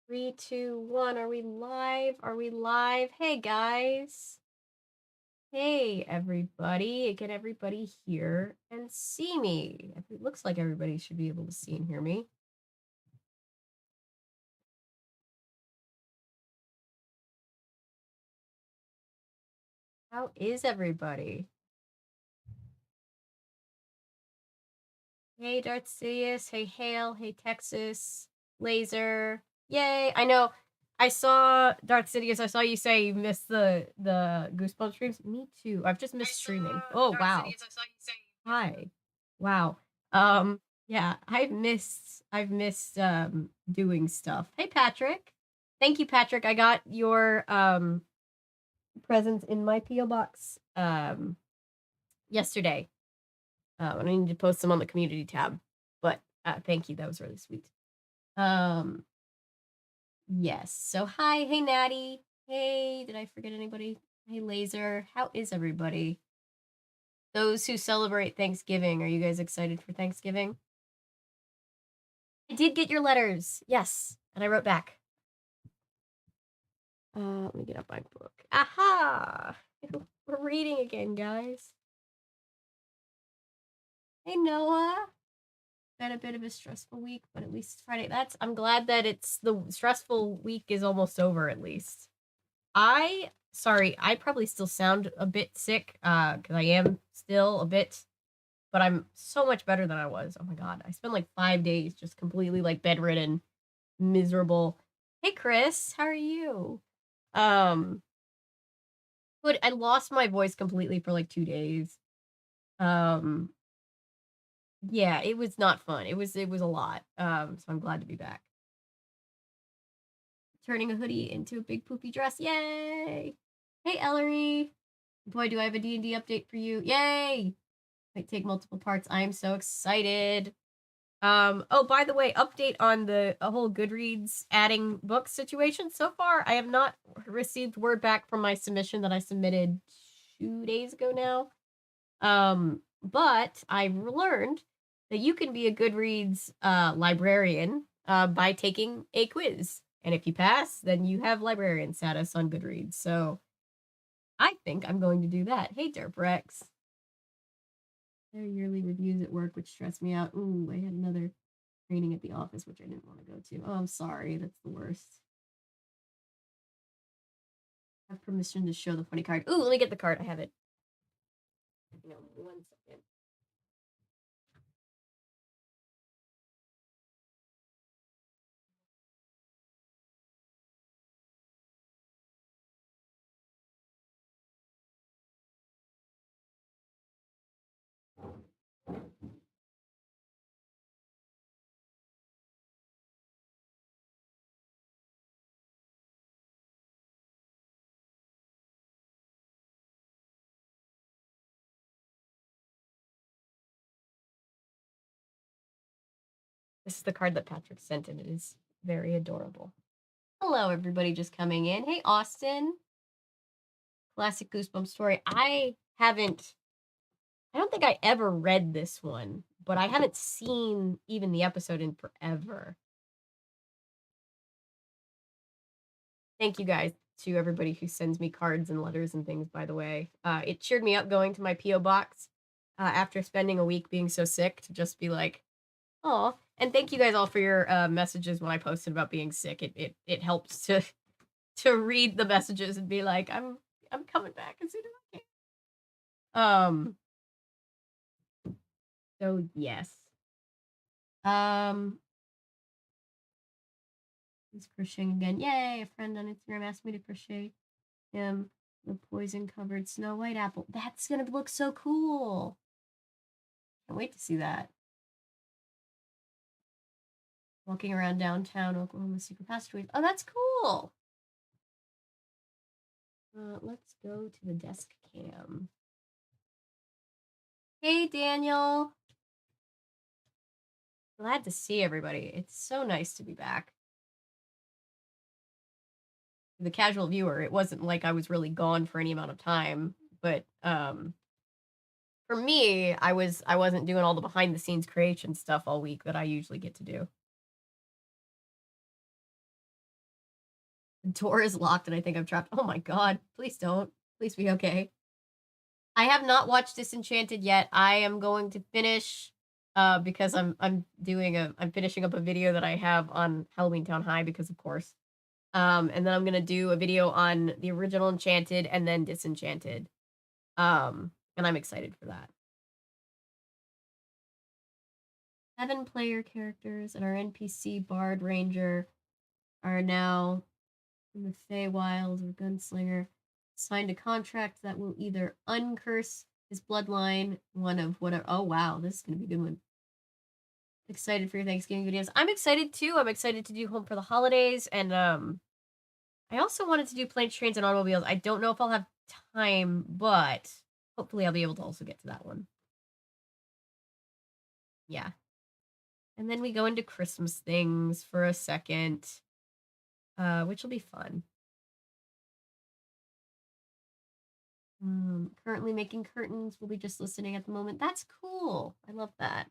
Three, two, one. Are we live? Are we live? Hey, guys. Hey, everybody. Can everybody hear and see me? It looks like everybody should be able to see and hear me. How is everybody? Hey, Darth Sidious. Hey, Hale. Hey, Texas. Laser. Yay. I know. I saw Darth Sidious. I saw you say you missed the Goosebumps streams. Me too. I've just missed streaming. Oh, wow. Hi. Wow. Yeah, I've missed doing stuff. Hey, Patrick. Thank you, Patrick. I got your presents in my PO box yesterday. I need to post them on the community tab, but thank you. That was really sweet. Yes. So hi, hey Natty. Hey, did I forget anybody? Hey Laser. How is everybody? Those who celebrate Thanksgiving, are you guys excited for Thanksgiving? I did get your letters. Yes. And I wrote back. Let me get up my book. Aha! We're reading again, guys. Hey Noah. Been a bit of a stressful week, but at least it's Friday. I'm glad that it's the stressful week is almost over at least. Sorry, I probably still sound a bit sick, because I am still a bit, but I'm so much better than I was. Oh my god. I spent like 5 days just completely like bedridden, miserable. Hey Chris, how are you? Um, but I lost my voice completely for like 2 days. Um, yeah, it was not fun. It was a lot. So I'm glad to be back. Turning a hoodie into a big poopy dress. Yay! Hey Ellery. Boy, do I have a D&D update for you. Yay! Might take multiple parts. I am so excited. Oh, by the way, update on the whole Goodreads adding books situation. So far, I have not received word back from my submission that I submitted 2 days ago now. But I've learned that you can be a Goodreads librarian by taking a quiz. And if you pass, then you have librarian status on Goodreads. So I think I'm going to do that. Hey, Derprex. Their yearly reviews at work, which stressed me out. Ooh, I had another training at the office, which I didn't want to go to. Oh, I'm sorry. That's the worst. I have permission to show the funny card. Ooh, let me get the card. I have it. You 1 second. This is the card that Patrick sent, and it is very adorable. Hello, everybody just coming in. Hey, Austin. Classic Goosebumps story. I don't think I ever read this one, but I haven't seen even the episode in forever. Thank you guys to everybody who sends me cards and letters and things, by the way. It cheered me up going to my P.O. box after spending a week being so sick to just be like, oh, and thank you guys all for your messages when I posted about being sick. It helps to read the messages and be like, I'm coming back as soon as I can. So yes. He's crocheting again. Yay! A friend on Instagram asked me to crochet him the poison covered Snow White apple. That's gonna look so cool. Can't wait to see that. Walking around downtown Oklahoma secret passageways. Oh, that's cool. Let's go to the desk cam. Hey, Daniel. Glad to see everybody. It's so nice to be back. The casual viewer, it wasn't like I was really gone for any amount of time, but for me, I wasn't doing all the behind the scenes creation stuff all week that I usually get to do. The door is locked and I think I'm trapped. Oh my god. Please don't. Please be okay. I have not watched Disenchanted yet. I am going to finish because I'm finishing up a video that I have on Halloween Town High because of course. And then I'm gonna do a video on the original Enchanted and then Disenchanted. And I'm excited for that. 7 player characters and our NPC Bard Ranger are now in the Feywild or Gunslinger. Signed a contract that will either uncurse his bloodline, one of whatever. Oh wow, this is gonna be a good one. Excited for your Thanksgiving videos. I'm excited too. I'm excited to do Home for the Holidays, and I also wanted to do Planes, Trains, and Automobiles. I don't know if I'll have time, but hopefully I'll be able to also get to that one. Yeah. And then we go into Christmas things for a second, which will be fun. Currently making curtains. We'll be just listening at the moment. That's cool. I love that.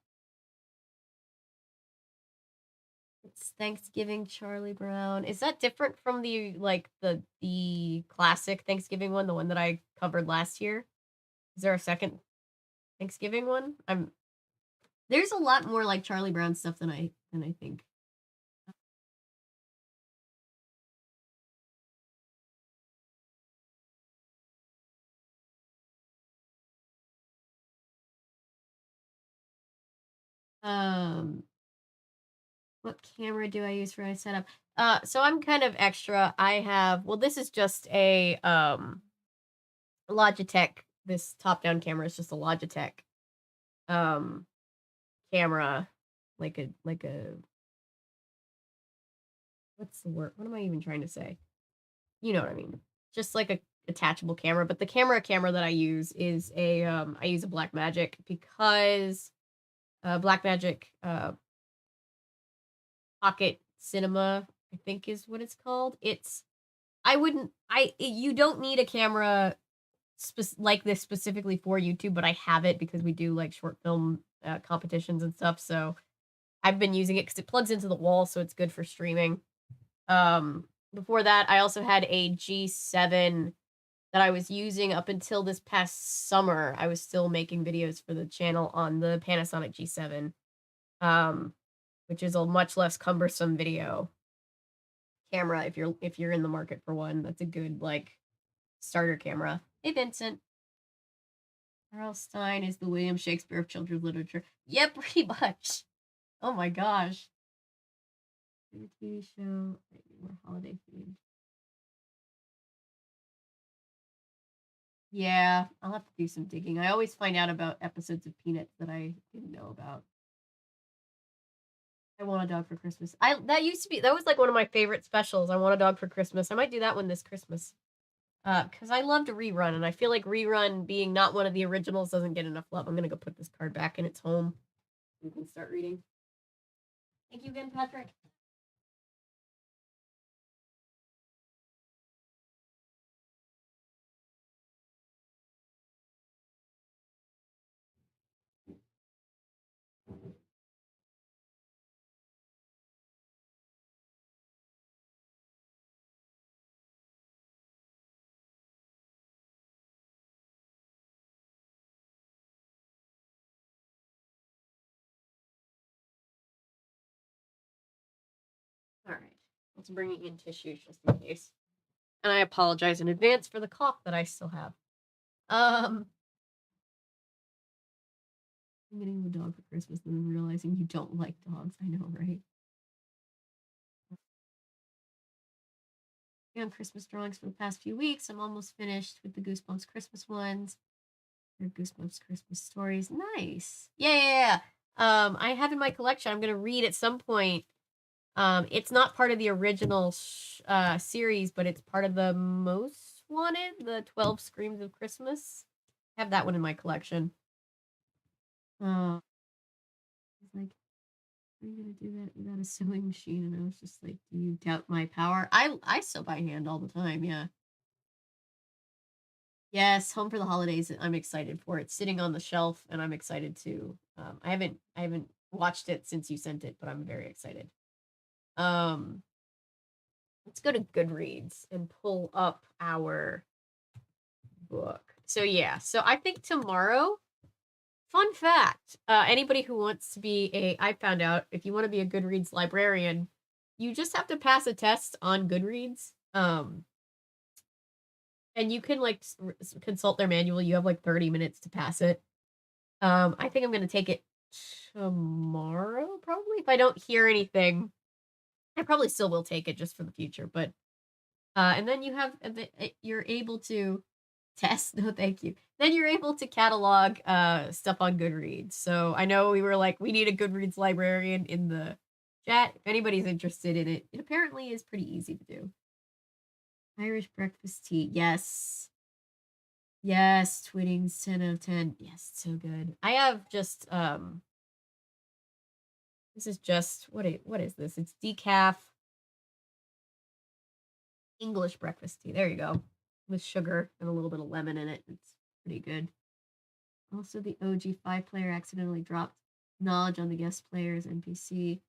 It's Thanksgiving Charlie Brown. Is that different from the the classic Thanksgiving one, the one that I covered last year? Is there a second Thanksgiving one? There's a lot more like Charlie Brown stuff than I think. Um what camera do I use for my setup? So I'm kind of extra. I have this is just a Logitech. This top-down camera is just a Logitech um camera, like a what's the word? What am I even trying to say? You know what I mean? Just like a attachable camera, but the camera that I use is I use a Blackmagic because Blackmagic Pocket Cinema, I think is what it's called. You don't need a camera like this specifically for YouTube, but I have it because we do like short film competitions and stuff. So I've been using it because it plugs into the wall, so it's good for streaming. Before that, I also had a G7 that I was using up until this past summer. I was still making videos for the channel on the Panasonic G7, which is a much less cumbersome video camera if you're in the market for one. That's a good like starter camera. Hey Vincent. R.L. Stein is the William Shakespeare of children's literature. Yeah, pretty much. Oh my gosh. TV show, more holiday themed. Yeah, I'll have to do some digging. I always find out about episodes of Peanuts that I didn't know about. I want a dog for Christmas. That was like one of my favorite specials. I want a dog for Christmas. I might do that one this Christmas. Because I loved Rerun, and I feel like Rerun being not one of the originals doesn't get enough love. I'm gonna go put this card back in its home. We can start reading. Thank you again, Patrick. All right, let's bring in tissues just in case. And I apologize in advance for the cough that I still have. I'm getting you a dog for Christmas and then realizing you don't like dogs. I know, right? On Christmas drawings for the past few weeks. I'm almost finished with the Goosebumps Christmas ones. They're Goosebumps Christmas stories. Nice. Yeah. I have in my collection. I'm gonna read at some point. It's not part of the original series, but it's part of the Most Wanted, the 12 Screams of Christmas. I have that one in my collection. It's like, are you gonna do that without a sewing machine? And I was just like, do you doubt my power? I sew by hand all the time. Yeah. Yes, Home for the Holidays. I'm excited for it. It's sitting on the shelf, and I'm excited to. I haven't watched it since you sent it, but I'm very excited. Um, let's go to Goodreads and pull up our book. So yeah, so I think tomorrow, fun fact, anybody who wants to be I found out if you want to be a Goodreads librarian, you just have to pass a test on Goodreads. And you can like consult their manual. You have like 30 minutes to pass it. I think I'm going to take it tomorrow, probably. If I don't hear anything, I probably still will take it just for the future. But, and then you're able to test. No, thank you. Then you're able to catalog stuff on Goodreads. So I know we were like, we need a Goodreads librarian in the chat. If anybody's interested in it, it apparently is pretty easy to do. Irish breakfast tea. Yes. Yes, Twinnings, 10 out of 10. Yes, so good. I have just this is just what is this? It's decaf English breakfast tea. There you go. With sugar and a little bit of lemon in it. It's pretty good. Also, the OG 5-player accidentally dropped knowledge on the guest player's NPC.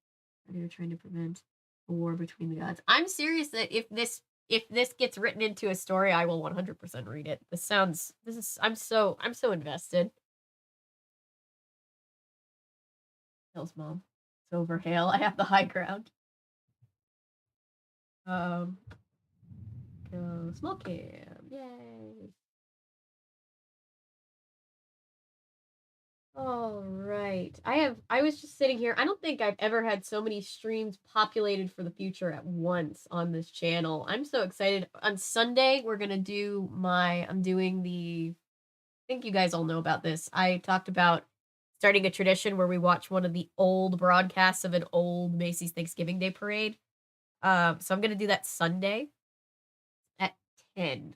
They were trying to prevent a war between the gods. I'm serious that if this gets written into a story, I will 100% read it. I'm so invested. Hill's mom. It's over Hale. I have the high ground. Go small cam. Yay. All right. I was just sitting here. I don't think I've ever had so many streams populated for the future at once on this channel. I'm so excited. On Sunday, we're going to do I'm doing I think you guys all know about this. I talked about starting a tradition where we watch one of the old broadcasts of an old Macy's Thanksgiving Day parade. So I'm going to do that Sunday at 10.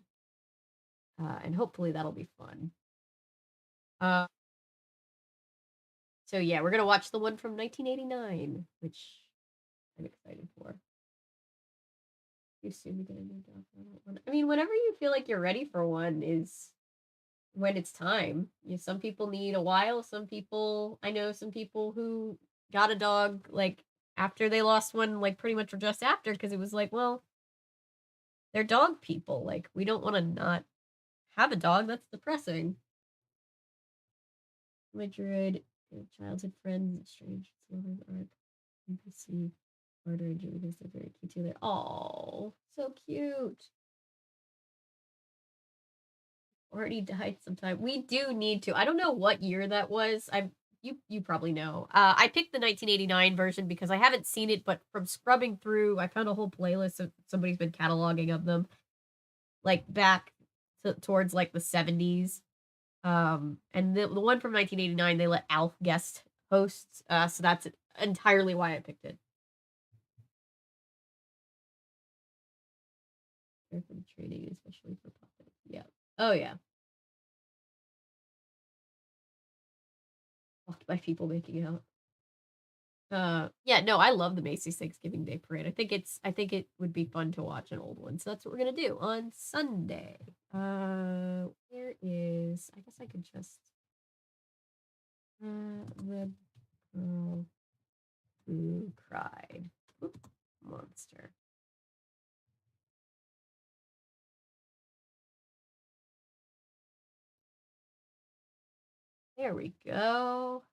And hopefully that'll be fun. So yeah, we're gonna watch the one from 1989, which I'm excited for. Too soon to get a new job for that one. I mean, whenever you feel like you're ready for one is when it's time. Some people need a while. I know some people who got a dog like after they lost one, like pretty much or just after, because it was like, well, they're dog people. Like, we don't want to not have a dog. That's depressing. Madrid, childhood friends, strange lovers arc, NPC, order and Julius are very cute too. Oh, so cute. Already died sometime. We do need to. I don't know what year that was. You probably know. I picked the 1989 version because I haven't seen it, but from scrubbing through, I found a whole playlist of somebody's been cataloging of them, like back towards like the 70s. And the one from 1989, they let Alf guest hosts. So that's entirely why I picked it. For the training, especially for puppets. Yeah. Oh yeah. Walked by people making out. Yeah, no, I love the Macy's Thanksgiving Day Parade. I think it would be fun to watch an old one. So that's what we're gonna do on Sunday. Where is I guess I could just the girl who cried. Oop, monster. There we go.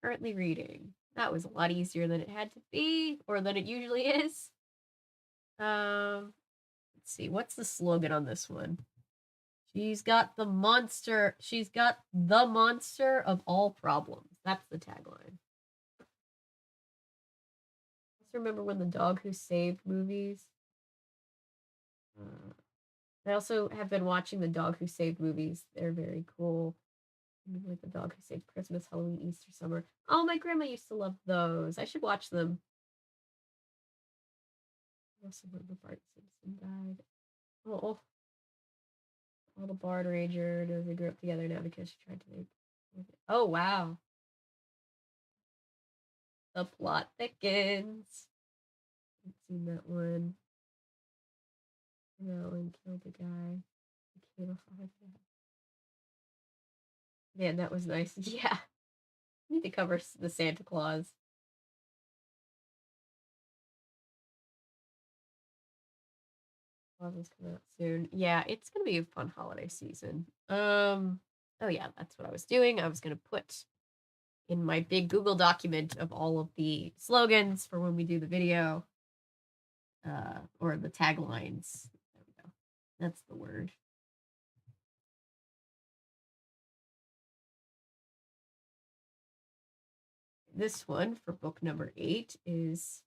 Currently reading. That was a lot easier than it had to be, or than it usually is. Let's see, what's the slogan on this one? She's got the monster of all problems. That's the tagline. Just remember when the Dog Who Saved movies. I also have been watching the Dog Who Saved movies. They're very cool. Like the Dog Who Saved Christmas, Halloween, Easter, Summer. Oh, my grandma used to love those. I should watch them. Also, when the Bart Simpson died. Oh, all the Bard Ranger. They grew up together now because she tried to make. Oh wow. The plot thickens. I've seen that one. Alan killed the guy. Man, that was nice. Yeah. I need to cover the Santa Claus. Claus is coming out soon. Yeah, it's gonna be a fun holiday season. Oh yeah, that's what I was doing. I was gonna put in my big Google document of all of the slogans for when we do the video, or the taglines. There we go. That's the word. This one for book number 8 is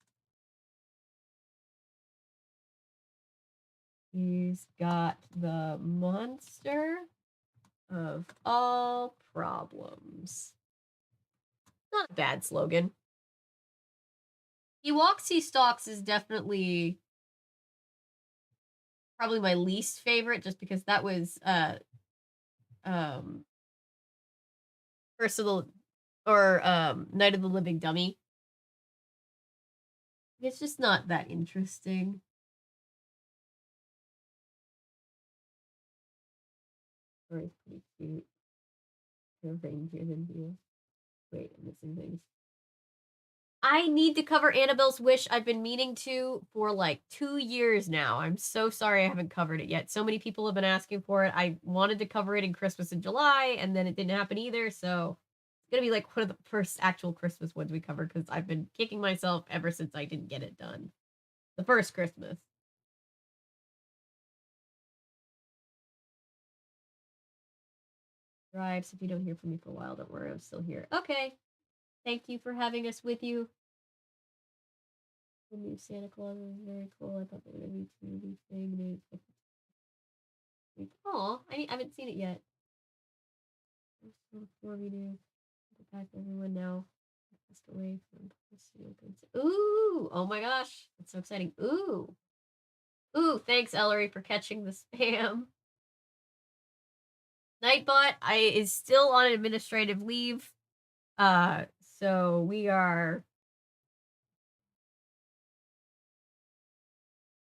he's got the monster of all problems. Not a bad slogan. He walks, he stalks is definitely probably my least favorite, just because that was um Curse of the or Night of the Living Dummy. It's just not that interesting. Or it's pretty cute. Everything here in here. Wait, I'm missing things. I need to cover Annabelle's Wish. I've been meaning to for like 2 years now. I'm so sorry I haven't covered it yet. So many people have been asking for it. I wanted to cover it in Christmas in July, and then it didn't happen either. So it's gonna be like one of the first actual Christmas ones we cover, because I've been kicking myself ever since I didn't get it done. The first Christmas. Drives. If you don't hear from me for a while, don't worry, I'm still here. Okay. Thank you for having us with you. The new Santa Claus is very cool. I thought they were gonna be too big thing. Oh, I haven't seen it yet. Before we do, back everyone now. Passed away from Ooh, oh my gosh, that's so exciting. Ooh, thanks Ellery for catching the spam. Nightbot is still on administrative leave. So we are.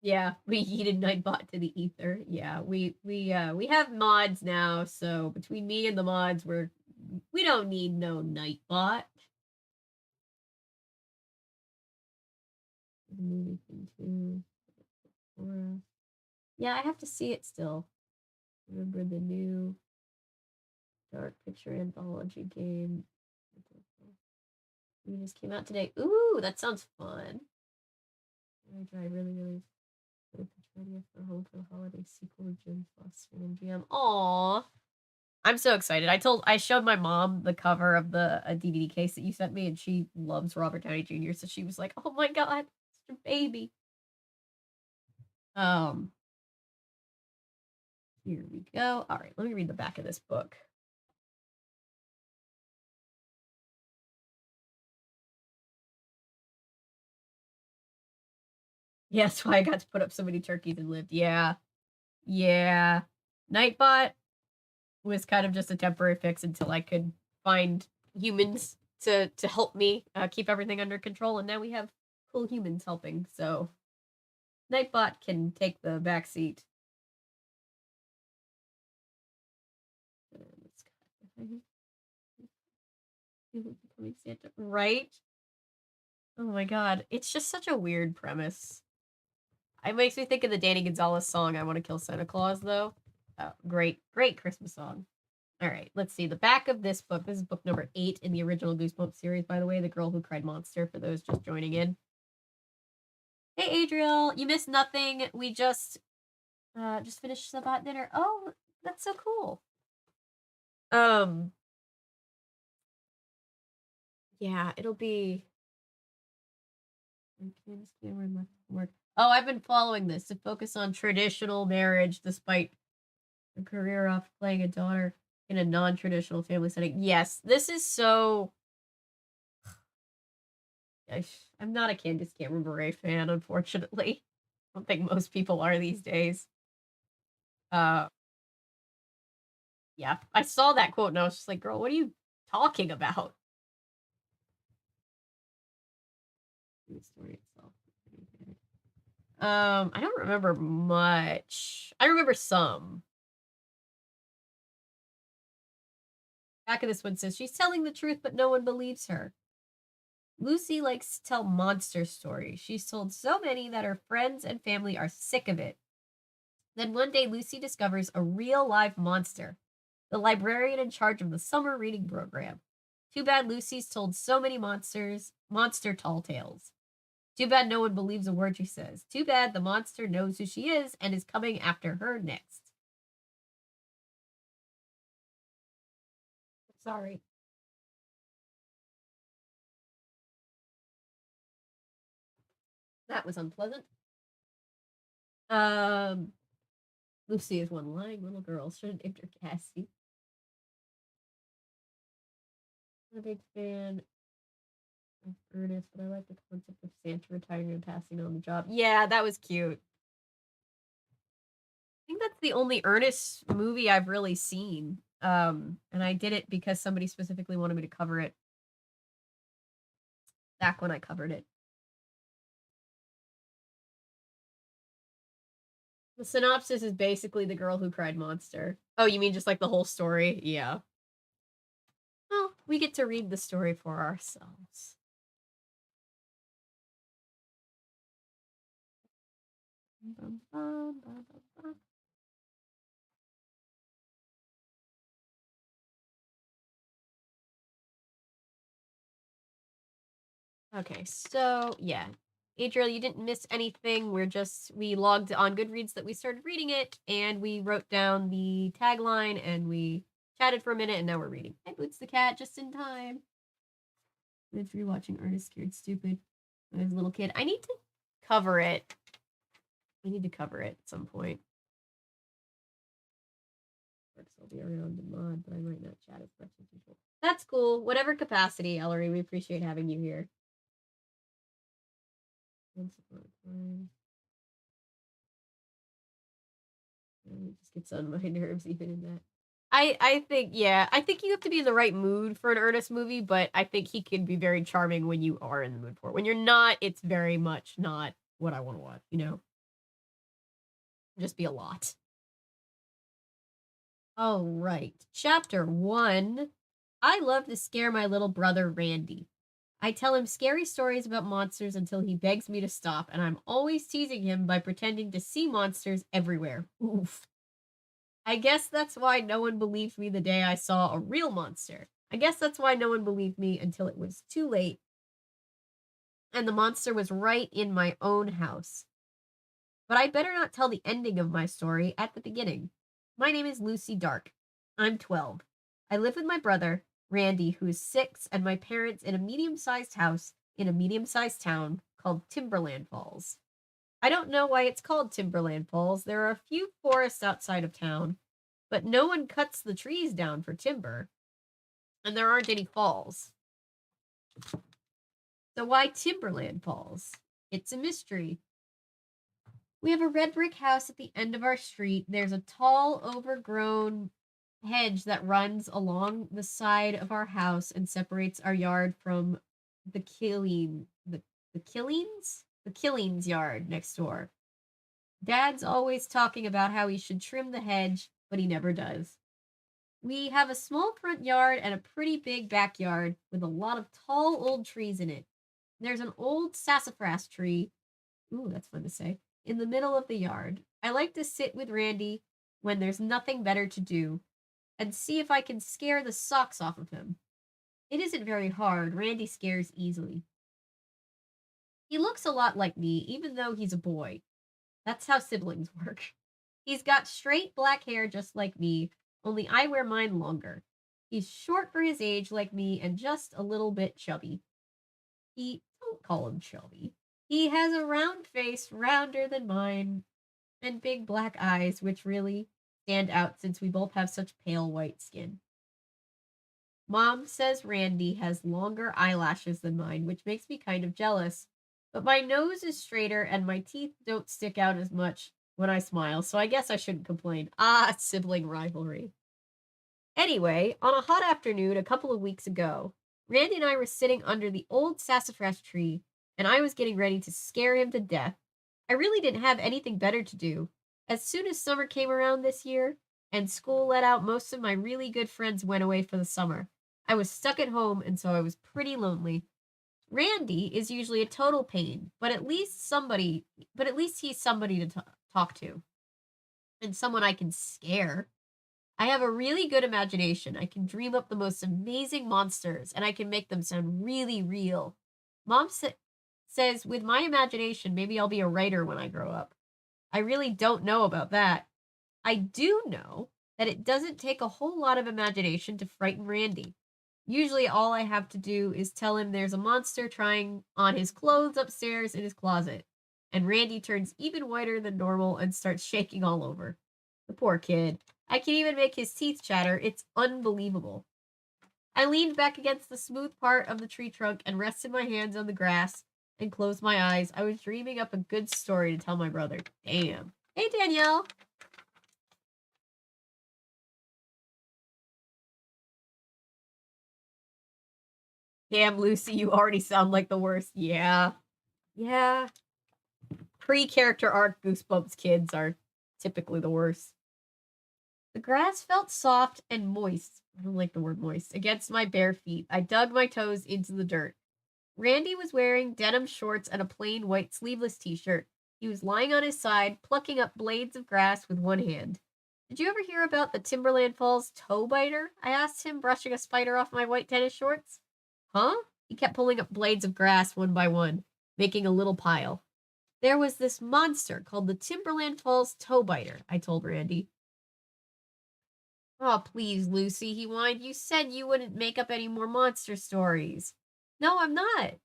Yeah, we yeeted Nightbot to the ether. Yeah, we have mods now, so between me and the mods, we don't need no Nightbot. The movie thing too. Yeah, I have to see it still. Remember the new Dark Picture anthology game. It just came out today. Ooh, that sounds fun. I really good idea for Home for the Holiday sequel to Jim Foster and GM. Aww. I'm so excited. I showed my mom the cover of the DVD case that you sent me, and she loves Robert Downey Jr., so she was like, oh my god, such a baby. Here we go. All right, let me read the back of this book. Yeah, that's why I got to put up so many turkeys and lived. Yeah. Yeah. Nightbot was kind of just a temporary fix until I could find humans to help me keep everything under control, and now we have cool humans helping, so Nightbot can take the back seat. Right? Oh my god, it's just such a weird premise. It makes me think of the Danny Gonzalez song "I Want to Kill Santa Claus," though. Oh, great Christmas song. All right, let's see the back of this book. This is book number 8 in the original Goosebumps series, by the way. The Girl Who Cried Monster, for those just joining in. Hey, Adriel, you missed nothing. We just finished the bot dinner. Oh, that's so cool. Yeah, it'll be. Oh, I've been following this to focus on traditional marriage despite a career off playing a daughter in a non-traditional family setting. Yes, this is so. I'm not a Candace Cameron Bure fan, unfortunately. I don't think most people are these days. Yeah, I saw that quote and I was just like, girl, what are you talking about? The story itself. I don't remember much. I remember some. Back of this one says she's telling the truth, but no one believes her. Lucy likes to tell monster stories. She's told so many that her friends and family are sick of it. Then one day, Lucy discovers a real live monster, the librarian in charge of the summer reading program. Too bad Lucy's told so many monster tall tales. Too bad no one believes a word she says. Too bad the monster knows who she is and is coming after her next. Sorry. That was unpleasant. Lucy is one lying little girl. Should have named her Cassie. I'm a big fan of Ernest, but I like the concept of Santa retiring and passing on the job. Yeah, that was cute. I think that's the only Ernest movie I've really seen. And I did it because somebody specifically wanted me to cover it back when I covered it. The synopsis is basically The Girl Who Cried Monster. Oh, you mean just like the whole story? Yeah. Well, we get to read the story for ourselves. Okay, so yeah. Adriel, you didn't miss anything. We logged on Goodreads that we started reading it, and we wrote down the tagline, and we chatted for a minute, and now we're reading. Hi, Boots the cat, just in time. If you're watching Ernest Scared Stupid when I was a little kid, I need to cover it. I need to cover it at some point. I'll be around the mod, but I might not chat as much as usual. That's cool. Whatever capacity, Ellery, we appreciate having you here. Once upon a time. It just gets on my nerves even in that. I think, yeah, I think you have to be in the right mood for an Ernest movie, but I think he can be very charming when you are in the mood for it. When you're not, it's very much not what I want to watch, you know? Just be a lot. All right. Chapter 1. I love to scare my little brother, Randy. I tell him scary stories about monsters until he begs me to stop, and I'm always teasing him by pretending to see monsters everywhere. Oof. I guess that's why no one believed me the day I saw a real monster. I guess that's why no one believed me until it was too late, and the monster was right in my own house. But I'd better not tell the ending of my story at the beginning. My name is Lucy Dark. I'm 12. I live with my brother, Randy, who is 6, and my parents in a medium-sized house in a medium-sized town called Timberland Falls. I don't know why it's called Timberland Falls. There are a few forests outside of town, but no one cuts the trees down for timber, and there aren't any falls. So why Timberland Falls? It's a mystery. We have a red brick house at the end of our street. There's a tall, overgrown hedge that runs along the side of our house and separates our yard from the Killings yard next door. Dad's always talking about how he should trim the hedge, but he never does. We have a small front yard and a pretty big backyard with a lot of tall old trees in it. There's an old sassafras tree. Ooh, that's fun to say. In the middle of the yard. I like to sit with Randy when there's nothing better to do and see if I can scare the socks off of him. It isn't very hard. Randy scares easily. He looks a lot like me, even though he's a boy. That's how siblings work. He's got straight black hair just like me, only I wear mine longer. He's short for his age like me and just a little bit chubby. Don't call him chubby. He has a round face, rounder than mine, and big black eyes, which really stand out since we both have such pale white skin. Mom says Randy has longer eyelashes than mine, which makes me kind of jealous. But my nose is straighter and my teeth don't stick out as much when I smile, so I guess I shouldn't complain. Ah, sibling rivalry. Anyway, on a hot afternoon a couple of weeks ago, Randy and I were sitting under the old sassafras tree, and I was getting ready to scare him to death. I really didn't have anything better to do. As soon as summer came around this year, and school let out, most of my really good friends went away for the summer. I was stuck at home, and so I was pretty lonely. Randy is usually a total pain, but at least he's somebody to talk to. and someone I can scare. I have a really good imagination. I can dream up the most amazing monsters, and I can make them sound really real. Mom says, with my imagination, maybe I'll be a writer when I grow up. I really don't know about that. I do know that it doesn't take a whole lot of imagination to frighten Randy. Usually, all I have to do is tell him there's a monster trying on his clothes upstairs in his closet, and Randy turns even whiter than normal and starts shaking all over. The poor kid. I can even make his teeth chatter. It's unbelievable. I leaned back against the smooth part of the tree trunk and rested my hands on the grass and closed my eyes. I was dreaming up a good story to tell my brother. Damn. Hey, Danielle. Damn, Lucy, you already sound like the worst. Yeah. Yeah. Pre-character arc Goosebumps kids are typically the worst. The grass felt soft and moist. I don't like the word moist. Against my bare feet. I dug my toes into the dirt. Randy was wearing denim shorts and a plain white sleeveless t-shirt. He was lying on his side, plucking up blades of grass with one hand. Did you ever hear about the Timberland Falls toe biter? I asked him, brushing a spider off my white tennis shorts. Huh? He kept pulling up blades of grass one by one, making a little pile. There was this monster called the Timberland Falls toe biter, I told Randy. Oh, please, Lucy, he whined. You said you wouldn't make up any more monster stories. No, I'm not,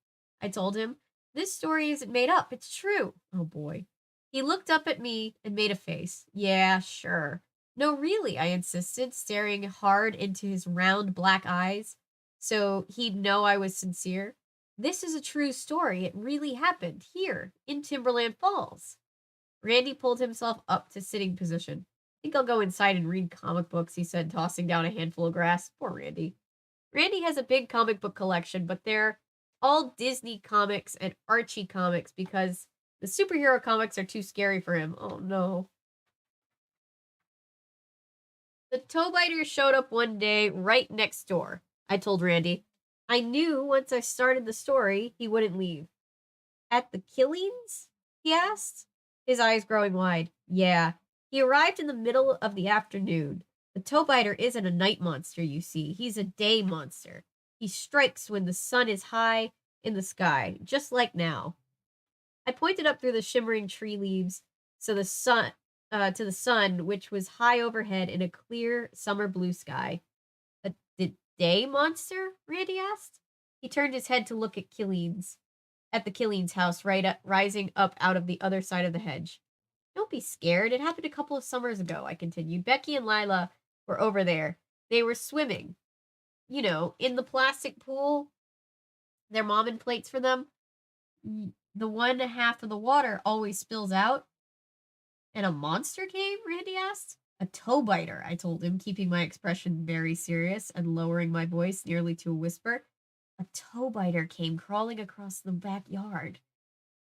I told him. This story isn't made up. It's true. Oh, boy. He looked up at me and made a face. Yeah, sure. No, really, I insisted, staring hard into his round black eyes so he'd know I was sincere. This is a true story. It really happened here in Timberland Falls. Randy pulled himself up to sitting position. I think I'll go inside and read comic books, he said, tossing down a handful of grass. Poor Randy. Randy has a big comic book collection, but they're all Disney comics and Archie comics because the superhero comics are too scary for him. Oh no. The toe biter showed up one day right next door, I told Randy. I knew once I started the story, he wouldn't leave. At the Killings? He asked, his eyes growing wide. Yeah. He arrived in the middle of the afternoon. The toe biter isn't a night monster, you see. He's a day monster. He strikes when the sun is high in the sky, just like now. I pointed up through the shimmering tree leaves so the sun to the sun, which was high overhead in a clear summer blue sky. The day monster? Randy asked. He turned his head to look at the Killings house rising up out of the other side of the hedge. Don't be scared. It happened a couple of summers ago, I continued. Becky and Lila were over there. They were swimming, in the plastic pool their mom inflates for them. The one half of the water always spills out. And a monster came? Randy asked. A toe biter, I told him, keeping my expression very serious and lowering my voice nearly to a whisper. A toe biter came crawling across the backyard.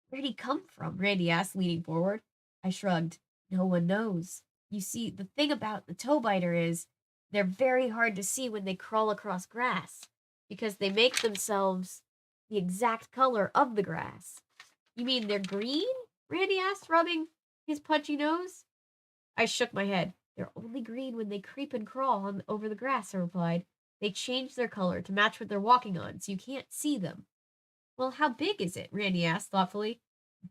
Where'd he come from? Randy asked, leaning forward. I shrugged. No one knows. You see, the thing about the toe biter is they're very hard to see when they crawl across grass because they make themselves the exact color of the grass. You mean they're green? Randy asked, rubbing his pudgy nose. I shook my head. They're only green when they creep and crawl over the grass, I replied. They change their color to match what they're walking on, so you can't see them. Well, how big is it? Randy asked thoughtfully.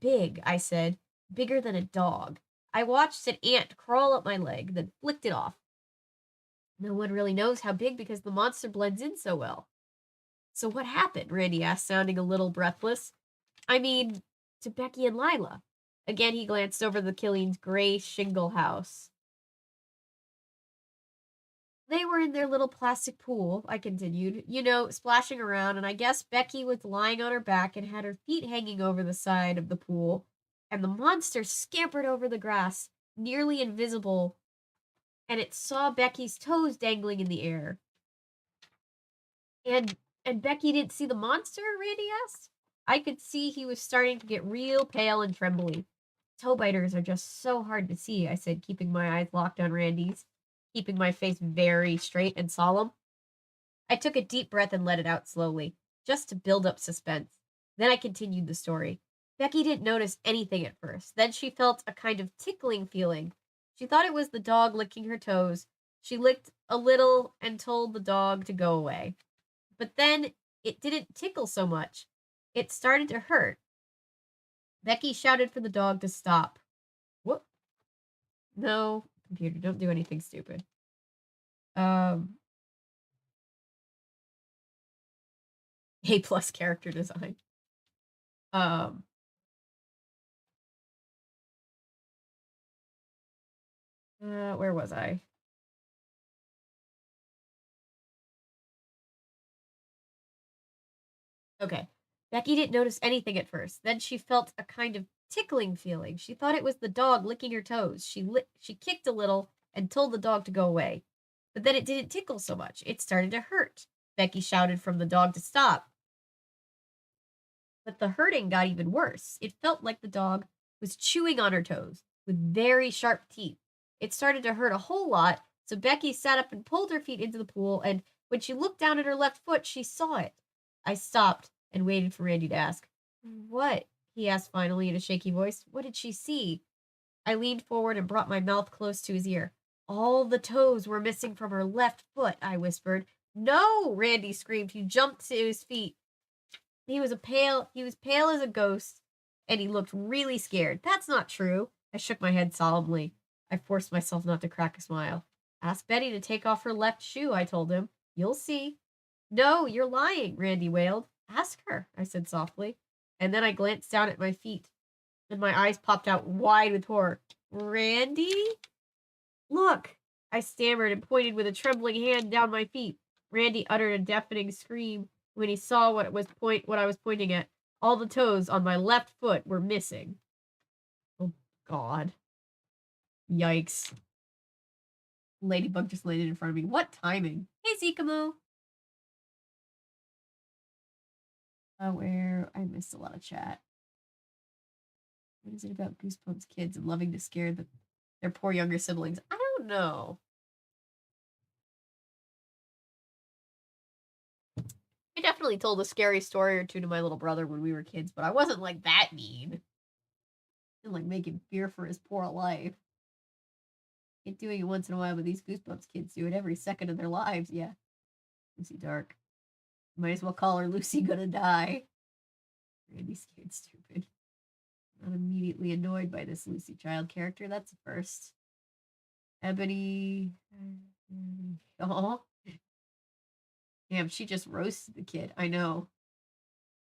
Big, I said. Bigger than a dog. I watched an ant crawl up my leg, then flicked it off. No one really knows how big because the monster blends in so well. So what happened? Randy asked, sounding a little breathless. I mean, to Becky and Lila. Again, he glanced over the Killings' gray shingle house. They were in their little plastic pool, I continued, splashing around, and I guess Becky was lying on her back and had her feet hanging over the side of the pool, and the monster scampered over the grass, nearly invisible, and it saw Becky's toes dangling in the air. And Becky didn't see the monster? Randy asked. I could see he was starting to get real pale and trembly. Toe biters are just so hard to see, I said, keeping my eyes locked on Randy's, keeping my face very straight and solemn. I took a deep breath and let it out slowly, just to build up suspense. Then I continued the story. Becky didn't notice anything at first. Then she felt a kind of tickling feeling. She thought it was the dog licking her toes. She licked a little and told the dog to go away. But then it didn't tickle so much. It started to hurt. Becky shouted for the dog to stop. Whoop. No, computer, don't do anything stupid. A plus character design. Where was I? Okay. Becky didn't notice anything at first. Then she felt a kind of tickling feeling. She thought it was the dog licking her toes. She kicked a little and told the dog to go away. But then it didn't tickle so much. It started to hurt. Becky shouted from the dog to stop. But the hurting got even worse. It felt like the dog was chewing on her toes with very sharp teeth. It started to hurt a whole lot, so Becky sat up and pulled her feet into the pool, and when she looked down at her left foot, she saw it. I stopped and waited for Randy to ask. What? He asked finally in a shaky voice. What did she see? I leaned forward and brought my mouth close to his ear. All the toes were missing from her left foot, I whispered. No, Randy screamed. He jumped to his feet. He was pale as a ghost, and he looked really scared. That's not true. I shook my head solemnly. I forced myself not to crack a smile. Ask Betty to take off her left shoe, I told him. You'll see. No, you're lying, Randy wailed. Ask her, I said softly. And then I glanced down at my feet, and my eyes popped out wide with horror. Randy? Look, I stammered and pointed with a trembling hand down my feet. Randy uttered a deafening scream when he saw what I was pointing at. All the toes on my left foot were missing. Oh, God. Yikes. Ladybug just landed in front of me. What timing? Hey, Zikamo. Where I missed a lot of chat. What is it about Goosebumps kids and loving to scare their poor younger siblings? I don't know. I definitely told a scary story or two to my little brother when we were kids, but I wasn't like that mean. And like make him fear for his poor life. Get doing it once in a while, but these Goosebumps kids do it every second of their lives. Yeah. Lucy Dark. Might as well call her Lucy Gonna Die. Randy's scared stupid. I'm immediately annoyed by this Lucy child character. That's the first. Ebony. Oh. Damn, she just roasted the kid. I know.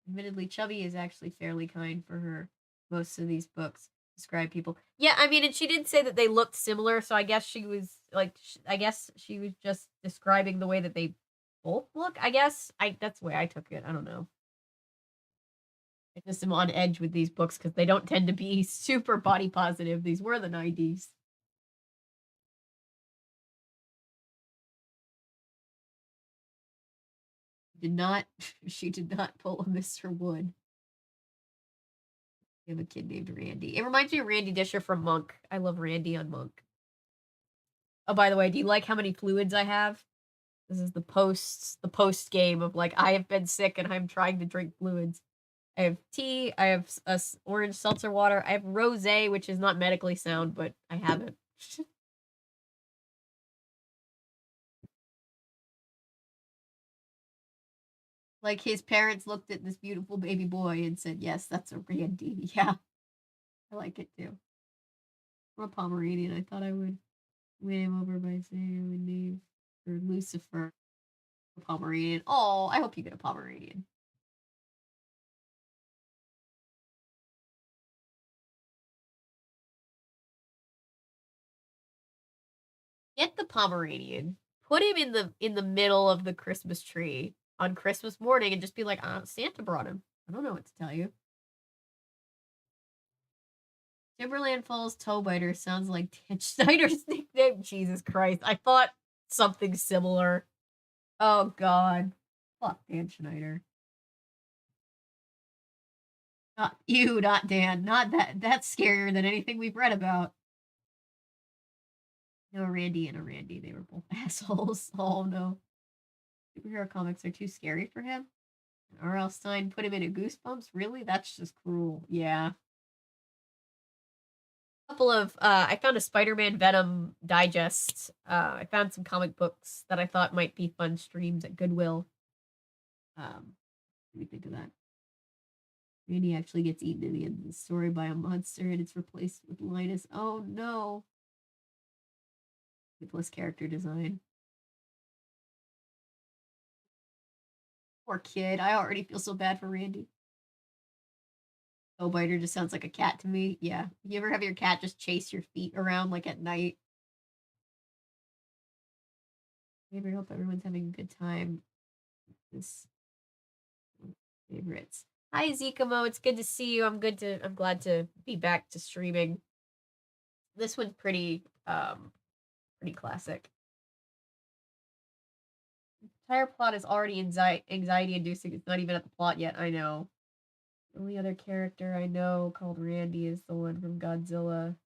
Admittedly, Chubby is actually fairly kind for her. Most of these books describe people. Yeah, I mean, and she did say that they looked similar, so I guess she was like, I guess she was just describing the way that they both look. I guess that's the way I took it. I don't know. I just am on edge with these books because they don't tend to be super body positive. These were the 90s. She did not pull a Mr. Wood. We have a kid named Randy. It reminds me of Randy Disher from Monk. I love Randy on Monk. Oh, by the way, do you like how many fluids I have? This is the post game of like I have been sick and I'm trying to drink fluids. I have tea, I have orange seltzer water, I have rosé, which is not medically sound, but I have it. Like his parents looked at this beautiful baby boy and said, "Yes, that's a Randy." Yeah, I like it too. I'm a Pomeranian. I thought I would win him over by saying I would name for Lucifer a Pomeranian. Oh, I hope you get a Pomeranian. Get the Pomeranian. Put him in the middle of the Christmas tree on Christmas morning and just be like, Santa brought him. I don't know what to tell you. Timberland Falls Toe Biter sounds like Dan Schneider's nickname. Jesus Christ. I thought something similar. Oh God. Fuck Dan Schneider. Not you, not Dan. Not that. That's scarier than anything we've read about. No, Randy and a Randy. They were both assholes. Oh no. Superhero comics are too scary for him. R.L. Stein put him in a Goosebumps? Really? That's just cruel. Yeah. Couple of I found a Spider-Man Venom digest. I found some comic books that I thought might be fun streams at Goodwill. What do you think of that? Randy actually gets eaten in the end of the story by a monster and it's replaced with Linus. Oh no. Plus character design. Poor kid. I already feel so bad for Randy. Oh, biter just sounds like a cat to me. Yeah. You ever have your cat just chase your feet around like at night? Maybe I hope everyone's having a good time. This favorites. Hi Zikamo, it's good to see you. I'm glad to be back to streaming. This one's pretty classic. The entire plot is already anxiety inducing. It's not even at the plot yet, I know. The only other character I know called Randy is the one from Godzilla.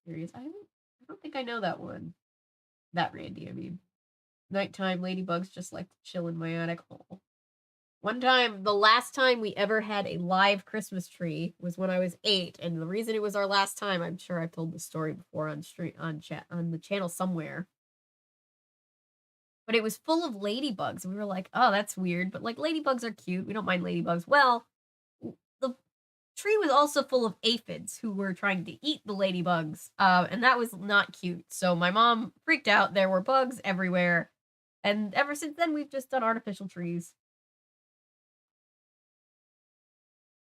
Serious. I don't think I know that one. That Randy, I mean. Nighttime ladybugs just like to chill in my attic. Oh. One time, the last time we ever had a live Christmas tree was when I was 8, and the reason it was our last time, I'm sure I've told the story before on the channel somewhere. But it was full of ladybugs. We were like, oh, that's weird, but like ladybugs are cute. We don't mind ladybugs. Well, the tree was also full of aphids who were trying to eat the ladybugs, and that was not cute. So my mom freaked out. There were bugs everywhere, and ever since then, we've just done artificial trees.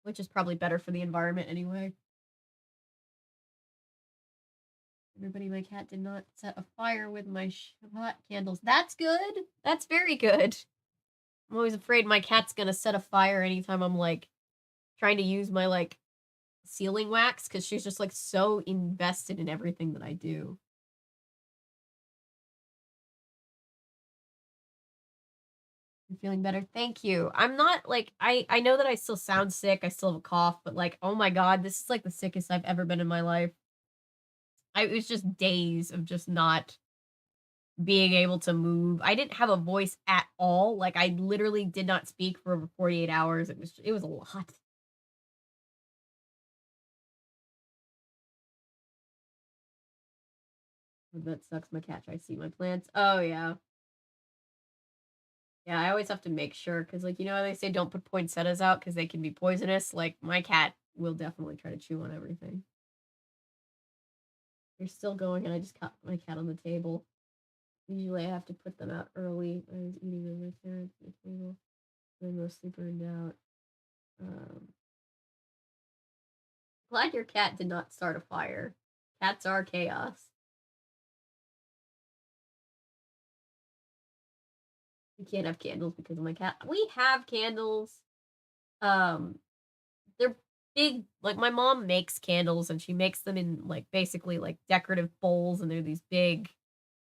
Which is probably better for the environment anyway. Everybody, my cat did not set a fire with my hot candles. That's good. That's very good. I'm always afraid my cat's gonna set a fire anytime I'm like trying to use my like sealing wax because she's just like so invested in everything that I do. I'm feeling better. Thank you. I'm not like I know that I still sound sick. I still have a cough, but like, oh my god, this is like the sickest I've ever been in my life. It was just days of just not being able to move. I didn't have a voice at all. Like I literally did not speak for over 48 hours. It was a lot. That sucks. My cat tries to eat my plants. Oh yeah. Yeah, I always have to make sure because like you know how they say don't put poinsettias out because they can be poisonous. Like my cat will definitely try to chew on everything. They're still going and I just caught my cat on the table. Usually I have to put them out early. I was eating with my parents at the table. They're mostly burned out. Glad your cat did not start a fire. Cats are chaos. We can't have candles because of my cat. We have candles. They're big. Like my mom makes candles and she makes them in like basically like decorative bowls and they're these big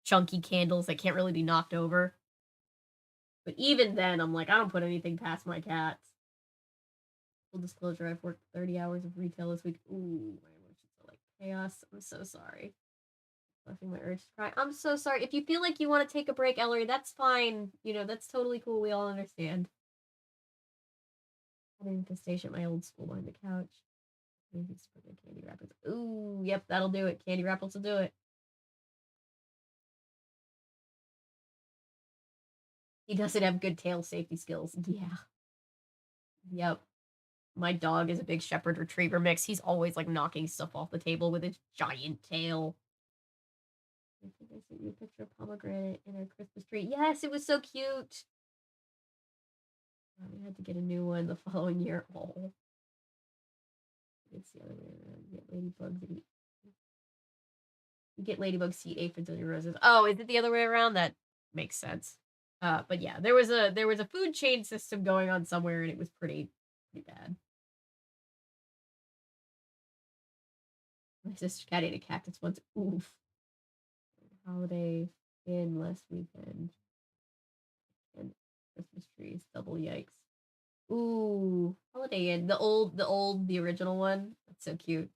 chunky candles that can't really be knocked over. But even then, I'm like, I don't put anything past my cats. Full disclosure, I've worked 30 hours of retail this week. Ooh, my emotions are like chaos. I'm so sorry. Flushing my urge to cry. I'm so sorry. If you feel like you want to take a break, Ellery, that's fine. You know, that's totally cool. We all understand. I'm to station at my old school behind the couch. Maybe put my candy wrappers. Ooh, yep, that'll do it. Candy wrappers will do it. He doesn't have good tail safety skills. Yeah. Yep. My dog is a big shepherd retriever mix. He's always like knocking stuff off the table with his giant tail. I think I sent you a picture of pomegranate in our Christmas tree. Yes, it was so cute. We had to get a new one the following year. Oh. It's the other way around. You get ladybugs and eat. You get ladybugs to eat aphids on your roses. Oh, is it the other way around? That makes sense. But yeah, there was a food chain system going on somewhere, and it was pretty bad. My sister cat ate a cactus once. Oof. Holiday in last weekend and Christmas trees. Double yikes. Ooh, Holiday Inn, the original one. That's so cute.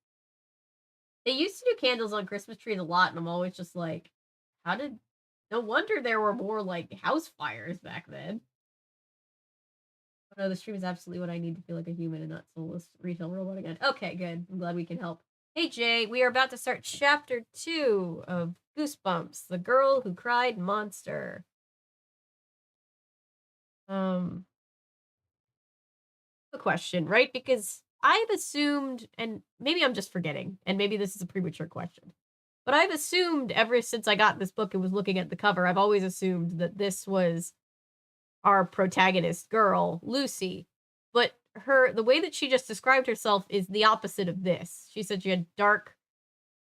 They used to do candles on Christmas trees a lot, and I'm always just like, how did? No wonder there were more like house fires back then. Oh no, the stream is absolutely what I need to feel like a human and not soulless retail robot again. Okay, good. I'm glad we can help. Hey Jay, we are about to start chapter 2 of Goosebumps, the girl who cried monster. A question, right? Because I've assumed, and maybe I'm just forgetting, and maybe this is a premature question, but I've assumed ever since I got this book and was looking at the cover, I've always assumed that this was our protagonist girl, Lucy. But the way that she just described herself is the opposite of this. She said she had dark,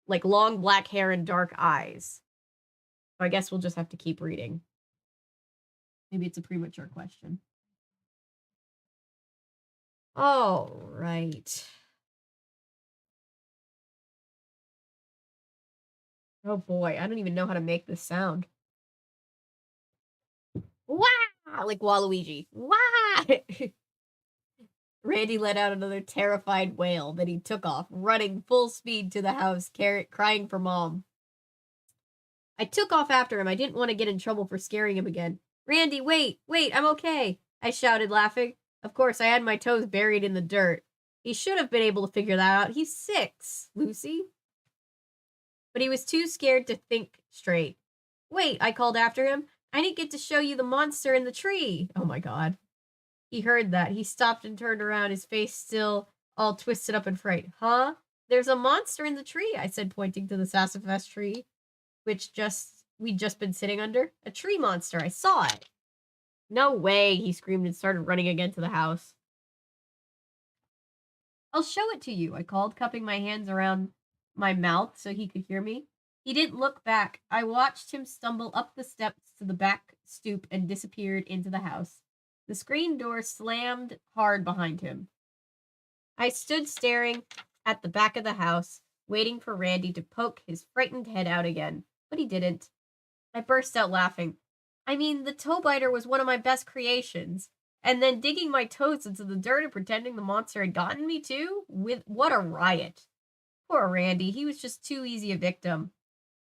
like long black hair and dark eyes. So I guess we'll just have to keep reading. Maybe it's a premature question. All right. Oh boy, I don't even know how to make this sound. Wah! Like Waluigi. Wah! Randy let out another terrified wail. Then he took off, running full speed to the house, crying for Mom. I took off after him. I didn't want to get in trouble for scaring him again. Randy, wait, I'm okay, I shouted, laughing. Of course, I had my toes buried in the dirt. He should have been able to figure that out. He's 6, Lucy. But he was too scared to think straight. Wait, I called after him. I didn't get to show you the monster in the tree. Oh my god. He heard that. He stopped and turned around, his face still all twisted up in fright. Huh? There's a monster in the tree, I said, pointing to the sassafras tree, which we'd just been sitting under. A tree monster. I saw it. No way, he screamed and started running again to the house. I'll show it to you, I called, cupping my hands around my mouth so he could hear me. He didn't look back. I watched him stumble up the steps to the back stoop and disappeared into the house. The screen door slammed hard behind him. I stood staring at the back of the house, waiting for Randy to poke his frightened head out again, but he didn't. I burst out laughing. I mean, the toe biter was one of my best creations. And then digging my toes into the dirt and pretending the monster had gotten me too? What a riot. Poor Randy, he was just too easy a victim.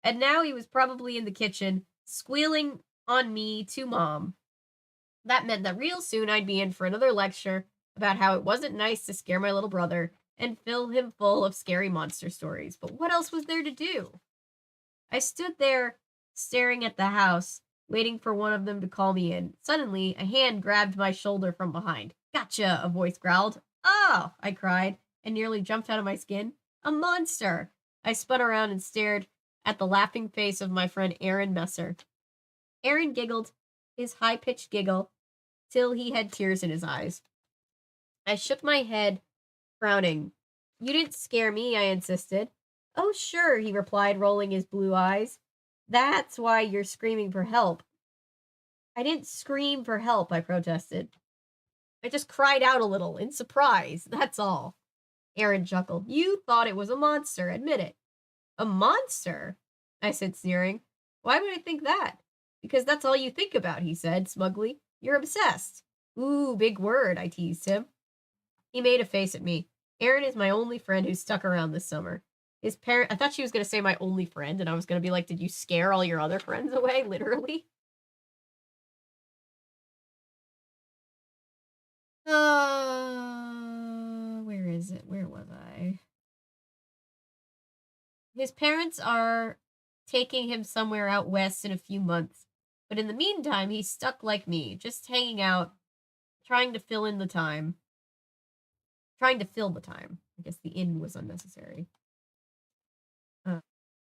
And now he was probably in the kitchen, squealing on me to Mom. That meant that real soon I'd be in for another lecture about how it wasn't nice to scare my little brother and fill him full of scary monster stories. But what else was there to do? I stood there, staring at the house, waiting for one of them to call me in. Suddenly, a hand grabbed my shoulder from behind. Gotcha, a voice growled. Oh, I cried, and nearly jumped out of my skin. A monster! I spun around and stared at the laughing face of my friend Aaron Messer. Aaron giggled, his high-pitched giggle, till he had tears in his eyes. I shook my head, frowning. You didn't scare me, I insisted. Oh, sure, he replied, rolling his blue eyes. That's why you're screaming for help. I didn't scream for help, I protested. I just cried out a little, in surprise, that's all. Aaron chuckled. You thought it was a monster, admit it. A monster? I said, sneering. Why would I think that? Because that's all you think about, he said, smugly. You're obsessed. Ooh, big word, I teased him. He made a face at me. Aaron is my only friend who's stuck around this summer. I thought she was going to say my only friend, and I was going to be like, did you scare all your other friends away, literally? Where is it? Where was I? His parents are taking him somewhere out west in a few months. But in the meantime, he's stuck like me, just hanging out, trying to fill the time. I guess the in was unnecessary.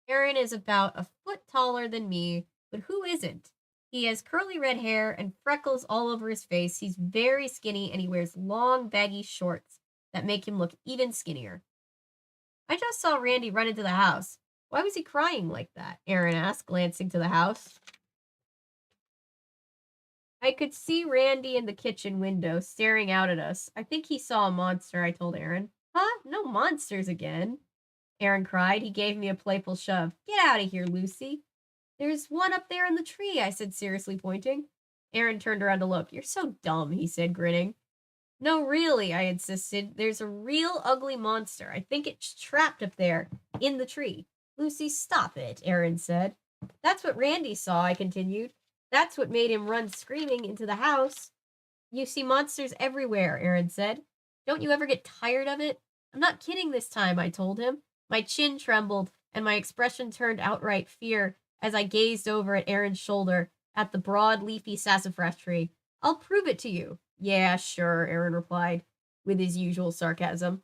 Aaron is about a foot taller than me, but who isn't? He has curly red hair and freckles all over his face. He's very skinny and he wears long, baggy shorts that make him look even skinnier. I just saw Randy run into the house. Why was he crying like that? Aaron asked, glancing to the house. I could see Randy in the kitchen window staring out at us. I think he saw a monster, I told Aaron. Huh? No monsters again, Aaron cried. He gave me a playful shove. Get out of here, Lucy. There's one up there in the tree, I said, seriously pointing. Aaron turned around to look. You're so dumb, he said, grinning. No, really, I insisted. There's a real ugly monster. I think it's trapped up there in the tree. Lucy, stop it, Aaron said. That's what Randy saw, I continued. That's what made him run screaming into the house. You see monsters everywhere, Aaron said. Don't you ever get tired of it? I'm not kidding this time, I told him. My chin trembled, and my expression turned outright fear as I gazed over at Aaron's shoulder at the broad, leafy sassafras tree. I'll prove it to you. Yeah, sure, Aaron replied, with his usual sarcasm.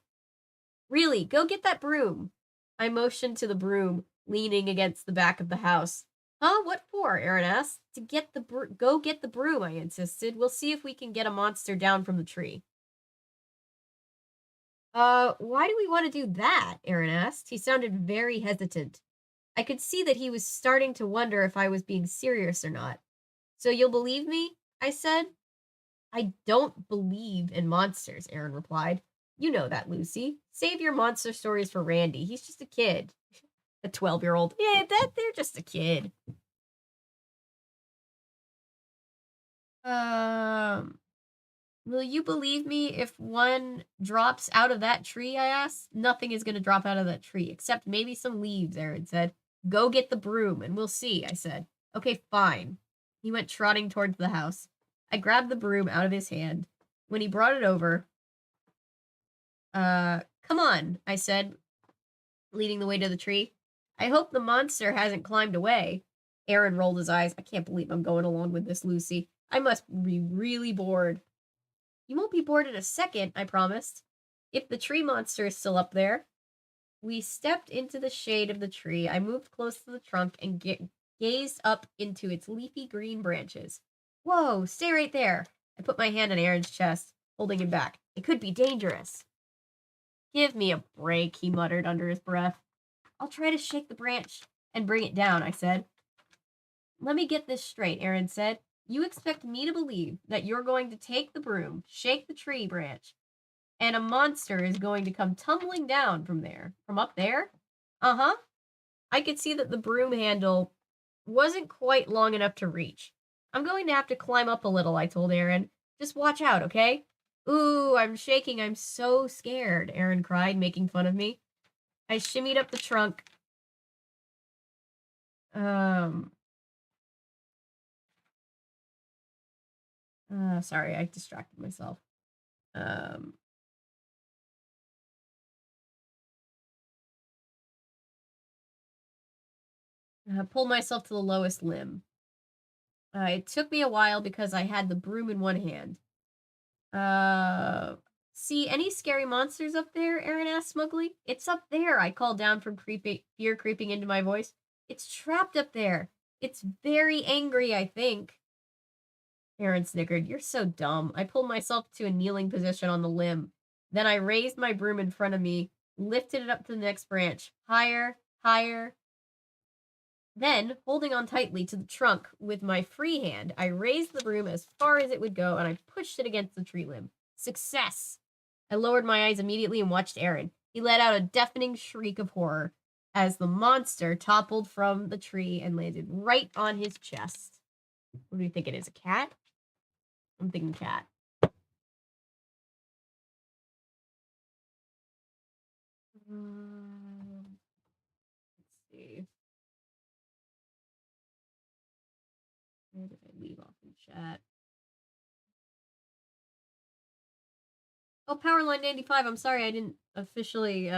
Really, go get that broom. I motioned to the broom, leaning against the back of the house. Huh? What for? Aaron asked. To get the go get the broom, I insisted. We'll see if we can get a monster down from the tree. Why do we want to do that? Aaron asked. He sounded very hesitant. I could see that he was starting to wonder if I was being serious or not. So you'll believe me? I said. I don't believe in monsters, Aaron replied. You know that, Lucy. Save your monster stories for Randy. He's just a kid. A 12-year-old. Yeah, they're just a kid. Will you believe me if one drops out of that tree, I asked? Nothing is going to drop out of that tree, except maybe some leaves, Aaron said. Go get the broom, and we'll see, I said. Okay, fine. He went trotting towards the house. I grabbed the broom out of his hand. When he brought it over, come on, I said, leading the way to the tree. I hope the monster hasn't climbed away. Aaron rolled his eyes. I can't believe I'm going along with this, Lucy. I must be really bored. You won't be bored in a second, I promised. If the tree monster is still up there. We stepped into the shade of the tree. I moved close to the trunk and gazed up into its leafy green branches. Whoa, stay right there. I put my hand on Aaron's chest, holding him back. It could be dangerous. Give me a break, he muttered under his breath. I'll try to shake the branch and bring it down, I said. Let me get this straight, Aaron said. You expect me to believe that you're going to take the broom, shake the tree branch, and a monster is going to come tumbling down from there. From up there? Uh-huh. I could see that the broom handle wasn't quite long enough to reach. I'm going to have to climb up a little, I told Aaron. Just watch out, okay? Ooh, I'm shaking. I'm so scared, Aaron cried, making fun of me. I shimmied up the trunk. Sorry, I distracted myself. Pulled myself to the lowest limb. It took me a while because I had the broom in one hand. See any scary monsters up there? Aaron asked smugly. It's up there, I called down from fear creeping into my voice. It's trapped up there. It's very angry, I think. Aaron snickered. You're so dumb. I pulled myself to a kneeling position on the limb. Then I raised my broom in front of me, lifted it up to the next branch. Higher, higher. Then, holding on tightly to the trunk with my free hand, I raised the broom as far as it would go and I pushed it against the tree limb. Success! I lowered my eyes immediately and watched Aaron. He let out a deafening shriek of horror as the monster toppled from the tree and landed right on his chest. What do you think it is? A cat? I'm thinking cat. Let's see. Where did I leave off in chat? Oh, Powerline95, I'm sorry I didn't officially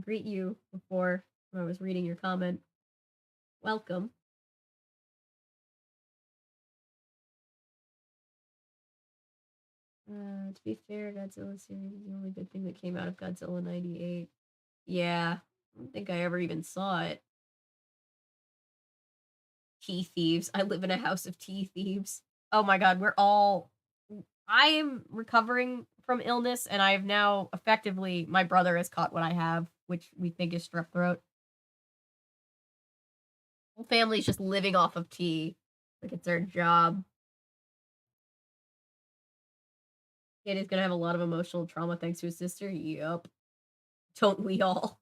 greet you before when I was reading your comment. Welcome. To be fair, Godzilla series is the only good thing that came out of Godzilla 98. Yeah, I don't think I ever even saw it. Tea thieves. I live in a house of tea thieves. Oh my god, I am recovering from illness, and I have now effectively, my brother has caught what I have, which we think is strep throat. Whole family's just living off of tea. Like it's their job. Kid is gonna have a lot of emotional trauma thanks to his sister. Yup. Don't we all?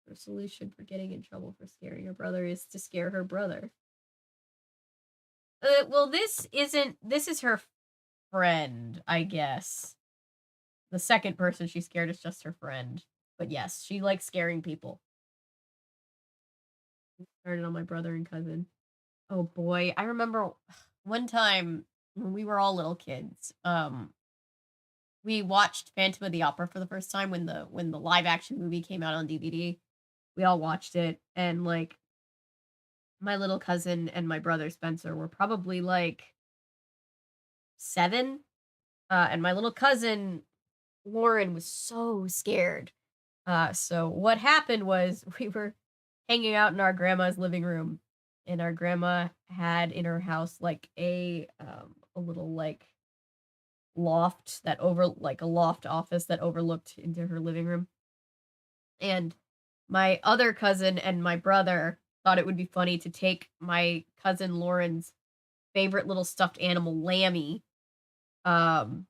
Her solution for getting in trouble for scaring her brother is to scare her brother. Well, this is her friend, I guess. The second person she scared is just her friend. But yes, she likes scaring people. Started on my brother and cousin. Oh boy, I remember one time when we were all little kids. we watched Phantom of the Opera for the first time when the live action movie came out on DVD. We all watched it, and like my little cousin and my brother Spencer were probably like 7, and my little cousin Lauren was so scared. So what happened was we were hanging out in our grandma's living room, and our grandma had in her house like a little like loft that over like a loft office that overlooked into her living room. And my other cousin and my brother thought it would be funny to take my cousin Lauren's favorite little stuffed animal, Lammy, um,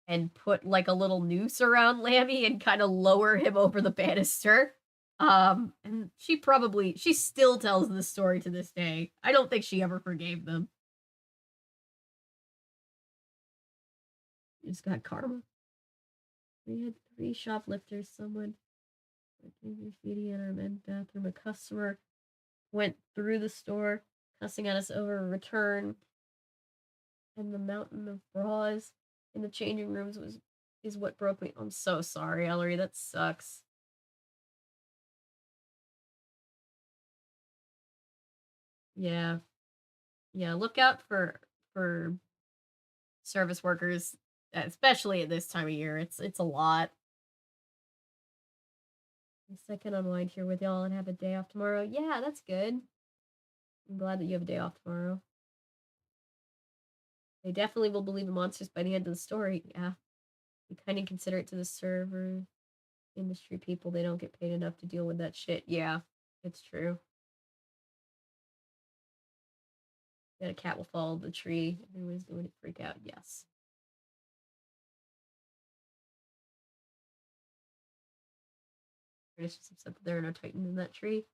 and put like a little noose around Lammy and kind of lower him over the banister. And she still tells this story to this day. I don't think she ever forgave them. Just got karma. We had 3 shoplifters. Someone graffiti in our men's bathroom. A customer went through the store, cussing at us over a return. And the mountain of bras in the changing rooms is what broke me. I'm so sorry, Ellery. That sucks. Yeah. Yeah, look out for service workers, especially at this time of year. It's a lot. At least I can unwind here with y'all and have a day off tomorrow. Yeah, that's good. I'm glad that you have a day off tomorrow. They definitely will believe in monsters by the end of the story. Yeah. You kind of consider it to the server industry people. They don't get paid enough to deal with that shit. Yeah, it's true. That a cat will follow the tree. Everyone's doing it, freak out. Yes. It's just upset that there are no titans in that tree.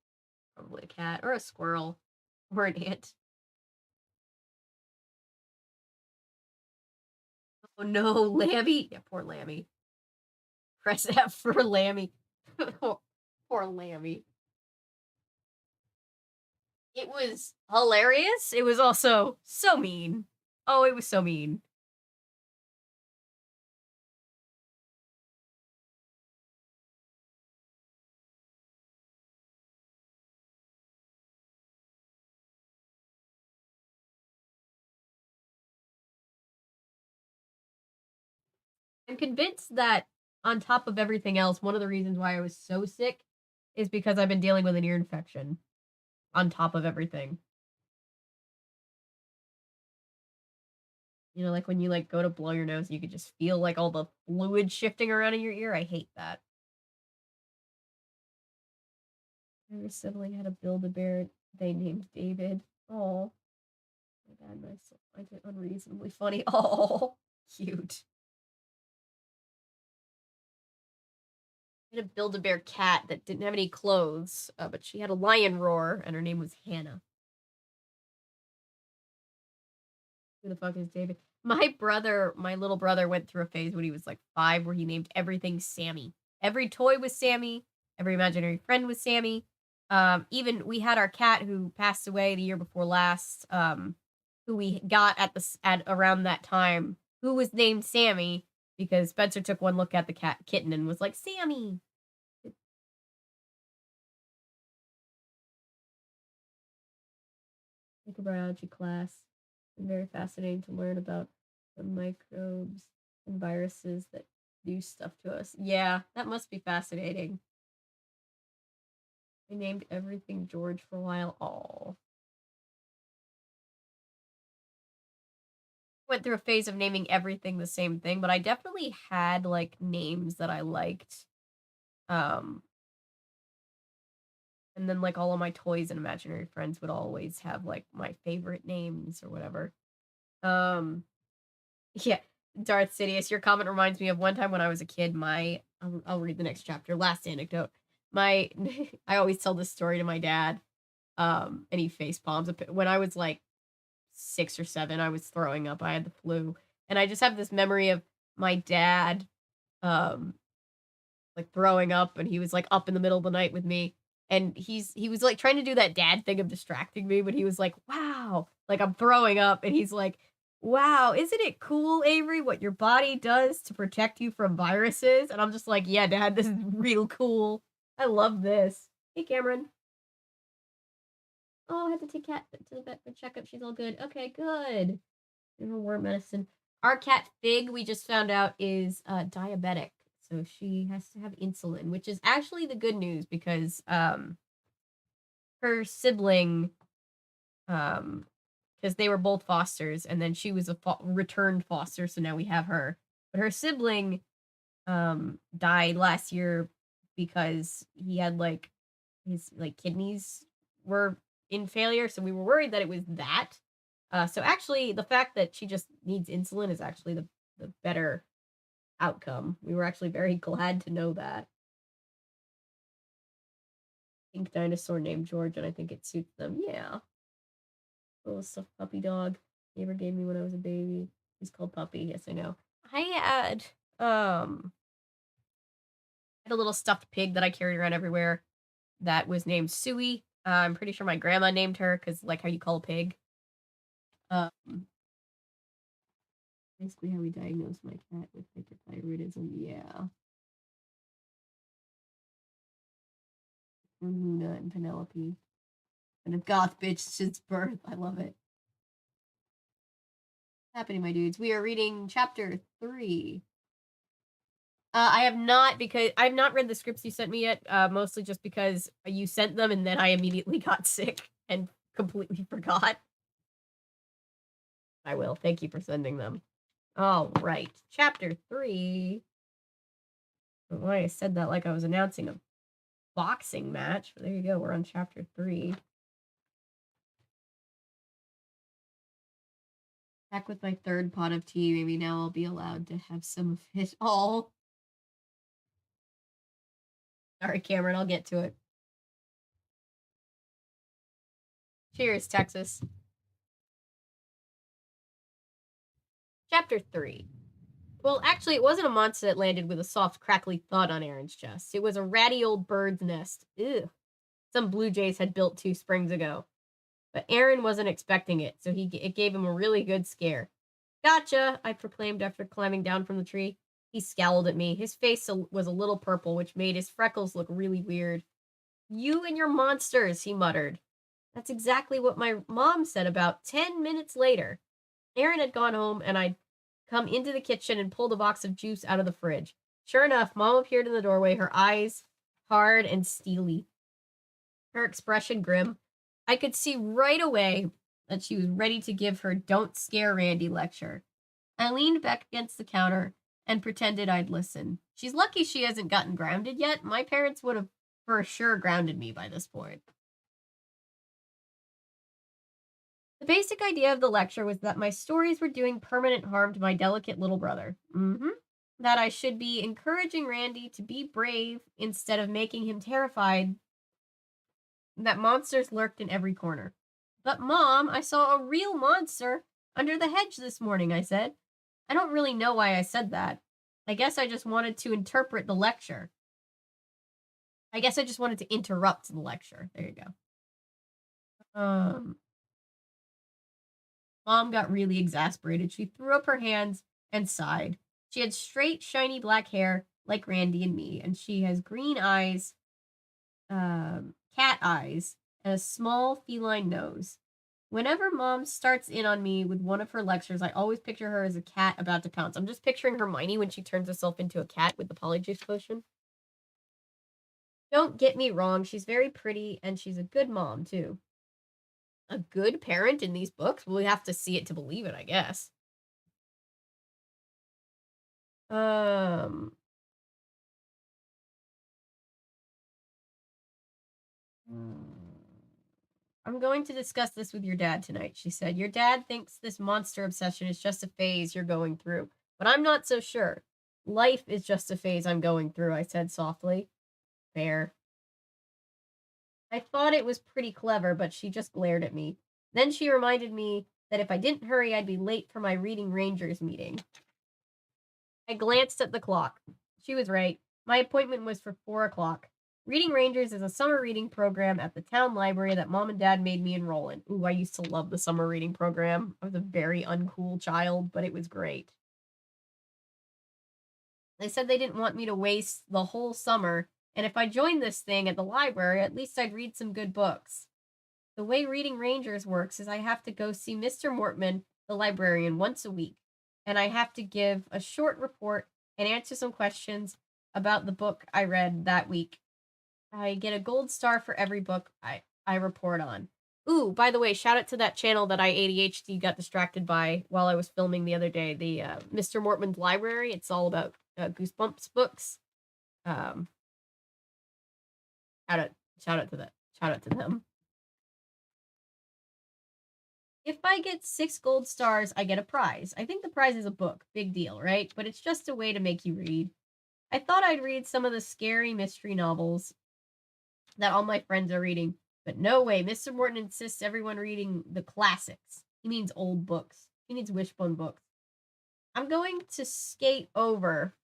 Probably a cat or a squirrel or an ant. Oh no, Lammy. Yeah, poor Lammy. Press F for Lammy. Poor Lammy. It was hilarious. It was also so mean. Oh, it was so mean. I'm convinced that on top of everything else, one of the reasons why I was so sick is because I've been dealing with an ear infection on top of everything. You know, like when you like go to blow your nose, you could just feel like all the fluid shifting around in your ear. I hate that. My sibling had a Build-A-Bear they named David. Oh, my dad and I still find it unreasonably funny. Oh, cute. I had a Build-A-Bear cat that didn't have any clothes, but she had a lion roar, and her name was Hannah. Who the fuck is David? My little brother went through a phase when he was like 5 where he named everything Sammy. Every toy was Sammy. Every imaginary friend was Sammy. Even we had our cat who passed away the year before last, who we got at around that time, who was named Sammy because Spencer took one look at the kitten and was like, Sammy. Microbiology class. It's very fascinating to learn about the microbes and viruses that do stuff to us. Yeah, that must be fascinating. I named everything George for a while. Oh. Went through a phase of naming everything the same thing, but I definitely had like names that I liked. Um and then like all of my toys and imaginary friends would always have like my favorite names or whatever. Um yeah, Darth Sidious, your comment reminds me of one time when I was a kid, I'll read the next chapter, last anecdote. My I always tell this story to my dad. And he face palms. When I was like 6 or 7, I was throwing up. I had the flu. And I just have this memory of my dad um like throwing up, and he was like up in the middle of the night with me, and he was like trying to do that dad thing of distracting me, but he was like, wow, like I'm throwing up, and he's like, wow, isn't it cool, Avery, what your body does to protect you from viruses? And I'm just like, yeah, Dad, this is real cool. I love this. Hey, Cameron. Oh, I had to take Cat to the vet for checkup. She's all good. Okay, good. Give her worm medicine. Our cat Fig, we just found out, is diabetic. So she has to have insulin, which is actually the good news because her sibling, because they were both fosters, and then she was a returned foster, so now we have her. But her sibling died last year because he had like his kidneys were in failure, so we were worried that it was that. So actually, the fact that she just needs insulin is actually the better outcome. We were actually very glad to know that. Pink dinosaur named George, and I think it suits them. Yeah. Little stuffed puppy dog. Neighbor gave me when I was a baby. He's called Puppy. Yes, I know. I had a little stuffed pig that I carried around everywhere that was named Suey. I'm pretty sure my grandma named her because, like, how you call a pig. Basically, how we diagnosed my cat with hyperthyroidism. Yeah. Luna and Penelope. And a goth bitch since birth. I love it. What's happening, my dudes? We are reading chapter 3. I have not, because I've not read the scripts you sent me yet, mostly just because you sent them and then I immediately got sick and completely forgot. I will. Thank you for sending them. All right. Chapter 3. I don't know why I said that like I was announcing a boxing match. But there you go. We're on chapter 3. Back with my third pot of tea. Maybe now I'll be allowed to have some of it all. Sorry, Cameron. I'll get to it. Cheers, Texas. Chapter 3. Well, actually, it wasn't a monster that landed with a soft, crackly thud on Aaron's chest. It was a ratty old bird's nest. Ew. Some blue jays had built 2 springs ago. But Aaron wasn't expecting it, so it gave him a really good scare. Gotcha, I proclaimed after climbing down from the tree. He scowled at me. His face was a little purple, which made his freckles look really weird. You and your monsters, he muttered. That's exactly what my mom said about 10 minutes later. Aaron had gone home, and I'd come into the kitchen and pulled a box of juice out of the fridge. Sure enough, Mom appeared in the doorway, her eyes hard and steely, her expression grim. I could see right away that she was ready to give her "Don't Scare Randy" lecture. I leaned back against the counter and pretended I'd listen. She's lucky she hasn't gotten grounded yet. My parents would have for sure grounded me by this point. The basic idea of the lecture was that my stories were doing permanent harm to my delicate little brother. That I should be encouraging Randy to be brave instead of making him terrified. That monsters lurked in every corner. But, Mom, I saw a real monster under the hedge this morning, I said. I don't really know why I said that. I guess I just wanted to interpret the lecture. I guess I just wanted to interrupt the lecture. There you go. Mom got really exasperated. She threw up her hands and sighed. She had straight, shiny black hair like Randy and me, and she has green eyes, cat eyes, and a small feline nose. Whenever Mom starts in on me with one of her lectures, I always picture her as a cat about to pounce. I'm just picturing Hermione when she turns herself into a cat with the polyjuice potion. Don't get me wrong, she's very pretty, and she's a good mom, too. A good parent in these books? Well, we have to see it to believe it, I guess. I'm going to discuss this with your dad tonight, she said. Your dad thinks this monster obsession is just a phase you're going through, but I'm not so sure. Life is just a phase I'm going through, I said softly. Fair. I thought it was pretty clever, but she just glared at me. Then she reminded me that if I didn't hurry, I'd be late for my Reading Rangers meeting. I glanced at the clock. She was right. My appointment was for 4 o'clock. Reading Rangers is a summer reading program at the town library that mom and dad made me enroll in. Ooh, I used to love the summer reading program. I was a very uncool child, but it was great. They said they didn't want me to waste the whole summer, and if I joined this thing at the library, at least I'd read some good books. The way Reading Rangers works is I have to go see Mr. Mortman, the librarian, once a week, and I have to give a short report and answer some questions about the book I read that week. I get a gold star for every book I report on. Ooh, by the way, shout out to that channel that I ADHD got distracted by while I was filming the other day, the Mr. Mortman's Library. It's all about Goosebumps books. Shout out to that. Shout out to them. If I get 6 gold stars, I get a prize. I think the prize is a book. Big deal, right? But it's just a way to make you read. I thought I'd read some of the scary mystery novels that all my friends are reading, but no way. Mr. Morton insists everyone reading the classics. He means old books. He needs Wishbone books. I'm going to skate over,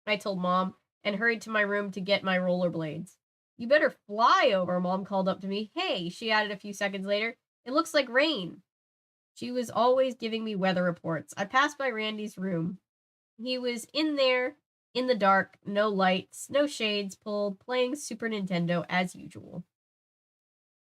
I told Mom, and hurried to my room to get my rollerblades. You better fly over, Mom called up to me. Hey, she added a few seconds later. It looks like rain. She was always giving me weather reports. I passed by Randy's room. He was in there, in the dark, no lights, no shades pulled, playing Super Nintendo as usual.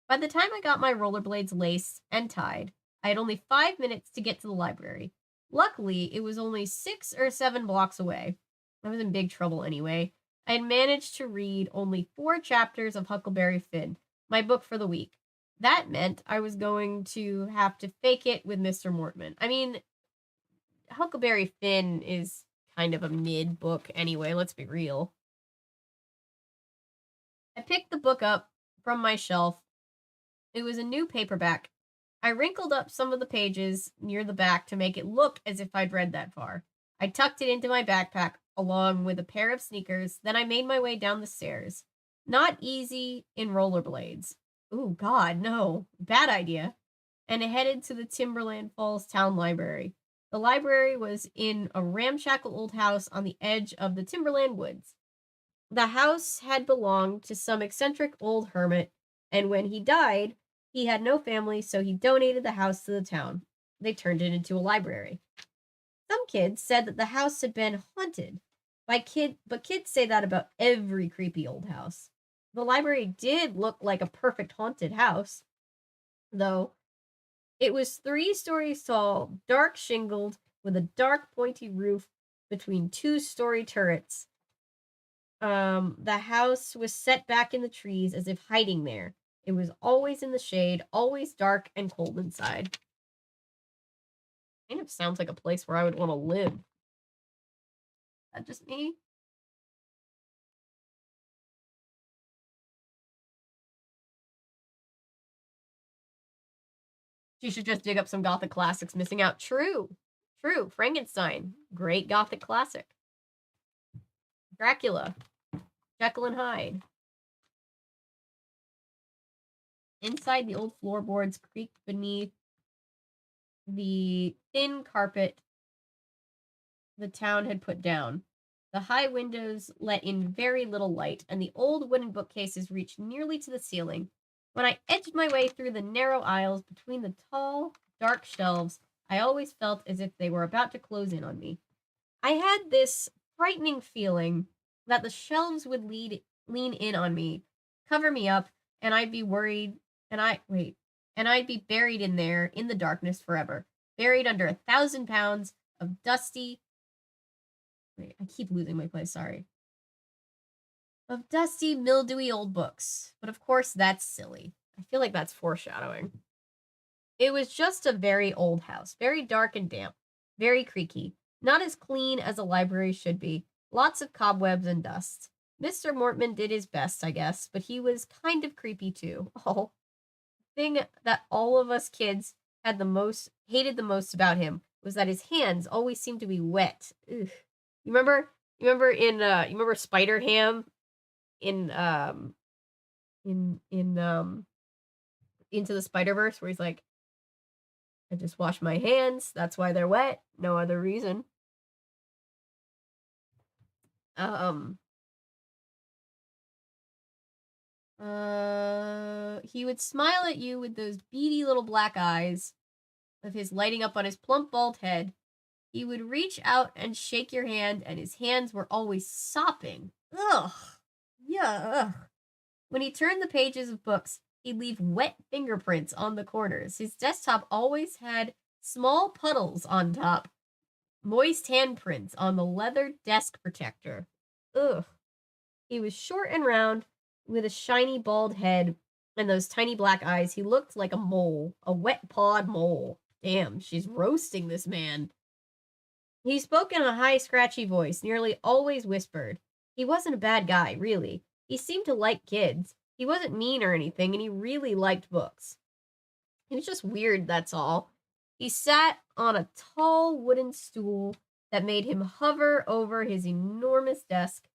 By the time I got my rollerblades laced and tied, I had only 5 minutes to get to the library. Luckily, it was only 6 or 7 blocks away. I was in big trouble anyway. I had managed to read only 4 chapters of Huckleberry Finn, my book for the week. That meant I was going to have to fake it with Mr. Mortman. I mean, Huckleberry Finn is kind of a mid book anyway, let's be real. I picked the book up from my shelf. It was a new paperback. I wrinkled up some of the pages near the back to make it look as if I'd read that far. I tucked it into my backpack along with a pair of sneakers. Then I made my way down the stairs. Not easy in rollerblades. Ooh, God, no. Bad idea. And I headed to the Timberland Falls Town Library. The library was in a ramshackle old house on the edge of the Timberland Woods. The house had belonged to some eccentric old hermit, and when he died, he had no family, so he donated the house to the town. They turned it into a library. Some kids said that the house had been haunted but kids say that about every creepy old house. The library did look like a perfect haunted house, though. It was 3 stories tall, dark shingled, with a dark pointy roof between 2-story turrets. The house was set back in the trees as if hiding there. It was always in the shade, always dark and cold inside. Kind of sounds like a place where I would want to live. Is that just me? She should just dig up some Gothic classics missing out. True. Frankenstein. Great Gothic classic. Dracula. Jekyll and Hyde. Inside, the old floorboards creaked beneath the thin carpet the town had put down. The high windows let in very little light, and the old wooden bookcases reached nearly to the ceiling. When I edged my way through the narrow aisles between the tall, dark shelves, I always felt as if they were about to close in on me. I had this frightening feeling that the shelves would lean in on me, cover me up, and I'd be worried, and I'd be buried in there in the darkness forever, buried under 1,000 pounds of dusty. I keep losing my place, sorry. Of dusty, mildewy old books. But of course, that's silly. I feel like that's foreshadowing. It was just a very old house, very dark and damp, very creaky, not as clean as a library should be, lots of cobwebs and dust. Mr. Mortman did his best, I guess, but he was kind of creepy too. Oh, the thing that all of us kids hated the most about him was that his hands always seemed to be wet. Ugh. You remember Spider Ham in Into the Spider-Verse, where he's like, I just wash my hands, that's why they're wet, no other reason. He would smile at you with those beady little black eyes of his lighting up on his plump bald head. He would reach out and shake your hand, and his hands were always sopping. Ugh. Yeah. Ugh. When he turned the pages of books, he'd leave wet fingerprints on the corners. His desktop always had small puddles on top, moist handprints on the leather desk protector. Ugh. He was short and round, with a shiny bald head and those tiny black eyes. He looked like a mole, a wet pawed mole. Damn, she's roasting this man. He spoke in a high, scratchy voice, nearly always whispered. He wasn't a bad guy, really. He seemed to like kids. He wasn't mean or anything, and he really liked books. He was just weird, that's all. He sat on a tall wooden stool that made him hover over his enormous desk.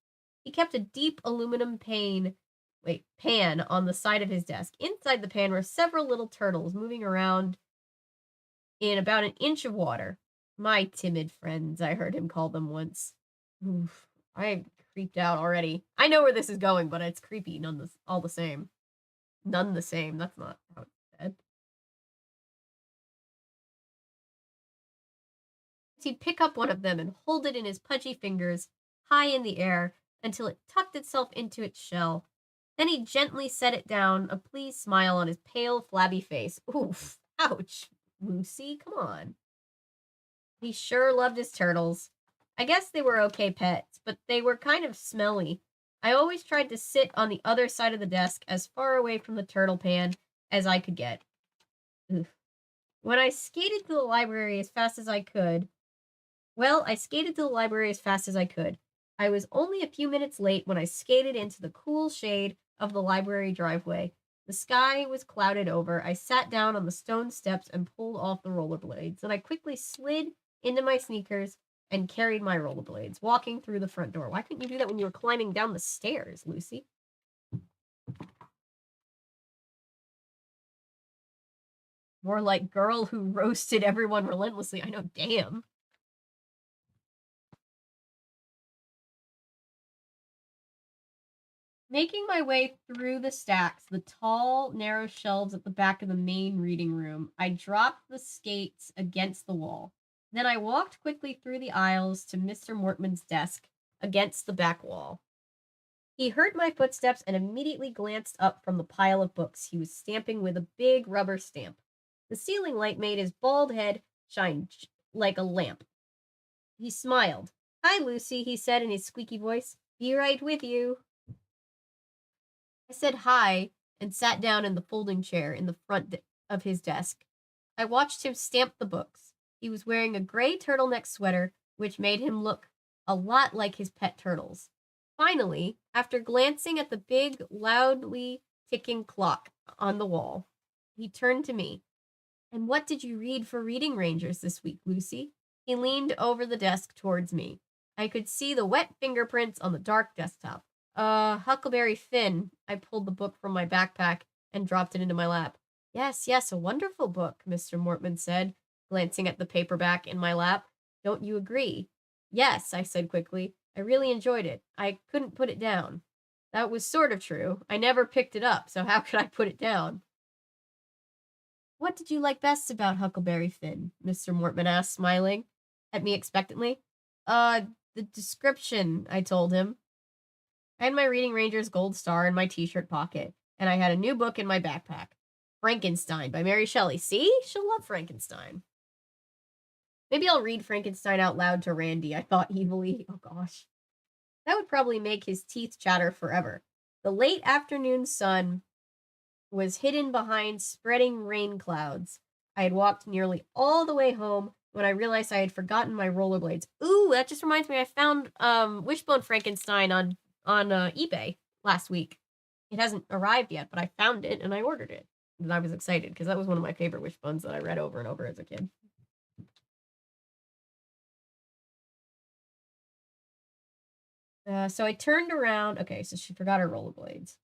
He kept a deep aluminum pan on the side of his desk. Inside the pan were several little turtles moving around in about an inch of water. My timid friends, I heard him call them once. Oof, I creeped out already. I know where this is going, but it's creepy all the same. None the same. That's not how it's said. He'd pick up one of them and hold it in his pudgy fingers, high in the air, until it tucked itself into its shell. Then he'd gently set it down, a pleased smile on his pale, flabby face. Oof, ouch, Lucy, come on. He sure loved his turtles. I guess they were okay pets, but they were kind of smelly. I always tried to sit on the other side of the desk, as far away from the turtle pan as I could get. Oof. When I skated to the library as fast as I could, I skated to the library as fast as I could. I was only a few minutes late when I skated into the cool shade of the library driveway. The sky was clouded over. I sat down on the stone steps and pulled off the rollerblades. Then I quickly slid into my sneakers and carried my rollerblades, walking through the front door. Why couldn't you do that when you were climbing down the stairs, Lucy? More like girl who roasted everyone relentlessly. I know, damn. Making my way through the stacks, the tall, narrow shelves at the back of the main reading room, I dropped the skates against the wall. Then I walked quickly through the aisles to Mr. Mortman's desk against the back wall. He heard my footsteps and immediately glanced up from the pile of books he was stamping with a big rubber stamp. The ceiling light made his bald head shine like a lamp. He smiled. "Hi, Lucy," he said in his squeaky voice. "Be right with you." I said hi and sat down in the folding chair in the front of his desk. I watched him stamp the books. He was wearing a gray turtleneck sweater, which made him look a lot like his pet turtles. Finally, after glancing at the big, loudly ticking clock on the wall, he turned to me. "And what did you read for Reading Rangers this week, Lucy?" He leaned over the desk towards me. I could see the wet fingerprints on the dark desktop. Huckleberry Finn." I pulled the book from my backpack and dropped it into my lap. Yes, a wonderful book," Mr. Mortman said, glancing at the paperback in my lap. "Don't you agree?" "Yes," I said quickly. "I really enjoyed it. I couldn't put it down." That was sort of true. I never picked it up, so how could I put it down? "What did you like best about Huckleberry Finn?" Mr. Mortman asked, smiling at me expectantly. The description," I told him. I had my Reading Rangers gold star in my t-shirt pocket, and I had a new book in my backpack. Frankenstein by Mary Shelley. See? She'll love Frankenstein. Maybe I'll read Frankenstein out loud to Randy, I thought evilly. Oh gosh. That would probably make his teeth chatter forever. The late afternoon sun was hidden behind spreading rain clouds. I had walked nearly all the way home when I realized I had forgotten my rollerblades. Ooh, that just reminds me, I found Wishbone Frankenstein on eBay last week. It hasn't arrived yet, but I found it and I ordered it. And I was excited because that was one of my favorite Wishbones that I read over and over as a kid. So I turned around. Okay, so she forgot her rollerblades.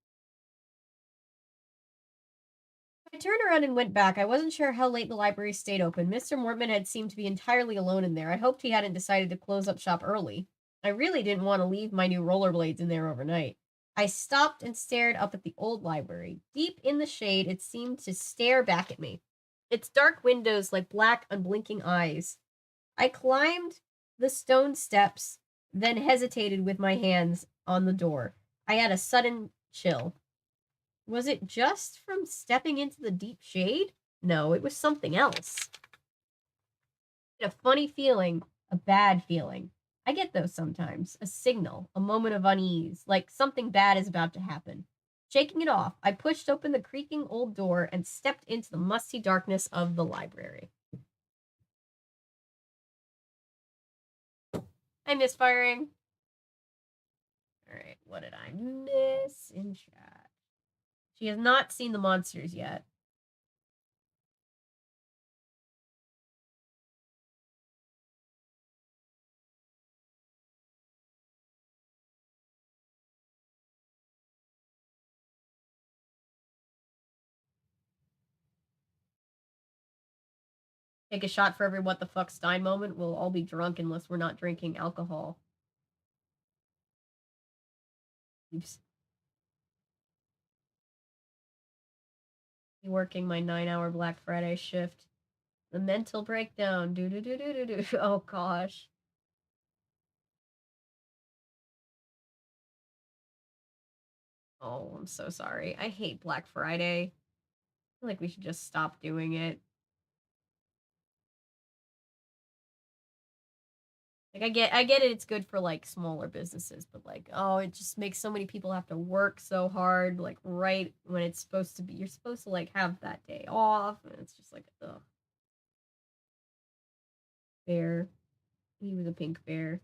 I turned around and went back. I wasn't sure how late the library stayed open. Mr. Mortman had seemed to be entirely alone in there. I hoped he hadn't decided to close up shop early. I really didn't want to leave my new rollerblades in there overnight. I stopped and stared up at the old library. Deep in the shade, it seemed to stare back at me. Its dark windows like black, unblinking eyes. I climbed the stone steps, then hesitated with my hands on the door. I had a sudden chill. Was it just from stepping into the deep shade? No, it was something else. A funny feeling, a bad feeling. I get those sometimes. A signal, a moment of unease, like something bad is about to happen. Shaking it off, I pushed open the creaking old door and stepped into the musty darkness of the library. I misfiring. All right, what did I miss in chat? She has not seen the monsters yet. Take a shot for every what the fuck Stein moment. We'll all be drunk unless we're not drinking alcohol. Oops. Working my 9-hour Black Friday shift. The mental breakdown. Do do do do do do. Oh gosh. Oh, I'm so sorry. I hate Black Friday. I feel like we should just stop doing it. Like I get it, it's good for like smaller businesses, but like, oh, it just makes so many people have to work so hard, like right when it's supposed to be you're supposed to like have that day off, and it's just like, ugh. Bear. He was a pink bear.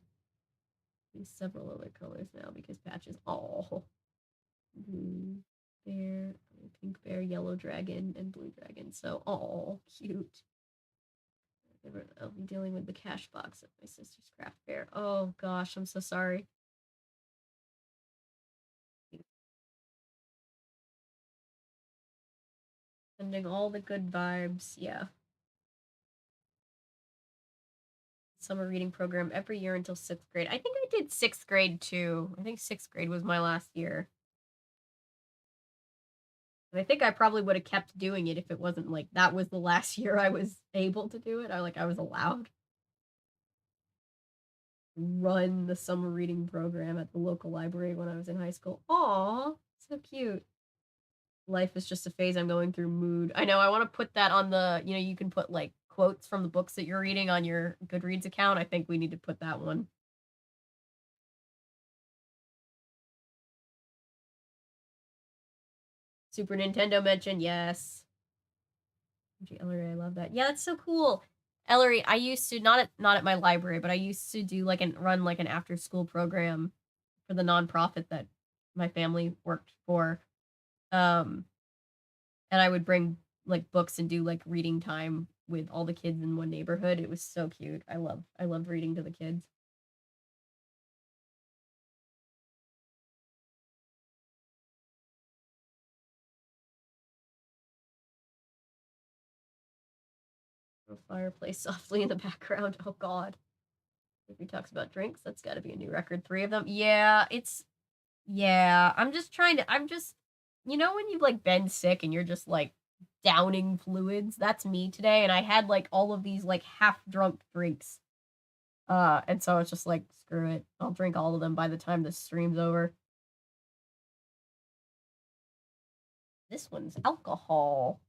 There's several other colors now because patches. Oh. Blue bear, pink bear, yellow dragon, and blue dragon. So, oh, cute. I'll be dealing with the cash box at my sister's craft fair. Oh gosh, I'm so sorry. Sending all the good vibes. Yeah. Summer reading program every year until 6th grade. I think I did 6th grade too. I think 6th grade was my last year. And I think I probably would have kept doing it if it wasn't like that was the last year I was able to do it. I was allowed. Run the summer reading program at the local library when I was in high school. Aw, so cute. Life is just a phase I'm going through mood. I know, I want to put that on the, you can put like quotes from the books that you're reading on your Goodreads account. I think we need to put that one. Super Nintendo mention, yes. Ellery, I love that. Yeah, that's so cool. Ellery, I used to not at my library, but I used to do run like an after school program for the nonprofit that my family worked for. And I would bring like books and do like reading time with all the kids in one neighborhood. It was so cute. I loved reading to the kids. A fireplace softly in the background. Oh god. If he talks about drinks, that's got to be a new record. 3 of them. Yeah, I'm just when you've like been sick and you're just like downing fluids. That's me today, and I had like all of these like half drunk drinks. And so it's just like, screw it. I'll drink all of them by the time this stream's over. This one's alcohol.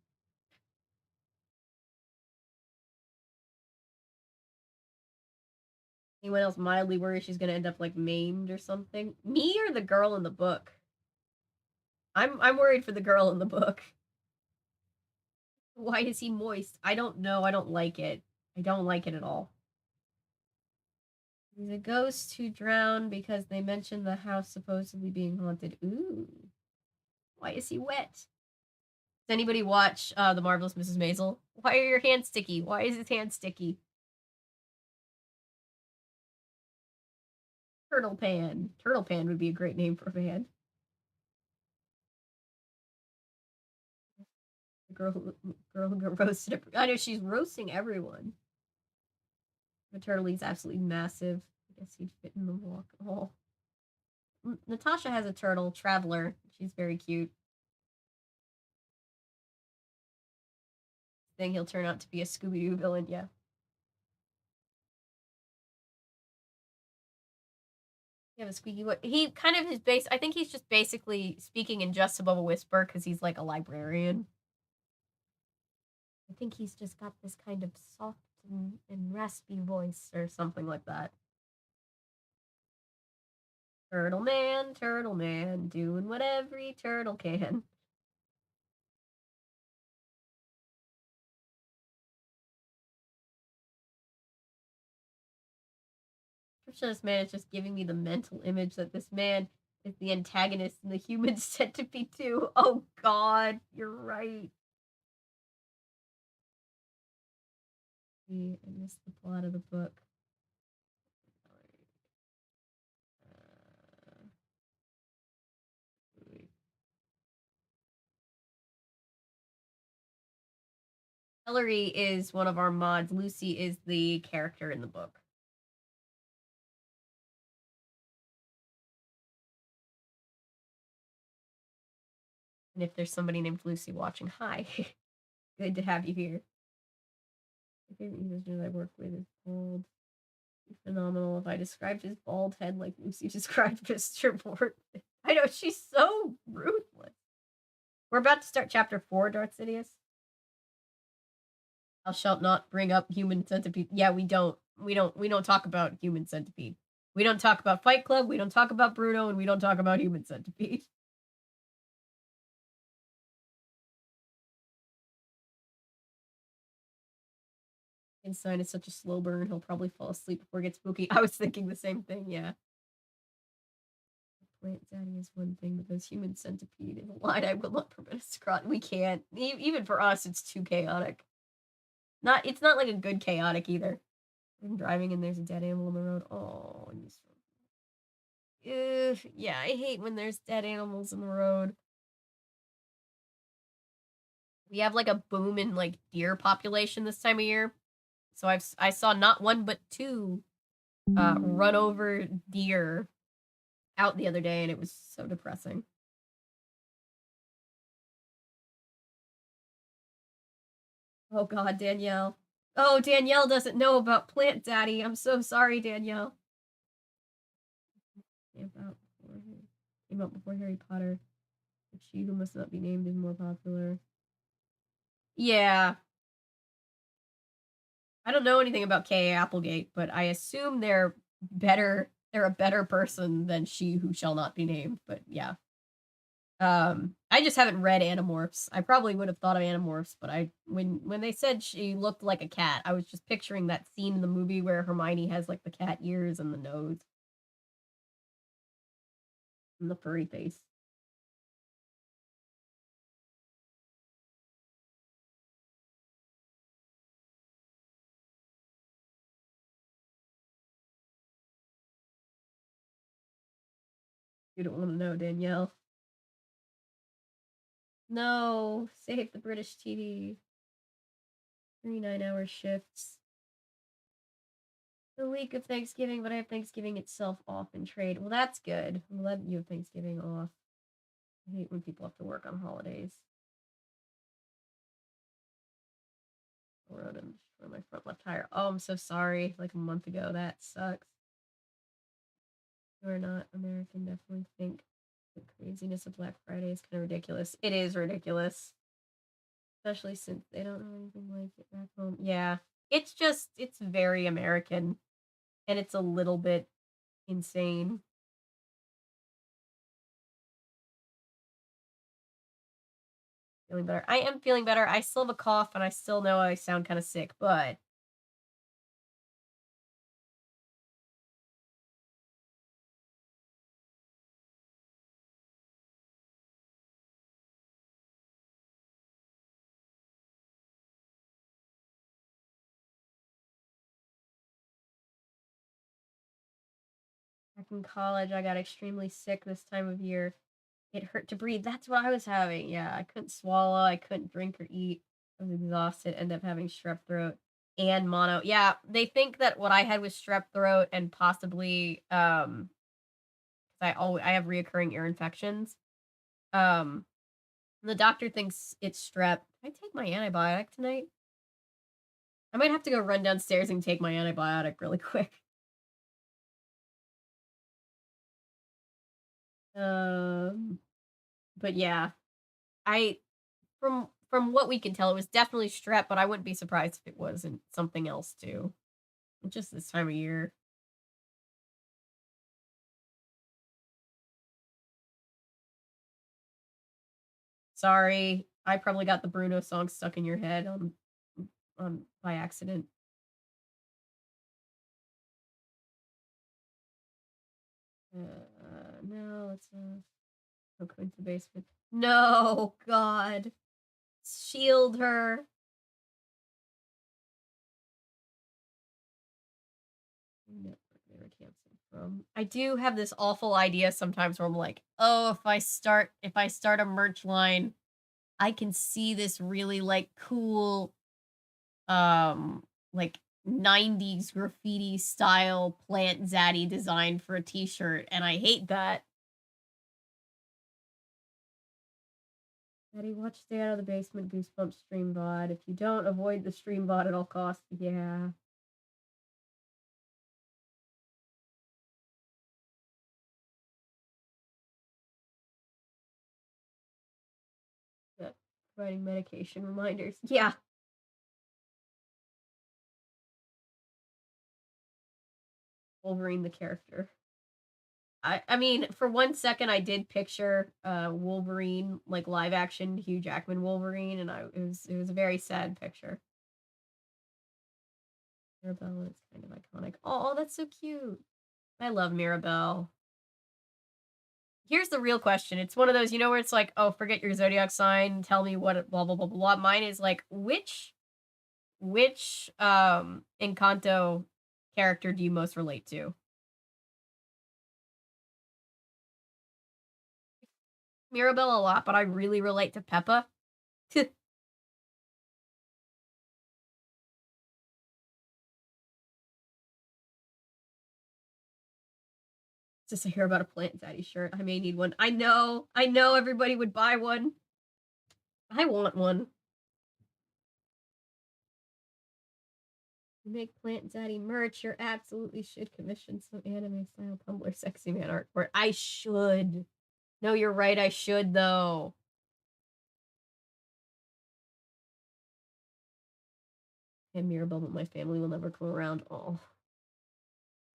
Anyone else mildly worried she's gonna end up like maimed or something? Me or the girl in the book? I'm worried for the girl in the book. Why is he moist? I don't know. I don't like it. I don't like it at all. He's a ghost who drowned because they mentioned the house supposedly being haunted. Ooh. Why is he wet? Does anybody watch The Marvelous Mrs. Maisel? Why are your hands sticky? Why is his hand sticky? Turtle Pan. Turtle Pan would be a great name for a band. The girl who got roasted. I know she's roasting everyone. The turtle is absolutely massive. I guess he'd fit in the walk. Oh. Natasha has a turtle, Traveler. She's very cute. Then he'll turn out to be a Scooby-Doo villain, yeah. You have a squeaky voice. He kind of is I think he's just basically speaking in just above a whisper because he's like a librarian. I think he's just got this kind of soft and raspy voice or something like that. Turtle man, doing what every turtle can. I'm sure this man is just giving me the mental image that this man is the antagonist in the Human Centipede 2. Oh god, you're right. I missed the plot of the book. Ellery is one of our mods. Lucy is the character in the book. And if there's somebody named Lucy watching, hi. Good to have you here. My favorite musician I work with is bald. Phenomenal. If I described his bald head like Lucy described Mr. Mortman. I know, she's so ruthless. We're about to start chapter 4, Darth Sidious. Thou shalt not bring up Human Centipede. Yeah, we don't talk about Human Centipede. We don't talk about Fight Club, we don't talk about Bruno, and we don't talk about Human Centipede. Inside is such a slow burn, he'll probably fall asleep before it gets spooky. I was thinking the same thing, yeah. Plant Daddy is one thing, but those Human Centipede is a line I will not permit us to cross. We can't. Even for us, it's too chaotic. It's not like a good chaotic either. I'm driving and there's a dead animal on the road. Oh, yeah, I hate when there's dead animals in the road. We have like a boom in like deer population this time of year. So I saw not one but two run over deer out the other day, and it was so depressing. Oh god, Danielle. Oh, Danielle doesn't know about Plant Daddy. I'm so sorry, Danielle. Came out before Harry Potter. But she who must not be named is more popular. Yeah. I don't know anything about K.A. Applegate, but I assume they're a better person than she who shall not be named, but yeah. I just haven't read Animorphs. I probably would have thought of Animorphs, but when they said she looked like a cat, I was just picturing that scene in the movie where Hermione has like the cat ears and the nose and the furry face. You don't want to know, Danielle. No, save the British TV. 3 9-hour shifts. The week of Thanksgiving, but I have Thanksgiving itself off in trade. Well, that's good. I'm glad you have Thanksgiving off. I hate when people have to work on holidays. Rode and destroyed my front left tire. Oh, I'm so sorry. Like a month ago. That sucks. You're not American. Definitely think the craziness of Black Friday is kind of ridiculous. It is ridiculous. Especially since they don't have anything like it back home. Yeah. It's very American. And it's a little bit insane. Feeling better. I am feeling better. I still have a cough and I still know I sound kind of sick, but back in college, I got extremely sick this time of year. It hurt to breathe. That's what I was having. Yeah, I couldn't swallow. I couldn't drink or eat. I was exhausted. Ended up having strep throat and mono. Yeah, they think that what I had was strep throat and possibly, because I have reoccurring ear infections. Um, the doctor thinks it's strep. Can I take my antibiotic tonight? I might have to go run downstairs and take my antibiotic really quick. Um, but yeah, I from what we can tell, it was definitely strep, but I wouldn't be surprised if it wasn't something else too. Just this time of year. Sorry, I probably got the Bruno song stuck in your head on by accident. No, let's go into the basement. No, God, shield her. Network never canceled from. I do have this awful idea sometimes where I'm like, oh, if I start a merch line, I can see this really like cool, like 90s graffiti style plant zaddy design for a t-shirt, and I hate that. Daddy, watch Stay Out of the Basement Goosebumps stream VOD. If you don't, avoid the stream VOD at all costs. Yeah. Yeah. Providing medication reminders. Yeah. Wolverine the character. I mean, for 1 second, I did picture Wolverine, like live action Hugh Jackman Wolverine, and it was a very sad picture. Mirabelle is kind of iconic. Oh, that's so cute. I love Mirabelle. Here's the real question. It's one of those, where it's like, oh, forget your zodiac sign. Tell me what blah blah blah blah. Mine is like, which Encanto character do you most relate to? Mirabelle a lot, but I really relate to Peppa. Just to hear about a Plant Daddy shirt. I may need one. I know everybody would buy one. I want one. You make Plant Daddy merch, you absolutely should commission some anime style Tumblr sexy man art for it. I should. No, you're right, I should though. And Mirabelle, but my family will never come around. Oh.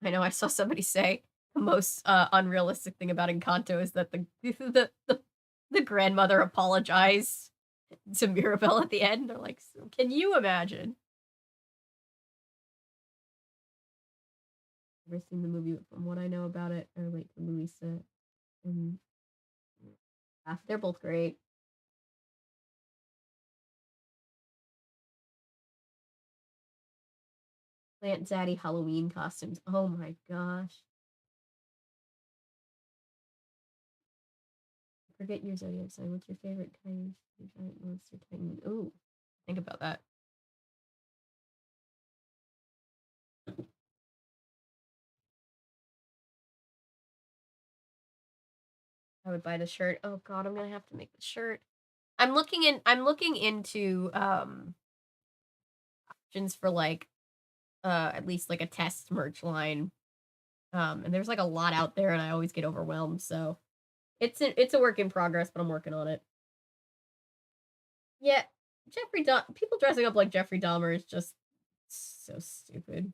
I know I saw somebody say the most unrealistic thing about Encanto is that the grandmother apologized to Mirabelle at the end. They're like, so can you imagine? Never seen the movie, but from what I know about it, I relate to Louisa. And yeah, they're both great. Plant Zaddy Halloween costumes. Oh my gosh. Forget your zodiac sign. What's your favorite kind of giant monster titan? Ooh, think about that. I would buy the shirt. Oh god, I'm gonna have to make the shirt. I'm looking into options for like at least like a test merch line. And there's like a lot out there and I always get overwhelmed, so it's a work in progress, but I'm working on it. Yeah, people dressing up like Jeffrey Dahmer is just so stupid.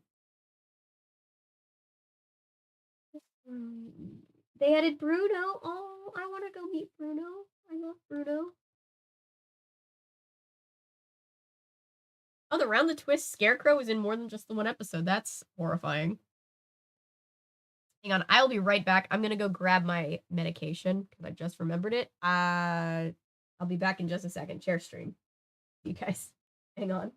They added Bruno. Oh, I want to go meet Bruno. I love Bruno. Oh, the Round the Twist Scarecrow is in more than just the one episode. That's horrifying. Hang on, I'll be right back. I'm gonna go grab my medication because I just remembered it. I'll be back in just a second. Share stream. You guys, hang on.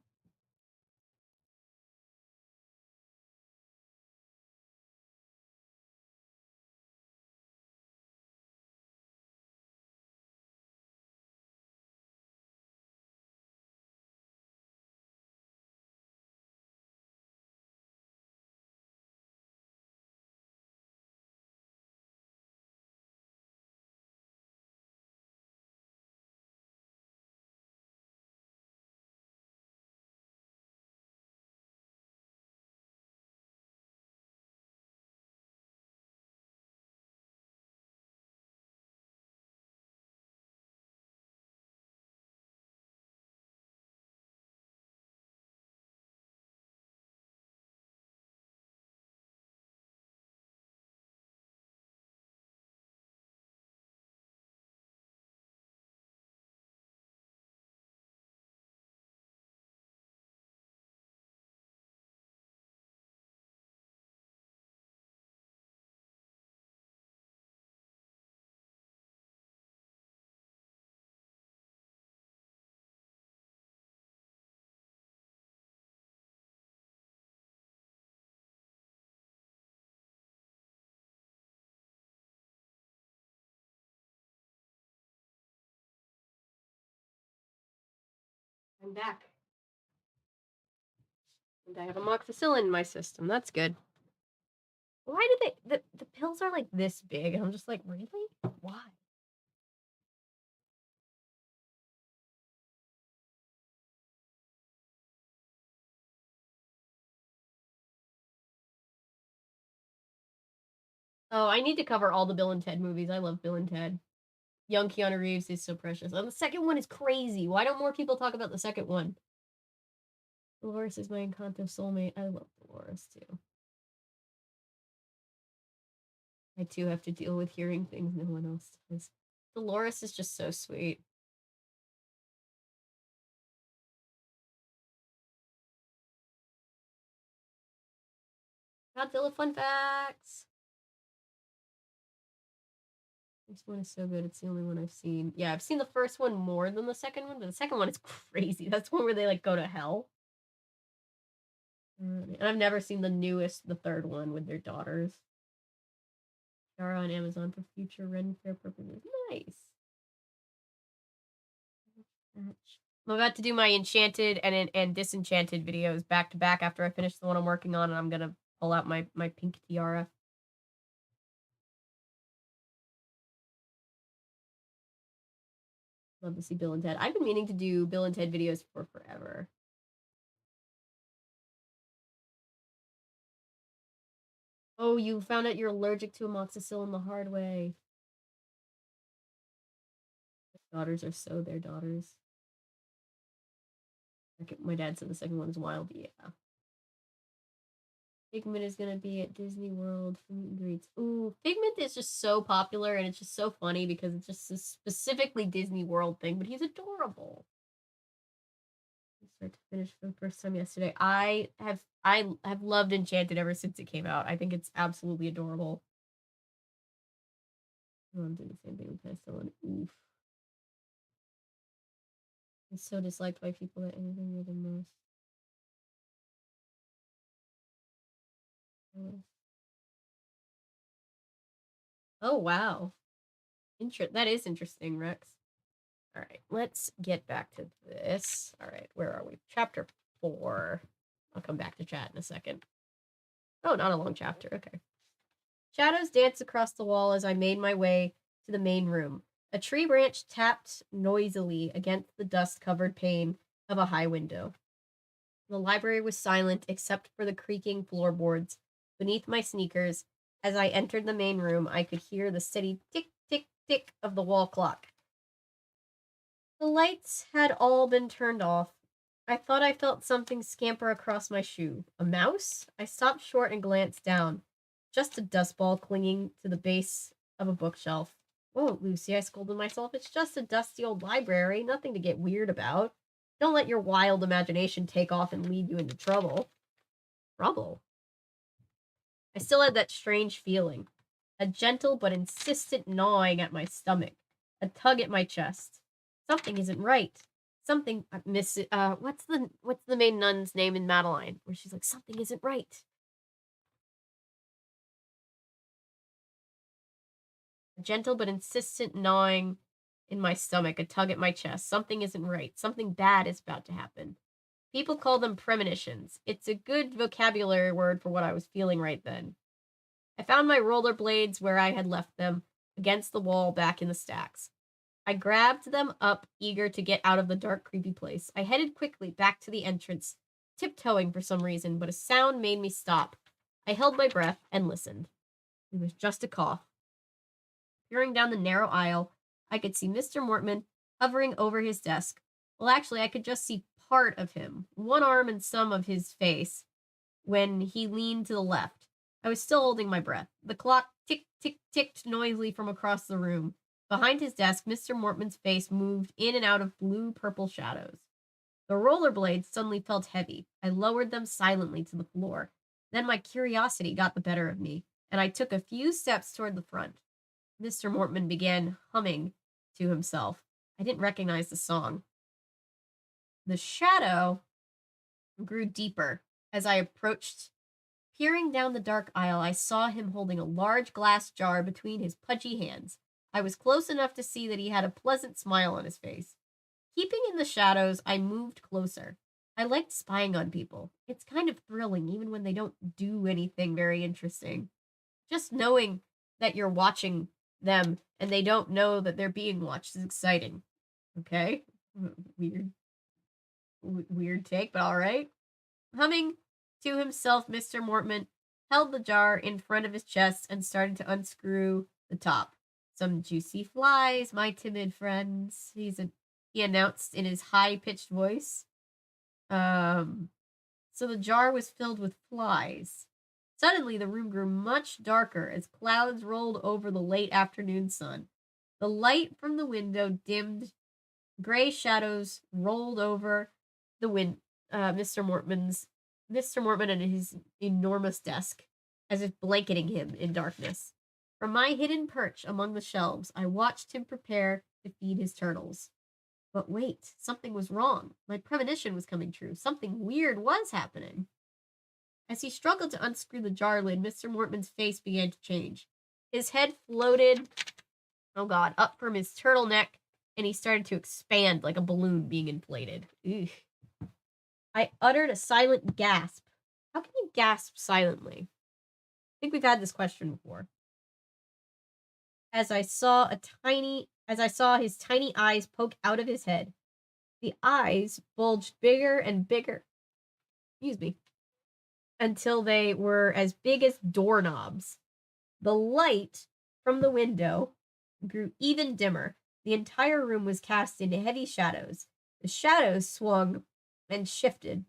I'm back. And I have amoxicillin in my system. That's good. Why do the pills are like this big? And I'm just like, really? Why? Oh, I need to cover all the Bill and Ted movies. I love Bill and Ted. Young Keanu Reeves is so precious. And the second one is crazy. Why don't more people talk about the second one? Dolores is my Encanto soulmate. I love Dolores too. I too have to deal with hearing things no one else does. Dolores is just so sweet. Godzilla fun facts. This one is so good. It's the only one I've seen. Yeah, I've seen the first one more than the second one, but the second one is crazy. That's the one where they like go to hell. And I've never seen the newest, the third one with their daughters. Yara on Amazon for future Ren Fair purposes. Nice. I'm about to do my enchanted and disenchanted videos back to back after I finish the one I'm working on, and I'm gonna pull out my pink tiara. Love to see Bill and Ted. I've been meaning to do Bill and Ted videos for forever. Oh, you found out you're allergic to amoxicillin the hard way. Daughters are so their daughters. My dad said the second one is wild. Yeah. Figment is gonna be at Disney World for meet and greets. Ooh, Figment is just so popular and it's just so funny because it's just a specifically Disney World thing, but he's adorable. Start to finish for the first time yesterday. I have loved Enchanted ever since it came out. I think it's absolutely adorable. Oh, I'm doing the same thing with penicillin. Oof. I'm so disliked by people that anything more than most. Oh wow. That is interesting, Rex. All right, let's get back to this. All right, where are we? Chapter 4. I'll come back to chat in a second. Oh, not a long chapter. Okay. Shadows danced across the wall as I made my way to the main room. A tree branch tapped noisily against the dust-covered pane of a high window. The library was silent except for the creaking floorboards beneath my sneakers. As I entered the main room, I could hear the steady tick, tick, tick of the wall clock. The lights had all been turned off. I thought I felt something scamper across my shoe. A mouse? I stopped short and glanced down. Just a dust ball clinging to the base of a bookshelf. Whoa, Lucy, I scolded myself. It's just a dusty old library. Nothing to get weird about. Don't let your wild imagination take off and lead you into trouble. Trouble? I still had that strange feeling. A gentle but insistent gnawing at my stomach. A tug at my chest. Something isn't right. Something what's the main nun's name in Madeline? Where she's like, something isn't right. A gentle but insistent gnawing in my stomach, a tug at my chest. Something isn't right. Something bad is about to happen. People call them premonitions. It's a good vocabulary word for what I was feeling right then. I found my rollerblades where I had left them, against the wall back in the stacks. I grabbed them up, eager to get out of the dark, creepy place. I headed quickly back to the entrance, tiptoeing for some reason, but a sound made me stop. I held my breath and listened. It was just a cough. Peering down the narrow aisle, I could see Mr. Mortman hovering over his desk. Well, actually, I could just see part of him, one arm and some of his face, when he leaned to the left. I was still holding my breath. The clock ticked noisily from across the room. Behind his desk, Mr. Mortman's face moved in and out of blue-purple shadows. The rollerblades suddenly felt heavy. I lowered them silently to the floor. Then my curiosity got the better of me, and I took a few steps toward the front. Mr. Mortman began humming to himself. I didn't recognize the song. The shadow grew deeper as I approached. Peering down the dark aisle, I saw him holding a large glass jar between his pudgy hands. I was close enough to see that he had a pleasant smile on his face. Keeping in the shadows, I moved closer. I liked spying on people. It's kind of thrilling, even when they don't do anything very interesting. Just knowing that you're watching them and they don't know that they're being watched is exciting. Okay? Weird, weird take, but all right. Humming to himself, Mr. Mortman held the jar in front of his chest and started to unscrew the top. Some juicy flies, my timid friends, he announced in his high-pitched voice. So the jar was filled with flies. Suddenly, the room grew much darker as clouds rolled over the late afternoon sun. The light from the window dimmed. Gray shadows rolled over the Mr. Mortman and his enormous desk, as if blanketing him in darkness. From my hidden perch among the shelves, I watched him prepare to feed his turtles. But wait, something was wrong. My premonition was coming true. Something weird was happening. As he struggled to unscrew the jar lid, Mr. Mortman's face began to change. His head floated, oh god, up from his turtleneck, and he started to expand like a balloon being inflated. Ugh. I uttered a silent gasp. How can you gasp silently? I think we've had this question before. As I saw his tiny eyes poke out of his head. The eyes bulged bigger and bigger. Excuse me. Until they were as big as doorknobs. The light from the window grew even dimmer. The entire room was cast into heavy shadows. The shadows swung and shifted.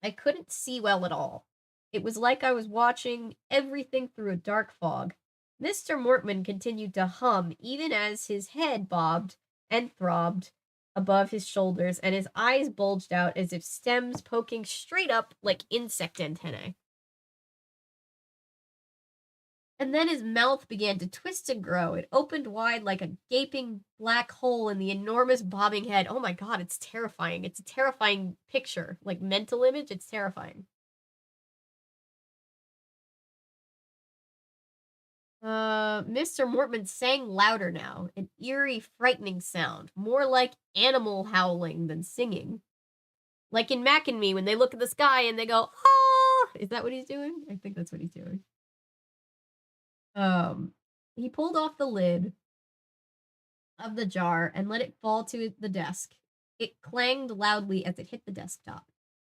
I couldn't see well at all. It was like I was watching everything through a dark fog. Mr. Mortman continued to hum even as his head bobbed and throbbed above his shoulders and his eyes bulged out as if stems poking straight up like insect antennae. And then his mouth began to twist and grow. It opened wide like a gaping black hole in the enormous bobbing head. Oh my god, it's terrifying. It's a terrifying picture. Like, mental image, it's terrifying. Mr. Mortman sang louder now, an eerie, frightening sound, more like animal howling than singing. Like in Mac and Me, when they look at the sky and they go, ah! Is that what he's doing? I think that's what he's doing. He pulled off the lid of the jar and let it fall to the desk. It clanged loudly as it hit the desktop.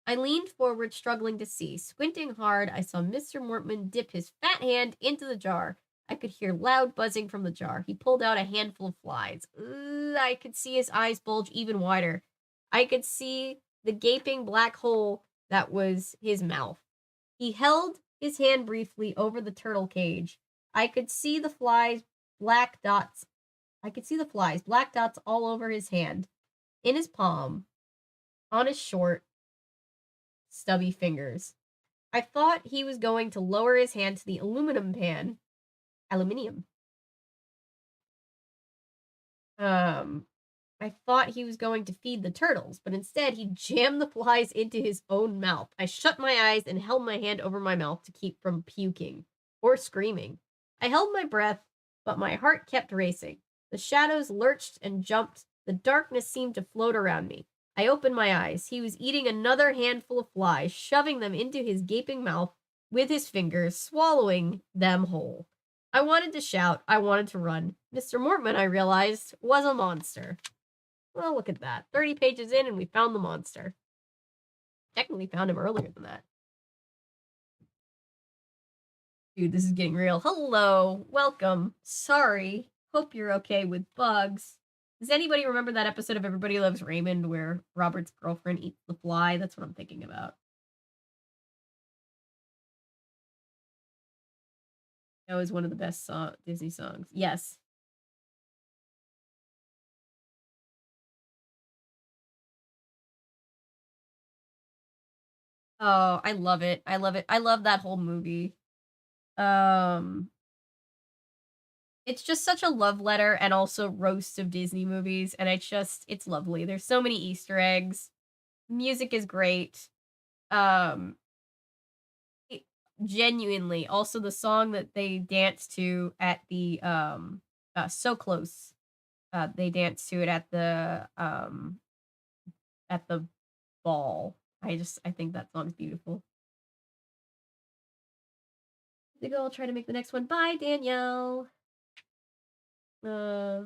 I leaned forward, struggling to see. Squinting hard, I saw Mr. Mortman dip his fat hand into the jar. I could hear loud buzzing from the jar. He pulled out a handful of flies. I could see his eyes bulge even wider. I could see the gaping black hole that was his mouth. He held his hand briefly over the turtle cage. I could see the flies, black dots all over his hand, in his palm, on his short, stubby fingers. I thought he was going to lower his hand to the aluminium. I thought he was going to feed the turtles, but instead he jammed the flies into his own mouth. I shut my eyes and held my hand over my mouth to keep from puking or screaming. I held my breath, but my heart kept racing. The shadows lurched and jumped. The darkness seemed to float around me. I opened my eyes. He was eating another handful of flies, shoving them into his gaping mouth with his fingers, swallowing them whole. I wanted to shout. I wanted to run. Mr. Mortman, I realized, was a monster. Well, look at that. 30 pages in and we found the monster. Technically found him earlier than that. Dude, this is getting real. Hello. Welcome. Sorry. Hope you're okay with bugs. Does anybody remember that episode of Everybody Loves Raymond where Robert's girlfriend eats the fly? That's what I'm thinking about. That was one of the best Disney songs. Yes. Oh, I love it. I love it. I love that whole movie. It's just such a love letter and also roast of Disney movies, and it's lovely. There's so many Easter eggs. Music is great. Genuinely, also the song that they dance to at the So Close They dance to it at the ball. I think that song's beautiful. The girl try to make the next one. Bye, Danielle. Uh,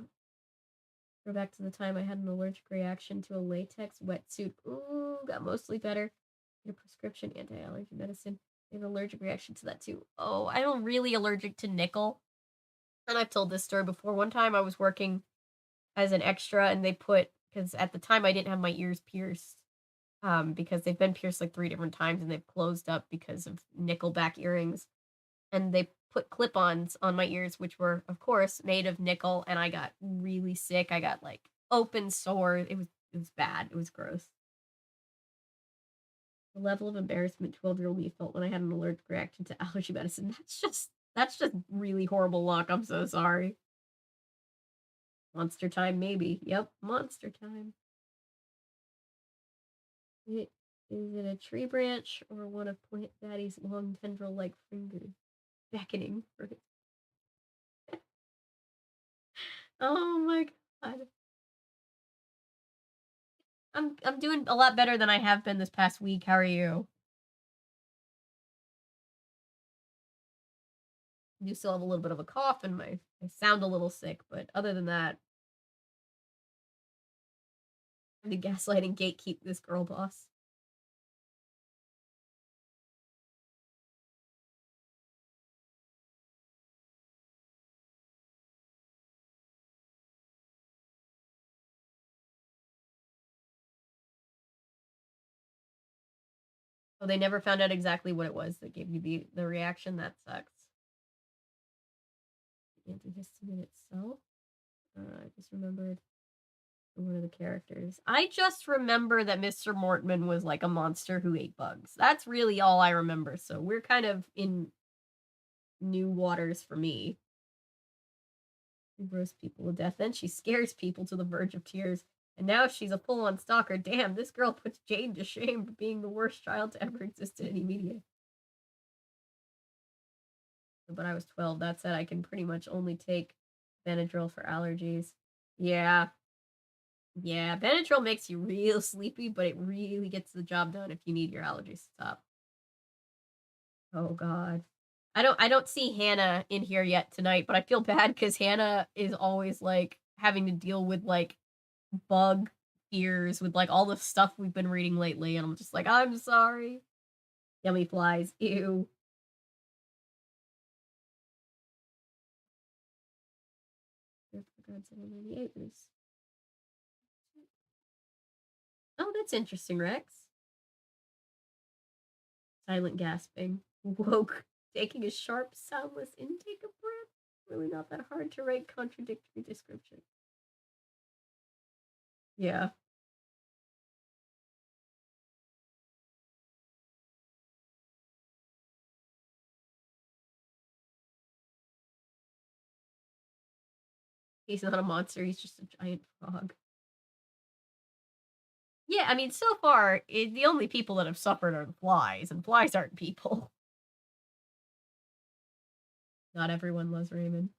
go back to the time I had an allergic reaction to a latex wetsuit. Ooh, got mostly better. Get a prescription anti-allergy medicine. I have an allergic reaction to that too. Oh, I'm really allergic to nickel. And I've told this story before. One time I was working as an extra and they put, because at the time I didn't have my ears pierced, because they've been pierced like 3 different times and they've closed up because of nickelback earrings. And they put clip-ons on my ears, which were, of course, made of nickel, and I got really sick. I got like open sore. It was bad. It was gross. The level of embarrassment 12-year-old me felt when I had an allergic reaction to allergy medicine. That's just really horrible luck. I'm so sorry. Monster time, maybe. Yep, monster time. Is it a tree branch or one of Plant Daddy's long tendril-like fingers beckoning for it? Oh my god. I'm doing a lot better than I have been this past week. How are you? I do still have a little bit of a cough and I sound a little sick, but other than that, the gaslighting gatekeep this girl boss. Oh, they never found out exactly what it was that gave you the reaction. That sucks. The antihistamine itself. I just remembered one of the characters. I just remember that Mr. Mortman was like a monster who ate bugs. That's really all I remember. So we're kind of in new waters for me. She roasts people to death. Then she scares people to the verge of tears. And now she's a full-on stalker. Damn, this girl puts Jane to shame for being the worst child to ever exist in any media. But I was 12. That said, I can pretty much only take Benadryl for allergies. Yeah. Yeah, Benadryl makes you real sleepy, but it really gets the job done if you need your allergies to stop. Oh god. I don't see Hannah in here yet tonight, but I feel bad because Hannah is always like having to deal with like bug fears with like all the stuff we've been reading lately, and I'm just like, I'm sorry. Yummy flies. Ew. Oh, that's interesting, Rex. Silent gasping. Woke. Taking a sharp, soundless intake of breath. Really not that hard to write contradictory description. Yeah. He's not a monster, he's just a giant frog. Yeah, I mean, so far, the only people that have suffered are the flies, and flies aren't people. Not everyone loves Raymond.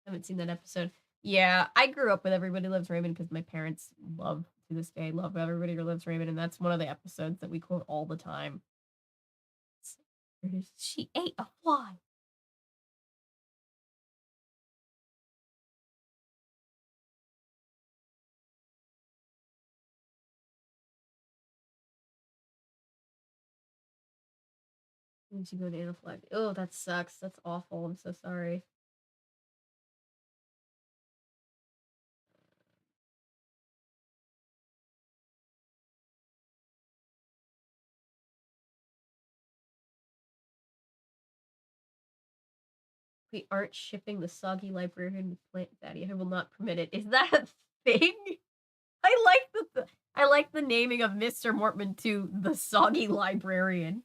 Haven't seen that episode. Yeah, I grew up with Everybody Loves Raymond because my parents love, to this day, love Everybody Loves Raymond, and that's one of the episodes that we quote all the time. She ate a fly. And she go to anaphylactic. Oh, that sucks. That's awful. I'm so sorry. We aren't shipping the soggy librarian with Plant Daddy. I will not permit it. Is that a thing? I like the naming of Mr. Mortman to the soggy librarian.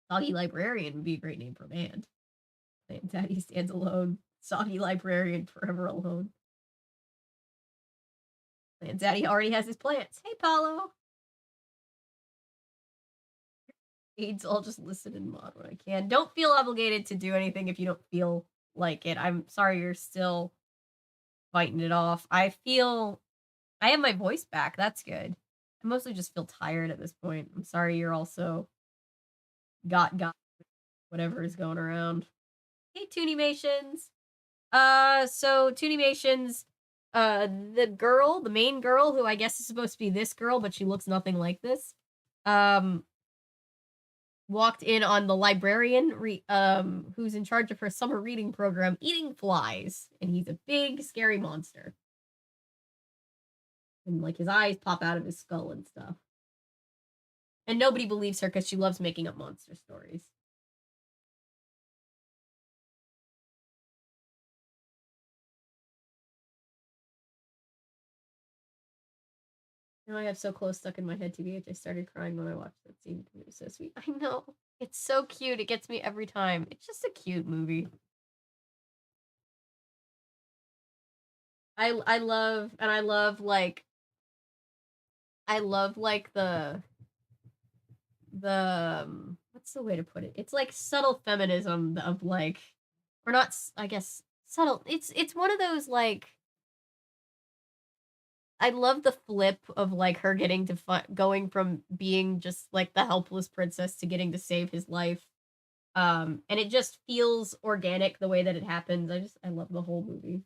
Soggy librarian would be a great name for a band. Plant Daddy stands alone. Soggy librarian forever alone. Plant Daddy already has his plants. Hey, Paulo. I'll just listen and mod when I can. Don't feel obligated to do anything if you don't feel like it. I'm sorry you're still fighting it off. I have my voice back. That's good. I mostly just feel tired at this point. I'm sorry you're also got whatever is going around. Hey, Toonimations. So Toonimations, the main girl, who I guess is supposed to be this girl, but she looks nothing like this, walked in on the librarian, who's in charge of her summer reading program, eating flies, and he's a big, scary monster. And, like, his eyes pop out of his skull and stuff. And nobody believes her because she loves making up monster stories. Now I have So Close stuck in my head, TBH. I started crying when I watched that scene. It was so sweet. I know. It's so cute. It gets me every time. It's just a cute movie. I love like the what's the way to put it? It's like subtle feminism of like, or not, I guess subtle. It's one of those like, I love the flip of like her getting to going from being just like the helpless princess to getting to save his life. And it just feels organic the way that it happens. I love the whole movie.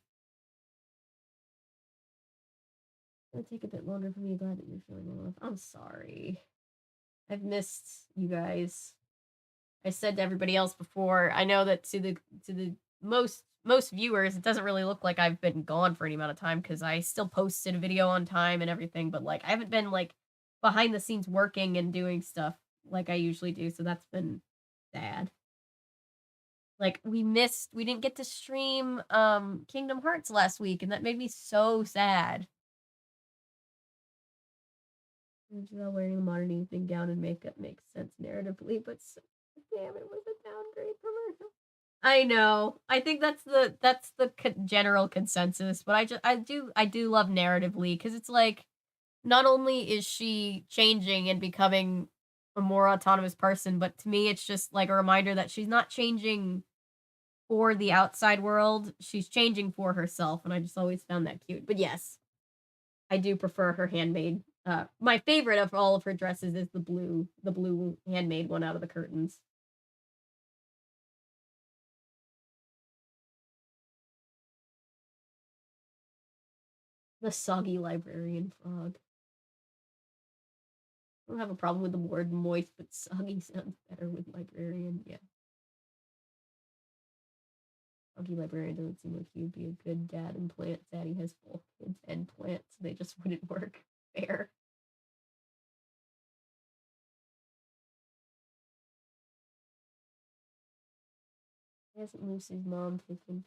It'll take a bit longer for me. Glad that you're feeling well enough. I'm sorry. I've missed you guys. I said to everybody else before, I know that to the most viewers, it doesn't really look like I've been gone for any amount of time because I still posted a video on time and everything, but like I haven't been like behind the scenes working and doing stuff like I usually do, so that's been sad. Like we didn't get to stream Kingdom Hearts last week, and that made me so sad. Angela wearing a modern evening gown and makeup makes sense narratively, but damn, it was a downgrade from her. I know. I think that's the general consensus, but I do love narratively because it's like not only is she changing and becoming a more autonomous person, but to me it's just like a reminder that she's not changing for the outside world, she's changing for herself, and I just always found that cute. But yes, I do prefer her handmade. My favorite of all of her dresses is the blue handmade one out of the curtains. The soggy librarian frog. I don't have a problem with the word moist, but soggy sounds better with librarian. Yeah. Soggy librarian doesn't seem like he would be a good dad and plant. Daddy has both kids and plants, so they just wouldn't work. Fair. Hasn't Lucy's mom taken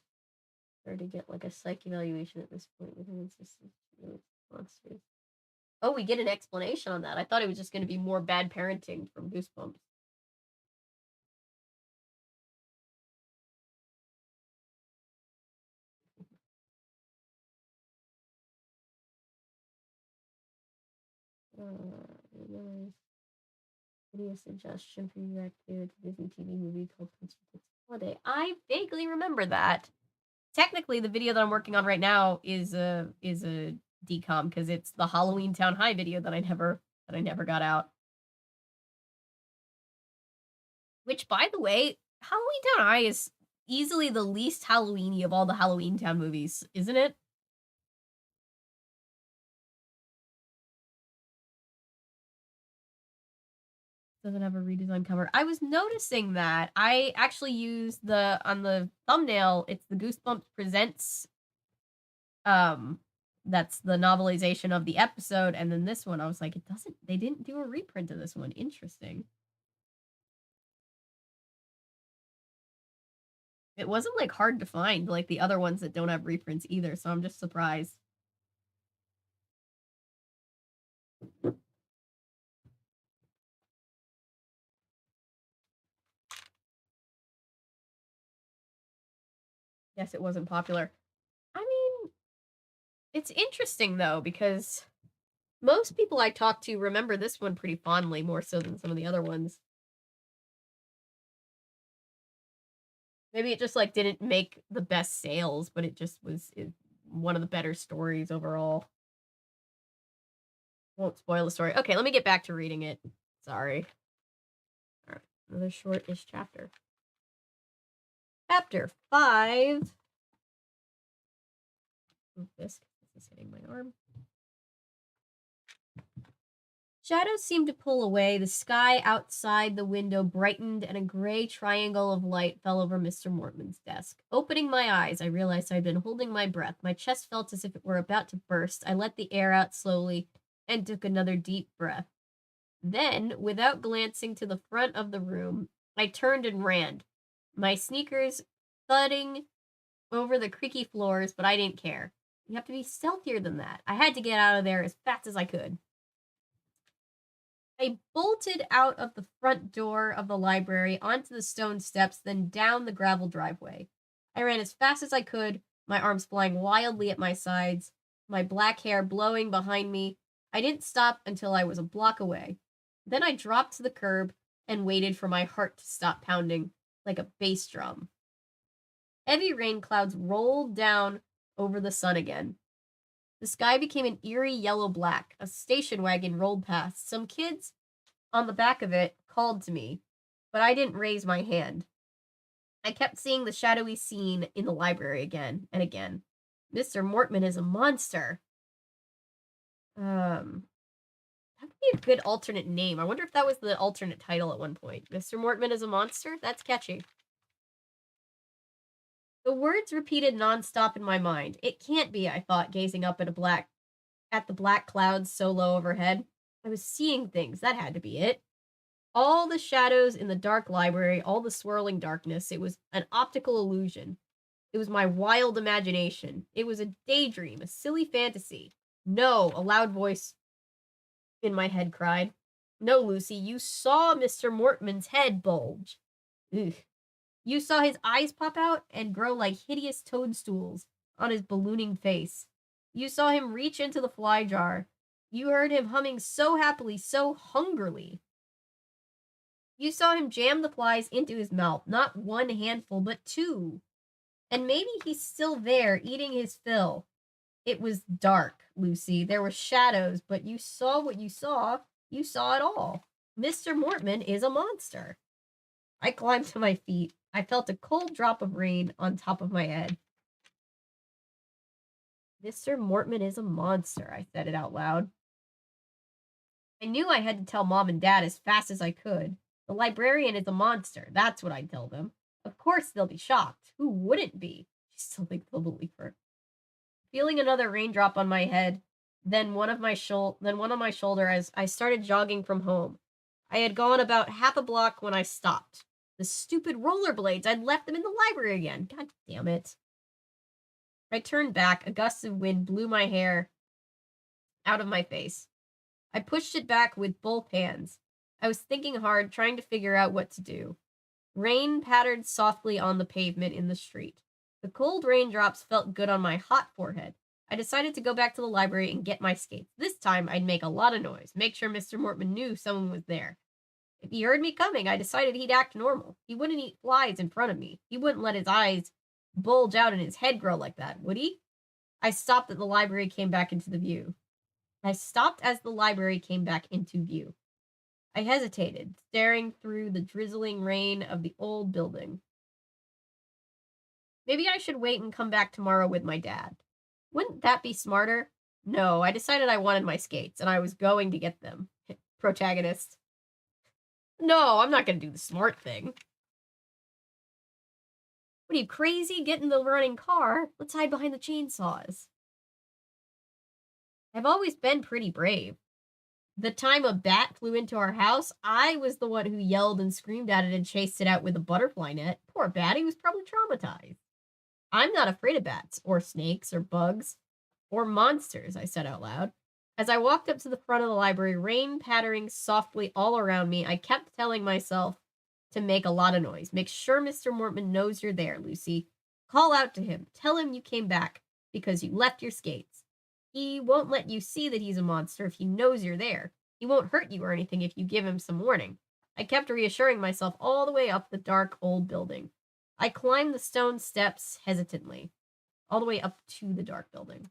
her to get like a psych evaluation at this point with her insistence really monsters? Oh, we get an explanation on that. I thought it was just going to be more bad parenting from Goosebumps. Video suggestion for you back here. It's a Disney TV movie called Prince Holiday. I vaguely remember that. Technically, the video that I'm working on right now is a decom because it's the Halloween Town High video that I never got out. Which, by the way, Halloween Town High is easily the least Halloweeny of all the Halloween Town movies, isn't it? Doesn't have a redesigned cover. I was noticing that. I actually used on the thumbnail, it's the Goosebumps Presents. That's the novelization of the episode, and then this one, I was like, they didn't do a reprint of this one. Interesting. It wasn't like hard to find like the other ones that don't have reprints either, so I'm just surprised. Guess it wasn't popular. I mean, It's interesting, though, because most people I talk to remember this one pretty fondly, more so than some of the other ones. Maybe it just, like, didn't make the best sales, but it just was one of the better stories overall. Won't spoil the story. Okay, let me get back to reading it. Sorry. Alright, another short-ish chapter. Chapter 5. Move this is hitting my arm. Shadows seemed to pull away. The sky outside the window brightened, and a gray triangle of light fell over Mr. Mortman's desk. Opening my eyes, I realized I'd been holding my breath. My chest felt as if it were about to burst. I let the air out slowly and took another deep breath. Then, without glancing to the front of the room, I turned and ran, my sneakers thudding over the creaky floors, but I didn't care. You have to be stealthier than that. I had to get out of there as fast as I could. I bolted out of the front door of the library onto the stone steps, then down the gravel driveway. I ran as fast as I could, my arms flying wildly at my sides, my black hair blowing behind me. I didn't stop until I was a block away. Then I dropped to the curb and waited for my heart to stop pounding like a bass drum. Heavy rain clouds rolled down over the sun again. The sky became an eerie yellow-black. A station wagon rolled past. Some kids on the back of it called to me, but I didn't raise my hand. I kept seeing the shadowy scene in the library again and again. Mr. Mortman is a monster. That would be a good alternate name. I wonder if that was the alternate title at one point. Mr. Mortman is a monster? That's catchy. The words repeated nonstop in my mind. It can't be, I thought, gazing up at the black clouds so low overhead. I was seeing things. That had to be it. All the shadows in the dark library, all the swirling darkness. It was an optical illusion. It was my wild imagination. It was a daydream, a silly fantasy. No, a loud voice in my head cried. No, Lucy, you saw Mr. Mortman's head bulge. Ugh. You saw his eyes pop out and grow like hideous toadstools on his ballooning face. You saw him reach into the fly jar. You heard him humming so happily, so hungrily. You saw him jam the flies into his mouth, not one handful, but two. And maybe he's still there, eating his fill. It was dark, Lucy. There were shadows, but you saw what you saw. You saw it all. Mr. Mortman is a monster. I climbed to my feet. I felt a cold drop of rain on top of my head. Mr. Mortman is a monster, I said it out loud. I knew I had to tell Mom and Dad as fast as I could. The librarian is a monster. That's what I'd tell them. Of course they'll be shocked. Who wouldn't be? I still think they'll believe her. Feeling another raindrop on my head, then one on my shoulder as I started jogging from home. I had gone about half a block when I stopped. The stupid rollerblades, I'd left them in the library again. God damn it. I turned back. A gust of wind blew my hair out of my face. I pushed it back with both hands. I was thinking hard, trying to figure out what to do. Rain pattered softly on the pavement in the street. The cold raindrops felt good on my hot forehead. I decided to go back to the library and get my skates. This time, I'd make a lot of noise, make sure Mr. Mortman knew someone was there. If he heard me coming, I decided he'd act normal. He wouldn't eat flies in front of me. He wouldn't let his eyes bulge out and his head grow like that, would he? I stopped as the library came back into view. I hesitated, staring through the drizzling rain of the old building. Maybe I should wait and come back tomorrow with my dad. Wouldn't that be smarter? No, I decided I wanted my skates, and I was going to get them. Protagonist. No, I'm not going to do the smart thing. What are you, crazy? Get in the running car. Let's hide behind the chainsaws. I've always been pretty brave. The time a bat flew into our house, I was the one who yelled and screamed at it and chased it out with a butterfly net. Poor bat, he was probably traumatized. I'm not afraid of bats, or snakes, or bugs, or monsters, I said out loud. As I walked up to the front of the library, rain pattering softly all around me, I kept telling myself to make a lot of noise. Make sure Mr. Mortman knows you're there, Lucy. Call out to him. Tell him you came back because you left your skates. He won't let you see that he's a monster if he knows you're there. He won't hurt you or anything if you give him some warning. I kept reassuring myself all the way up the dark old building. I climbed the stone steps hesitantly, all the way up to the dark building.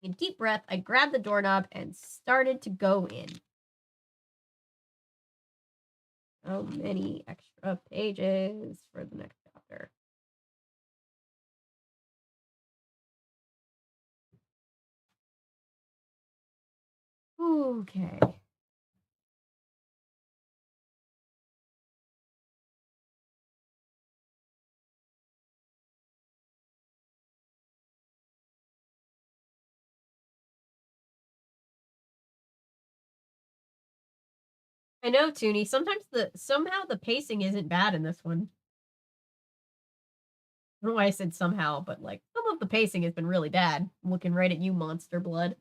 In a deep breath, I grabbed the doorknob and started to go in. How many extra pages for the next chapter? Okay. I know, Toonie. Somehow the pacing isn't bad in this one. I don't know why I said somehow, but like some of the pacing has been really bad. I'm looking right at you, Monster Blood.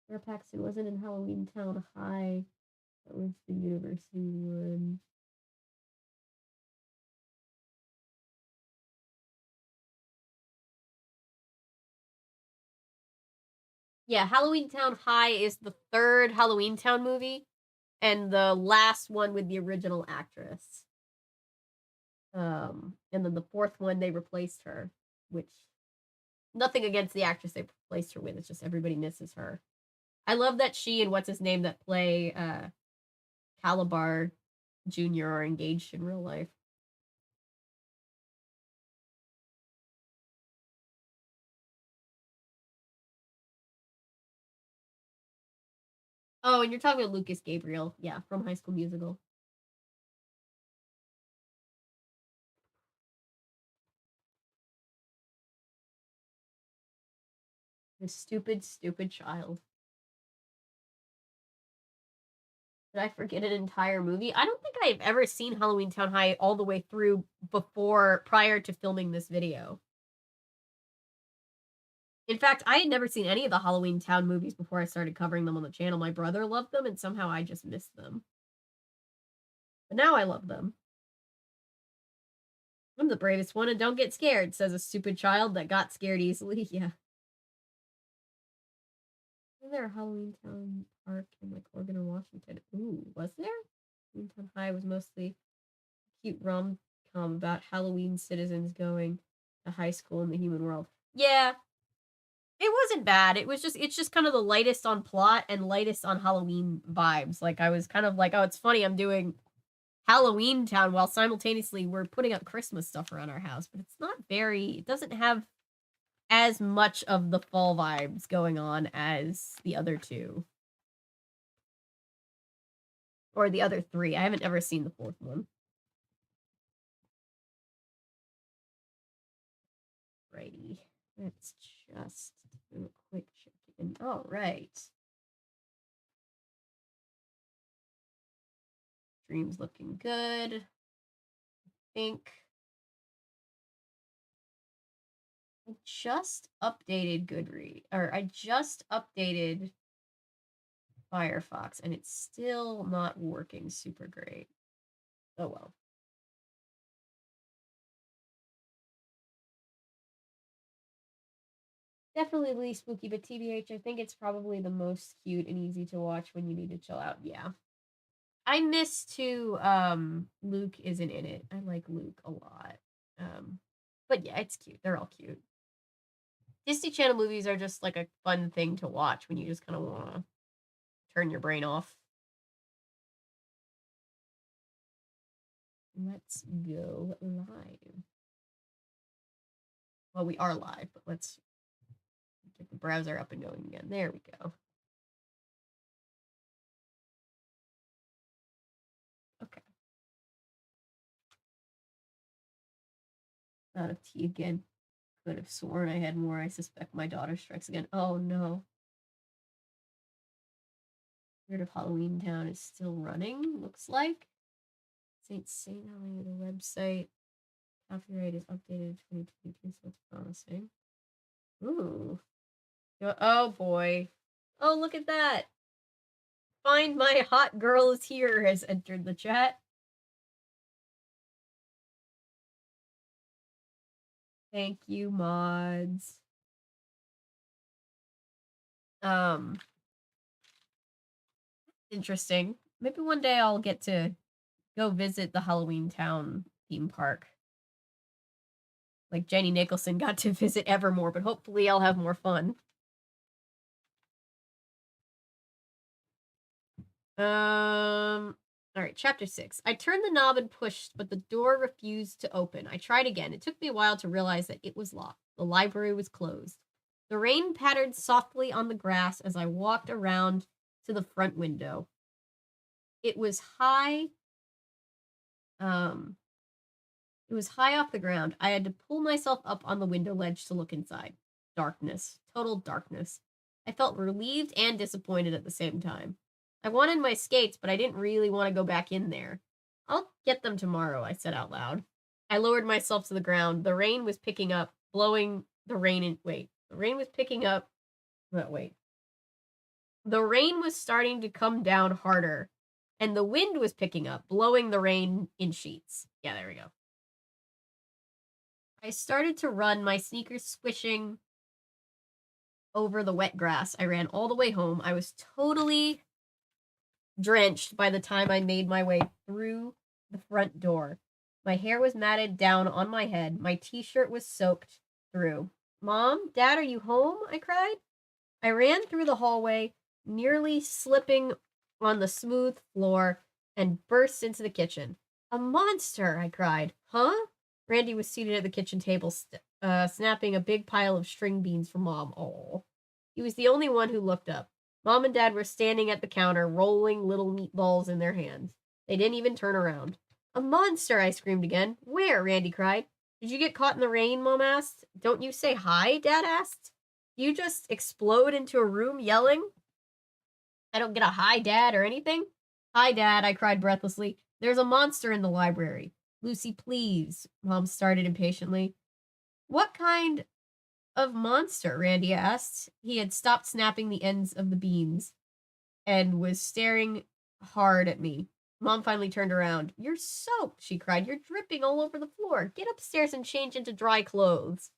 Sarah Paxton wasn't in Halloween Town High. That was the university one. Yeah, Halloween Town High is the third Halloween Town movie, and the last one with the original actress. And then the fourth one they replaced her, which nothing against the actress they replaced her with. It's just everybody misses her. I love that she and what's his name that play Calabar Jr. are engaged in real life. Oh, and you're talking about Lucas Gabriel, yeah, from High School Musical. The stupid, stupid child. Did I forget an entire movie? I don't think I've ever seen Halloween Town High all the way through prior to filming this video. In fact, I had never seen any of the Halloween Town movies before I started covering them on the channel. My brother loved them, and somehow I just missed them. But now I love them. I'm the bravest one, and don't get scared, says a stupid child that got scared easily. Yeah. Was there a Halloween Town Park in like Oregon or Washington? Ooh, was there? Halloween Town High was mostly a cute rom-com about Halloween citizens going to high school in the human world. Yeah, it wasn't bad. It's just kind of the lightest on plot and lightest on Halloween vibes. Like I was kind of like, oh, it's funny I'm doing Halloween Town while simultaneously we're putting up Christmas stuff around our house, but it doesn't have as much of the fall vibes going on as the other two. Or the other three. I haven't ever seen the fourth one. Righty. Let's just do a quick check-in. All right. Stream's looking good. I think I just updated Goodreads, or I just updated Firefox, and it's still not working super great. Oh well. Definitely really spooky, but TBH, I think it's probably the most cute and easy to watch when you need to chill out. Yeah. I miss too, Luke isn't in it. I like Luke a lot. But yeah, it's cute. They're all cute. Disney Channel movies are just like a fun thing to watch when you just kind of want to turn your brain off. Let's go live. Well, we are live, but let's get the browser up and going again. There we go. Okay. Out of tea again. Could have sworn I had more. I suspect my daughter strikes again. Oh no. Spirit of Halloween Town is still running, looks like. St. Helena, the website. Copyright is updated 2022, so it's promising. Ooh. Oh boy. Oh, look at that. Find my hot girl is here has entered the chat. Thank you, mods. Interesting. Maybe one day I'll get to go visit the Halloween Town theme park. Like Jenny Nicholson got to visit Evermore, but hopefully I'll have more fun. All right, chapter 6. I turned the knob and pushed, but the door refused to open. I tried again. It took me a while to realize that it was locked. The library was closed. The rain pattered softly on the grass as I walked around to the front window. It was high. It was high off the ground. I had to pull myself up on the window ledge to look inside. Darkness. Total darkness. I felt relieved and disappointed at the same time. I wanted my skates, but I didn't really want to go back in there. I'll get them tomorrow, I said out loud. I lowered myself to the ground. The rain was picking up, blowing the rain in. Wait. The rain was picking up. Wait. The rain was starting to come down harder, and the wind was picking up, blowing the rain in sheets. Yeah, there we go. I started to run, my sneakers squishing over the wet grass. I ran all the way home. I was totally drenched by the time I made my way through the front door. My hair was matted down on my head. My t-shirt was soaked through. Mom, Dad, are you home? I cried. I ran through the hallway, nearly slipping on the smooth floor, and burst into the kitchen. A monster, I cried. Huh? Randy was seated at the kitchen table, snapping a big pile of string beans for Mom. Oh, he was the only one who looked up. Mom and Dad were standing at the counter, rolling little meatballs in their hands. They didn't even turn around. A monster, I screamed again. Where? Randy cried. Did you get caught in the rain? Mom asked. Don't you say hi? Dad asked. You just explode into a room yelling? I don't get a hi, Dad, or anything. Hi, Dad, I cried breathlessly. There's a monster in the library. Lucy, please, Mom started impatiently. What kind of monster? Randy asked. He had stopped snapping the ends of the beans and was staring hard at me. Mom finally turned around. You're soaked, she cried. You're dripping all over the floor. Get upstairs and change into dry clothes.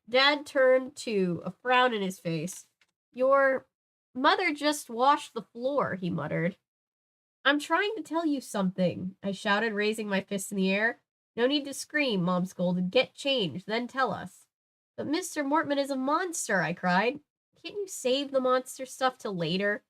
Dad turned too, a frown in his face. Your mother just washed the floor, he muttered. I'm trying to tell you something, I shouted, raising my fist in the air. No need to scream, Mom scolded. Get changed, then tell us. But Mr. Mortman is a monster, I cried. Can't you save the monster stuff till later?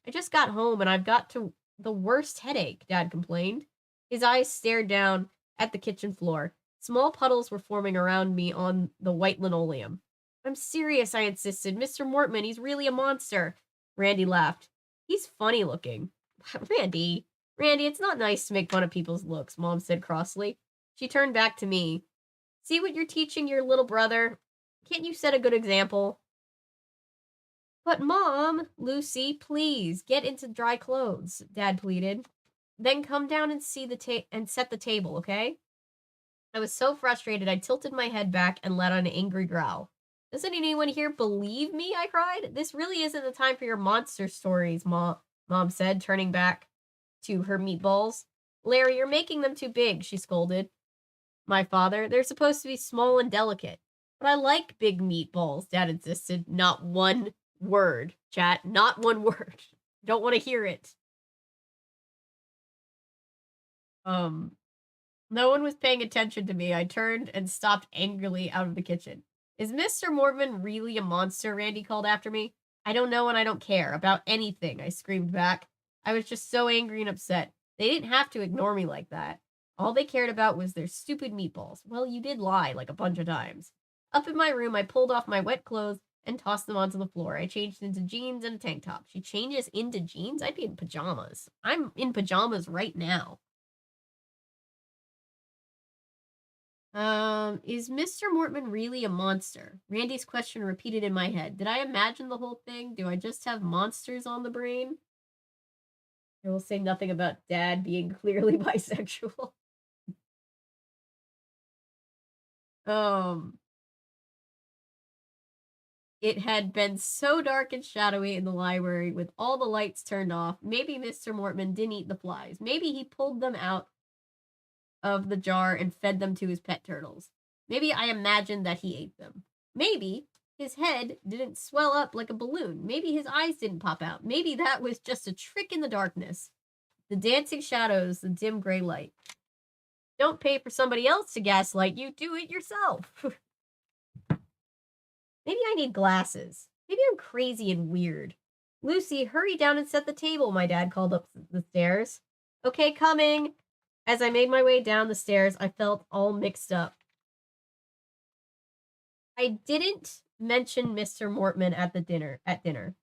I just got home and I've got the worst headache, Dad complained. His eyes stared down at the kitchen floor. Small puddles were forming around me on the white linoleum. I'm serious, I insisted. Mr. Mortman, he's really a monster. Randy laughed. He's funny looking. Randy, it's not nice to make fun of people's looks, Mom said crossly. She turned back to me. See what you're teaching your little brother? Can't you set a good example? But Mom, Lucy, please, get into dry clothes, Dad pleaded. Then come down and set the table, okay? I was so frustrated I tilted my head back and let out an angry growl. Doesn't anyone here believe me? I cried. This really isn't the time for your monster stories, Mom said, turning back to her meatballs. Larry, you're making them too big, she scolded. My father, they're supposed to be small and delicate. But I like big meatballs, Dad insisted. Not one word, chat. Not one word. Don't want to hear it. No one was paying attention to me. I turned and stopped angrily out of the kitchen. Is Mr. Mortman really a monster? Randy called after me. I don't know and I don't care about anything, I screamed back. I was just so angry and upset. They didn't have to ignore me like that. All they cared about was their stupid meatballs. Well, you did lie like a bunch of times. Up in my room, I pulled off my wet clothes and tossed them onto the floor. I changed into jeans and a tank top. She changes into jeans? I'd be in pajamas. I'm in pajamas right now. Is Mr. Mortman really a monster? Randy's question repeated in my head. Did I imagine the whole thing? Do I just have monsters on the brain? I will say nothing about Dad being clearly bisexual. It had been so dark and shadowy in the library with all the lights turned off. Maybe Mr. Mortman didn't eat the flies. Maybe he pulled them out of the jar and fed them to his pet turtles. Maybe I imagined that he ate them. Maybe his head didn't swell up like a balloon. Maybe his eyes didn't pop out. Maybe that was just a trick in the darkness. The dancing shadows, the dim gray light. Don't pay for somebody else to gaslight you. Do it yourself. Maybe I need glasses. Maybe I'm crazy and weird. Lucy, hurry down and set the table, my dad called up the stairs. Okay, coming. As I made my way down the stairs, I felt all mixed up. I didn't mention Mr. Mortman at dinner.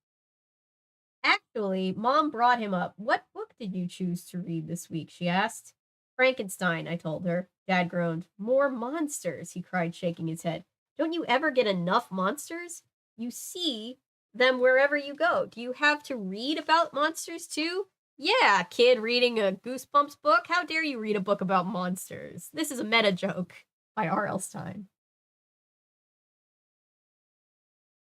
Actually, Mom brought him up. What book did you choose to read this week? She asked. Frankenstein, I told her. Dad groaned. More monsters, he cried, shaking his head. Don't you ever get enough monsters? You see them wherever you go. Do you have to read about monsters too? Yeah, kid reading a Goosebumps book. How dare you read a book about monsters? This is a meta joke by R.L. Stine.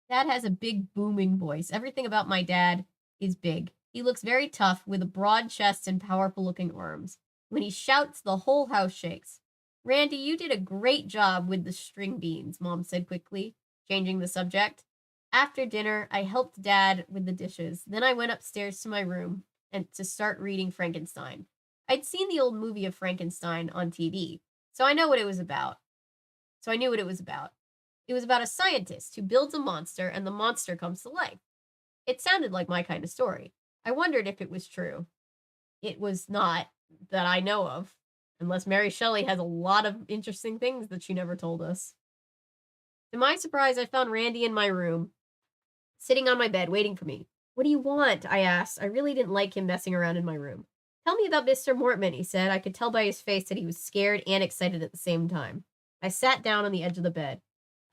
Dad has a big booming voice. Everything about my dad is big. He looks very tough with a broad chest and powerful looking arms. When he shouts, the whole house shakes. Randy, you did a great job with the string beans, Mom said quickly, changing the subject. After dinner, I helped Dad with the dishes. Then I went upstairs to my room and to start reading Frankenstein. I'd seen the old movie of Frankenstein on TV, so I know what it was about. So I knew what it was about. It was about a scientist who builds a monster and the monster comes to life. It sounded like my kind of story. I wondered if it was true. It was not that I know of, unless Mary Shelley has a lot of interesting things that she never told us. To my surprise, I found Randy in my room, sitting on my bed, waiting for me. What do you want? I asked. I really didn't like him messing around in my room. Tell me about Mr. Mortman, he said. I could tell by his face that he was scared and excited at the same time. I sat down on the edge of the bed.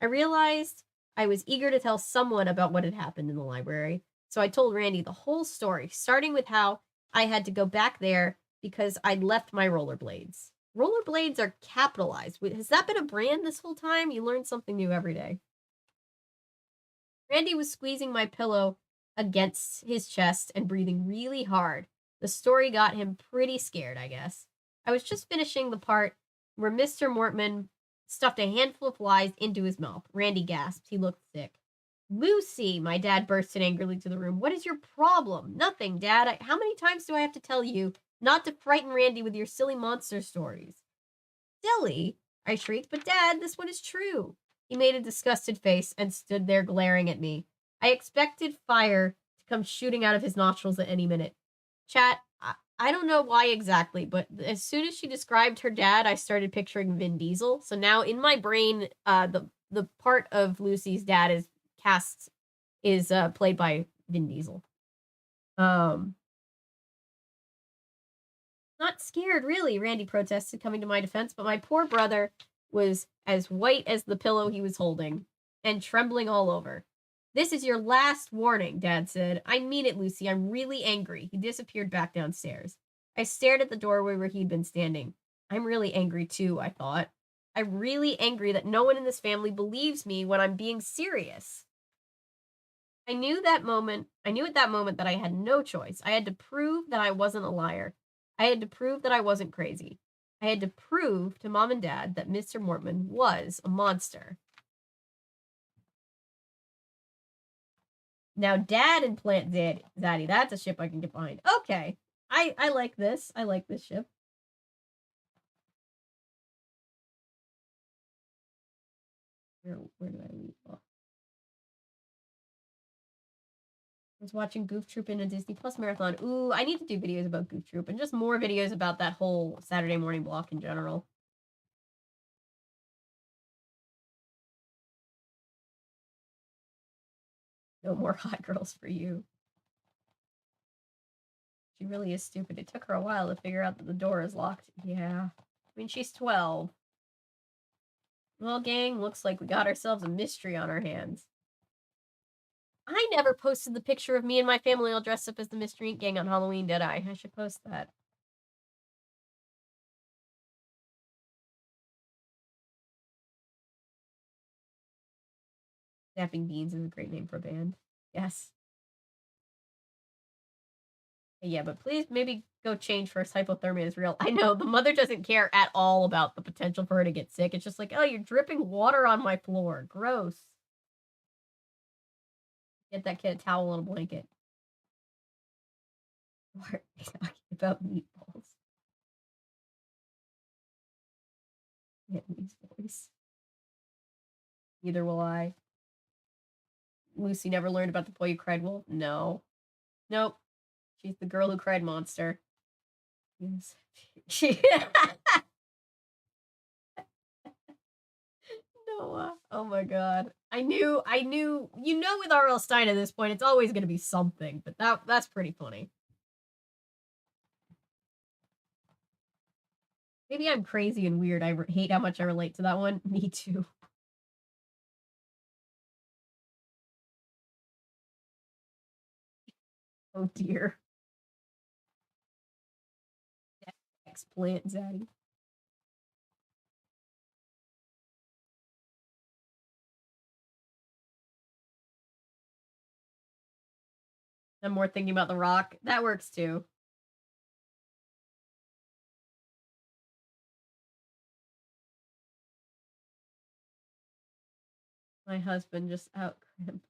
I realized I was eager to tell someone about what had happened in the library, so I told Randy the whole story, starting with how I had to go back there because I'd left my rollerblades. Rollerblades are capitalized. Has that been a brand this whole time? You learn something new every day. Randy was squeezing my pillow against his chest and breathing really hard. The story got him pretty scared, I guess. I was just finishing the part where Mr. Mortman stuffed a handful of flies into his mouth. Randy gasped. He looked sick. Lucy, my dad bursted angrily to the room. What is your problem? Nothing, Dad. How many times do I have to tell you not to frighten Randy with your silly monster stories? Silly? I shrieked. But Dad, this one is true. He made a disgusted face and stood there glaring at me. I expected fire to come shooting out of his nostrils at any minute. Chat, I don't know why exactly, but as soon as she described her dad, I started picturing Vin Diesel. So now in my brain, the part of Lucy's dad is played by Vin Diesel. Not scared, really, Randy protested, coming to my defense, but my poor brother was as white as the pillow he was holding and trembling all over. This is your last warning, Dad said. I mean it, Lucy. I'm really angry. He disappeared back downstairs. I stared at the doorway where he'd been standing. I'm really angry, too, I thought. I'm really angry that no one in this family believes me when I'm being serious. I knew at that moment that I had no choice. I had to prove that I wasn't a liar. I had to prove that I wasn't crazy. I had to prove to Mom and Dad that Mr. Mortman was a monster. Now, Dad and Plant Zaddy, that's a ship I can get behind. Okay, I like this. I like this ship. Where did I leave off? I was watching Goof Troop in a Disney Plus marathon. Ooh, I need to do videos about Goof Troop and just more videos about that whole Saturday morning block in general. No more hot girls for you. She really is stupid. It took her a while to figure out that the door is locked. Yeah. I mean, she's 12. Well, gang, looks like we got ourselves a mystery on our hands. I never posted the picture of me and my family all dressed up as the Mystery Inc. gang on Halloween, did I? I should post that. Snapping Beans is a great name for a band. Yes. Yeah, but please maybe go change first. Hypothermia is real. I know, the mother doesn't care at all about the potential for her to get sick. It's just like, oh, you're dripping water on my floor. Gross. Get that kid a towel and a blanket. Why are they talking about meatballs? Vietnamese voice. Neither will I. Lucy never learned about the boy who cried wolf. No. Nope. She's the girl who cried monster. Yes. She Noah. Oh my god. I knew with R.L. Stein at this point, it's always gonna be something, but that's pretty funny. Maybe I'm crazy and weird. I hate how much I relate to that one. Me too. Oh dear. Explant Zaddy. I'm more thinking about The Rock. That works too. My husband just out crimp.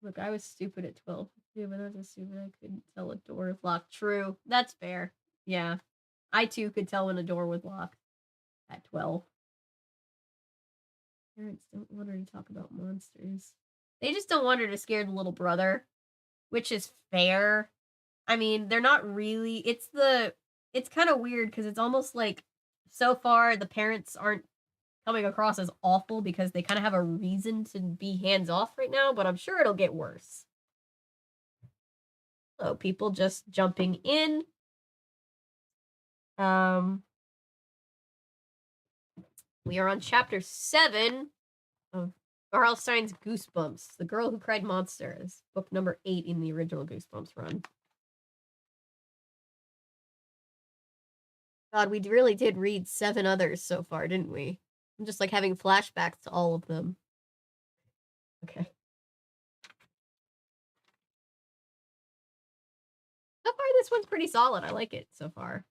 Look, I was stupid at 12 too, but that's stupid. I couldn't tell a door was locked. True. That's fair. Yeah. I too could tell when a door was locked at 12. Parents don't want her to talk about monsters. They just don't want her to scare the little brother, which is fair. I mean, they're not really. It's kind of weird because it's almost like so far the parents aren't coming across as awful because they kind of have a reason to be hands off right now, but I'm sure it'll get worse. So people just jumping in. We are on chapter 7 of R.L. Stein's Goosebumps, The Girl Who Cried Monsters, book number 8 in the original Goosebumps run. God, we really did read 7 others so far, didn't we? I'm just like having flashbacks to all of them. Okay. So far, this one's pretty solid. I like it so far.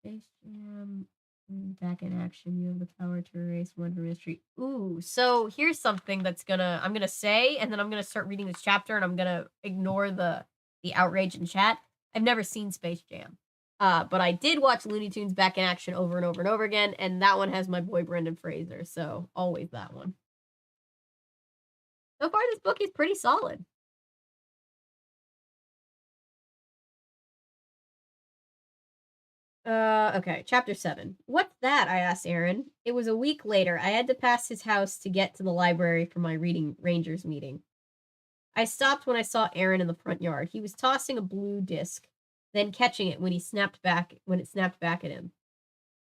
Space Jam. Back in action. You have the power to erase one mystery. Ooh, so here's something that's I'm gonna say, and then I'm gonna start reading this chapter, and I'm gonna ignore the outrage in chat. I've never seen Space Jam. But I did watch Looney Tunes Back in Action over and over and over again, and that one has my boy Brendan Fraser, so always that one. So far, this book is pretty solid. Okay, chapter 7. What's that? I asked Aaron. It was a week later. I had to pass his house to get to the library for my reading Rangers meeting. I stopped when I saw Aaron in the front yard. He was tossing a blue disc, then catching it when it snapped back at him.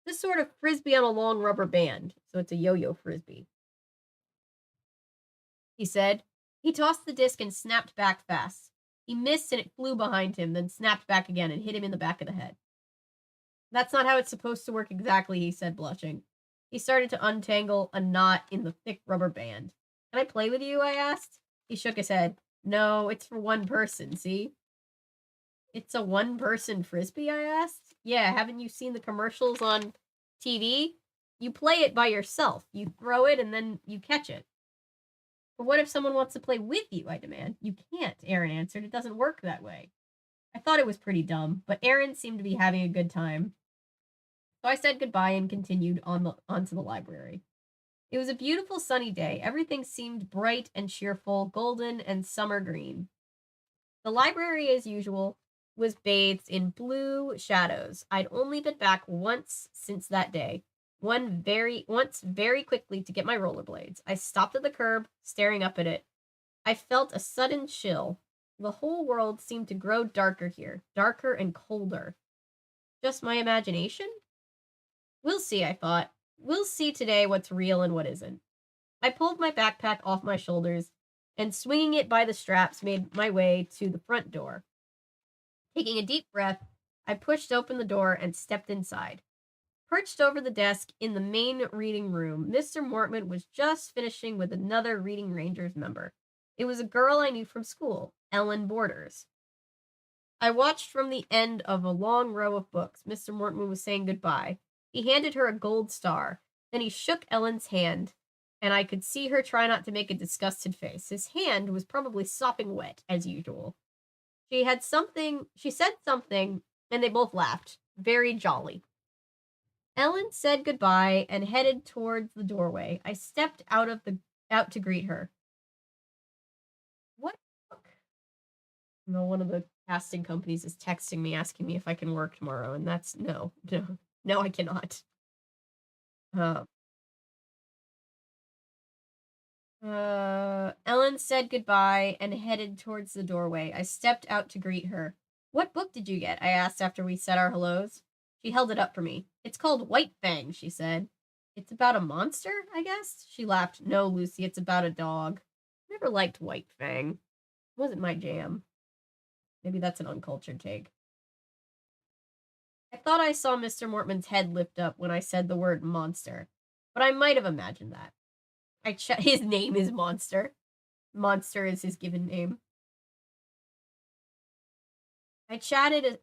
This sort of frisbee on a long rubber band, so it's a yo-yo frisbee. He said. He tossed the disc and snapped back fast. He missed and it flew behind him, then snapped back again and hit him in the back of the head. That's not how it's supposed to work exactly, he said, blushing. He started to untangle a knot in the thick rubber band. Can I play with you? I asked. He shook his head. No, it's for one person, see? It's a one-person frisbee, I asked. Yeah, haven't you seen the commercials on TV? You play it by yourself. You throw it and then you catch it. But what if someone wants to play with you? I demand. You can't, Aaron answered. It doesn't work that way. I thought it was pretty dumb, but Aaron seemed to be having a good time. So I said goodbye and continued onto the library. It was a beautiful sunny day. Everything seemed bright and cheerful, golden and summer green. The library, as usual, was bathed in blue shadows. I'd only been back once since that day. Once very quickly to get my rollerblades. I stopped at the curb, staring up at it. I felt a sudden chill. The whole world seemed to grow darker here, darker and colder. Just my imagination? We'll see, I thought. We'll see today what's real and what isn't. I pulled my backpack off my shoulders and, swinging it by the straps, made my way to the front door. Taking a deep breath, I pushed open the door and stepped inside. Perched over the desk in the main reading room, Mr. Mortman was just finishing with another Reading Rangers member. It was a girl I knew from school, Ellen Borders. I watched from the end of a long row of books. Mr. Mortman was saying goodbye. He handed her a gold star. Then he shook Ellen's hand, and I could see her try not to make a disgusted face. His hand was probably sopping wet, as usual. She said something, and they both laughed. Very jolly. Ellen said goodbye and headed towards the doorway. I stepped out to greet her. What book? No, one of the casting companies is texting me asking me if I can work tomorrow, and that's no, I cannot. Ellen said goodbye and headed towards the doorway. I stepped out to greet her. What book did you get? I asked after we said our hellos. She held it up for me. It's called White Fang, she said. It's about a monster, I guess? She laughed. No, Lucy, it's about a dog. Never liked White Fang. It wasn't my jam. Maybe that's an uncultured take. I thought I saw Mr. Mortman's head lift up when I said the word monster, but I might have imagined that. His name is Monster. Monster is his given name. I chatted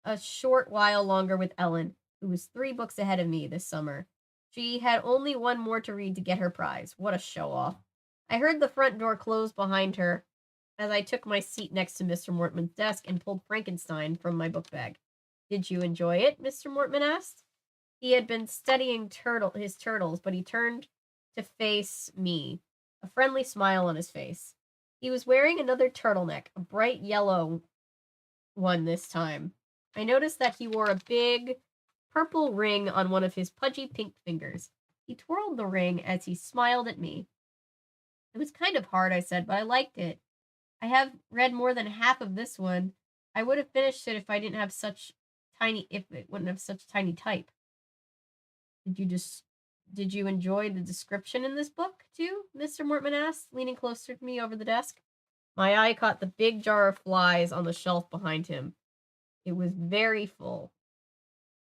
a short while longer with Ellen, who was 3 books ahead of me this summer. She had only one more to read to get her prize. What a show-off. I heard the front door close behind her as I took my seat next to Mr. Mortman's desk and pulled Frankenstein from my book bag. Did you enjoy it? Mr. Mortman asked. He had been studying his turtles, but he turned to face me, a friendly smile on his face. He was wearing another turtleneck, a bright yellow one this time. I noticed that he wore a big purple ring on one of his pudgy pink fingers. He twirled the ring as he smiled at me. It was kind of hard, I said, but I liked it. I have read more than half of this one. I would have finished it if it wouldn't have such tiny type. Did you enjoy the description in this book, too? Mr. Mortman asked, leaning closer to me over the desk. My eye caught the big jar of flies on the shelf behind him. It was very full.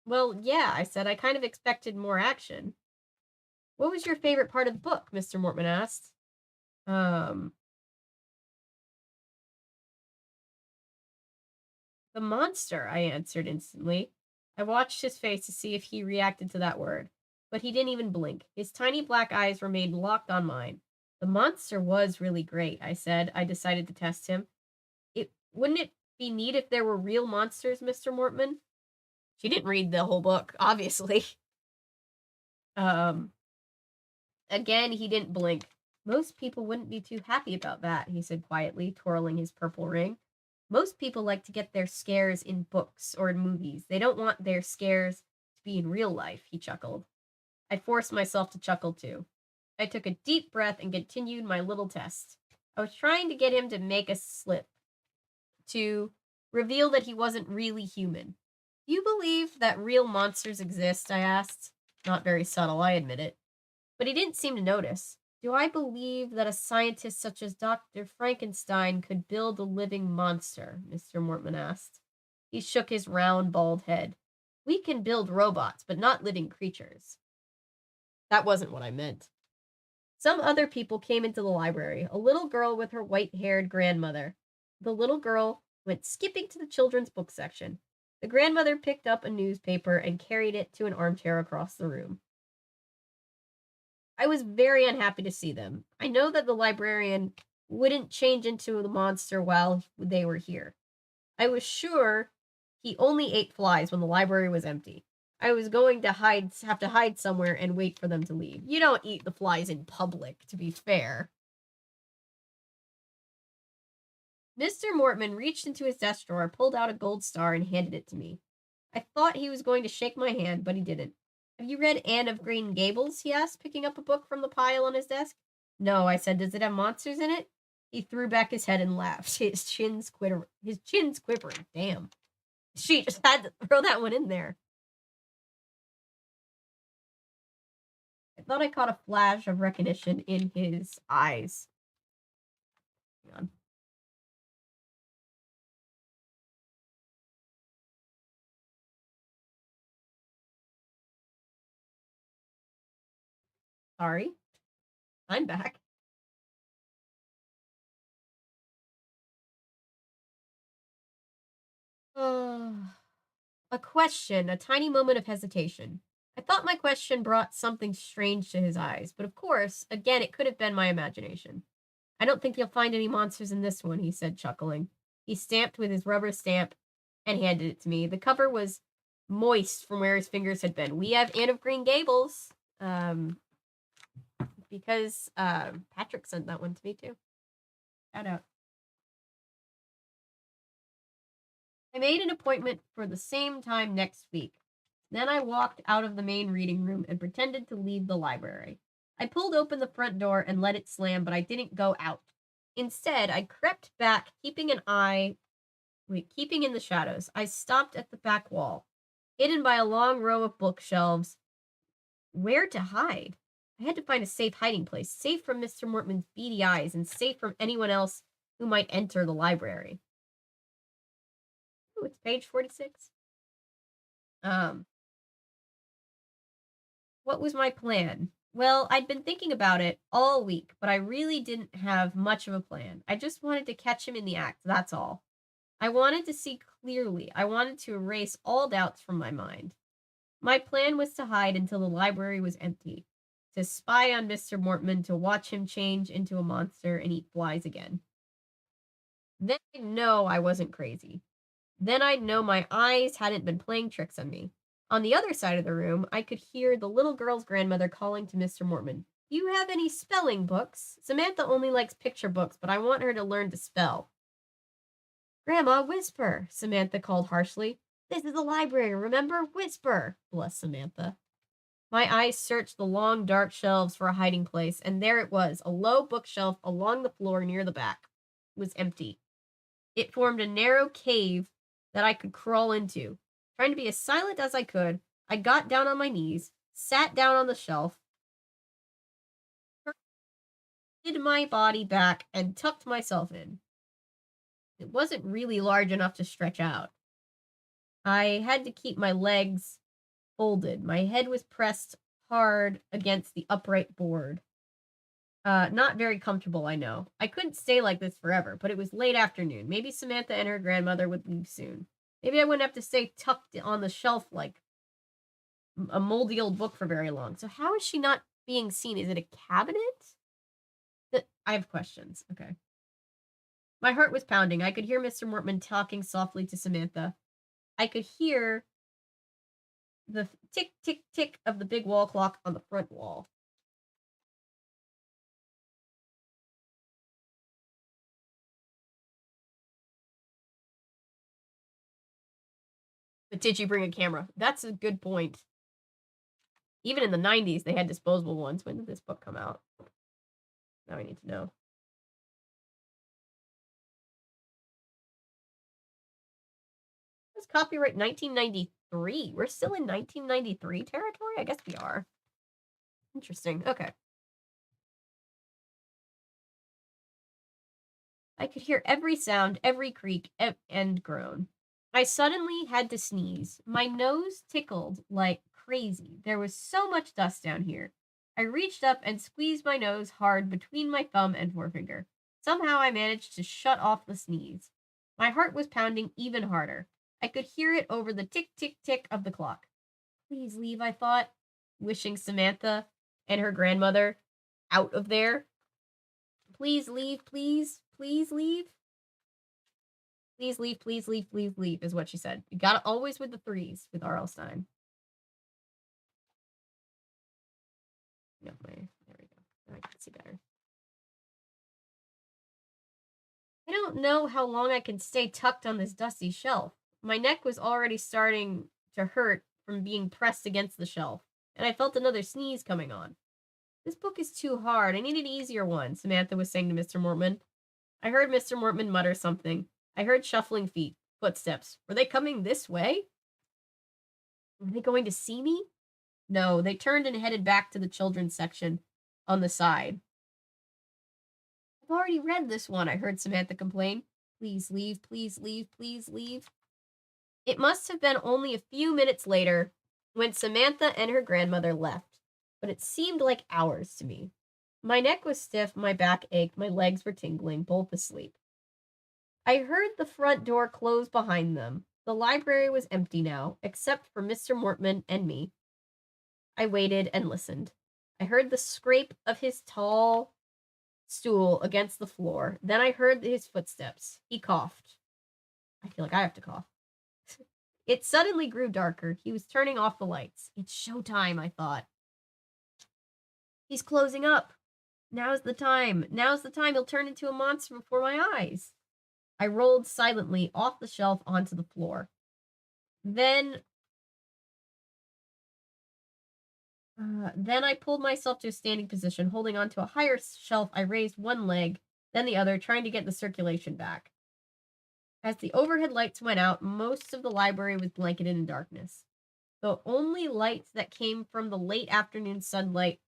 Well, yeah, I said. I kind of expected more action. What was your favorite part of the book? Mr. Mortman asked. The monster, I answered instantly. I watched his face to see if he reacted to that word, but he didn't even blink. His tiny black eyes remained locked on mine. The monster was really great, I said. I decided to test him. Wouldn't it be neat if there were real monsters, Mr. Mortman? She didn't read the whole book, obviously. Again, he didn't blink. Most people wouldn't be too happy about that, he said quietly, twirling his purple ring. Most people like to get their scares in books or in movies. They don't want their scares to be in real life, he chuckled. I forced myself to chuckle too. I took a deep breath and continued my little test. I was trying to get him to make a slip, to reveal that he wasn't really human. Do you believe that real monsters exist? I asked. Not very subtle, I admit it. But he didn't seem to notice. Do I believe that a scientist such as Dr. Frankenstein could build a living monster? Mr. Mortman asked. He shook his round, bald head. We can build robots, but not living creatures. That wasn't what I meant. Some other people came into the library, a little girl with her white-haired grandmother. The little girl went skipping to the children's book section. The grandmother picked up a newspaper and carried it to an armchair across the room. I was very unhappy to see them. I know that the librarian wouldn't change into the monster while they were here. I was sure he only ate flies when the library was empty. I was going to have to hide somewhere and wait for them to leave. You don't eat the flies in public, to be fair. Mr. Mortman reached into his desk drawer, pulled out a gold star, and handed it to me. I thought he was going to shake my hand, but he didn't. Have you read Anne of Green Gables? He asked, picking up a book from the pile on his desk. No, I said. Does it have monsters in it? He threw back his head and laughed, his chin's quivering. Damn. She just had to throw that one in there. I thought I caught a flash of recognition in his eyes. Hang on. Sorry. I'm back. A question, a tiny moment of hesitation. I thought my question brought something strange to his eyes, but of course, again, it could have been my imagination. I don't think you'll find any monsters in this one, he said, chuckling. He stamped with his rubber stamp and handed it to me. The cover was moist from where his fingers had been. We have Anne of Green Gables, because Patrick sent that one to me too. Shout out. I made an appointment for the same time next week. Then I walked out of the main reading room and pretended to leave the library. I pulled open the front door and let it slam, but I didn't go out. Instead, I crept back, keeping in the shadows. I stopped at the back wall, hidden by a long row of bookshelves. Where to hide? I had to find a safe hiding place, safe from Mr. Mortman's beady eyes and safe from anyone else who might enter the library. Ooh, it's page 46. What was my plan? Well, I'd been thinking about it all week, but I really didn't have much of a plan. I just wanted to catch him in the act, that's all. I wanted to see clearly. I wanted to erase all doubts from my mind. My plan was to hide until the library was empty, to spy on Mr. Mortman, to watch him change into a monster and eat flies again. Then I'd know I wasn't crazy. Then I'd know my eyes hadn't been playing tricks on me. On the other side of the room, I could hear the little girl's grandmother calling to Mr. Mortman. Do you have any spelling books? Samantha only likes picture books, but I want her to learn to spell. Grandma, whisper, Samantha called harshly. This is a library, remember? Whisper, bless Samantha. My eyes searched the long, dark shelves for a hiding place, and there it was, a low bookshelf along the floor near the back. It was empty. It formed a narrow cave that I could crawl into. Trying to be as silent as I could, I got down on my knees, sat down on the shelf, hid my body back, and tucked myself in. It wasn't really large enough to stretch out. I had to keep my legs folded. My head was pressed hard against the upright board. Not very comfortable, I know. I couldn't stay like this forever, but it was late afternoon. Maybe Samantha and her grandmother would leave soon. Maybe I wouldn't have to stay tucked on the shelf like a moldy old book for very long. So how is she not being seen? Is it a cabinet? I have questions. Okay. My heart was pounding. I could hear Mr. Mortman talking softly to Samantha. I could hear the tick, tick, tick of the big wall clock on the front wall. But did you bring a camera? That's a good point. Even in the 90s, they had disposable ones. When did this book come out? Now I need to know. It's copyright 1993. We're still in 1993 territory? I guess we are. Interesting. Okay. I could hear every sound, every creak, and groan. I suddenly had to sneeze. My nose tickled like crazy. There was so much dust down here. I reached up and squeezed my nose hard between my thumb and forefinger. Somehow I managed to shut off the sneeze. My heart was pounding even harder. I could hear it over the tick, tick, tick of the clock. Please leave, I thought, wishing Samantha and her grandmother out of there. Please leave, please. Please leave. Please leave, please leave, please leave, is what she said. You got it always with the threes with R.L. Stine. No, there we go. Now I can see better. I don't know how long I can stay tucked on this dusty shelf. My neck was already starting to hurt from being pressed against the shelf, and I felt another sneeze coming on. This book is too hard. I need an easier one, Samantha was saying to Mr. Mortman. I heard Mr. Mortman mutter something. I heard shuffling feet, footsteps. Were they coming this way? Were they going to see me? No, they turned and headed back to the children's section on the side. I've already read this one, I heard Samantha complain. Please leave, please leave, please leave. It must have been only a few minutes later when Samantha and her grandmother left. but it seemed like hours to me. My neck was stiff, my back ached, my legs were tingling, both asleep. I heard the front door close behind them. The library was empty now, except for Mr. Mortman and me. I waited and listened. I heard the scrape of his tall stool against the floor. Then I heard his footsteps. He coughed. I feel like I have to cough. It suddenly grew darker. He was turning off the lights. It's showtime, I thought. He's closing up. Now's the time. Now's the time he'll turn into a monster before my eyes. I rolled silently off the shelf onto the floor. Then I pulled myself to a standing position, holding onto a higher shelf. I raised one leg, then the other, trying to get the circulation back. As the overhead lights went out, most of the library was blanketed in darkness. The only lights that came from the late afternoon sunlight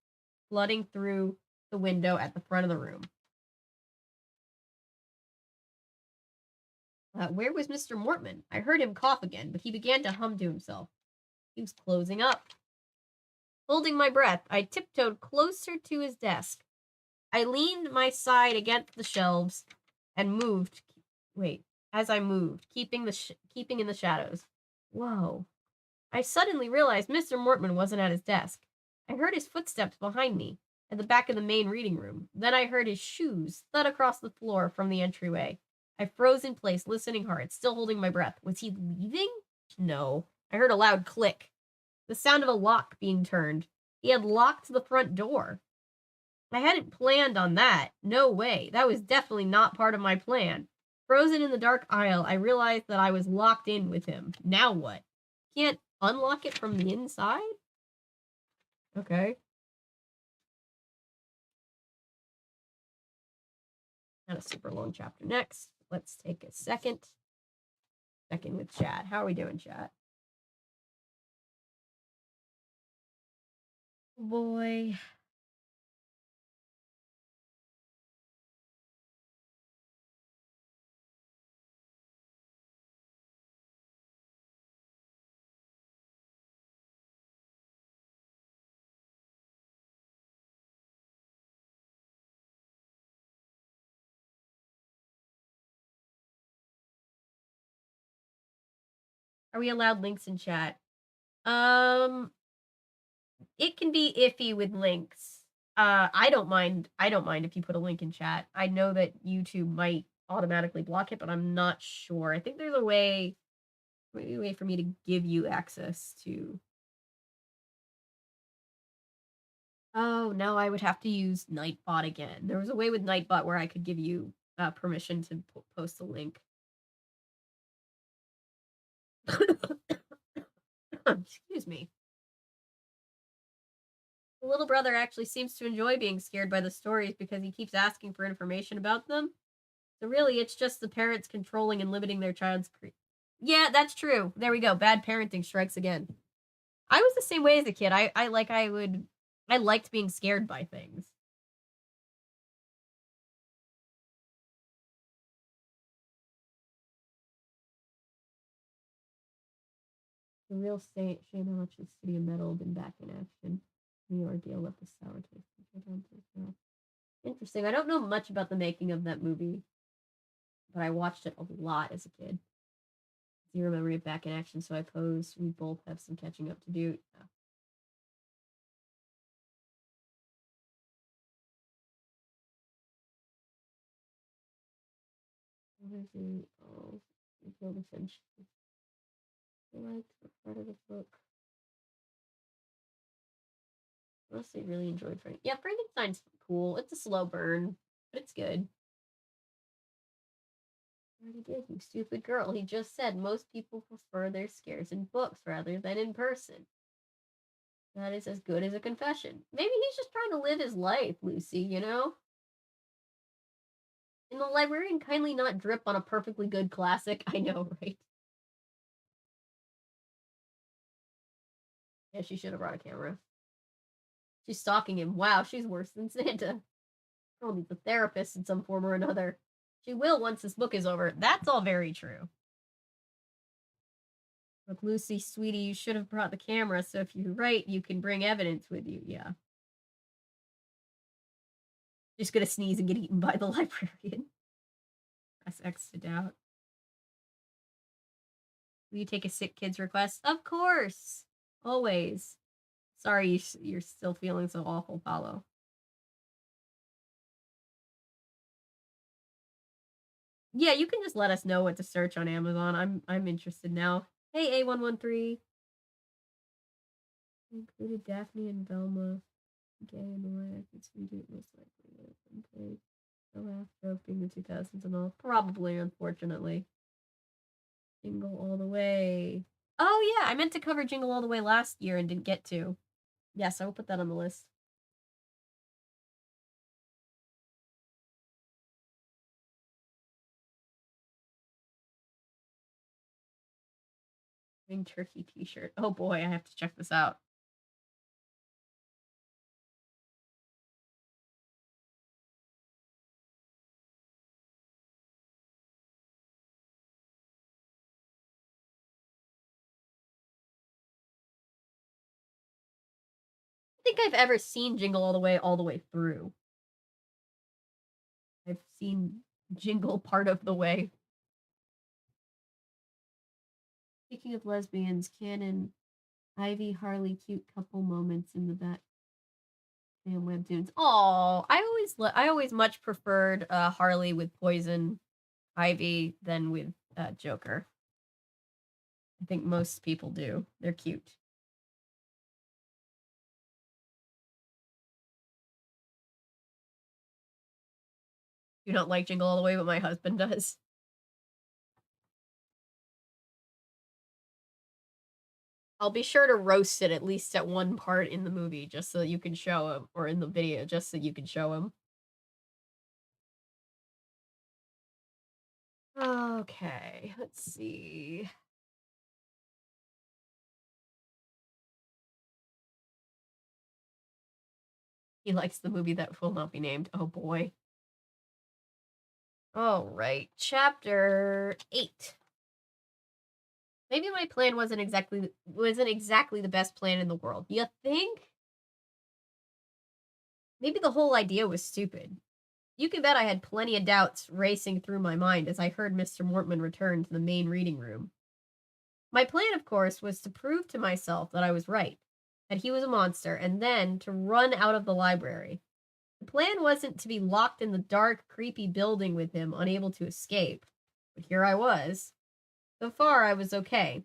flooding through the window at the front of the room. Where was Mr. Mortman? I heard him cough again, but he began to hum to himself. He was closing up. Holding my breath, I tiptoed closer to his desk. I leaned my side against the shelves and moved. As I moved, keeping in the shadows. Whoa. I suddenly realized Mr. Mortman wasn't at his desk. I heard his footsteps behind me, at the back of the main reading room. Then I heard his shoes thud across the floor from the entryway. I froze in place, listening hard, still holding my breath. Was he leaving? No. I heard a loud click. The sound of a lock being turned. He had locked the front door. I hadn't planned on that. No way. That was definitely not part of my plan. Frozen in the dark aisle, I realized that I was locked in with him. Now what? Can't unlock it from the inside? Okay. Not a super long chapter next. Let's take a second. Check in with chat. How are we doing, chat? Oh boy. Are we allowed links in chat? It can be iffy with links. I don't mind if you put a link in chat. I know that YouTube might automatically block it, but I'm not sure. I think there's a way, maybe a way for me to give you access to. Oh no, I would have to use Nightbot again. There was a way with Nightbot where I could give you permission to post a link. Excuse me. The little brother actually seems to enjoy being scared by the stories because he keeps asking for information about them. So really, it's just the parents controlling and limiting their child's Yeah, that's true. There we go. Bad parenting strikes again. I was the same way as a kid. I liked being scared by things. The real shame how much the city of metal been back in action. The ordeal left a sour taste. Interesting. I don't know much about the making of that movie, but I watched it a lot as a kid. Zero memory of back in action, so I pose we both have some catching up to do. Yeah. Oh, I liked the part of the book. Honestly, really enjoyed Frank. Yeah, Frankenstein's cool. It's a slow burn, but it's good. Already did, you stupid girl. He just said most people prefer their scares in books rather than in person. That is as good as a confession. Maybe he's just trying to live his life, Lucy, you know? And the librarian kindly not drip on a perfectly good classic. I know, right? Yeah, she should have brought a camera. She's stalking him. Wow, she's worse than Santa. Girl needs a therapist in some form or another. She will once this book is over. That's all very true. Look, Lucy, sweetie, you should have brought the camera, so if you're right, you can bring evidence with you. Yeah. Just gonna sneeze and get eaten by the librarian. Press X to doubt. Will you take a sick kid's request? Of course. Always. Sorry you're still feeling so awful, Paulo. Yeah, you can just let us know what to search on Amazon. I'm interested now. Hey, A113. Included Daphne and Velma. Gay and away. I could see it most likely. Someplace. The laugh joke being the 2000s and all. Probably, unfortunately. Jingle All the Way. Oh, yeah, I meant to cover Jingle All the Way last year and didn't get to. Yes, I will put that on the list. Green turkey t-shirt. Oh boy, I have to check this out. I think I've ever seen Jingle all the way through. I've seen Jingle part of the way. Speaking of lesbians, canon Ivy Harley cute couple moments in the Batman webtoons. Oh, I always much preferred Harley with Poison Ivy than with Joker. I think most people do. They're cute. You don't like Jingle All the Way, but my husband does. I'll be sure to roast it at least at one part in the movie, just so that you can show him, or in the video, just so you can show him. Okay, let's see. He likes the movie that will not be named. Oh boy. All right, chapter 8. Maybe my plan wasn't exactly the best plan in the world. You think? Maybe the whole idea was stupid. You can bet I had plenty of doubts racing through my mind as I heard Mr. Mortman return to the main reading room. My plan, of course, was to prove to myself that I was right, that he was a monster, and then to run out of the library. The plan wasn't to be locked in the dark, creepy building with him, unable to escape. But here I was. So far, I was okay.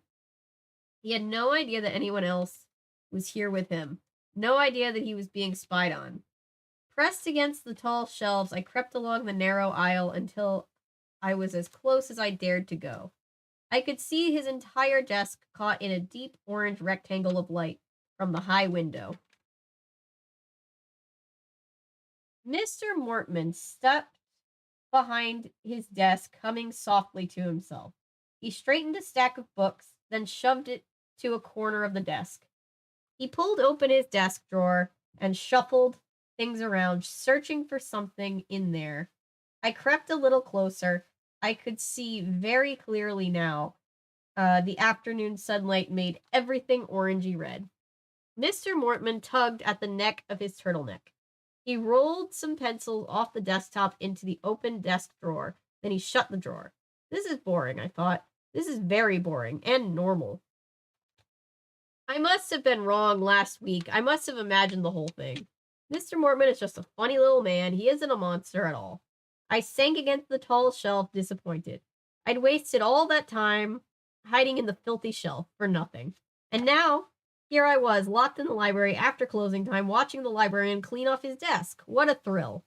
He had no idea that anyone else was here with him, no idea that he was being spied on. Pressed against the tall shelves, I crept along the narrow aisle until I was as close as I dared to go. I could see his entire desk caught in a deep orange rectangle of light from the high window. Mr. Mortman stepped behind his desk, humming softly to himself. He straightened a stack of books, then shoved it to a corner of the desk. He pulled open his desk drawer and shuffled things around, searching for something in there. I crept a little closer. I could see very clearly now. The afternoon sunlight made everything orangey red. Mr. Mortman tugged at the neck of his turtleneck. He rolled some pencils off the desktop into the open desk drawer. Then he shut the drawer. This is boring, I thought. This is very boring and normal. I must have been wrong last week. I must have imagined the whole thing. Mr. Mortman is just a funny little man. He isn't a monster at all. I sank against the tall shelf, disappointed. I'd wasted all that time hiding in the filthy shelf for nothing. And now, here I was, locked in the library after closing time, watching the librarian clean off his desk. What a thrill.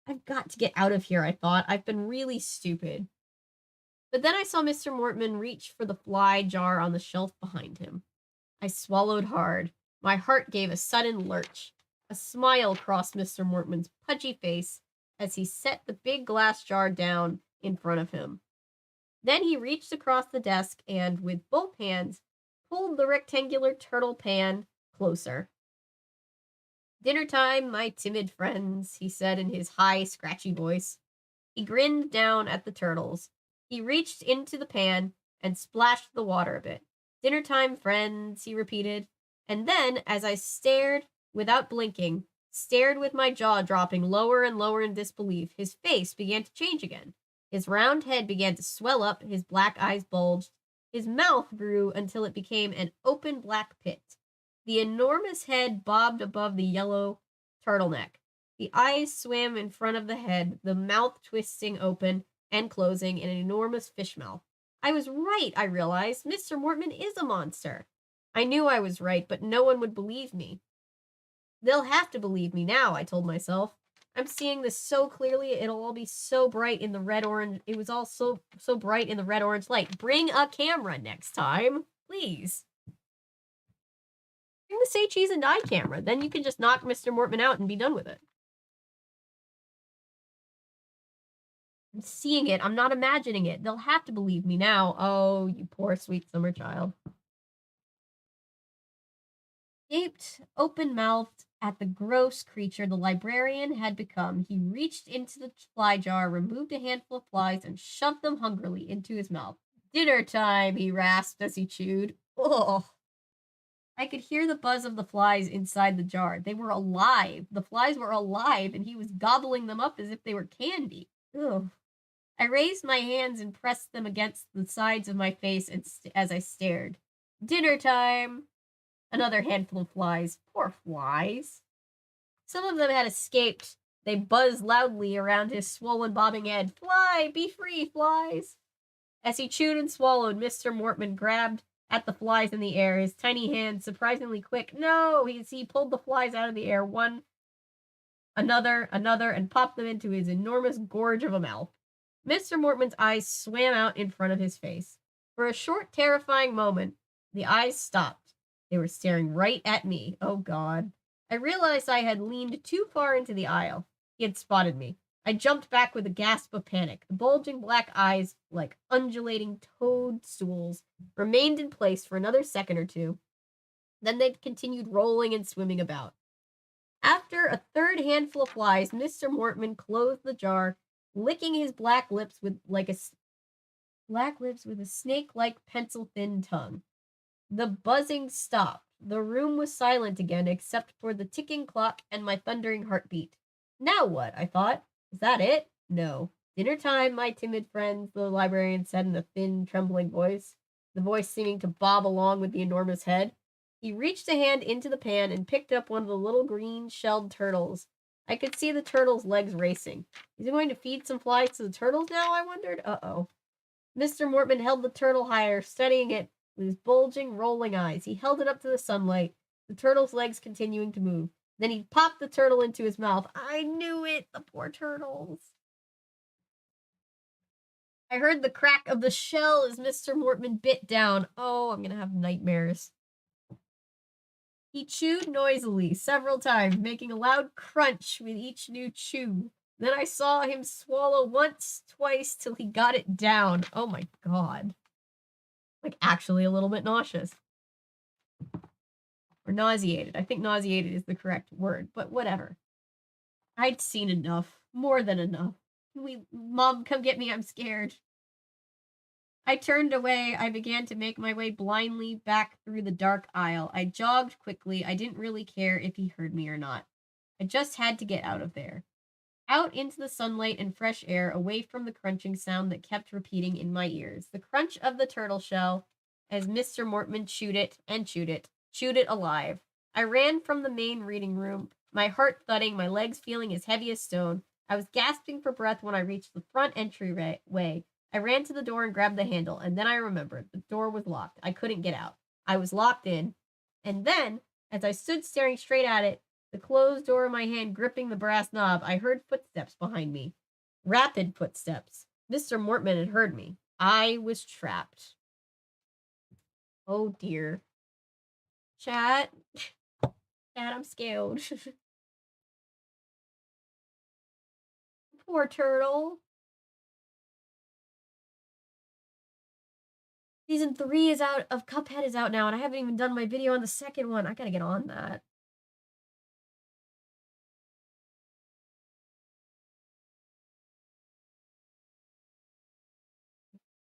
I've got to get out of here, I thought. I've been really stupid. But then I saw Mr. Mortman reach for the fly jar on the shelf behind him. I swallowed hard. My heart gave a sudden lurch. A smile crossed Mr. Mortman's pudgy face as he set the big glass jar down in front of him. Then he reached across the desk and, with both hands, pulled the rectangular turtle pan closer. "Dinner time, my timid friends," he said in his high, scratchy voice. He grinned down at the turtles. He reached into the pan and splashed the water a bit. "Dinner time, friends," he repeated. And then, as I stared without blinking, stared with my jaw dropping lower and lower in disbelief. His face began to change again. His round head began to swell up, his black eyes bulged. His mouth grew until it became an open black pit. The enormous head bobbed above the yellow turtleneck. The eyes swam in front of the head, the mouth twisting open and closing in an enormous fish mouth. I was right, I realized. Mr. Mortman is a monster. I knew I was right, but no one would believe me. They'll have to believe me now, I told myself. I'm seeing this so clearly, it'll all be so bright in the red-orange. It was all so bright in the red-orange light. Bring a camera next time, please. Bring the Say Cheese and Die camera. Then you can just knock Mr. Mortman out and be done with it. I'm seeing it. I'm not imagining it. They'll have to believe me now. Oh, you poor sweet summer child. Gaped, open-mouthed at the gross creature the librarian had become, he reached into the fly jar, removed a handful of flies, and shoved them hungrily into his mouth. Dinner time, he rasped as he chewed. Ugh. I could hear the buzz of the flies inside the jar. They were alive. The flies were alive, and he was gobbling them up as if they were candy. Ugh. I raised my hands and pressed them against the sides of my face as I stared. Dinner time! Another handful of flies. Poor flies. Some of them had escaped. They buzzed loudly around his swollen, bobbing head. Fly! Be free, flies! As he chewed and swallowed, Mr. Mortman grabbed at the flies in the air, his tiny hands surprisingly quick. No! He pulled the flies out of the air, one, another, and popped them into his enormous gorge of a mouth. Mr. Mortman's eyes swam out in front of his face. For a short, terrifying moment, the eyes stopped. They were staring right at me. Oh, God. I realized I had leaned too far into the aisle. He had spotted me. I jumped back with a gasp of panic. The bulging black eyes, like undulating toadstools, remained in place for another second or two. Then they continued rolling and swimming about. After a third handful of flies, Mr. Mortman closed the jar, licking his black lips with a snake-like pencil-thin tongue. The buzzing stopped. The room was silent again, except for the ticking clock and my thundering heartbeat. Now what? I thought. Is that it? No. Dinner time, my timid friends, the librarian said in a thin, trembling voice, the voice seeming to bob along with the enormous head. He reached a hand into the pan and picked up one of the little green-shelled turtles. I could see the turtle's legs racing. Is he going to feed some flies to the turtles now, I wondered? Uh-oh. Mr. Mortman held the turtle higher, studying it with his bulging, rolling eyes. He held it up to the sunlight, the turtle's legs continuing to move. Then he popped the turtle into his mouth. I knew it, the poor turtles. I heard the crack of the shell as Mr. Mortman bit down. Oh, I'm going to have nightmares. He chewed noisily several times, making a loud crunch with each new chew. Then I saw him swallow once, twice, till he got it down. Oh my God. Like, actually a little bit nauseous. Or nauseated. I think nauseated is the correct word, but whatever. I'd seen enough. More than enough. Mom, come get me. I'm scared. I turned away. I began to make my way blindly back through the dark aisle. I jogged quickly. I didn't really care if he heard me or not. I just had to get out of there. Out into the sunlight and fresh air, away from the crunching sound that kept repeating in my ears. The crunch of the turtle shell as Mr. Mortman chewed it alive. I ran from the main reading room, my heart thudding, my legs feeling as heavy as stone. I was gasping for breath when I reached the front entryway. I ran to the door and grabbed the handle, and then I remembered. The door was locked. I couldn't get out. I was locked in. And then, as I stood staring straight at it, the closed door in my hand gripping the brass knob, I heard footsteps behind me. Rapid footsteps. Mr. Mortman had heard me. I was trapped. Oh dear. Chat, I'm scared. Poor turtle. Season 3 is out of Cuphead is out now, and I haven't even done my video on the second one. I gotta get on that.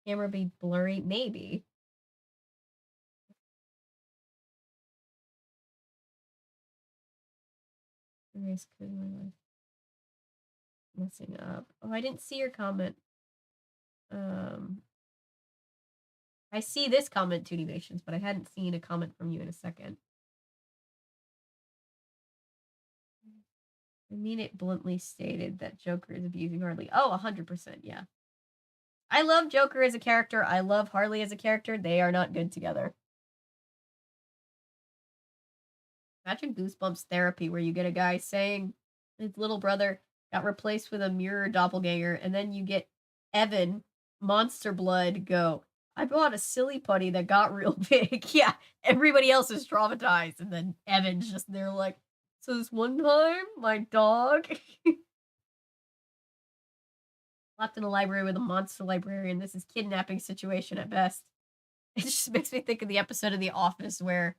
Camera be blurry? Maybe. Erase code in my life. Messing up. Oh, I didn't see your comment. I see this comment, Tootie Nations, but I hadn't seen a comment from you in a second. I mean, it bluntly stated that Joker is abusing Harley. Oh, 100%, yeah. I love Joker as a character. I love Harley as a character. They are not good together. Imagine Goosebumps therapy where you get a guy saying his little brother got replaced with a mirror doppelganger, and then you get Evan, Monster Blood, go, I bought a silly putty that got real big. Yeah, everybody else is traumatized, and then Evan's just there like, so this one time, my dog locked in a library with a monster librarian. This is kidnapping situation at best. It just makes me think of the episode of The Office where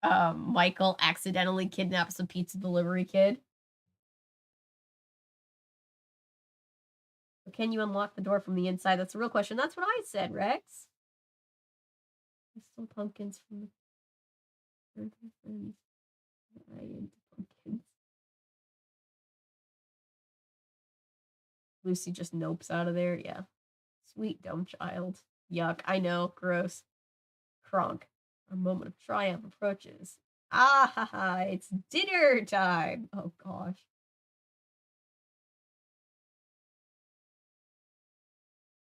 Michael accidentally kidnaps a pizza delivery kid. Can you unlock the door from the inside? That's a real question. That's what I said, Rex. Crystal pumpkins from the friends. I into pumpkins. Lucy just nopes out of there. Yeah. Sweet dumb child. Yuck. I know. Gross. Kronk. A moment of triumph approaches. Ah ha ha. It's dinner time. Oh gosh.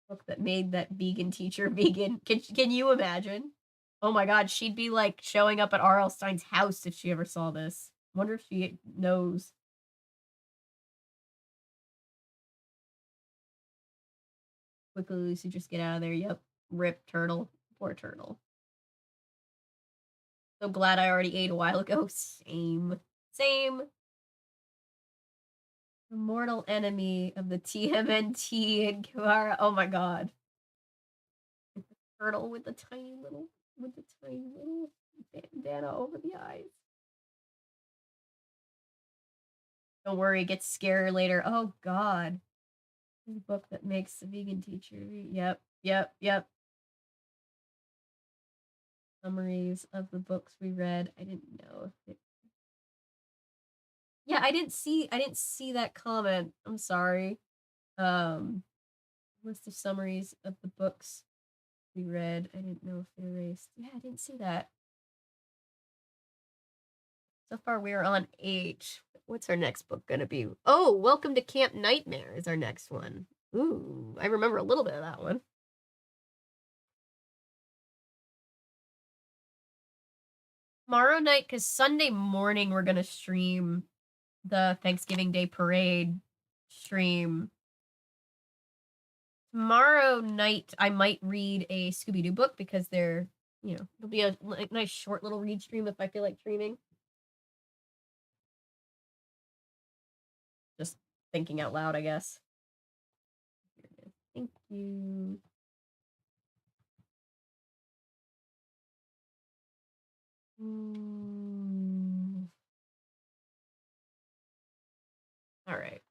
Book that made that vegan teacher vegan. Can you imagine? Oh my god, she'd be like showing up at R.L. Stein's house if she ever saw this. Wonder if she knows. Quickly, Lucy, just get out of there. Yep. Rip Turtle. Poor Turtle. So glad I already ate a while ago. Same. Same. The mortal enemy of the TMNT and Kiwara. Oh my god. The turtle with the tiny little bandana over the eyes. Don't worry, it gets scarier later. Oh god. This is a book that makes the vegan teacher. Yep. Summaries of the books we read. I didn't know if it... Yeah, I didn't see that comment. I'm sorry. List of summaries of the books we read. I didn't know if they erased. Yeah, I didn't see that. So far we're on 8. What's our next book gonna be? Oh, Welcome to Camp Nightmare is our next one. Ooh, I remember a little bit of that one. Tomorrow night, because Sunday morning we're gonna stream the Thanksgiving Day Parade stream. Tomorrow night I might read a Scooby-Doo book because they're, it'll be a nice short little read stream if I feel like streaming. Just thinking out loud, I guess. Here it is. Thank you. All right.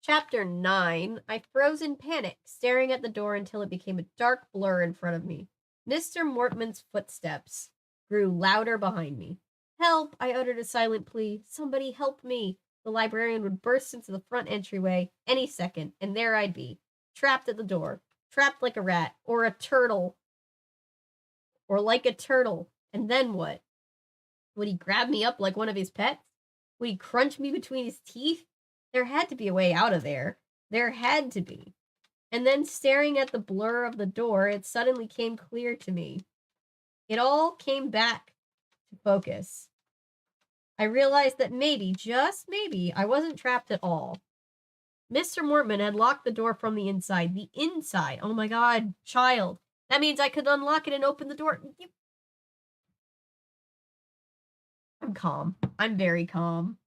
Chapter 9. I froze in panic, staring at the door until it became a dark blur in front of me. Mr. Mortman's footsteps grew louder behind me. Help! I uttered a silent plea. Somebody help me! The librarian would burst into the front entryway any second, and there I'd be, trapped at the door, trapped like a rat, or a turtle, or like a turtle. And then what? Would he grab me up like one of his pets? Would he crunch me between his teeth? There had to be a way out of there. There had to be. And then staring at the blur of the door, it suddenly came clear to me. It all came back to focus. I realized that maybe, just maybe, I wasn't trapped at all. Mr. Mortman had locked the door from the inside. The inside. Oh my god, child. That means I could unlock it and open the door. I'm calm. I'm very calm.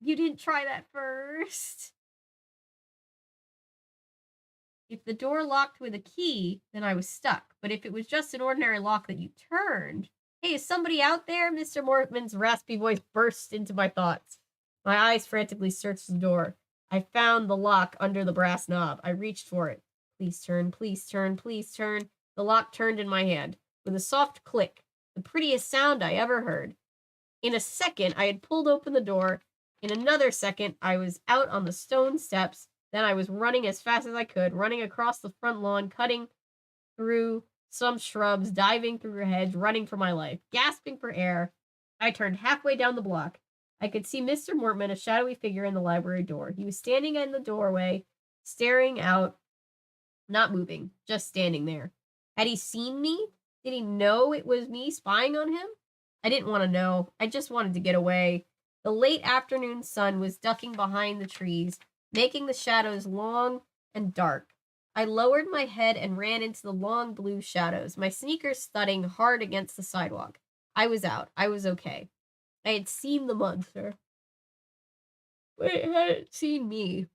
You didn't try that first. If the door locked with a key, then I was stuck. But if it was just an ordinary lock that you turned... Hey, is somebody out there? Mr. Mortman's raspy voice burst into my thoughts. My eyes frantically searched the door. I found the lock under the brass knob. I reached for it. Please turn, please turn, please turn. The lock turned in my hand. With a soft click, the prettiest sound I ever heard. In a second, I had pulled open the door. In another second, I was out on the stone steps. Then I was running as fast as I could, running across the front lawn, cutting through some shrubs, diving through a hedge, running for my life, gasping for air. I turned halfway down the block. I could see Mr. Mortman, a shadowy figure in the library door. He was standing in the doorway, staring out, not moving, just standing there. Had he seen me? Did he know it was me spying on him? I didn't want to know. I just wanted to get away. The late afternoon sun was ducking behind the trees, making the shadows long and dark. I lowered my head and ran into the long blue shadows, my sneakers thudding hard against the sidewalk. I was out. I was okay. I had seen the monster. But it hadn't seen me.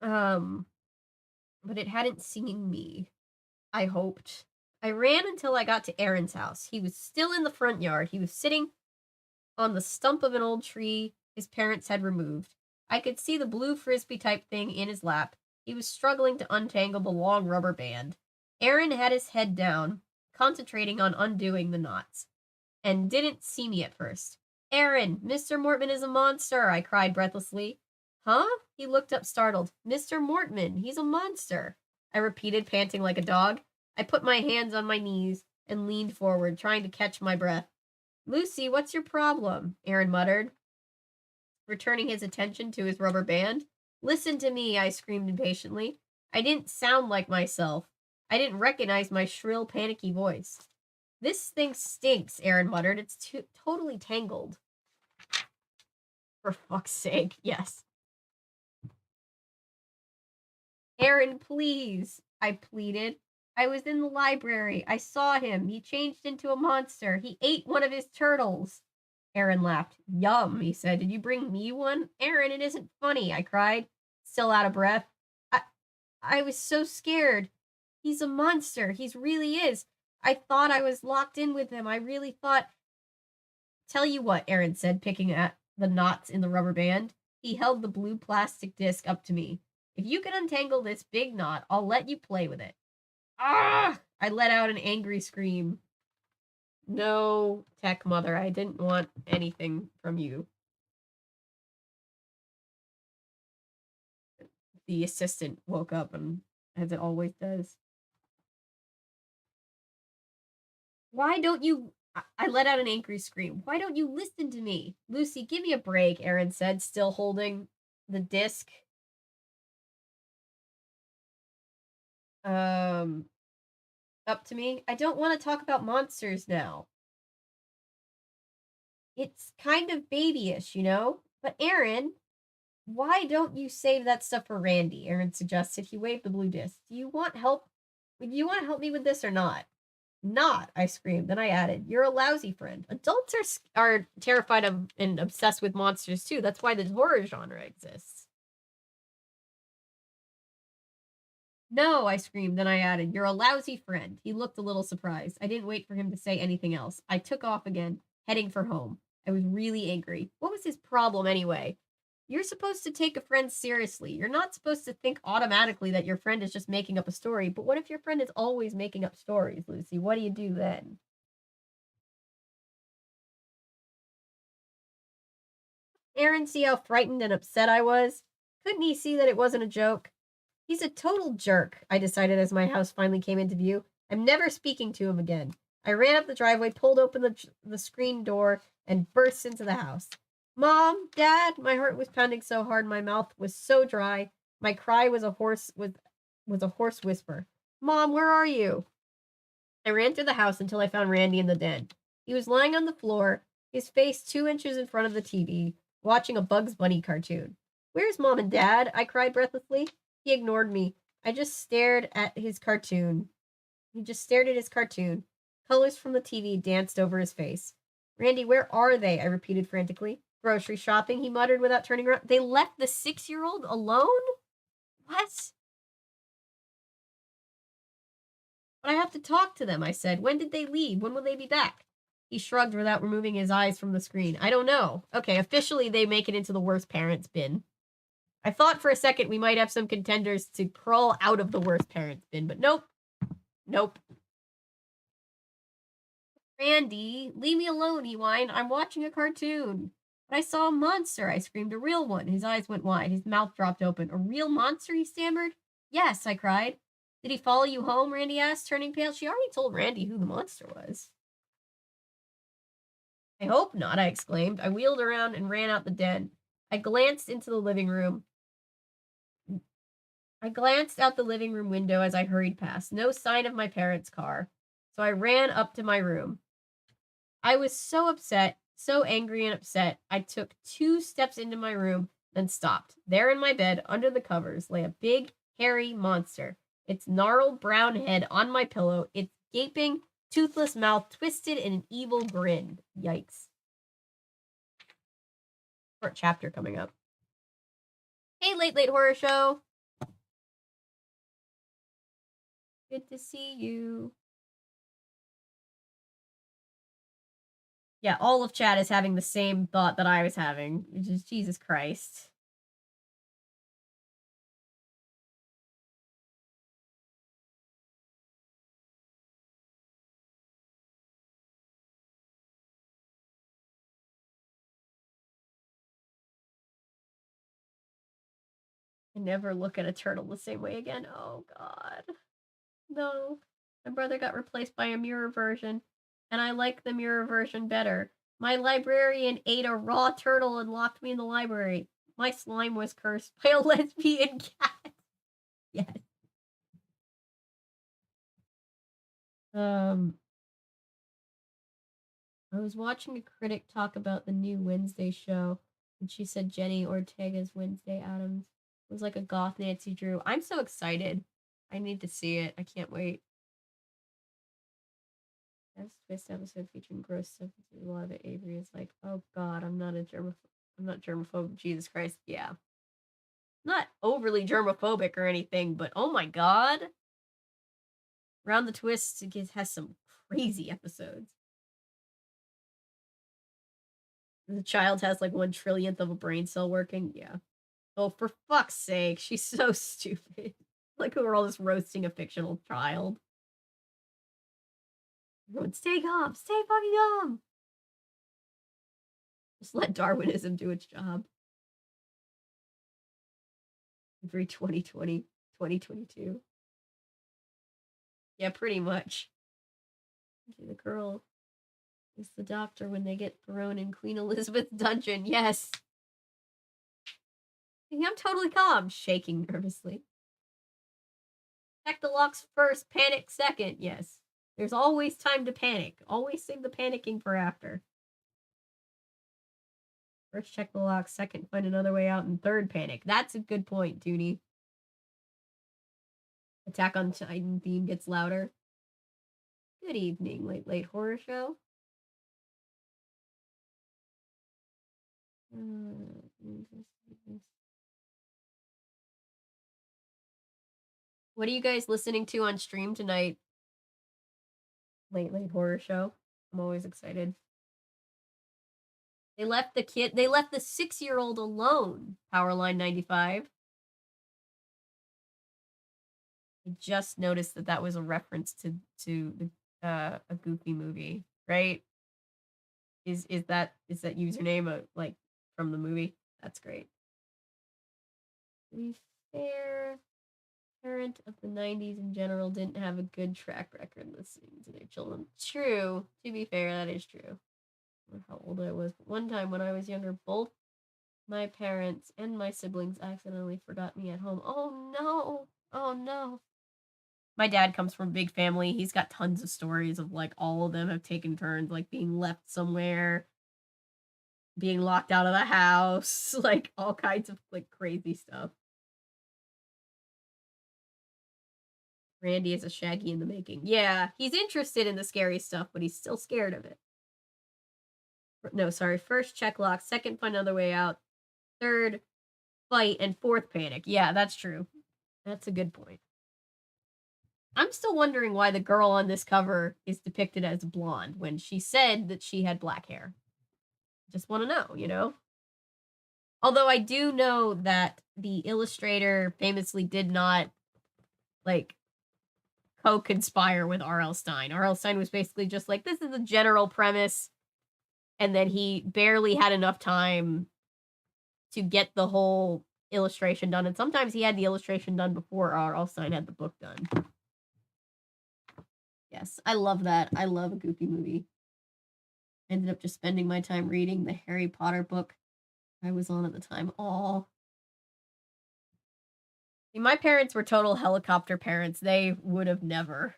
But it hadn't seen me. I hoped. I ran until I got to Aaron's house. He was still in the front yard. He was sitting on the stump of an old tree his parents had removed. I could see the blue frisbee type thing in his lap. He was struggling to untangle the long rubber band. Aaron had his head down, concentrating on undoing the knots, and didn't see me at first. Aaron, Mr. Mortman is a monster, I cried breathlessly. Huh? He looked up startled. Mr. Mortman, he's a monster, I repeated, panting like a dog. I put my hands on my knees and leaned forward, trying to catch my breath. Lucy, what's your problem? Aaron muttered, returning his attention to his rubber band. Listen to me, I screamed impatiently. I didn't sound like myself. I didn't recognize my shrill, panicky voice. This thing stinks, Aaron muttered. It's totally tangled. For fuck's sake, yes. Aaron, please, I pleaded. I was in the library. I saw him. He changed into a monster. He ate one of his turtles. Aaron laughed. Yum, he said. Did you bring me one? Aaron, it isn't funny, I cried, still out of breath. I was so scared. He's a monster. He really is. I thought I was locked in with him. I really thought... Tell you what, Aaron said, picking at the knots in the rubber band. He held the blue plastic disc up to me. If you can untangle this big knot, I'll let you play with it. Ah! I let out an angry scream. No, Tech Mother, I didn't want anything from you. The assistant woke up, and as it always does. Why don't you... I let out an angry scream. Why don't you listen to me? Lucy, give me a break, Aaron said, still holding the disc. Up to me. I don't want to talk about monsters now. It's kind of babyish, you know? But Aaron, why don't you save that stuff for Randy? Aaron suggested. He waved the blue disc. Do you want help? Do you want to help me with this or not? Not, I screamed. Then I added, you're a lousy friend. Adults are terrified of and obsessed with monsters too. That's why the horror genre exists. No, I screamed. Then I added, you're a lousy friend. He looked a little surprised. I didn't wait for him to say anything else. I took off again, heading for home. I was really angry. What was his problem anyway? You're supposed to take a friend seriously. You're not supposed to think automatically that your friend is just making up a story. But what if your friend is always making up stories, Lucy? What do you do then? Aaron, see how frightened and upset I was? Couldn't he see that it wasn't a joke? He's a total jerk, I decided as my house finally came into view. I'm never speaking to him again. I ran up the driveway, pulled open the screen door, and burst into the house. Mom, Dad, my heart was pounding so hard, my mouth was so dry. My cry was a hoarse whisper. Mom, where are you? I ran through the house until I found Randy in the den. He was lying on the floor, his face 2 inches in front of the TV, watching a Bugs Bunny cartoon. Where's Mom and Dad? I cried breathlessly. He ignored me. I just stared at his cartoon. He just stared at his cartoon. Colors from the TV danced over his face. Randy, where are they? I repeated frantically. Grocery shopping, he muttered without turning around. They left the 6-year-old alone? What? But I have to talk to them, I said. When did they leave? When will they be back? He shrugged without removing his eyes from the screen. I don't know. Okay, officially they make it into the worst parents bin. I thought for a second we might have some contenders to crawl out of the worst parents bin, but nope. Nope. Randy, leave me alone, he whined. I'm watching a cartoon. But I saw a monster, I screamed. A real one. His eyes went wide. His mouth dropped open. A real monster, he stammered. Yes, I cried. Did he follow you home? Randy asked, turning pale. She already told Randy who the monster was. I hope not, I exclaimed. I wheeled around and ran out the den. I glanced into the living room. I glanced out the living room window as I hurried past. No sign of my parents' car. So I ran up to my room. I was so upset, so angry and upset. I took 2 steps into my room, then stopped. There in my bed, under the covers, lay a big, hairy monster. Its gnarled brown head on my pillow, its gaping, toothless mouth twisted in an evil grin. Yikes. Short chapter coming up. Hey, Late Horror Show. Good to see you. Yeah, all of chat is having the same thought that I was having, which is Jesus Christ. I never look at a turtle the same way again. Oh, God. No. My brother got replaced by a mirror version, and I like the mirror version better. My librarian ate a raw turtle and locked me in the library. My slime was cursed by a lesbian cat. Yes. I was watching a critic talk about the new Wednesday show, and she said Jenny Ortega's Wednesday Addams was like a goth Nancy Drew. I'm so excited. I need to see it. I can't wait. That's twist episode featuring gross stuff. A lot of it, Avery is like, oh God, I'm not germaphobe. Jesus Christ, yeah. Not overly germophobic or anything, but oh my God. Round the Twist has some crazy episodes. The child has like 1/1,000,000th of a brain cell working. Yeah. Oh, for fuck's sake, she's so stupid. Like we're all just roasting a fictional child. Everyone, stay calm, stay fucking calm. Just let Darwinism do its job. Every 2020, 2022. Yeah, pretty much. The girl is the doctor when they get thrown in Queen Elizabeth's dungeon. Yes. I'm totally calm, shaking nervously. Check the locks first, panic second. Yes. There's always time to panic. Always save the panicking for after. First, check the locks. Second, find another way out. And third, panic. That's a good point, Dooney. Attack on Titan theme gets louder. Good evening, Late Horror Show. What are you guys listening to on stream tonight? Late Horror Show. I'm always excited. They left the 6-year-old alone. Powerline 95. I just noticed that was a reference to a Goofy movie, right? Is that username like from the movie? That's great. To be fair, parent of the 90s in general didn't have a good track record listening to their children. True. To be fair, that is true. I don't know how old I was, but one time when I was younger, both my parents and my siblings accidentally forgot me at home. Oh no. Oh no. My dad comes from a big family. He's got tons of stories of like all of them have taken turns like being left somewhere, being locked out of the house, like all kinds of like crazy stuff. Randy is a Shaggy in the making. Yeah, he's interested in the scary stuff, but he's still scared of it. No, sorry. First, check lock. Second, find another way out. Third, fight. And fourth, panic. Yeah, that's true. That's a good point. I'm still wondering why the girl on this cover is depicted as blonde when she said that she had black hair. Just want to know, you know? Although I do know that the illustrator famously did not, like, co-conspire with R.L. Stine. R.L. Stine was basically just like, this is the general premise, and then he barely had enough time to get the whole illustration done, and sometimes he had the illustration done before R.L. Stine had the book done. Yes, I love that. I love a goofy movie. I ended up just spending my time reading the Harry Potter book I was on at the time. Aw. My parents were total helicopter parents. They would have never.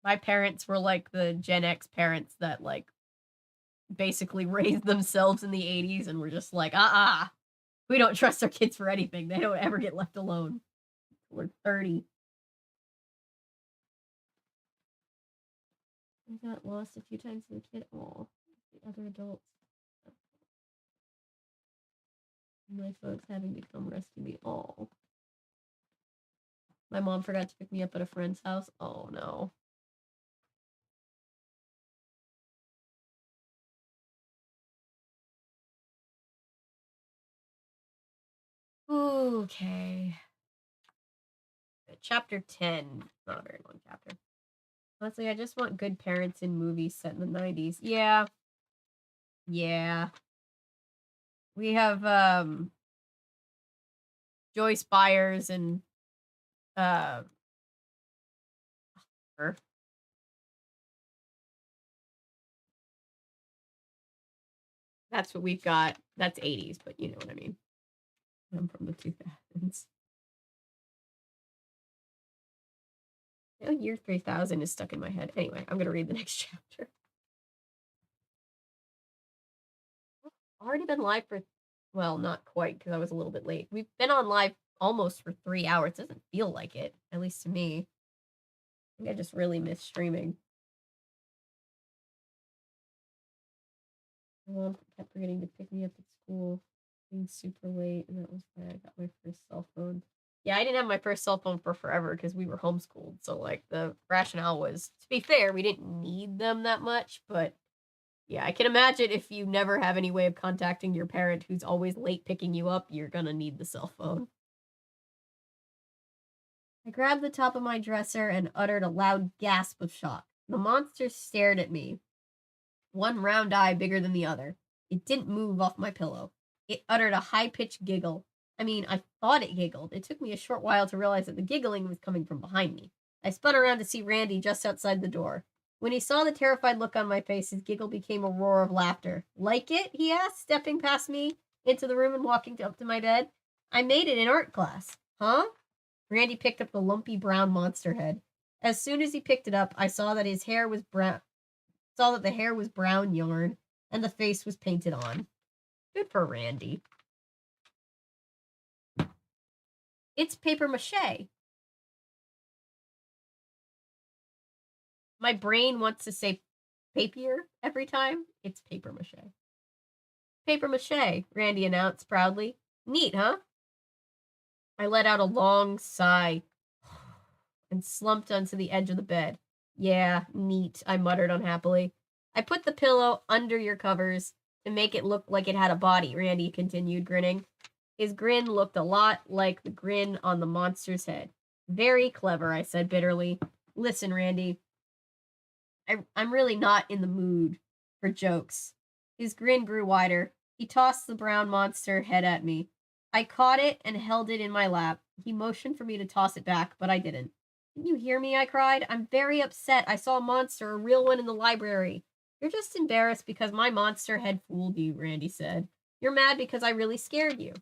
My parents were like the Gen X parents that like basically raised themselves in the 80s and were just like, we don't trust our kids for anything. They don't ever get left alone. We're 30. I got lost a few times as a kid. Oh, the other adults. My folks having to come rescue me. Oh. My mom forgot to pick me up at a friend's house. Oh no. Okay. Chapter 10. Not a very long chapter. Honestly, I just want good parents in movies set in the 90s. Yeah. Yeah. We have Joyce Byers and her. That's what we've got. That's 80s, but you know what I mean. I'm from the 2000s. Year 3000 is stuck in my head. Anyway, I'm going to read the next chapter. Already been live for, well, not quite because I was a little bit late. We've been on live almost for 3 hours. It doesn't feel like it, at least to me. I think I just really miss streaming. My mom kept forgetting to pick me up at school, being super late, and that was why I got my first cell phone. Yeah, I didn't have my first cell phone for forever because we were homeschooled. So, like, the rationale was, to be fair, we didn't need them that much. But, yeah, I can imagine if you never have any way of contacting your parent who's always late picking you up, you're gonna need the cell phone. I grabbed the top of my dresser and uttered a loud gasp of shock. The monster stared at me, one round eye bigger than the other. It didn't move off my pillow. It uttered a high-pitched giggle. I mean, I thought it giggled. It took me a short while to realize that the giggling was coming from behind me. I spun around to see Randy just outside the door. When he saw the terrified look on my face, his giggle became a roar of laughter. Like it? He asked, stepping past me into the room and walking up to my bed. I made it in art class. Huh? Randy picked up the lumpy brown monster head. As soon as he picked it up, I saw that his hair was brown. Saw that the hair was brown yarn and the face was painted on. Good for Randy. It's paper mache. My brain wants to say papier every time. It's paper mache. Paper mache, Randy announced proudly. Neat, huh? I let out a long sigh and slumped onto the edge of the bed. Yeah, neat, I muttered unhappily. I put the pillow under your covers to make it look like it had a body, Randy continued, grinning. His grin looked a lot like the grin on the monster's head. Very clever, I said bitterly. Listen, Randy, I'm really not in the mood for jokes. His grin grew wider. He tossed the brown monster head at me. I caught it and held it in my lap. He motioned for me to toss it back, but I didn't. Didn't you hear me? I cried. I'm very upset. I saw a monster, a real one, in the library. You're just embarrassed because my monster had fooled you, Randy said. You're mad because I really scared you.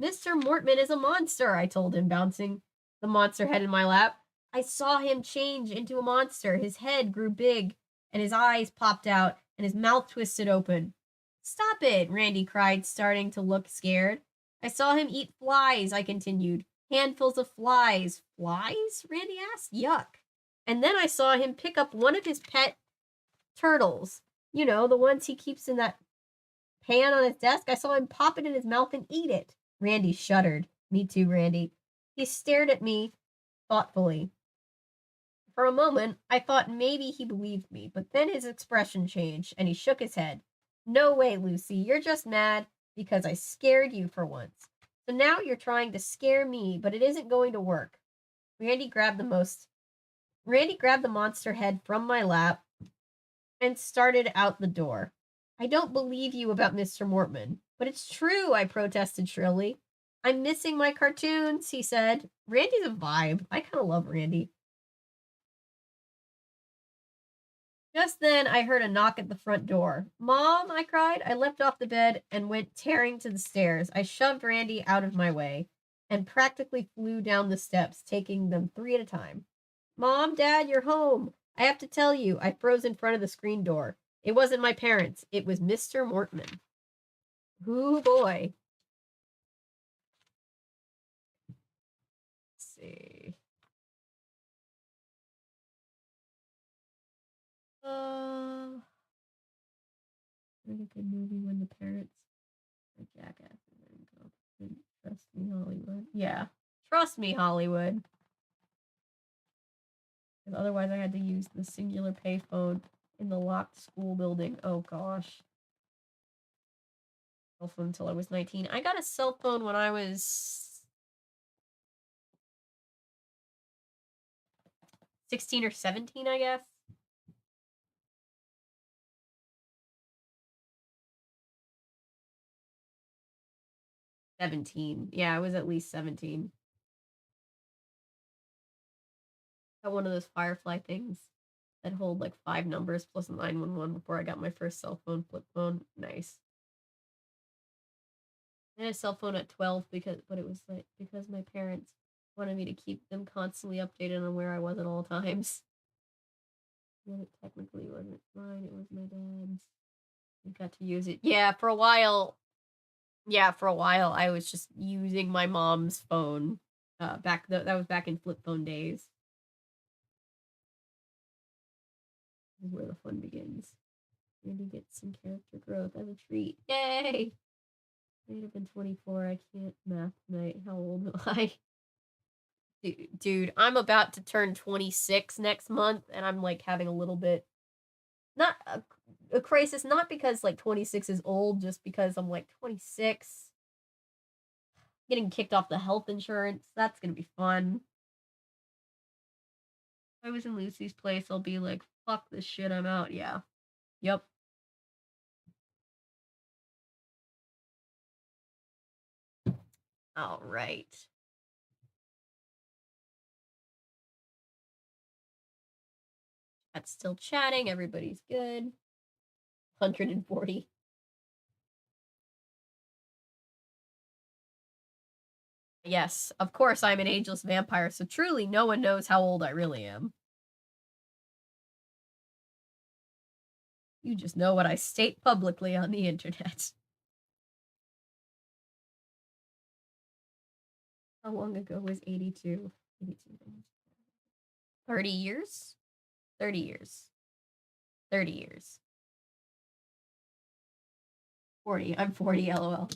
Mr. Mortman is a monster, I told him, bouncing the monster head in my lap. I saw him change into a monster. His head grew big, and his eyes popped out, and his mouth twisted open. Stop it, Randy cried, starting to look scared. I saw him eat flies, I continued. Handfuls of flies. Flies? Randy asked. Yuck. And then I saw him pick up one of his pet turtles. You know, the ones he keeps in that pan on his desk. I saw him pop it in his mouth and eat it. Randy shuddered. Me too, Randy. He stared at me thoughtfully. For a moment, I thought maybe he believed me, but then his expression changed, and he shook his head. No way, Lucy. You're just mad. because I scared you for once. So now you're trying to scare me, but it isn't going to work. Randy grabbed the monster head from my lap and started out the door. I don't believe you about Mr. Mortman. But it's true, I protested shrilly. I'm missing my cartoons, he said. Randy's a vibe. I kind of love Randy. Just then, I heard a knock at the front door. Mom, I cried. I leapt off the bed and went tearing to the stairs. I shoved Randy out of my way and practically flew down the steps, taking them 3 at a time. Mom, Dad, you're home. I have to tell you, I froze in front of the screen door. It wasn't my parents. It was Mr. Mortman. Ooh, boy. Let's see. Really good movie when the parents are jackasses and trust me, Hollywood. Yeah. Trust me, Hollywood. Because otherwise I had to use the singular payphone in the locked school building. Oh gosh. Cell phone until I was 19. I got a cell phone when I was 16 or 17, I guess. $17. Yeah, I was at least 17. Got one of those Firefly things that hold like 5 numbers plus a 911 before I got my first cell phone, flip phone. Nice. I had a cell phone at 12 because my parents wanted me to keep them constantly updated on where I was at all times. And it technically wasn't mine, it was my dad's. I got to use it. Yeah, for a while I was just using my mom's phone. That was back in flip phone days. This is where the fun begins. Randy gets some character growth as a treat. Yay! I'd have been 24. I can't math tonight. How old am I? Dude, I'm about to turn 26 next month, and I'm like having a little bit, not a crisis, not because like 26 is old, just because I'm like 26, getting kicked off the health insurance. That's gonna be fun. If I was in Lucy's place, I'll be like, fuck this shit, I'm out. Yeah. Yep. All right. That's still chatting. Everybody's good. 140. Yes, of course I'm an ageless vampire, so truly no one knows how old I really am. You just know what I state publicly on the internet. How long ago was 82? 30 years? 30 years. 30 years. 40. I'm 40, lol.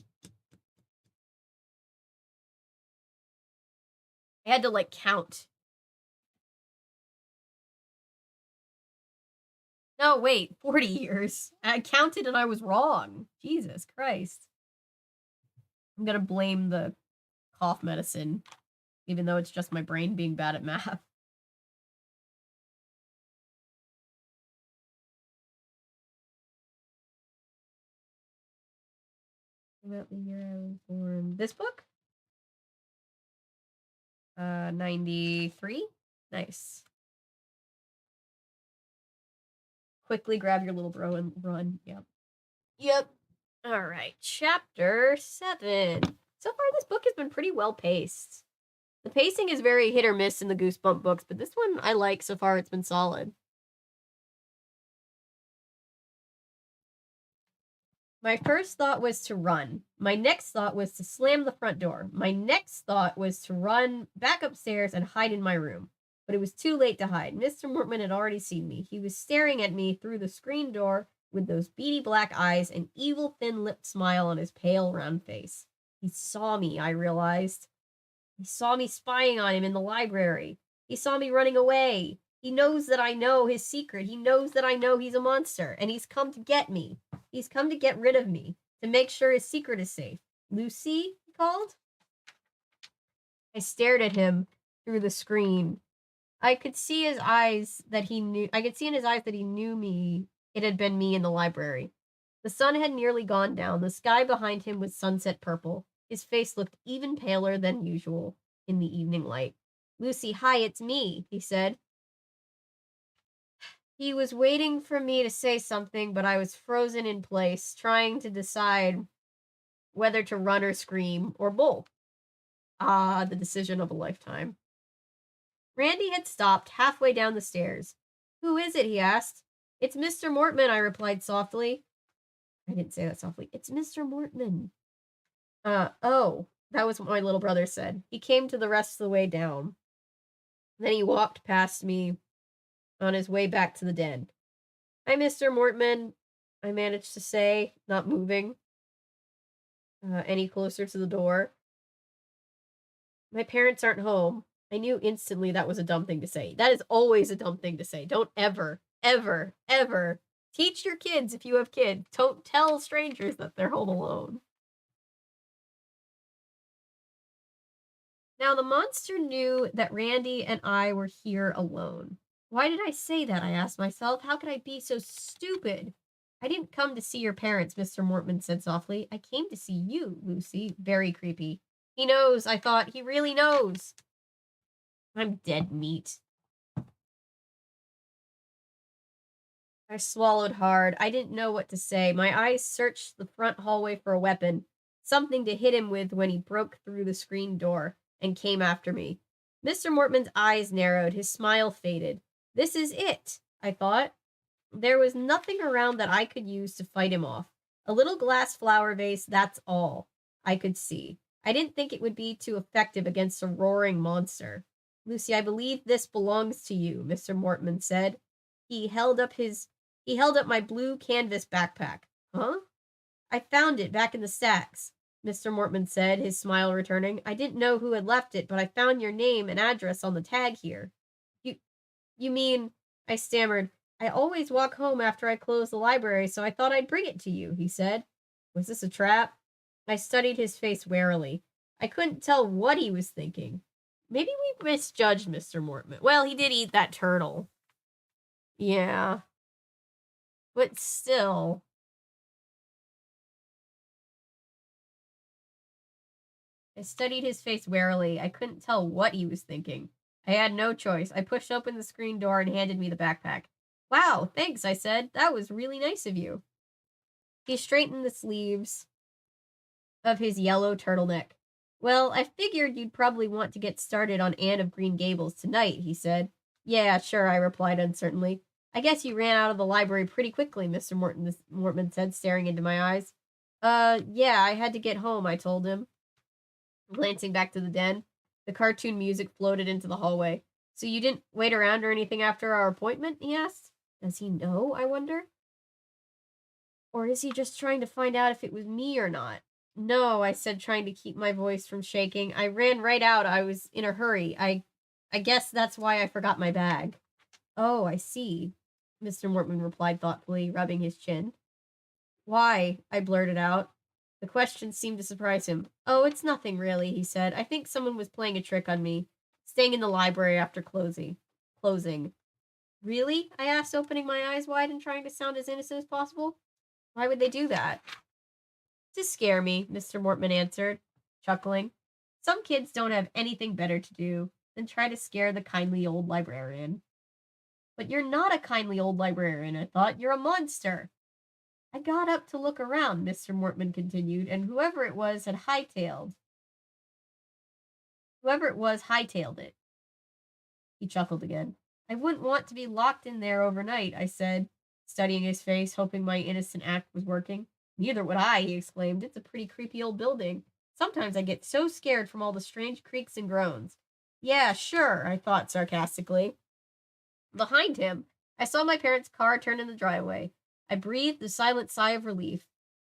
I had to like count. No, wait, 40 years. I counted and I was wrong. Jesus Christ. I'm gonna blame the cough medicine, even though it's just my brain being bad at math. About the year I was born. This book? 93? Nice. Quickly grab your little bro and run. Yep. Yep. All right. Chapter 7. So far, this book has been pretty well paced. The pacing is very hit or miss in the Goosebump books, but this one I like so far. It's been solid. My first thought was to run. My next thought was to slam the front door. My next thought was to run back upstairs and hide in my room. But it was too late to hide. Mr. Mortman had already seen me. He was staring at me through the screen door with those beady black eyes and evil thin-lipped smile on his pale round face. He saw me, I realized. He saw me spying on him in the library. He saw me running away. He knows that I know his secret. He knows that I know he's a monster, and he's come to get me. He's come to get rid of me. to make sure his secret is safe. Lucy, he called. I stared at him through the screen. I could see in his eyes that he knew me. It had been me in the library. The sun had nearly gone down. The sky behind him was sunset purple. His face looked even paler than usual in the evening light. Lucy, hi, it's me, he said. He was waiting for me to say something, but I was frozen in place, trying to decide whether to run or scream or both. Ah, the decision of a lifetime. Randy had stopped halfway down the stairs. Who is it? He asked. It's Mr. Mortman, I replied softly. I didn't say that softly. It's Mr. Mortman. Oh, that was what my little brother said. He came to the rest of the way down. Then he walked past me on his way back to the den. Hi, Mr. Mortman, I managed to say, not moving any closer to the door. My parents aren't home. I knew instantly that was a dumb thing to say. That is always a dumb thing to say. Don't ever, ever, ever teach your kids, if you have kids, don't tell strangers that they're home alone. Now, the monster knew that Randy and I were here alone. Why did I say that? I asked myself. How could I be so stupid? I didn't come to see your parents, Mr. Mortman said softly. I came to see you, Lucy. Very creepy. He knows, I thought. He really knows. I'm dead meat. I swallowed hard. I didn't know what to say. My eyes searched the front hallway for a weapon, something to hit him with when he broke through the screen door and came after me. Mr. Mortman's eyes narrowed. His smile faded. This is it, I thought. There was nothing around that I could use to fight him off. A little glass flower vase, that's all I could see. I didn't think it would be too effective against a roaring monster. Lucy, I believe this belongs to you, Mr. Mortman said. He held up my blue canvas backpack. Huh? I found it back in the stacks, Mr. Mortman said, his smile returning. I didn't know who had left it, but I found your name and address on the tag here. You mean, I stammered, I always walk home after I close the library, so I thought I'd bring it to you, he said. Was this a trap? I studied his face warily. I couldn't tell what he was thinking. Maybe we misjudged Mr. Mortman. Well, he did eat that turtle. Yeah. But still. I studied his face warily. I couldn't tell what he was thinking. I had no choice. I pushed open the screen door and handed me the backpack. Wow, thanks, I said. That was really nice of you. He straightened the sleeves of his yellow turtleneck. Well, I figured you'd probably want to get started on Anne of Green Gables tonight, he said. Yeah, sure, I replied uncertainly. I guess you ran out of the library pretty quickly, Mr. Mortman said, staring into my eyes. Yeah, I had to get home, I told him. Glancing back to the den, the cartoon music floated into the hallway. So you didn't wait around or anything after our appointment? He asked. Does he know, I wonder? Or is he just trying to find out if it was me or not? No, I said, trying to keep my voice from shaking. I ran right out. I was in a hurry. I guess that's why I forgot my bag. Oh, I see, Mr. Mortman replied thoughtfully, rubbing his chin. Why? I blurted out. The question seemed to surprise him. Oh, it's nothing really, he said. I think someone was playing a trick on me, staying in the library after closing. Really? I asked, opening my eyes wide and trying to sound as innocent as possible. Why would they do that? To scare me, Mr. Mortman answered, chuckling. Some kids don't have anything better to do than try to scare the kindly old librarian. But you're not a kindly old librarian, I thought. You're a monster. I got up to look around, Mr. Mortman continued, and whoever it was hightailed it. He chuckled again. I wouldn't want to be locked in there overnight, I said, studying his face, hoping my innocent act was working. Neither would I, he exclaimed. It's a pretty creepy old building. Sometimes I get so scared from all the strange creaks and groans. Yeah, sure, I thought sarcastically. Behind him, I saw my parents' car turn in the driveway. I breathed a silent sigh of relief.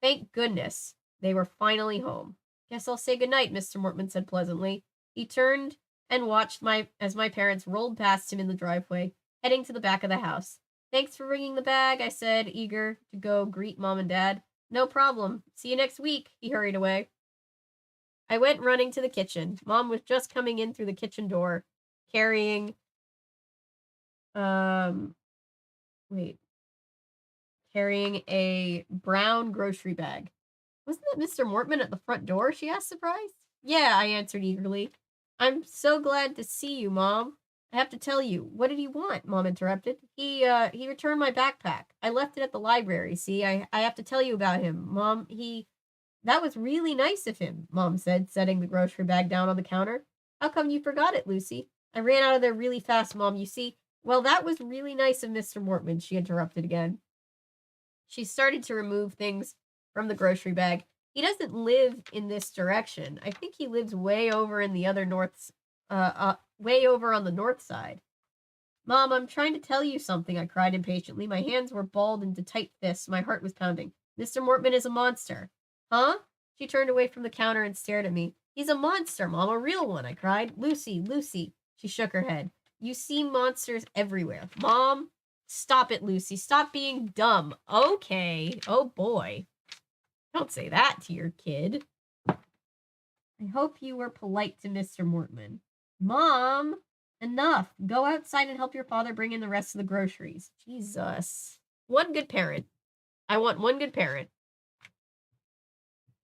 Thank goodness they were finally home. Guess I'll say goodnight, Mr. Mortman said pleasantly. He turned and watched as my parents rolled past him in the driveway, heading to the back of the house. Thanks for bringing the bag, I said, eager to go greet Mom and Dad. No problem. See you next week. He hurried away. I went running to the kitchen. Mom was just coming in through the kitchen door, carrying, carrying a brown grocery bag. Wasn't that Mr. Mortman at the front door? She asked, surprised. Yeah, I answered eagerly. I'm so glad to see you, Mom. I have to tell you. What did he want? Mom interrupted. He returned my backpack. I left it at the library. See, I have to tell you about him. Mom, that was really nice of him, Mom said, setting the grocery bag down on the counter. How come you forgot it, Lucy? I ran out of there really fast, Mom, you see. Well, that was really nice of Mr. Mortman, she interrupted again. She started to remove things from the grocery bag. He doesn't live in this direction. I think he lives way over in the other way over on the north side. Mom, I'm trying to tell you something, I cried impatiently. My hands were balled into tight fists. My heart was pounding. Mr. Mortman is a monster. Huh? She turned away from the counter and stared at me. He's a monster, Mom, a real one, I cried. Lucy, Lucy. She shook her head. You see monsters everywhere. Mom, stop it, Lucy. Stop being dumb. Okay. Oh, boy. Don't say that to your kid. I hope you were polite to Mr. Mortman. Mom, enough. Go outside and help your father bring in the rest of the groceries. Jesus. One good parent. I want one good parent.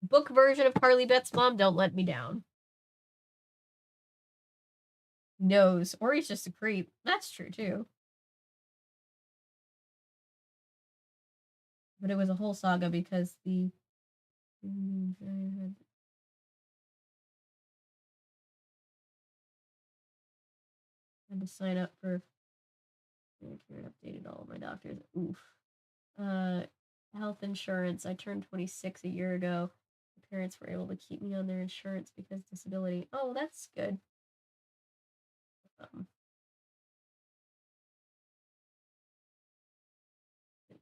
Book version of Carly Bet's Mom, don't let me down. Knows. Or he's just a creep. That's true, too. But it was a whole saga because the... had to sign up for Medicare and updated all of my doctors. Oof. Health insurance. I turned 26 a year ago. My parents were able to keep me on their insurance because disability. Oh, that's good.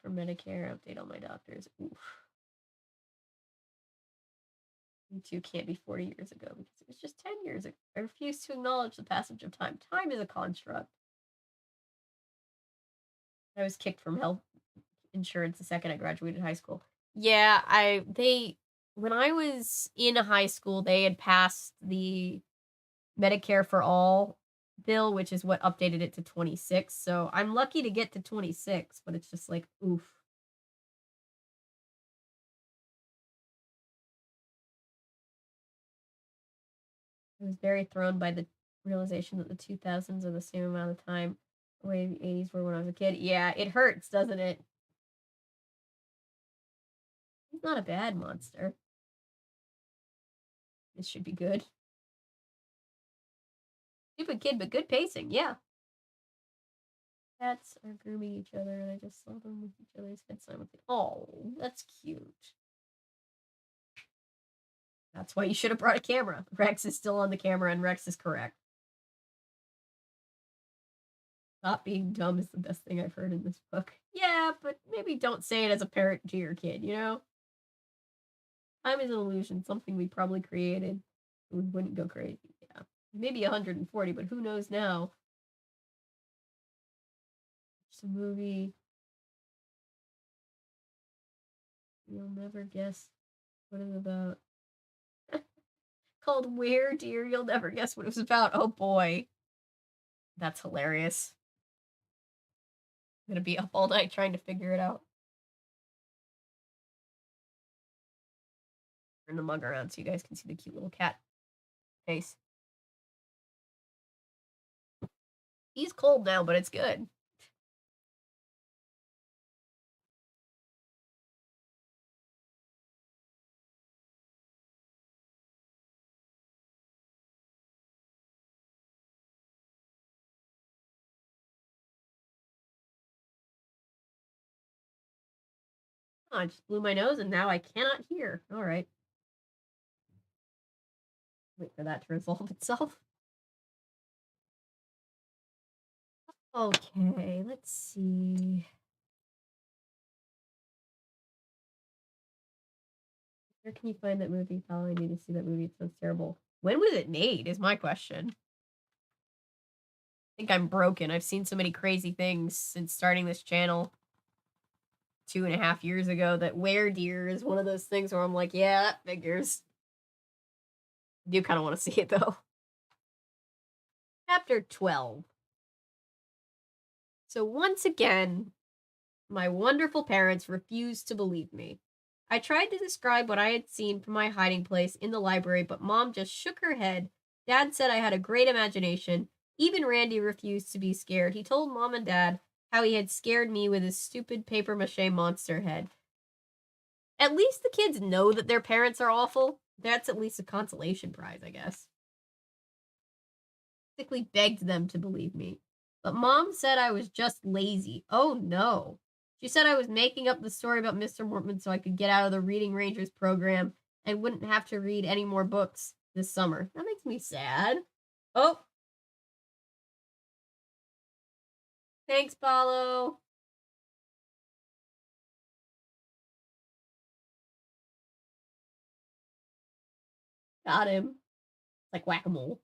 For Medicare, update all my doctors. Oof. Me too can't be 40 years ago because it was just 10 years ago. I refuse to acknowledge the passage of time. Time is a construct. I was kicked from health insurance the second I graduated high school. Yeah, when I was in high school, they had passed the Medicare for All bill, which is what updated it to 26. So I'm lucky to get to 26, but it's just like, oof. I was very thrown by the realization that the 2000s are the same amount of time the way the 80s were when I was a kid. Yeah, it hurts, doesn't it? He's not a bad monster. This should be good. Stupid kid, but good pacing, yeah. Cats are grooming each other, and I just saw them with each other's head simultaneously. Oh, that's cute. That's why you should have brought a camera. Rex is still on the camera, and Rex is correct. Stop being dumb is the best thing I've heard in this book. Yeah, but maybe don't say it as a parent to your kid, you know? Time is an illusion, something we probably created. We wouldn't go crazy. Yeah. Maybe 140, but who knows now? It's a movie. You'll never guess what it's about. Called Where, Dear? You'll never guess what it was about. Oh boy. That's hilarious. I'm gonna be up all night trying to figure it out. Turn the mug around so you guys can see the cute little cat face. He's cold now, but it's good. Oh, I just blew my nose and now I cannot hear. All right. Wait for that to resolve itself. Okay, let's see. Where can you find that movie? Pal, I need to see that movie. It sounds terrible. When was it made is my question. I think I'm broken. I've seen so many crazy things since starting this channel. 2.5 years ago that Were-Deer is one of those things where I'm like, yeah, that figures. I do kind of want to see it though. Chapter 12. So once again, my wonderful parents refused to believe me. I tried to describe what I had seen from my hiding place in the library, but Mom just shook her head. Dad said I had a great imagination. Even Randy refused to be scared. He told Mom and Dad how he had scared me with his stupid papier-mâché monster head. At least the kids know that their parents are awful. That's at least a consolation prize, I guess. Basically begged them to believe me. But Mom said I was just lazy. Oh no. She said I was making up the story about Mr. Mortman so I could get out of the Reading Rangers program and wouldn't have to read any more books this summer. That makes me sad. Oh. Thanks, Paulo. Got him. Like whack-a-mole.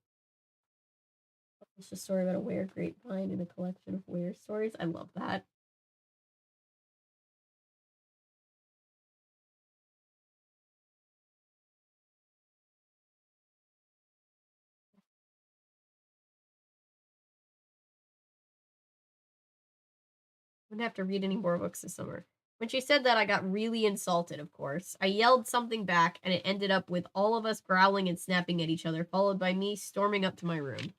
It's a story about a were grapevine in a collection of were stories. I love that. Wouldn't have to read any more books this summer. When she said that, I got really insulted, of course. I yelled something back, and it ended up with all of us growling and snapping at each other, followed by me storming up to my room.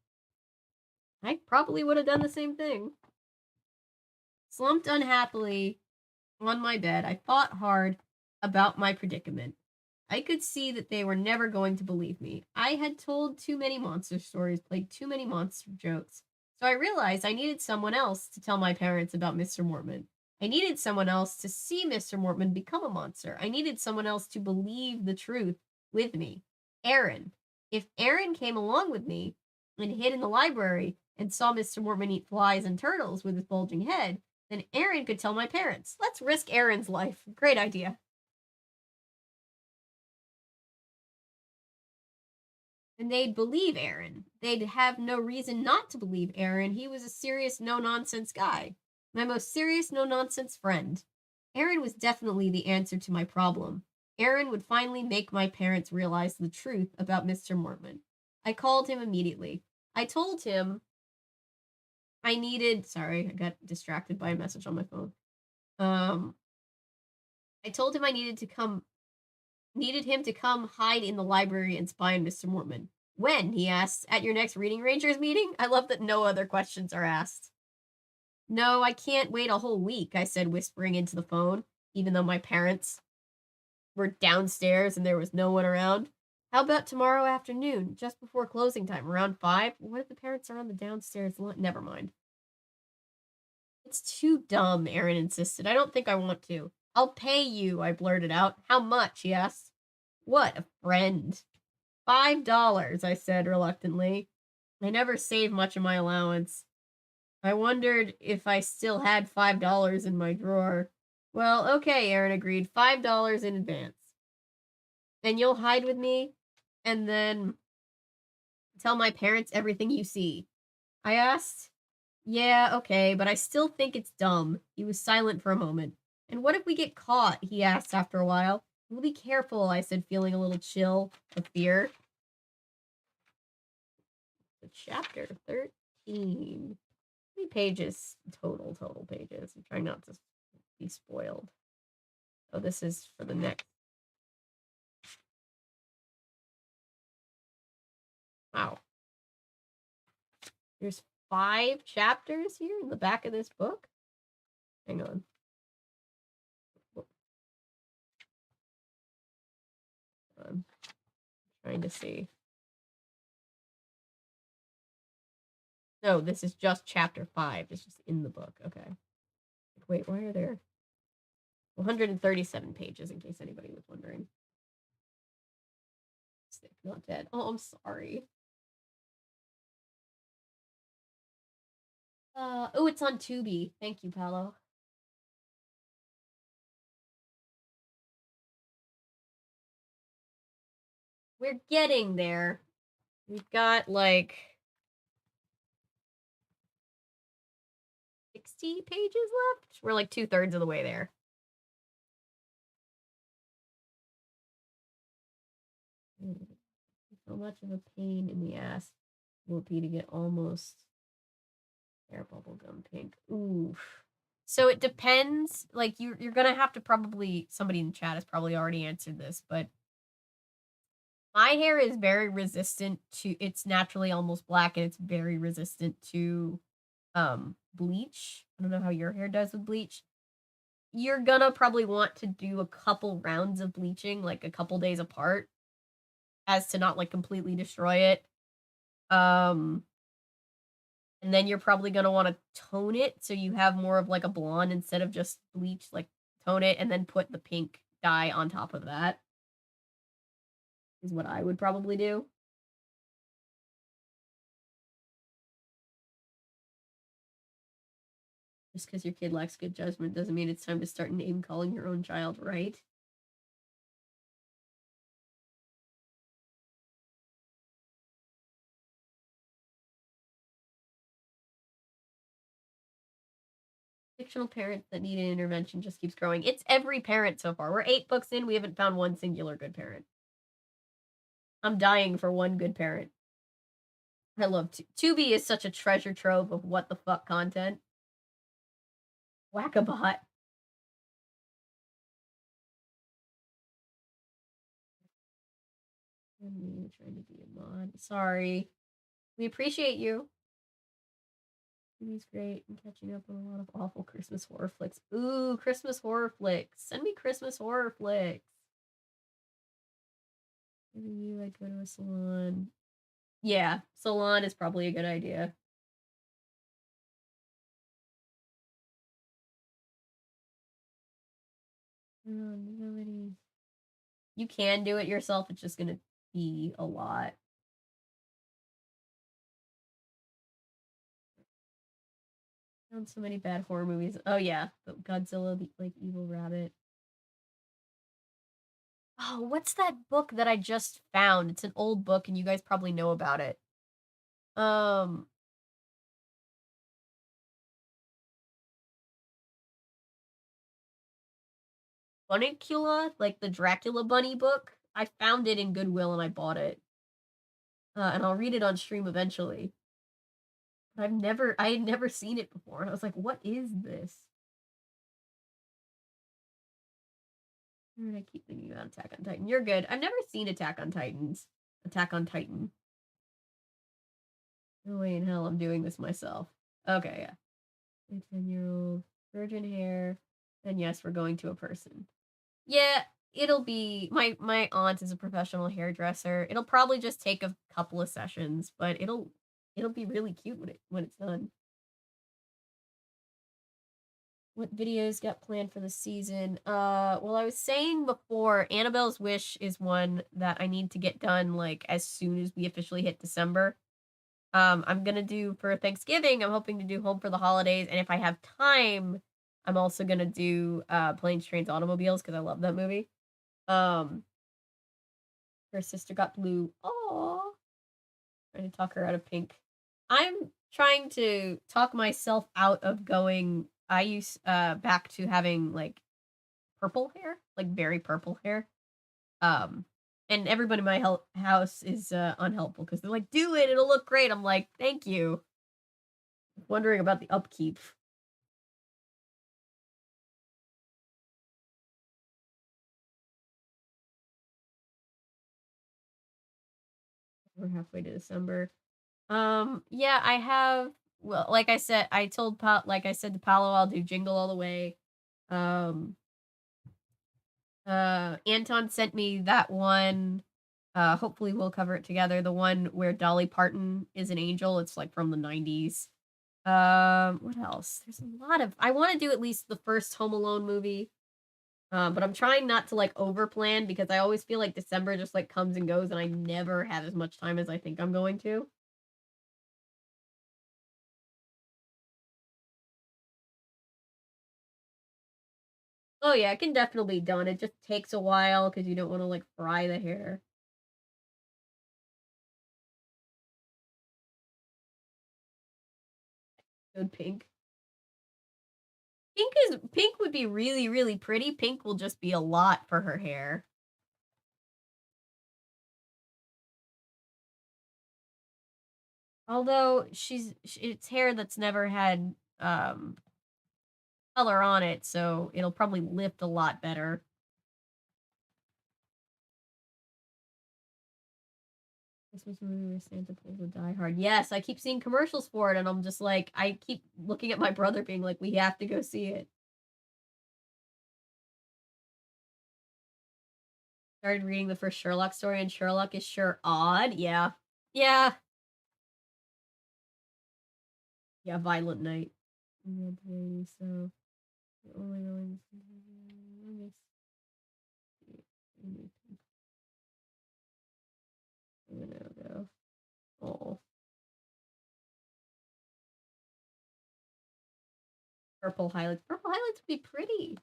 I probably would have done the same thing. Slumped unhappily on my bed, I thought hard about my predicament. I could see that they were never going to believe me. I had told too many monster stories, played too many monster jokes. So I realized I needed someone else to tell my parents about Mr. Mortman. I needed someone else to see Mr. Mortman become a monster. I needed someone else to believe the truth with me. Aaron. If Aaron came along with me and hid in the library and saw Mr. Mortman eat flies and turtles with his bulging head, then Aaron could tell my parents. Let's risk Aaron's life. Great idea. And they'd believe Aaron. They'd have no reason not to believe Aaron. He was a serious, no-nonsense guy. My most serious, no-nonsense friend. Aaron was definitely the answer to my problem. Aaron would finally make my parents realize the truth about Mr. Mortman. I called him immediately. I told him I needed... Sorry, I got distracted by a message on my phone. I told him I needed him to come hide in the library and spy on Mr. Mortman. When? He asked. At your next Reading Rangers meeting? I love that no other questions are asked. No, I can't wait a whole week, I said, whispering into the phone, even though my parents were downstairs and there was no one around. How about tomorrow afternoon, just before closing time, around 5? What if the parents are on the downstairs line? Never mind. It's too dumb, Aaron insisted. I don't think I want to. I'll pay you, I blurted out. How much? He asked. What, a friend? $5, I said reluctantly. I never saved much of my allowance. I wondered if I still had $5 in my drawer. Well, okay, Aaron agreed. $5 in advance. And you'll hide with me, and then tell my parents everything you see. I asked. Yeah, okay, but I still think it's dumb. He was silent for a moment. And what if we get caught? He asked after a while. We'll be careful, I said, feeling a little chill of fear. Chapter 13. How many pages? Total pages. I'm trying not to be spoiled. Oh, this is for the next. Wow. There's 5 chapters here in the back of this book. Hang on. I'm trying to see. No, this is just chapter 5. It's just in the book. Okay. Wait, why are there 137 pages, in case anybody was wondering. Sick, not dead. Oh, I'm sorry. Oh, it's on Tubi. Thank you, Paolo. We're getting there. We've got like 60 pages left. We're like 2/3 of the way there. So much of a pain in the ass will it be to get almost air bubblegum pink. Oof. So it depends. Like you're gonna have to probably somebody in the chat has probably already answered this, but my hair is very resistant to it's naturally almost black and it's very resistant to bleach. I don't know how your hair does with bleach. You're gonna probably want to do a couple rounds of bleaching, like a couple days apart, as to not like completely destroy it. And then you're probably gonna want to tone it so you have more of like a blonde instead of just bleach, like tone it and then put the pink dye on top of that. Is what I would probably do. Just because your kid lacks good judgment doesn't mean it's time to start name calling your own child, right? Fictional parents that need an intervention just keeps growing. It's every parent so far. We're 8 books in. We haven't found one singular good parent. I'm dying for one good parent. I love Tubi is such a treasure trove of what the fuck content. Whack-a-bot. I'm trying to be a mod. Sorry. We appreciate you. Tubi's great. I'm catching up on a lot of awful Christmas horror flicks. Ooh, Christmas horror flicks. Send me Christmas horror flicks. Maybe you, I'd go to a salon. Yeah, salon is probably a good idea. You can do it yourself. It's just gonna be a lot. Found so many bad horror movies. Oh yeah, but Godzilla, the like evil rabbit. Oh, what's that book that I just found? It's an old book, and you guys probably know about it. Um, Bunicula, like the Dracula bunny book. I found it in Goodwill and I bought it. And I'll read it on stream eventually. I had never seen it before, and I was like, "What is this?" And I keep thinking about Attack on Titan. You're good. I've never seen Attack on Titans. Attack on Titan. No way in hell I'm doing this myself. Okay, yeah. A 10-year-old virgin hair. And yes, we're going to a person. Yeah, it'll be my aunt is a professional hairdresser. It'll probably just take a couple of sessions, but it'll be really cute when it's done. What videos got planned for the season? Well, I was saying before, Annabelle's Wish is one that I need to get done like as soon as we officially hit December. I'm gonna do for Thanksgiving, I'm hoping to do Home for the Holidays, and if I have time, I'm also gonna do Planes, Trains, Automobiles because I love that movie. Um, her sister got blue. Oh, trying to talk her out of pink. I'm trying to talk myself out of going. I use back to having like purple hair, like very purple hair. Um, and everybody in my house is unhelpful because they're like, "Do it, it'll look great." I'm like, "Thank you." Wondering about the upkeep. We're halfway to December. Yeah, I have. Well, like I said, like I said to Paolo, I'll do Jingle All the Way. Um, Anton sent me that one. Hopefully we'll cover it together. The one where Dolly Parton is an angel. It's like from the 90s. What else? There's a lot of. I want to do at least the first Home Alone movie. But I'm trying not to like over plan because I always feel like December just like comes and goes, and I never have as much time as I think I'm going to. Oh yeah, it can definitely be done. It just takes a while because you don't want to like fry the hair. Good pink. Pink would be really, really pretty. Pink will just be a lot for her hair. Although it's hair that's never had color on it, so it'll probably lift a lot better. Christmas movie where Santa pulls a Die Hard. Yes, I keep seeing commercials for it, and I'm just like, I keep looking at my brother, being like, we have to go see it. Started reading the first Sherlock story, and Sherlock is sure odd. Yeah. Yeah. Yeah, Violent Night. So only going go. Oh. Purple highlights. Purple highlights would be pretty.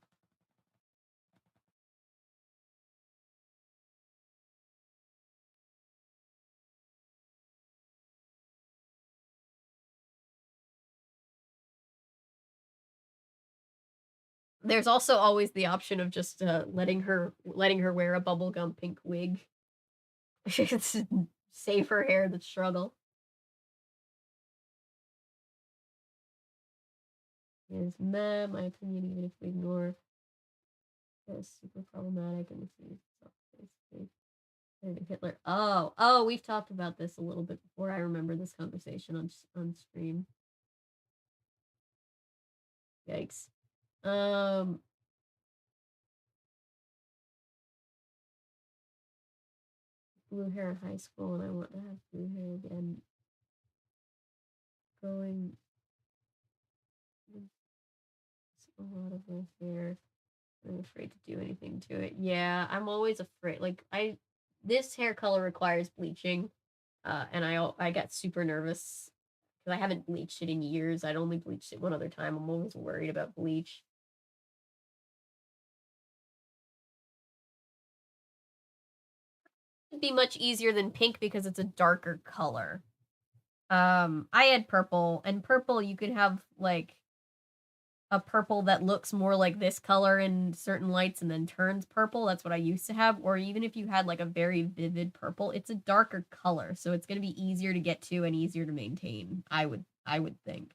There's also always the option of just letting her wear a bubblegum pink wig. Save her hair the struggle. Is meh, my opinion, even if we ignore it's super problematic and Hitler. Oh, we've talked about this a little bit before. I remember this conversation on stream. Yikes. Blue hair in high school, and I want to have blue hair again. Growing a lot of my hair. I'm afraid to do anything to it. Yeah, I'm always afraid. Like this hair color requires bleaching, and I got super nervous because I haven't bleached it in years. I'd only bleached it one other time. I'm always worried about bleach. It'd be much easier than pink because it's a darker color. I had purple, and purple you could have like a purple that looks more like this color in certain lights and then turns purple. That's what I used to have. Or even if you had like a very vivid purple, it's a darker color, so it's going to be easier to get to and easier to maintain. I would think.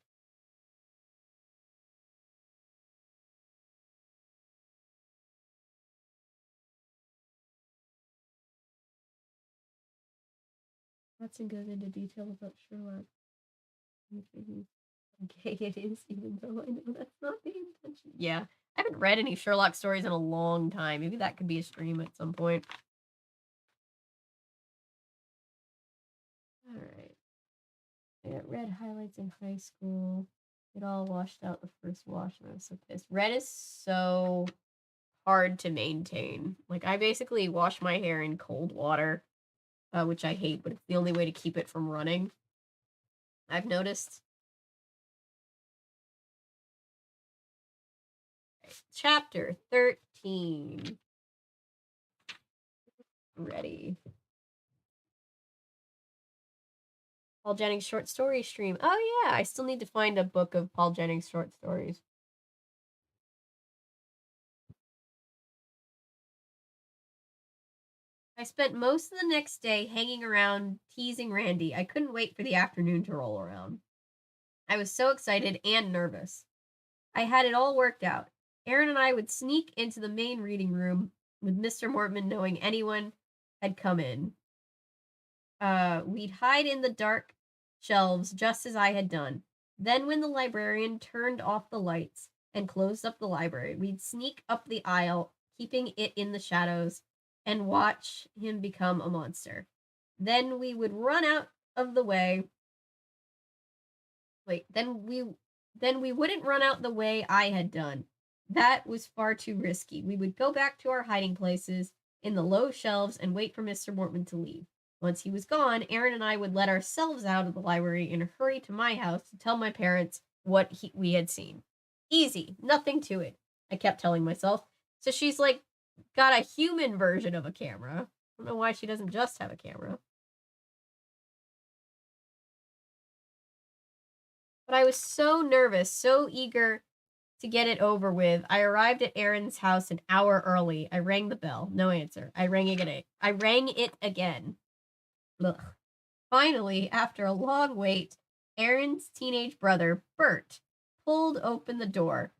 Watson goes into detail about Sherlock. Okay, it is, even though I know that's not the intention. Yeah, I haven't read any Sherlock stories in a long time. Maybe that could be a stream at some point. All right. I got red highlights in high school. It all washed out the first wash, and I was so pissed. Red is so hard to maintain. Like, I basically wash my hair in cold water, which I hate, but it's the only way to keep it from running. I've noticed. Right. Chapter 13. Ready. Paul Jennings short story stream. Oh yeah, I still need to find a book of Paul Jennings short stories. I spent most of the next day hanging around teasing Randy. I couldn't wait for the afternoon to roll around. I was so excited and nervous. I had it all worked out. Aaron and I would sneak into the main reading room with Mr. Mortman knowing anyone had come in. We'd hide in the dark shelves just as I had done. Then, when the librarian turned off the lights and closed up the library, we'd sneak up the aisle, keeping it in the shadows, and watch him become a monster. Then we would run out of the way. Then we wouldn't run out the way I had done. That was far too risky. We would go back to our hiding places in the low shelves and wait for Mr. Mortman to leave. Once he was gone, Aaron and I would let ourselves out of the library and hurry to my house to tell my parents what we had seen. Easy, nothing to it, I kept telling myself. So she's like got a human version of a camera. I don't know why she doesn't just have a camera. But I was so nervous, so eager to get it over with. I arrived at Aaron's house an hour early. I rang the bell. No answer. I rang it again. Ugh. Finally, after a long wait, Aaron's teenage brother, Bert, pulled open the door.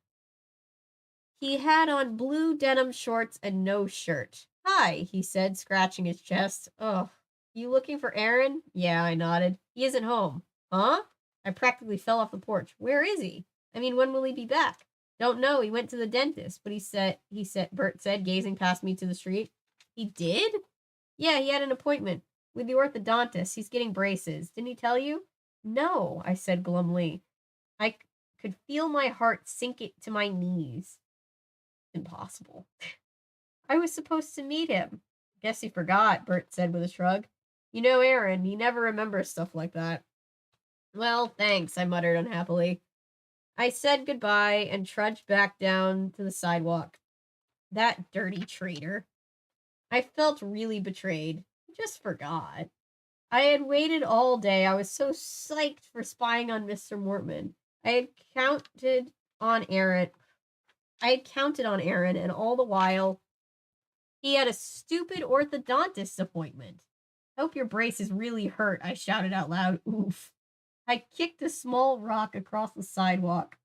He had on blue denim shorts and no shirt. "Hi," he said, scratching his chest. "Oh, you looking for Aaron?" "Yeah," I nodded. "He isn't home." "Huh?" I practically fell off the porch. "Where is he? I mean, when will he be back?" "Don't know. He went to the dentist," but Bert said, gazing past me to the street. "He did?" "Yeah, he had an appointment with the orthodontist. He's getting braces. Didn't he tell you?" "No," I said glumly. I could feel my heart sink it to my knees. Impossible. I was supposed to meet him. "Guess he forgot," Bert said with a shrug. "You know Aaron, he never remembers stuff like that." "Well, thanks," I muttered unhappily. I said goodbye and trudged back down to the sidewalk. That dirty traitor. I felt really betrayed. I just forgot. I had waited all day. I was so psyched for spying on Mr. Mortman. I had counted on Aaron. And all the while, he had a stupid orthodontist appointment. "Hope your braces really hurt," I shouted out loud. Oof. I kicked a small rock across the sidewalk.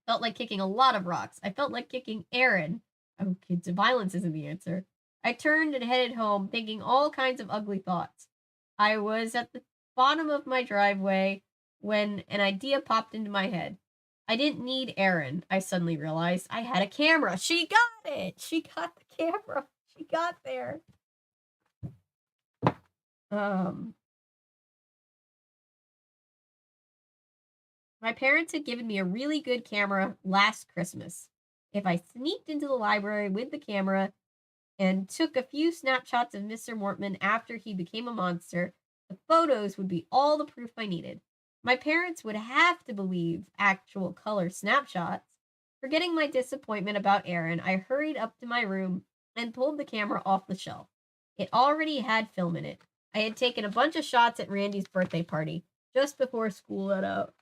Felt like kicking a lot of rocks. I felt like kicking Aaron. Oh, kids, violence isn't the answer. I turned and headed home, thinking all kinds of ugly thoughts. I was at the bottom of my driveway when an idea popped into my head. I didn't need Aaron. I suddenly realized I had a camera. She got it. She got the camera. She got there. My parents had given me a really good camera last Christmas. If I sneaked into the library with the camera and took a few snapshots of Mr. Mortman after he became a monster, the photos would be all the proof I needed. My parents would have to believe actual color snapshots. Forgetting my disappointment about Aaron, I hurried up to my room and pulled the camera off the shelf. It already had film in it. I had taken a bunch of shots at Randy's birthday party just before school let out.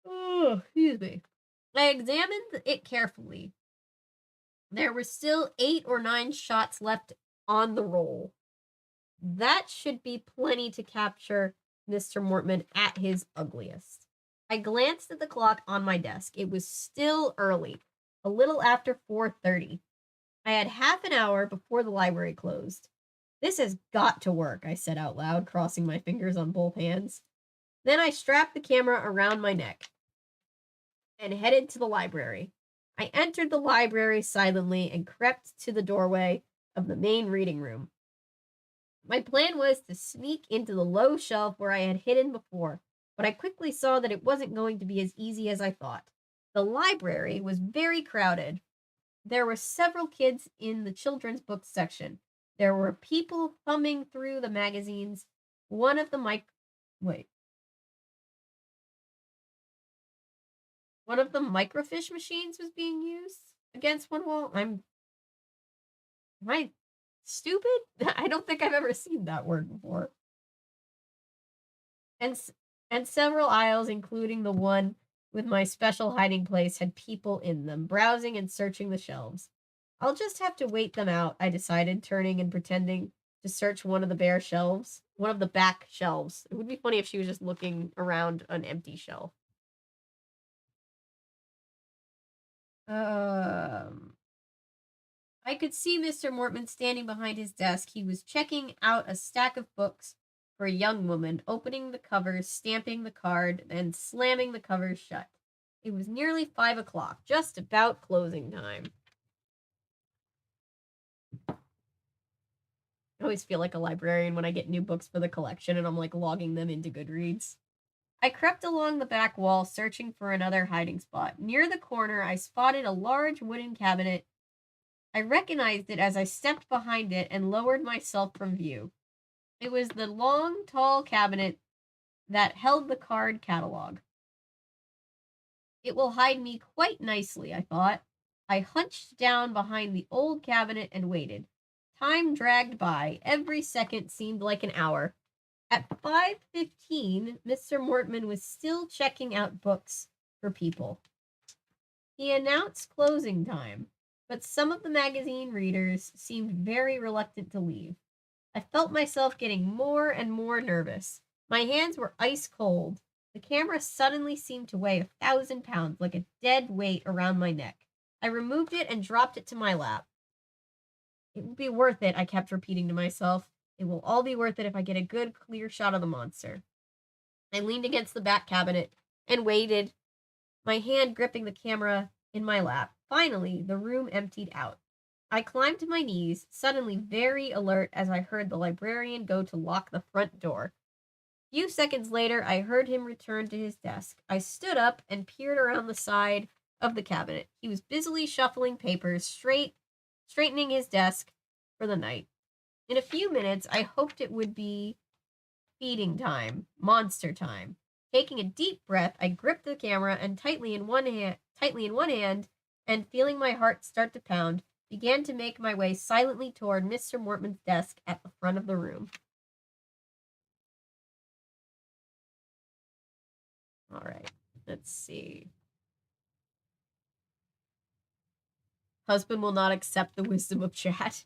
Oh, excuse me. I examined it carefully. There were still 8 or 9 shots left on the roll. That should be plenty to capture Mr. Mortman at his ugliest. I glanced at the clock on my desk. It was still early, a little after 4:30. I had half an hour before the library closed. "This has got to work," I said out loud, crossing my fingers on both hands. Then I strapped the camera around my neck and headed to the library. I entered the library silently and crept to the doorway of the main reading room. My plan was to sneak into the low shelf where I had hidden before, but I quickly saw that it wasn't going to be as easy as I thought. The library was very crowded. There were several kids in the children's books section. There were people thumbing through the magazines. One of the microfiche machines was being used against one wall. Am I stupid? I don't think I've ever seen that word before. And and several aisles, including the one with my special hiding place, had people in them, browsing and searching the shelves. I'll just have to wait them out, I decided, turning and pretending to search one of the back shelves. It would be funny if she was just looking around an empty shelf. I could see Mr. Mortman standing behind his desk. He was checking out a stack of books for a young woman, opening the covers, stamping the card, and slamming the covers shut. It was nearly 5 o'clock, just about closing time. I always feel like a librarian when I get new books for the collection and I'm like logging them into Goodreads. I crept along the back wall, searching for another hiding spot. Near the corner, I spotted a large wooden cabinet. I recognized it as I stepped behind it and lowered myself from view. It was the long, tall cabinet that held the card catalog. It will hide me quite nicely, I thought. I hunched down behind the old cabinet and waited. Time dragged by. Every second seemed like an hour. At 5:15, Mr. Mortman was still checking out books for people. He announced closing time, but some of the magazine readers seemed very reluctant to leave. I felt myself getting more and more nervous. My hands were ice cold. The camera suddenly seemed to weigh 1,000 pounds, like a dead weight around my neck. I removed it and dropped it to my lap. It will be worth it, I kept repeating to myself. It will all be worth it if I get a good, clear shot of the monster. I leaned against the back cabinet and waited, my hand gripping the camera in my lap. Finally, the room emptied out. I climbed to my knees, suddenly very alert as I heard the librarian go to lock the front door. A few seconds later, I heard him return to his desk. I stood up and peered around the side of the cabinet. He was busily shuffling papers, straightening his desk for the night. In a few minutes, I hoped it would be feeding time, monster time. Taking a deep breath, I gripped the camera and tightly in one hand, and feeling my heart start to pound, began to make my way silently toward Mr. Mortman's desk at the front of the room. All right, let's see. Husband will not accept the wisdom of chat.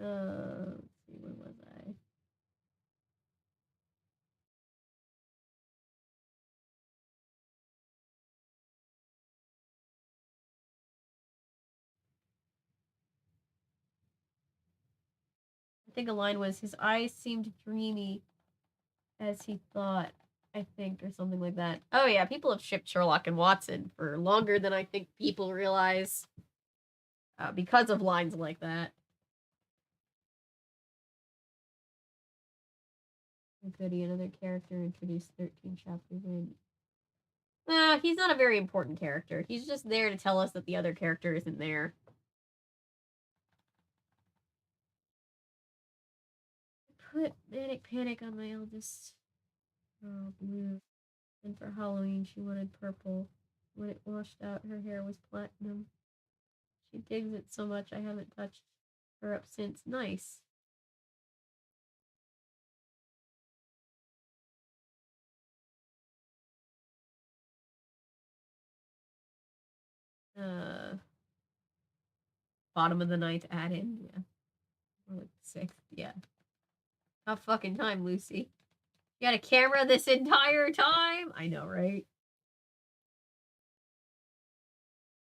Let's see, where was I? I think a line was, his eyes seemed dreamy as he thought, I think, or something like that. Oh yeah, people have shipped Sherlock and Watson for longer than I think people realize, because of lines like that. Goody, another character introduced 13 chapters in. He's not a very important character. He's just there to tell us that the other character isn't there. Put Manic Panic on my eldest. Oh, blue. And for Halloween, she wanted purple. When it washed out, her hair was platinum. She digs it so much I haven't touched her up since. Nice. Bottom of the ninth add in, yeah. Or like sixth, yeah. How fucking time, Lucy. You had a camera this entire time? I know, right?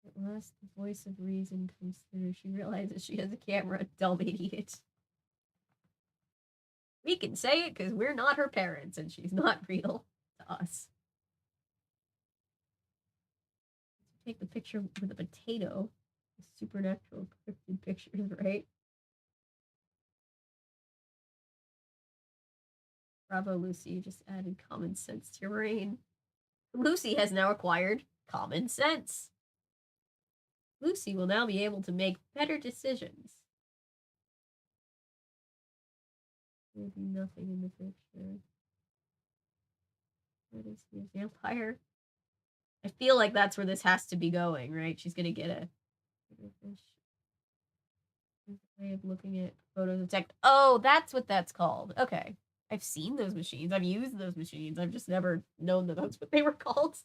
At last, the voice of reason comes through. She realizes she has a camera. Dumb idiot. We can say it because we're not her parents and she's not real to us. Take the picture with a potato. Supernatural cryptid pictures, right? Bravo, Lucy. You just added common sense to your brain. Lucy has now acquired common sense. Lucy will now be able to make better decisions. There'll be nothing in the picture. What is he, a vampire? I feel like that's where this has to be going, right? She's gonna get a way of looking at photos of text. Oh, that's what that's called. Okay. I've seen those machines. I've used those machines. I've just never known that that's what they were called.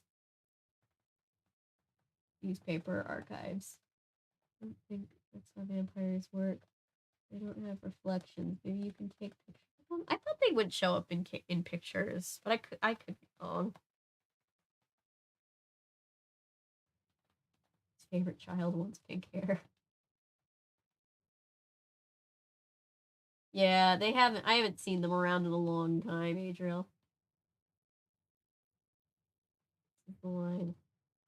Newspaper archives. I don't think that's how vampires work. They don't have reflections. Maybe you can take pictures of them. I thought they would show up in pictures, but I could be wrong. His favorite child wants pink hair. Yeah, they haven't. I haven't seen them around in a long time, Adriel. This is the line.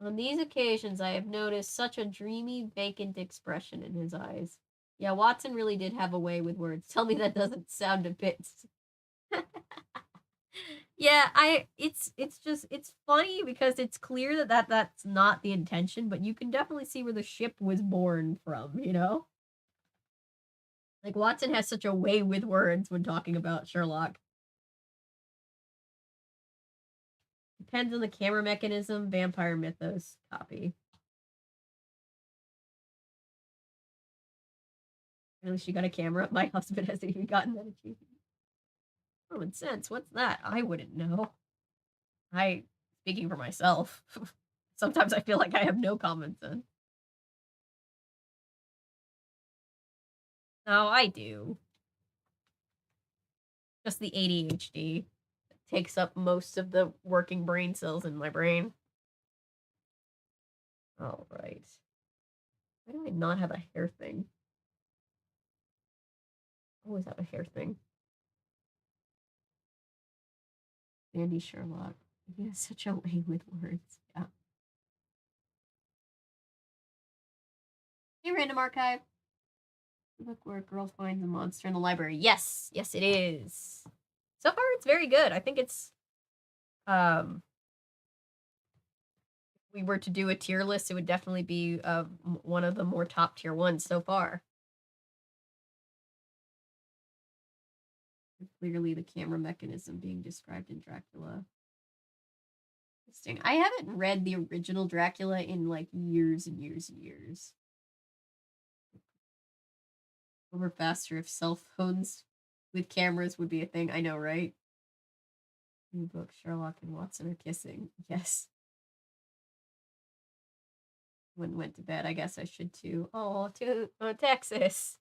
On these occasions, I have noticed such a dreamy, vacant expression in his eyes. Yeah, Watson really did have a way with words. Tell me that doesn't sound a bit. Yeah, it's just it's funny because it's clear that that's not the intention, but you can definitely see where the ship was born from, you know? Like Watson has such a way with words when talking about Sherlock. Depends on the camera mechanism, vampire mythos copy. At least she got a camera. My husband hasn't even gotten that achievement. Common sense. What's that? I wouldn't know. Speaking for myself, Sometimes I feel like I have no common sense. No, I do. Just the ADHD takes up most of the working brain cells in my brain. All right. Why do I not have a hair thing? I always have a hair thing. Andy Sherlock. He has such a way with words. Yeah. Hey, Random Archive. Look where a girl finds a monster in the library. Yes, yes, it is. So far, it's very good. I think it's, if we were to do a tier list, it would definitely be one of the more top tier ones so far. Clearly, the camera mechanism being described in Dracula. Interesting. I haven't read the original Dracula in like years and years and years. Over faster if cell phones with cameras would be a thing. I know, right? New book, Sherlock and Watson are kissing. Yes. When went to bed, I guess I should too. Oh, to Texas.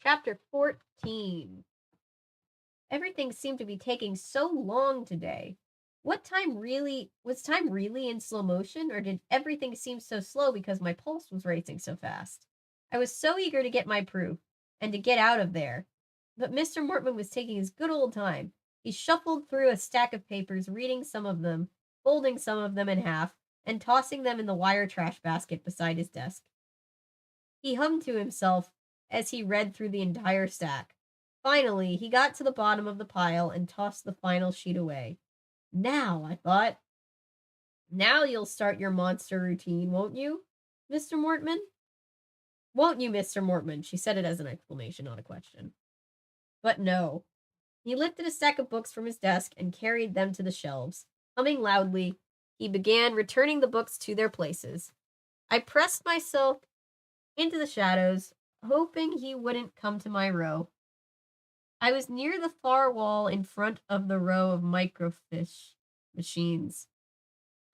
Chapter 14. Everything seemed to be taking so long today. Was time really in slow motion, or did everything seem so slow because my pulse was racing so fast? I was so eager to get my proof and to get out of there. But Mr. Mortman was taking his good old time. He shuffled through a stack of papers, reading some of them, folding some of them in half, and tossing them in the wire trash basket beside his desk. He hummed to himself as he read through the entire stack. Finally, he got to the bottom of the pile and tossed the final sheet away. Now, I thought. Now you'll start your monster routine, won't you, Mr. Mortman? Won't you, Mr. Mortman? She said it as an exclamation, not a question. But no. He lifted a stack of books from his desk and carried them to the shelves. Humming loudly, he began returning the books to their places. I pressed myself into the shadows, hoping he wouldn't come to my row. I was near the far wall in front of the row of microfiche machines.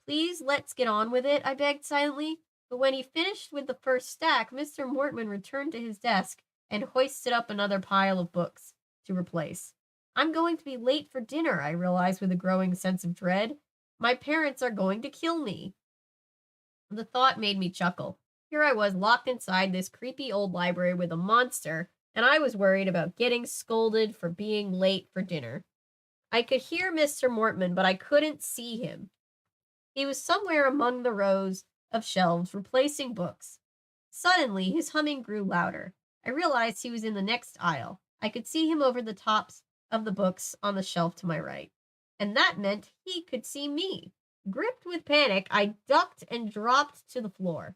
Please, let's get on with it, I begged silently. But when he finished with the first stack, Mr. Mortman returned to his desk and hoisted up another pile of books to replace. I'm going to be late for dinner, I realized with a growing sense of dread. My parents are going to kill me. The thought made me chuckle. Here I was locked inside this creepy old library with a monster, and I was worried about getting scolded for being late for dinner. I could hear Mr. Mortman, but I couldn't see him. He was somewhere among the rows of shelves, replacing books. Suddenly, his humming grew louder. I realized he was in the next aisle. I could see him over the tops of the books on the shelf to my right. And that meant he could see me. Gripped with panic, I ducked and dropped to the floor.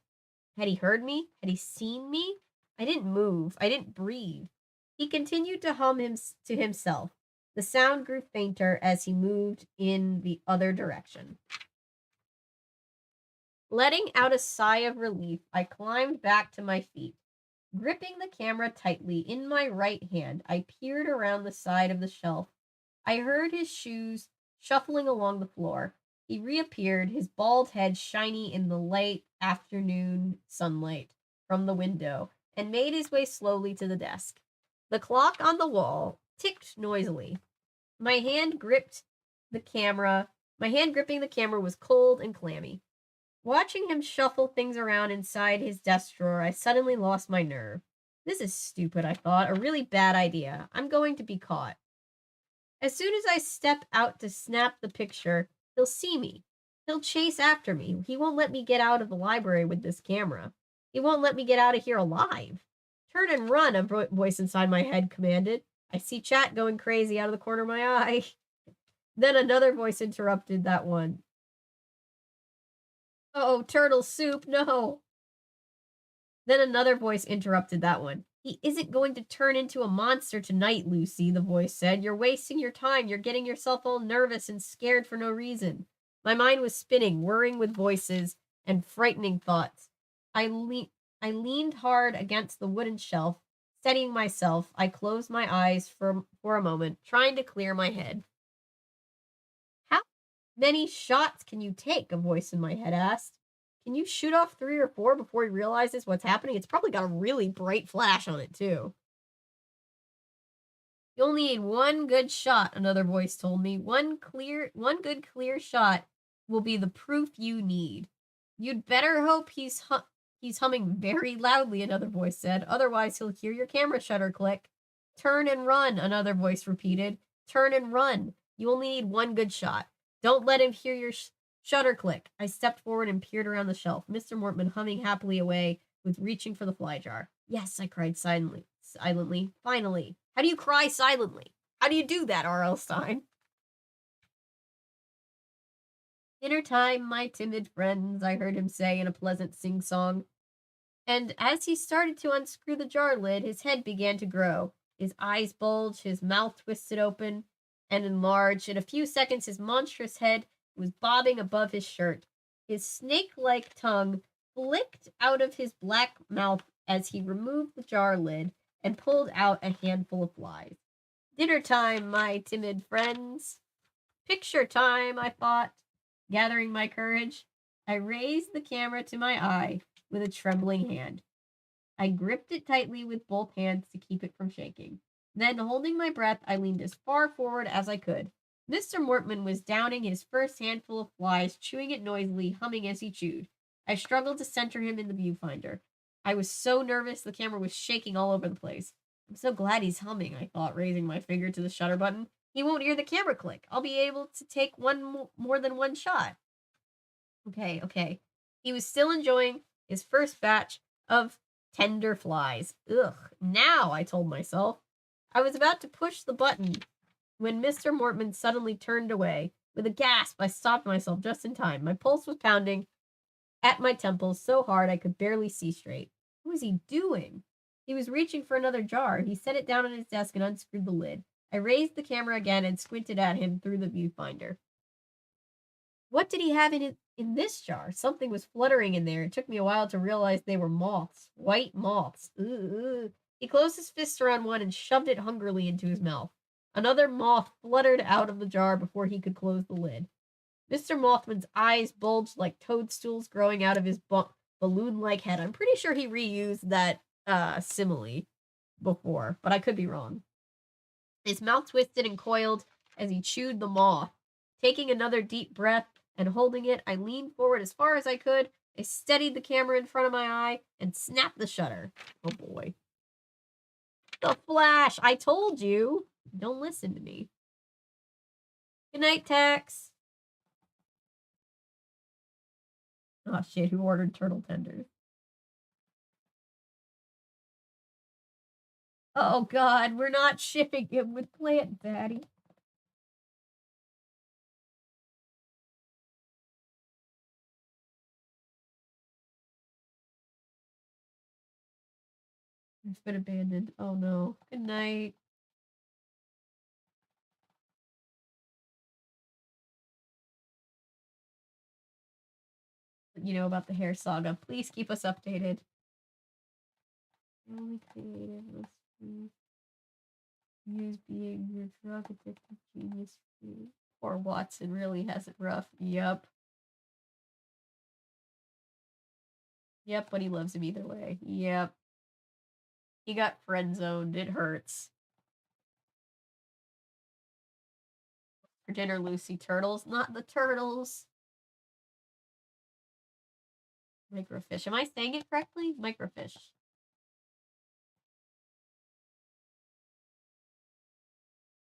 Had he heard me? Had he seen me? I didn't move. I didn't breathe. He continued to hum to himself. The sound grew fainter as he moved in the other direction. Letting out a sigh of relief, I climbed back to my feet. Gripping the camera tightly in my right hand, I peered around the side of the shelf. I heard his shoes shuffling along the floor. He reappeared, his bald head shiny in the late afternoon sunlight from the window, and made his way slowly to the desk. The clock on the wall ticked noisily. My hand gripping the camera was cold and clammy. Watching him shuffle things around inside his desk drawer, I suddenly lost my nerve. This is stupid, I thought, a really bad idea. I'm going to be caught. As soon as I step out to snap the picture, he'll see me. He'll chase after me. He won't let me get out of the library with this camera. He won't let me get out of here alive. Turn and run, a voice inside my head commanded. I see chat going crazy out of the corner of my eye. Then another voice interrupted that one. Oh, turtle soup, no. Then another voice interrupted that one. He isn't going to turn into a monster tonight, Lucy, the voice said. You're wasting your time. You're getting yourself all nervous and scared for no reason. My mind was spinning, whirring with voices and frightening thoughts. I leaned hard against the wooden shelf, steadying myself. I closed my eyes for a moment, trying to clear my head. How many shots can you take? A voice in my head asked. Can you shoot off 3 or 4 before he realizes what's happening? It's probably got a really bright flash on it, too. You only need one good shot, another voice told me. One good clear shot will be the proof you need. You'd better hope he's humming very loudly, another voice said. Otherwise, he'll hear your camera shutter click. Turn and run, another voice repeated. Turn and run. You only need one good shot. Don't let him hear your shutter click. I stepped forward and peered around the shelf. Mr. Mortman humming happily away with reaching for the fly jar. Yes, I cried silently. Finally. How do you cry silently? How do you do that, R.L. Stine? Dinner time, my timid friends, I heard him say in a pleasant sing-song. And as he started to unscrew the jar lid, his head began to grow. His eyes bulged, his mouth twisted open and enlarged. In a few seconds, his monstrous head was bobbing above his shirt. His snake-like tongue flicked out of his black mouth as he removed the jar lid and pulled out a handful of flies. Dinner time, my timid friends. Picture time, I thought, gathering my courage. I raised the camera to my eye with a trembling hand. I gripped it tightly with both hands to keep it from shaking. Then, holding my breath, I leaned as far forward as I could. Mr. Mortman was downing his first handful of flies, chewing it noisily, humming as he chewed. I struggled to center him in the viewfinder. I was so nervous the camera was shaking all over the place. I'm so glad he's humming, I thought, raising my finger to the shutter button. He won't hear the camera click. I'll be able to take more than one shot. Okay. He was still enjoying his first batch of tender flies. Ugh, now, I told myself. I was about to push the button when Mr. Mortman suddenly turned away. With a gasp, I stopped myself just in time. My pulse was pounding at my temples so hard I could barely see straight. What was he doing? He was reaching for another jar. He set it down on his desk and unscrewed the lid. I raised the camera again and squinted at him through the viewfinder. What did he have in this jar? Something was fluttering in there. It took me a while to realize they were moths. White moths. Ooh. He closed his fist around one and shoved it hungrily into his mouth. Another moth fluttered out of the jar before he could close the lid. Mr. Mothman's eyes bulged like toadstools growing out of his balloon-like head. I'm pretty sure he reused that simile before, but I could be wrong. His mouth twisted and coiled as he chewed the moth. Taking another deep breath and holding it, I leaned forward as far as I could. I steadied the camera in front of my eye and snapped the shutter. Oh boy. The flash! I told you! Don't listen to me. Good night, Tex. Oh shit, who ordered turtle tenders? Oh god, we're not shipping him with Plant Daddy. It's been abandoned. Oh no. Good night. You know about the hair saga. Please keep us updated. Only creative must be used being your drug addicted genius. Poor Watson really has it rough. Yep, but he loves him either way. Yep. He got friend zoned. It hurts. For dinner, Lucy. Turtles? Not the turtles. Microfish. Am I saying it correctly? Microfish.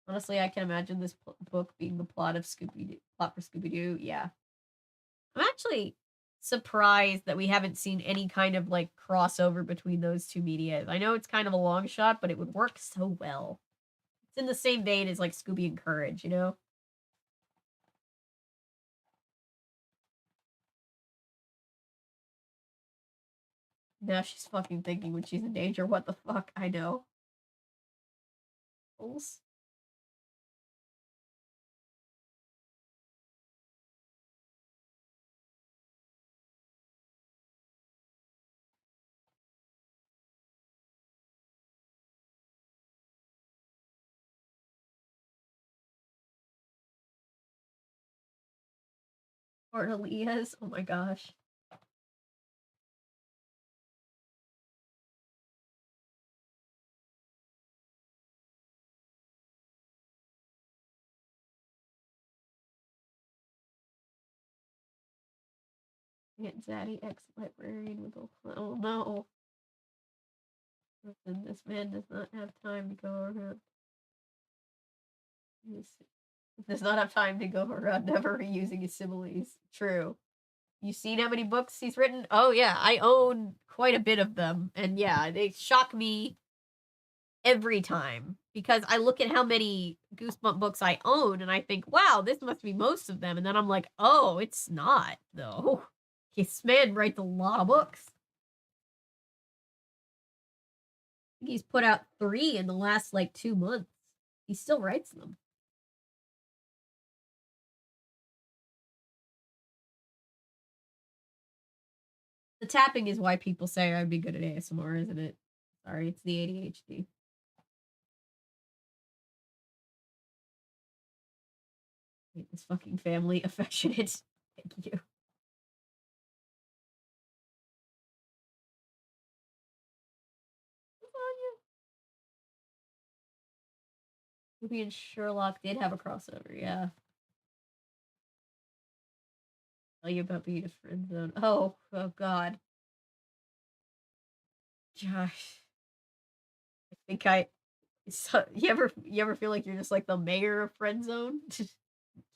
Honestly, I can imagine this book being the plot for Scooby-Doo. Yeah. I'm actually surprised that we haven't seen any kind of like crossover between those two media. I know it's kind of a long shot, but it would work so well. It's in the same vein as like Scooby and Courage, you know? Now she's fucking thinking when she's in danger. What the fuck? I know. Holes? Cornelia's? Oh my gosh. Aunt Zaddy, ex-librarian with a... Oh no. Listen, this man does not have time to go around. He does not have time to go around never reusing his similes. True. You seen how many books he's written? Oh yeah, I own quite a bit of them. And yeah, they shock me every time because I look at how many Goosebump books I own and I think, wow, this must be most of them. And then I'm like, oh, it's not, though. This man writes a lot of books. I think he's put out 3 in the last like 2 months. He still writes them. The tapping is why people say I'd be good at ASMR, isn't it? Sorry, it's the ADHD. Hate this fucking family. Affectionate. Thank you. Ruby and Sherlock did have a crossover, yeah. Tell you about being a friend zone. Oh god. Josh. I think you ever feel like you're just like the mayor of friend zone?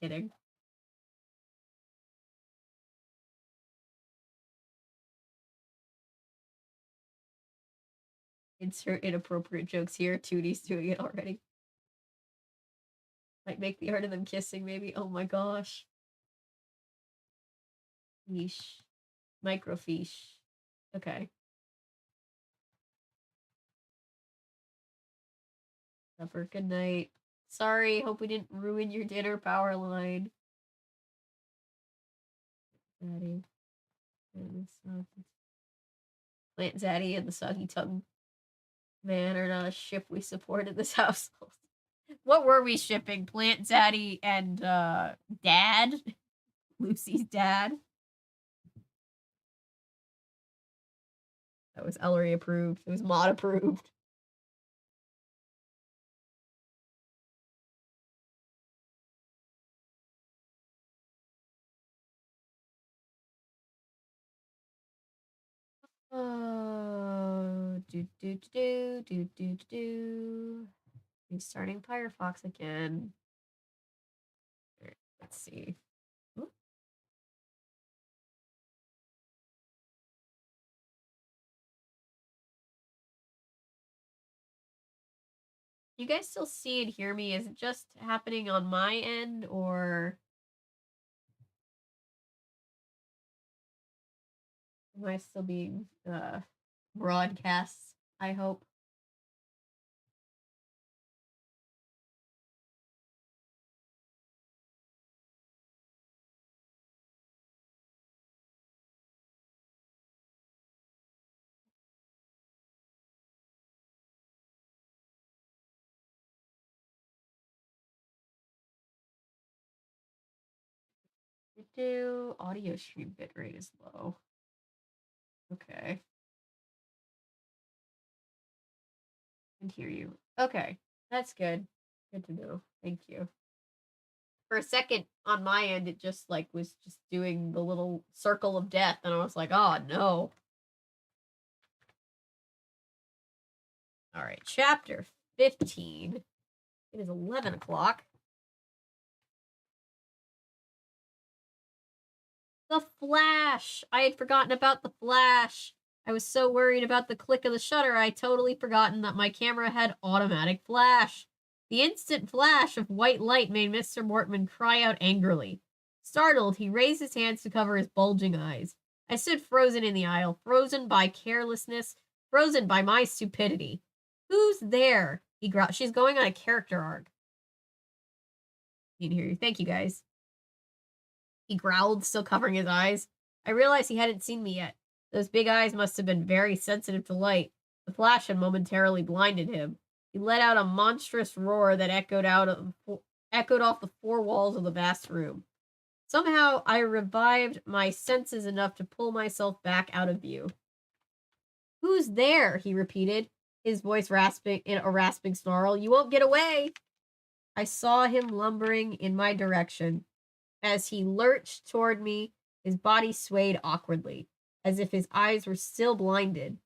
Kidding. Insert inappropriate jokes here. Tootie's doing it already. Might make the art of them kissing, maybe. Oh my gosh. Fiche. Microfiche. Okay. Supper. Good night. Sorry, hope we didn't ruin your dinner, power line. Zaddy. Plant Zaddy and the Soggy Tongue Man are not a ship we support in this household. What were we shipping? Plant Zaddy and Dad? Lucy's dad? That was Ellery approved. It was Mod approved. Oh, He's starting Firefox again. Right, let's see. Ooh. You guys still see and hear me? Is it just happening on my end, or am I still being broadcast? I hope. Do audio stream bitrate is low. Okay. I can hear you. Okay. That's good. Good to know. Thank you. For a second on my end, it just like was just doing the little circle of death, and I was like, oh no. All right, chapter 15. It is 11 o'clock. The Flash! I had forgotten about the Flash. I was so worried about the click of the shutter, I totally forgotten that my camera had automatic flash. The instant flash of white light made Mr. Mortman cry out angrily. Startled, he raised his hands to cover his bulging eyes. I stood frozen in the aisle, frozen by carelessness, frozen by my stupidity. Who's there? He growled. She's going on a character arc. Didn't hear you. Thank you, guys. He growled, still covering his eyes. I realized he hadn't seen me yet. Those big eyes must have been very sensitive to light. The flash had momentarily blinded him. He let out a monstrous roar that echoed off the four walls of the vast room. Somehow, I revived my senses enough to pull myself back out of view. Who's there? He repeated, his voice rasping in a rasping snarl. You won't get away! I saw him lumbering in my direction. As he lurched toward me, his body swayed awkwardly, as if his eyes were still blinded.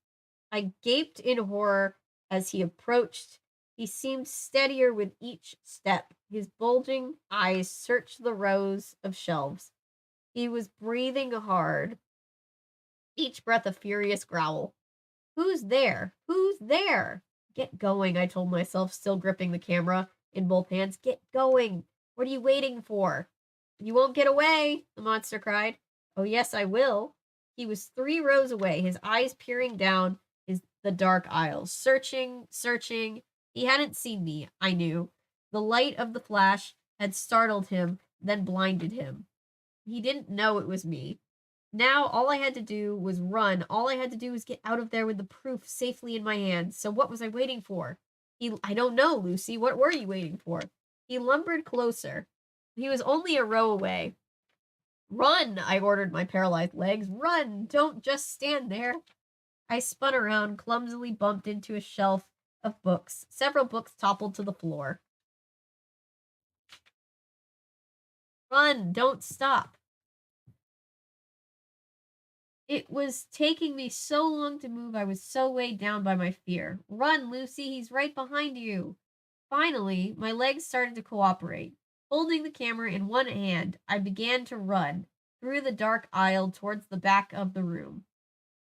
I gaped in horror as he approached. He seemed steadier with each step. His bulging eyes searched the rows of shelves. He was breathing hard, each breath a furious growl. Who's there? Who's there? Get going, I told myself, still gripping the camera in both hands. Get going. What are you waiting for? You won't get away, the monster cried. Oh, yes, I will. He was 3 rows away, his eyes peering down the dark aisles, searching. He hadn't seen me, I knew. The light of the flash had startled him, then blinded him. He didn't know it was me. Now, all I had to do was run. All I had to do was get out of there with the proof safely in my hands. So what was I waiting for? I don't know, Lucy. What were you waiting for? He lumbered closer. He was only a row away. Run, I ordered my paralyzed legs. Run, don't just stand there. I spun around, clumsily bumped into a shelf of books. Several books toppled to the floor. Run, don't stop. It was taking me so long to move, I was so weighed down by my fear. Run, Lucy, he's right behind you. Finally, my legs started to cooperate. Holding the camera in one hand, I began to run through the dark aisle towards the back of the room.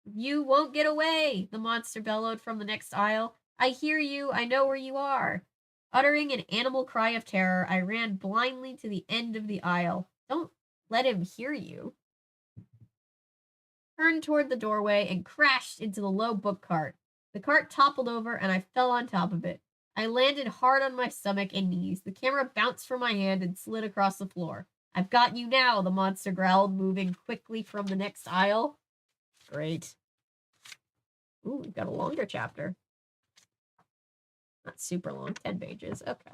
You won't get away, the monster bellowed from the next aisle. I hear you, I know where you are. Uttering an animal cry of terror, I ran blindly to the end of the aisle. Don't let him hear you. Turned toward the doorway and crashed into the low book cart. The cart toppled over and I fell on top of it. I landed hard on my stomach and knees. The camera bounced from my hand and slid across the floor. I've got you now, the monster growled, moving quickly from the next aisle. Great. Ooh, we've got a longer chapter. Not super long, 10 pages. Okay.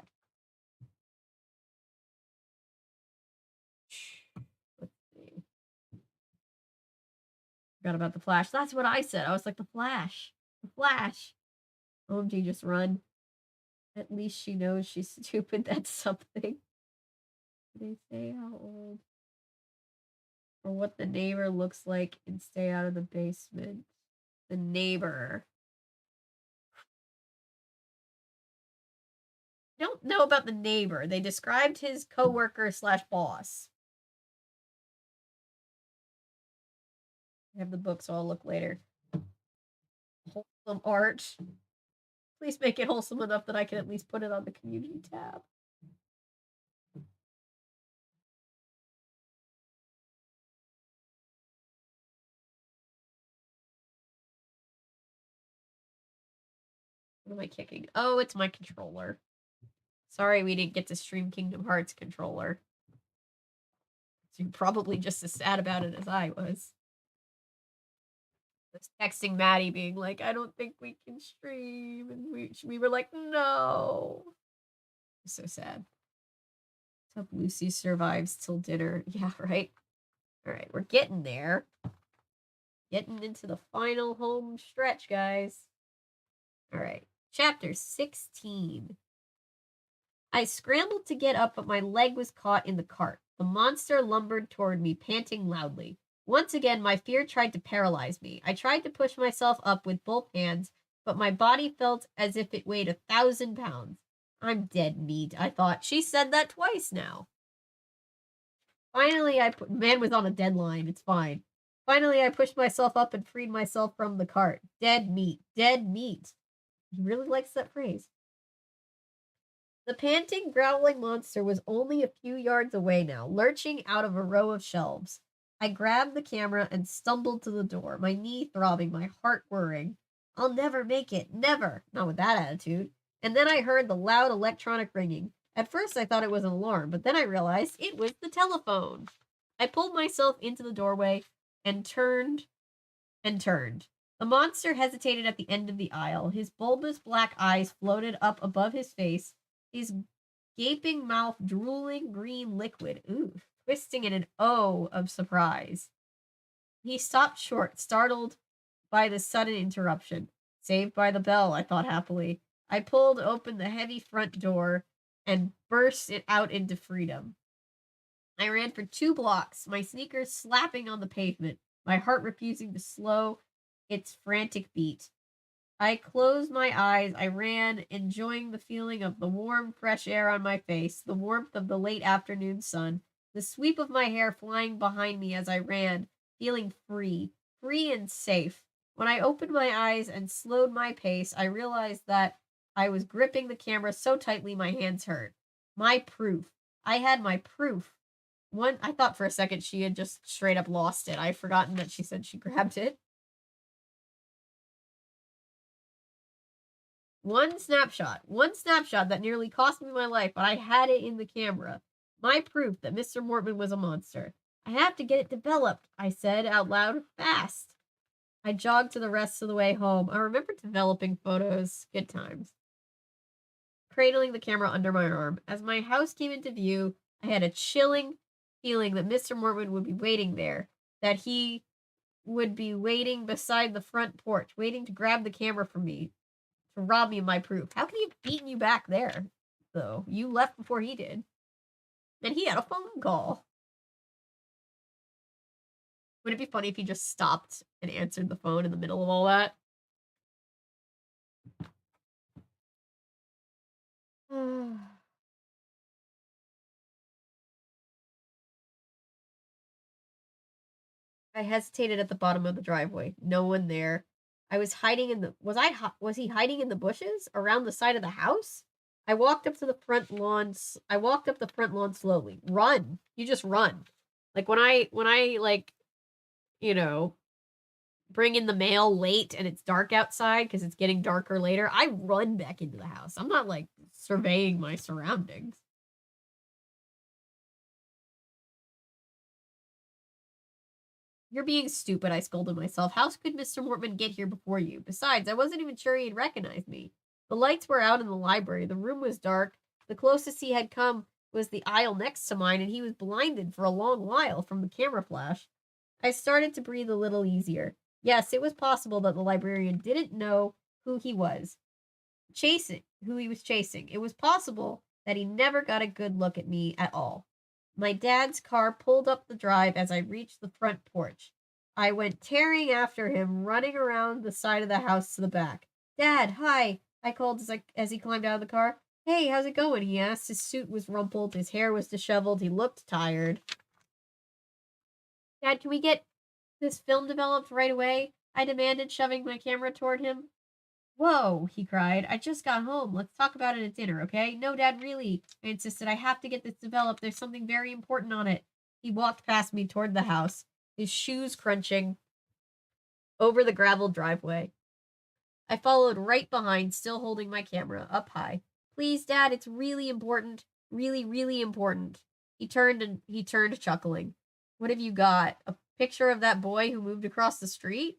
Let's see. Forgot about the Flash. That's what I said. I was like, the Flash. The Flash. OMG, just run. At least she knows she's stupid. That's something. They say how old or what the neighbor looks like and stay out of the basement. The neighbor. I don't know about the neighbor. They described his coworker / boss. I have the book, so I'll look later. Wholesome art. Please make it wholesome enough that I can at least put it on the community tab. What am I kicking? Oh, it's my controller. Sorry we didn't get to stream Kingdom Hearts controller. So you're probably just as sad about it as I was. I was texting Maddie being like, I don't think we can stream. And we were like, no. So sad. Hope Lucy survives till dinner. Yeah, right? All right, we're getting there. Getting into the final home stretch, guys. All right, chapter 16. I scrambled to get up, but my leg was caught in the cart. The monster lumbered toward me, panting loudly. Once again, my fear tried to paralyze me. I tried to push myself up with both hands, but my body felt as if it weighed 1,000 pounds. I'm dead meat, I thought. She said that twice now. Finally, man was on a deadline. It's fine. Finally, I pushed myself up and freed myself from the cart. Dead meat. Dead meat. He really likes that phrase. The panting, growling monster was only a few yards away now, lurching out of a row of shelves. I grabbed the camera and stumbled to the door, my knee throbbing, my heart whirring. I'll never make it, never, not with that attitude. And then I heard the loud electronic ringing. At first I thought it was an alarm, but then I realized it was the telephone. I pulled myself into the doorway and turned and turned. The monster hesitated at the end of the aisle. His bulbous black eyes floated up above his face, his gaping mouth drooling green liquid, twisting in an O of surprise. He stopped short, startled by the sudden interruption. Saved by the bell, I thought happily. I pulled open the heavy front door and burst it out into freedom. I ran for 2 blocks, my sneakers slapping on the pavement, my heart refusing to slow its frantic beat. I closed my eyes. I ran, enjoying the feeling of the warm, fresh air on my face, the warmth of the late afternoon sun, the sweep of my hair flying behind me as I ran, feeling free, free and safe. When I opened my eyes and slowed my pace, I realized that I was gripping the camera so tightly my hands hurt. My proof. I had my proof. I thought for a second she had just straight up lost it. I'd forgotten that she said she grabbed it. One snapshot that nearly cost me my life, but I had it in the camera. My proof that Mr. Mortman was a monster. I have to get it developed, I said out loud, fast. I jogged to the rest of the way home. I remember developing photos. Good times. Cradling the camera under my arm. As my house came into view, I had a chilling feeling that Mr. Mortman would be waiting there, that he would be waiting beside the front porch, waiting to grab the camera from me, to rob me of my proof. How can he have beaten you back there, though? You left before he did. And he had a phone call. Would it be funny if he just stopped and answered the phone in the middle of all that? I hesitated at the bottom of the driveway. No one there. I was hiding in the was he hiding in the bushes around the side of the house? I walked up the front lawn slowly. Run. You just run. Like when I like, you know, bring in the mail late and it's dark outside because it's getting darker later, I run back into the house. I'm not like surveying my surroundings. You're being stupid, I scolded myself. How could Mr. Mortman get here before you? Besides, I wasn't even sure he'd recognize me. The lights were out in the library. The room was dark. The closest he had come was the aisle next to mine, and he was blinded for a long while from the camera flash. I started to breathe a little easier. Yes, it was possible that the librarian didn't know who he was who he was chasing. It was possible that he never got a good look at me at all. My dad's car pulled up the drive as I reached the front porch. I went tearing after him, running around the side of the house to the back. Dad, hi, I called as he climbed out of the car. Hey, how's it going? He asked. His suit was rumpled, his hair was disheveled, he looked tired. Dad, can we get this film developed right away? I demanded, shoving my camera toward him. Whoa, he cried. I just got home. Let's talk about it at dinner, okay? No, Dad, really. I insisted. I have to get this developed. There's something very important on it. He walked past me toward the house, his shoes crunching over the gravel driveway. I followed right behind, still holding my camera up high. Please, Dad, it's really important. Really, really important. He turned chuckling. What have you got? A picture of that boy who moved across the street?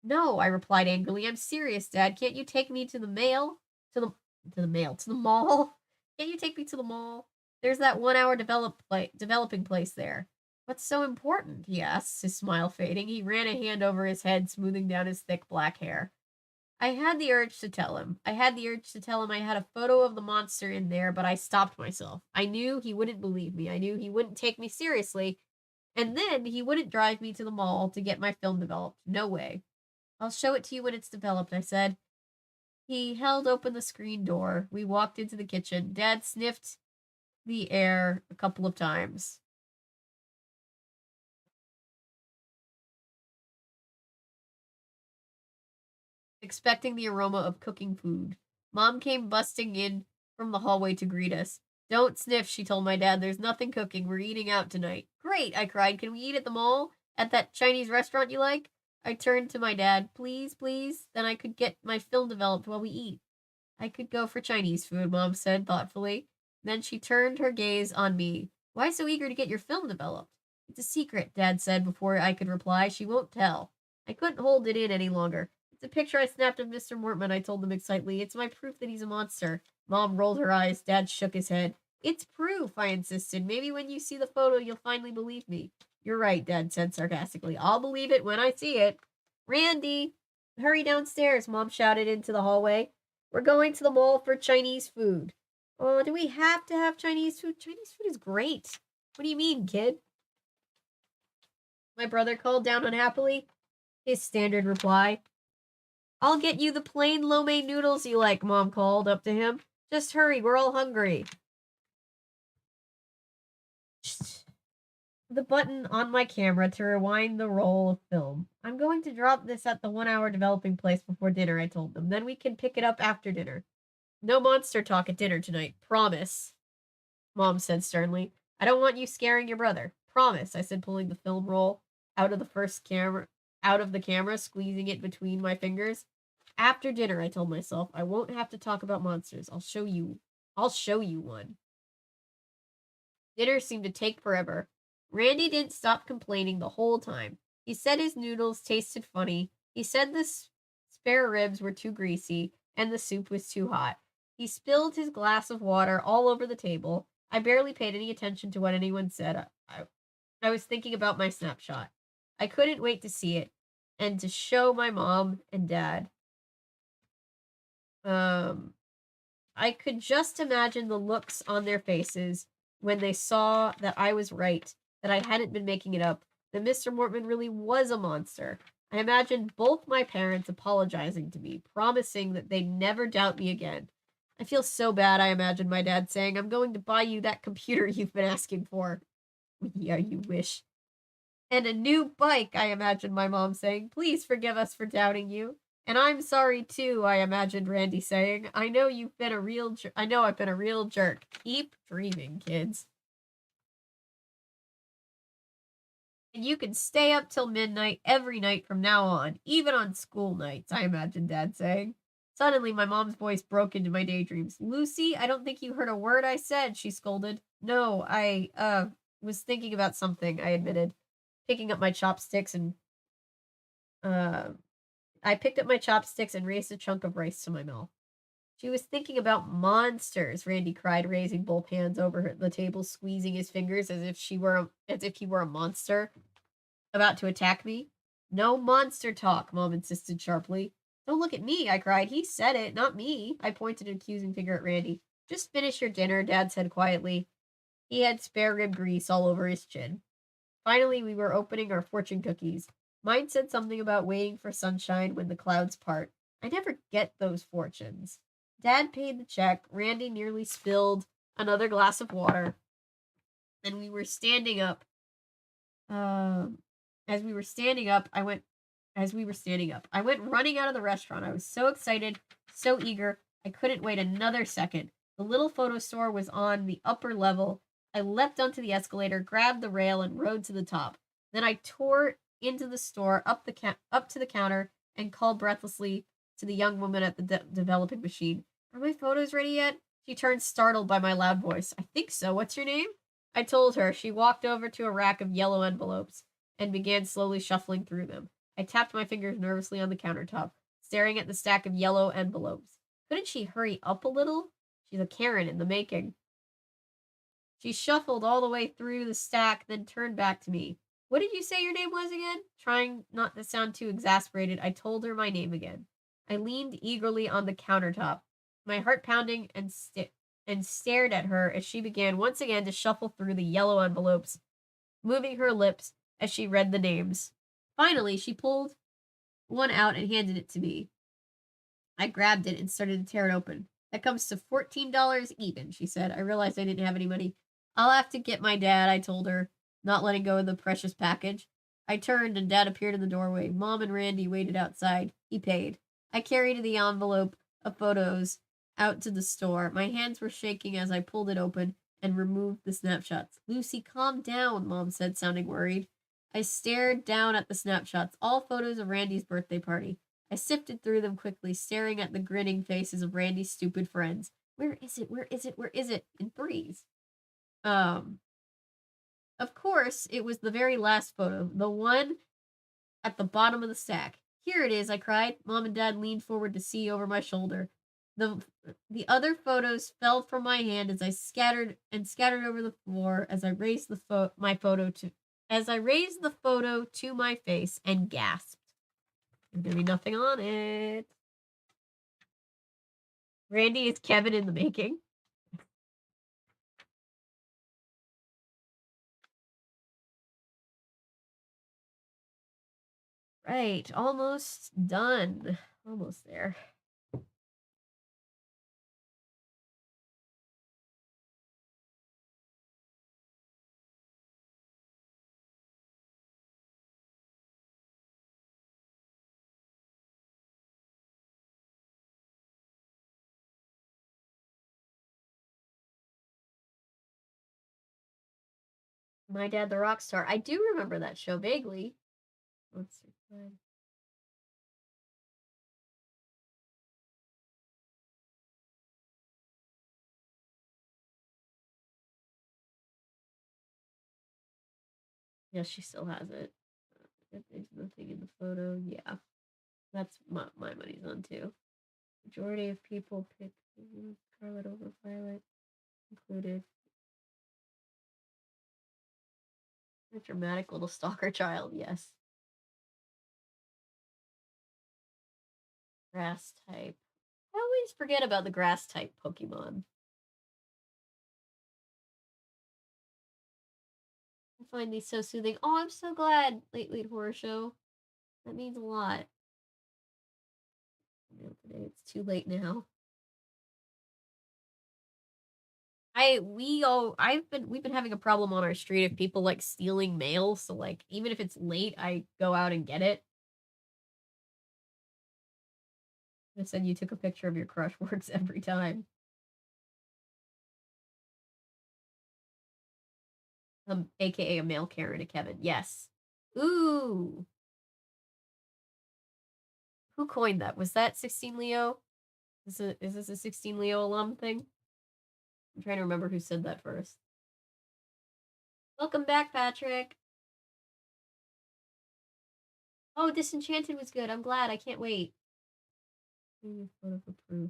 No, I replied angrily. I'm serious, Dad. Can't you take me to the mall? To the mall? Can't you take me to the mall? There's that 1 hour developing place there. What's so important? He asked, his smile fading. He ran a hand over his head, smoothing down his thick black hair. I had the urge to tell him. I had a photo of the monster in there, but I stopped myself. I knew he wouldn't believe me. I knew he wouldn't take me seriously. And then he wouldn't drive me to the mall to get my film developed. No way. I'll show it to you when it's developed, I said. He held open the screen door. We walked into the kitchen. Dad sniffed the air a couple of times. Expecting the aroma of cooking food. Mom came busting in from the hallway to greet us. Don't sniff, she told my dad. There's nothing cooking. We're eating out tonight. Great, I cried. Can we eat at the mall? At that Chinese restaurant you like? I turned to my dad. Please, please? Then I could get my film developed while we eat. I could go for Chinese food, Mom said thoughtfully. Then she turned her gaze on me. Why so eager to get your film developed? It's a secret, Dad said before I could reply. She won't tell. I couldn't hold it in any longer. It's a picture I snapped of Mr. Mortman, I told them excitedly. It's my proof that he's a monster. Mom rolled her eyes. Dad shook his head. It's proof, I insisted. Maybe when you see the photo, you'll finally believe me. You're right, Dad said sarcastically. I'll believe it when I see it. Randy! Hurry downstairs, Mom shouted into the hallway. We're going to the mall for Chinese food. Oh, do we have to have Chinese food? Chinese food is great. What do you mean, kid? My brother called down unhappily. His standard reply. I'll get you the plain lo mein noodles you like, Mom called up to him. Just hurry, we're all hungry. The button on my camera to rewind the roll of film. I'm going to drop this at the 1 hour developing place before dinner, I told them. Then we can pick it up after dinner. No monster talk at dinner tonight. Promise, Mom said sternly. I don't want you scaring your brother. Promise, I said, pulling the film roll out of the camera, squeezing it between my fingers. After dinner, I told myself, I won't have to talk about monsters. I'll show you one. Dinner seemed to take forever. Randy didn't stop complaining the whole time. He said his noodles tasted funny. He said the spare ribs were too greasy and the soup was too hot. He spilled his glass of water all over the table. I barely paid any attention to what anyone said. I was thinking about my snapshot. I couldn't wait to see it and to show my mom and dad. I could just imagine the looks on their faces when they saw that I was right, that I hadn't been making it up, that Mr. Mortman really was a monster. I imagined both my parents apologizing to me, promising that they'd never doubt me again. I feel so bad, I imagined my dad saying, I'm going to buy you that computer you've been asking for. Yeah, you wish. And a new bike, I imagined my mom saying, please forgive us for doubting you. And I'm sorry too, I imagined Randy saying. I know I've been a real jerk. Keep dreaming, kids. And you can stay up till midnight every night from now on, even on school nights, I imagined Dad saying. Suddenly, my mom's voice broke into my daydreams. Lucy, I don't think you heard a word I said, she scolded. No, I was thinking about something, I admitted, picking up my chopsticks and I picked up my chopsticks and raised a chunk of rice to my mouth. She was thinking about monsters, Randy cried, raising both hands over the table, squeezing his fingers as if he were a monster about to attack me. No monster talk, Mom insisted sharply. Don't look at me, I cried. He said it, not me. I pointed an accusing finger at Randy. Just finish your dinner, Dad said quietly. He had spare rib grease all over his chin. Finally, we were opening our fortune cookies. Mine said something about waiting for sunshine when the clouds part. I never get those fortunes. Dad paid the check. Randy nearly spilled another glass of water. And we were standing up. As we were standing up, I went running out of the restaurant. I was so excited, so eager. I couldn't wait another second. The little photo store was on the upper level. I leapt onto the escalator, grabbed the rail, and rode to the top. Then I tore into the store, up to the counter, and called breathlessly to the young woman at the developing machine. Are my photos ready yet? She turned startled by my loud voice. I think so. What's your name? I told her. She walked over to a rack of yellow envelopes and began slowly shuffling through them. I tapped my fingers nervously on the countertop, staring at the stack of yellow envelopes. Couldn't she hurry up a little? She's a Karen in the making. She shuffled all the way through the stack, then turned back to me. What did you say your name was again? Trying not to sound too exasperated, I told her my name again. I leaned eagerly on the countertop, my heart pounding, and stared at her as she began once again to shuffle through the yellow envelopes, moving her lips as she read the names. Finally, she pulled one out and handed it to me. I grabbed it and started to tear it open. That comes to $14 even, she said. I realized I didn't have any money. I'll have to get my dad, I told her, not letting go of the precious package. I turned and Dad appeared in the doorway. Mom and Randy waited outside. He paid. I carried the envelope of photos out to the store. My hands were shaking as I pulled it open and removed the snapshots. Lucy, calm down, Mom said, sounding worried. I stared down at the snapshots, all photos of Randy's birthday party. I sifted through them quickly, staring at the grinning faces of Randy's stupid friends. Where is it? Where is it? Where is it? In threes. Of course, it was the very last photo, the one at the bottom of the stack. Here it is, I cried. Mom and Dad leaned forward to see over my shoulder. The other photos fell from my hand as I scattered over the floor as I raised the photo to my face and gasped. There's gonna be nothing on it. Randy is Kevin in the making. Right, almost done. Almost there. My Dad the Rock Star. I do remember that show vaguely. Let's see. Yes, she still has it. There's nothing in the photo. Yeah, that's my money's on too. Majority of people pick Scarlet over Violet, included. A dramatic little stalker child, yes. Grass type. I always forget about the grass type Pokemon. I find these so soothing. Oh, I'm so glad. Late horror show. That means a lot. Today it's too late now. We've been having a problem on our street of people like stealing mail. So like even if it's late, I go out and get it. I said you took a picture of your crush works every time. AKA a mail carrier to Kevin. Yes. Ooh. Who coined that? Was that 16 Leo? Is this a 16 Leo alum thing? I'm trying to remember who said that first. Welcome back, Patrick. Oh, Disenchanted was good. I'm glad. I can't wait. Photo for proof.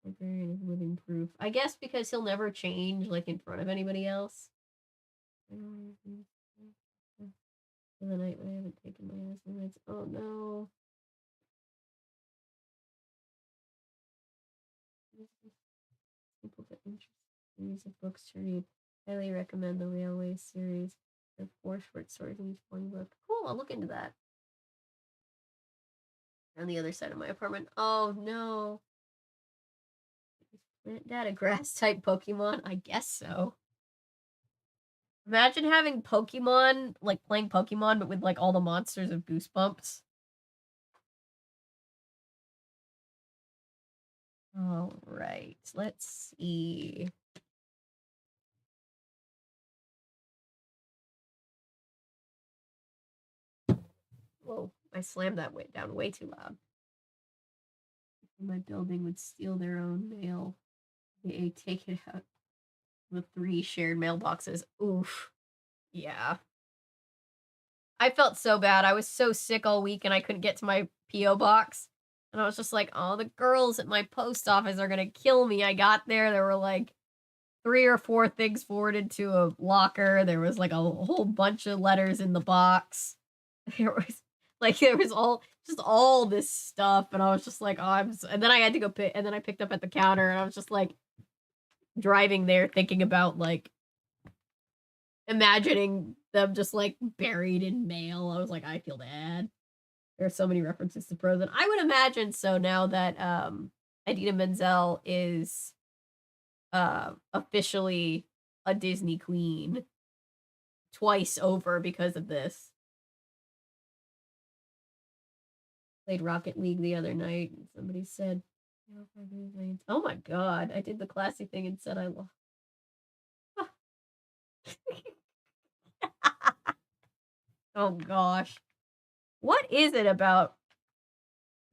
Librarian is living proof. I guess because he'll never change like in front of anybody else. For the night when I haven't taken my meds. Oh no. Simple but interesting series of books to read. Highly recommend the Railway series. There are 4 short stories in each one book. Cool, I'll look into that. On the other side of my apartment. Oh no. Plant Dad a grass type Pokemon? I guess so. Imagine having Pokemon, like playing Pokemon, but with like all the monsters of Goosebumps. All right, let's see. Whoa, I slammed that down way too loud. My building would steal their own mail. They take it out. The 3 shared mailboxes. Oof. Yeah. I felt so bad. I was so sick all week and I couldn't get to my P.O. box. And I was just like, oh, the girls at my post office are going to kill me. I got there were like 3 or 4 things forwarded to a locker. There was like a whole bunch of letters in the box. There was all this stuff. And I was just like, oh, and then I had to go and then I picked up at the counter and I was just like driving there thinking about like imagining them just like buried in mail. I was like, I feel bad. There's so many references to Frozen. I would imagine so now that Idina Menzel is officially a Disney queen twice over because of this. Played Rocket League the other night and somebody said, oh my god, I did the classy thing and said I love. Oh gosh. What is it about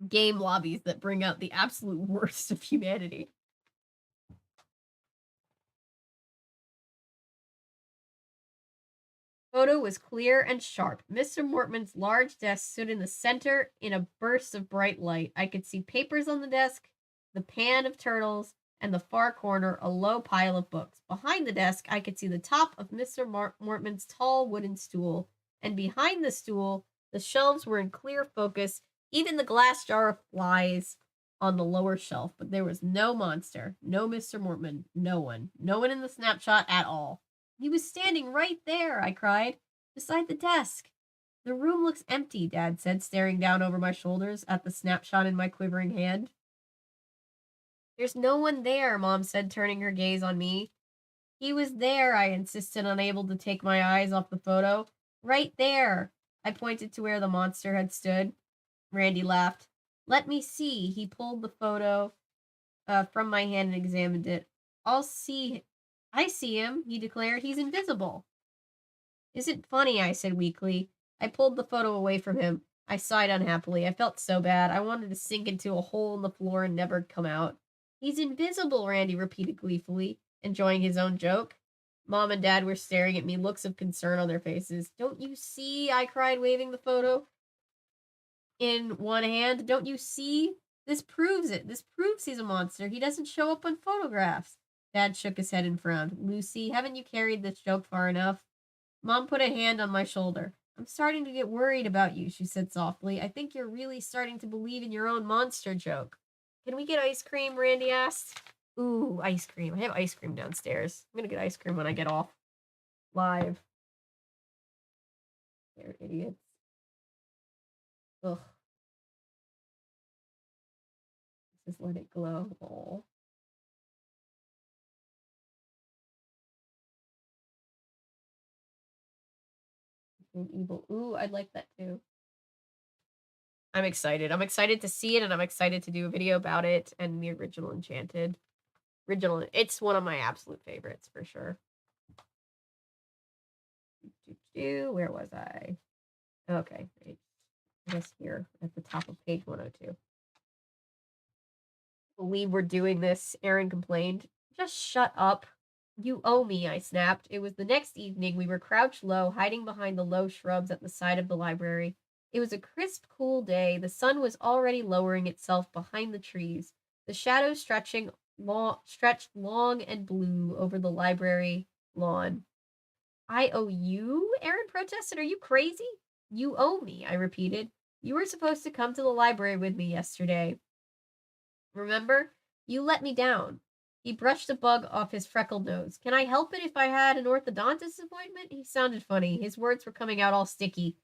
game lobbies that bring out the absolute worst of humanity? Photo was clear and sharp. Mr. Mortman's large desk stood in the center in a burst of bright light. I could see papers on the desk, the pan of turtles, and the far corner, a low pile of books. Behind the desk, I could see the top of Mr. Mortman's tall wooden stool, and behind the stool, the shelves were in clear focus, even the glass jar of flies on the lower shelf. But there was no monster, no Mr. Mortman, no one in the snapshot at all. He was standing right there, I cried, beside the desk. The room looks empty, Dad said, staring down over my shoulders at the snapshot in my quivering hand. There's no one there, Mom said, turning her gaze on me. He was there, I insisted, unable to take my eyes off the photo. Right there. I pointed to where the monster had stood. Randy laughed. Let me see. He pulled the photo from my hand and examined it. I see him, he declared. He's invisible. Isn't funny, I said weakly. I pulled the photo away from him. I sighed unhappily. I felt so bad. I wanted to sink into a hole in the floor and never come out. He's invisible, Randy repeated gleefully, enjoying his own joke. Mom and Dad were staring at me, looks of concern on their faces. Don't you see? I cried, waving the photo in one hand. Don't you see? This proves it. This proves he's a monster. He doesn't show up on photographs. Dad shook his head and frowned. Lucy, haven't you carried this joke far enough? Mom put a hand on my shoulder. I'm starting to get worried about you, she said softly. I think you're really starting to believe in your own monster joke. Can we get ice cream? Randy asked. Ooh, ice cream. I have ice cream downstairs. I'm gonna get ice cream when I get off live. They're idiots. Ugh. Just let it glow. Oh. Evil. Ooh, I'd like that too. I'm excited. I'm excited to see it, and I'm excited to do a video about it and the original Enchanted. It's one of my absolute favorites for sure. Where was I? Okay, I guess here at the top of page 102. Believe we're doing this, Aaron complained. Just shut up. You owe me, I snapped. It was the next evening. We were crouched low, hiding behind the low shrubs at the side of the library. It was a crisp, cool day. The sun was already lowering itself behind the trees, the shadows stretched long and blue over the library lawn. I owe you? Aaron protested. Are you crazy? You owe me, I repeated. You were supposed to come to the library with me yesterday. Remember? You let me down. He brushed a bug off his freckled nose. Can I help it if I had an orthodontist appointment? He sounded funny. His words were coming out all sticky.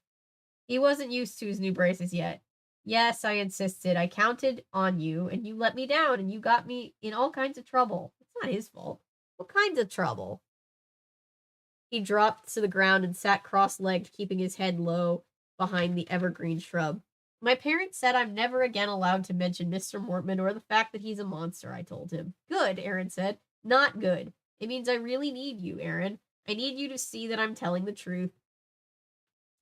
He wasn't used to his new braces yet. Yes, I insisted. I counted on you, and you let me down, and you got me in all kinds of trouble. It's not his fault. What kinds of trouble? He dropped to the ground and sat cross-legged, keeping his head low behind the evergreen shrub. My parents said I'm never again allowed to mention Mr. Mortman or the fact that he's a monster, I told him. Good, Aaron said. Not good. It means I really need you, Aaron. I need you to see that I'm telling the truth.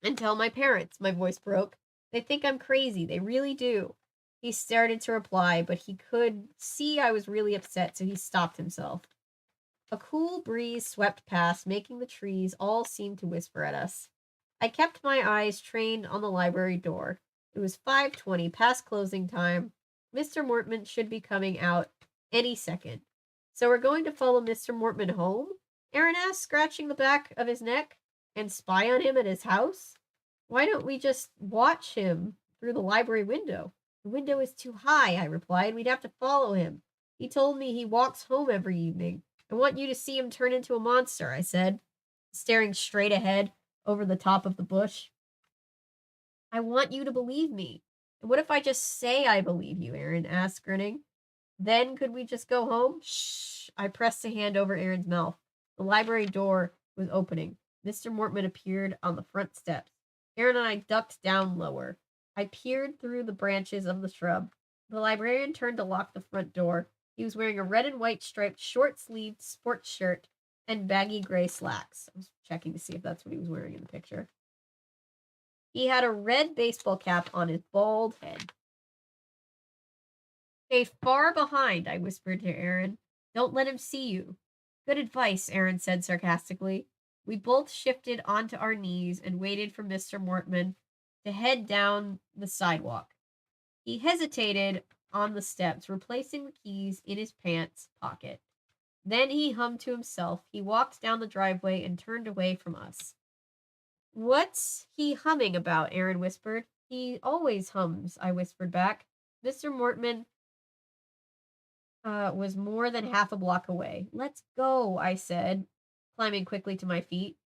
And tell my parents, my voice broke. They think I'm crazy. They really do. He started to reply, but he could see I was really upset, so he stopped himself. A cool breeze swept past, making the trees all seem to whisper at us. I kept my eyes trained on the library door. It was 5:20, past closing time. Mr. Mortman should be coming out any second. So we're going to follow Mr. Mortman home? Aaron asked, scratching the back of his neck, and spy on him at his house? Why don't we just watch him through the library window? The window is too high, I replied. We'd have to follow him. He told me he walks home every evening. I want you to see him turn into a monster, I said, staring straight ahead over the top of the bush. I want you to believe me. And what if I just say I believe you, Aaron asked, grinning. Then could we just go home? Shh. I pressed a hand over Aaron's mouth. The library door was opening. Mr. Mortman appeared on the front steps. Aaron and I ducked down lower. I peered through the branches of the shrub. The librarian turned to lock the front door. He was wearing a red and white striped short-sleeved sports shirt and baggy gray slacks. I was checking to see if that's what he was wearing in the picture. He had a red baseball cap on his bald head. Stay far behind, I whispered to Aaron. Don't let him see you. Good advice, Aaron said sarcastically. We both shifted onto our knees and waited for Mr. Mortman to head down the sidewalk. He hesitated on the steps, replacing the keys in his pants pocket. Then he hummed to himself. He walked down the driveway and turned away from us. What's he humming about? Aaron whispered. He always hums, I whispered back. Mr. Mortman was more than half a block away. Let's go, I said, climbing quickly to my feet,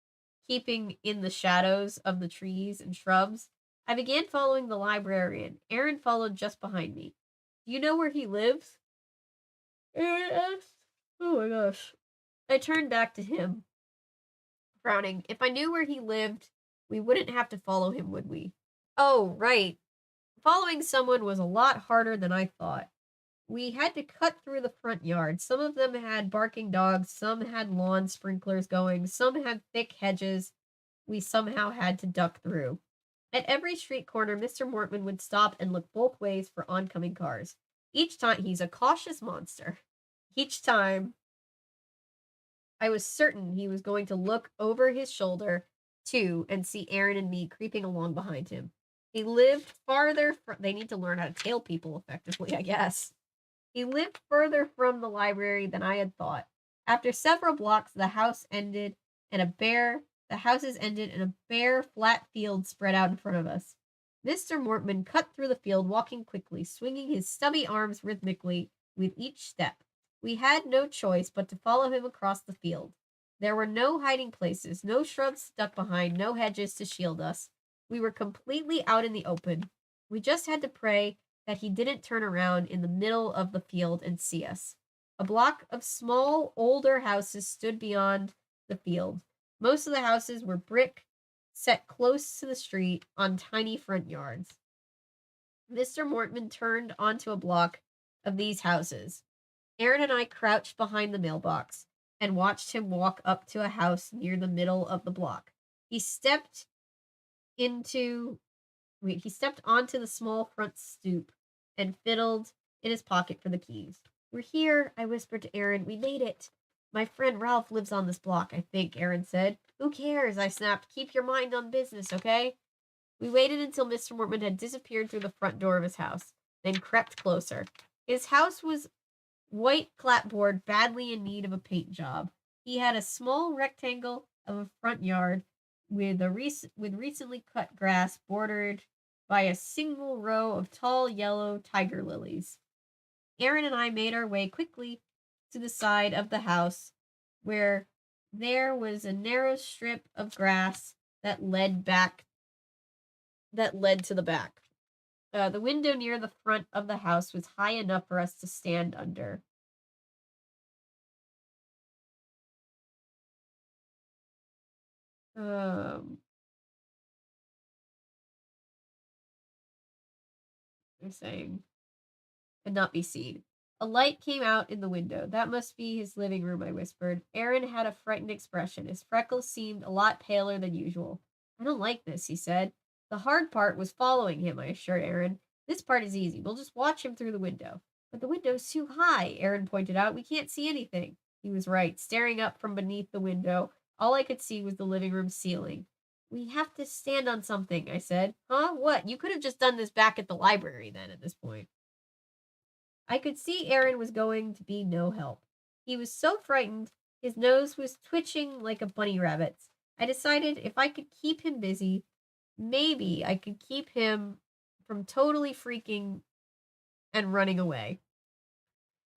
keeping in the shadows of the trees and shrubs. I began following the librarian. Aaron followed just behind me. Do you know where he lives? Aaron asked. Oh my gosh. I turned back to him, frowning. If I knew where he lived, we wouldn't have to follow him, would we? Oh, right. Following someone was a lot harder than I thought. We had to cut through the front yard. Some of them had barking dogs, some had lawn sprinklers going, some had thick hedges we somehow had to duck through. At every street corner, Mr. Mortman would stop and look both ways for oncoming cars. Each time, he's a cautious monster. Each time, I was certain he was going to look over his shoulder, too, and see Aaron and me creeping along behind him. He lived farther from... They need to learn how to tail people effectively, I guess. He lived further from the library than I had thought. After several blocks, the houses ended in a bare, flat field spread out in front of us. Mr. Mortman cut through the field, walking quickly, swinging his stubby arms rhythmically with each step. We had no choice but to follow him across the field. There were no hiding places, no shrubs stuck behind, no hedges to shield us. We were completely out in the open. We just had to pray that he didn't turn around in the middle of the field and see us. A block of small, older houses stood beyond the field. Most of the houses were brick, set close to the street on tiny front yards. Mr. Mortman turned onto a block of these houses. Aaron and I crouched behind the mailbox and watched him walk up to a house near the middle of the block. He stepped onto the small front stoop and fiddled in his pocket for the keys. We're here, I whispered to Aaron. We made it. My friend Ralph lives on this block, I think, Aaron said. Who cares? I snapped. Keep your mind on business, okay? We waited until Mr. Mortman had disappeared through the front door of his house, then crept closer. His house was white clapboard, badly in need of a paint job. He had a small rectangle of a front yard with recently cut grass bordered by a single row of tall yellow tiger lilies. Aaron and I made our way quickly to the side of the house where there was a narrow strip of grass that led to the back. The window near the front of the house was high enough for us to stand under. They're saying, and not be seen. A light came out in the window. That must be his living room, I whispered. Aaron had a frightened expression. His freckles seemed a lot paler than usual. I don't like this, he said. The hard part was following him, I assured Aaron. This part is easy. We'll just watch him through the window. But the window's too high, Aaron pointed out. We can't see anything. He was right. Staring up from beneath the window, all I could see was the living room ceiling. We have to stand on something, I said. Huh? What? You could have just done this back at the library then at this point. I could see Aaron was going to be no help. He was so frightened, his nose was twitching like a bunny rabbit's. I decided if I could keep him busy, maybe I could keep him from totally freaking and running away.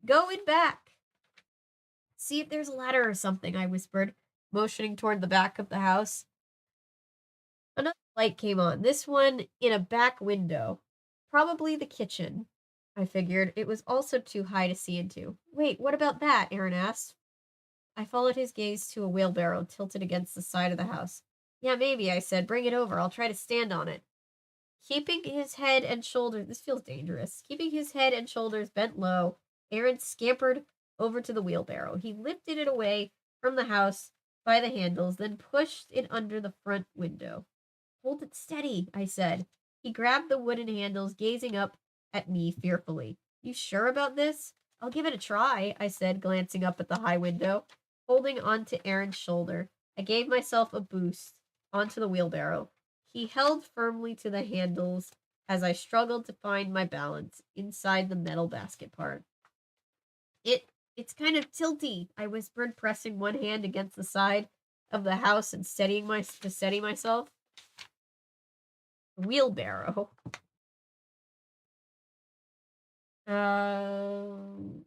Go in back. See if there's a ladder or something, I whispered, motioning toward the back of the house. Another light came on, this one in a back window. Probably the kitchen, I figured. It was also too high to see into. Wait, what about that? Aaron asked. I followed his gaze to a wheelbarrow tilted against the side of the house. Yeah, maybe, I said. Bring it over. I'll try to stand on it. Keeping his head and shoulders... This feels dangerous. Keeping his head and shoulders bent low, Aaron scampered over to the wheelbarrow. He lifted it away from the house by the handles, then pushed it under the front window. Hold it steady, I said. He grabbed the wooden handles, gazing up at me fearfully. You sure about this? I'll give it a try, I said, glancing up at the high window. Holding onto Aaron's shoulder, I gave myself a boost onto the wheelbarrow. He held firmly to the handles as I struggled to find my balance inside the metal basket part. It's kind of tilty, I whispered, pressing one hand against the side of the house and steady myself. Wheelbarrow. I'm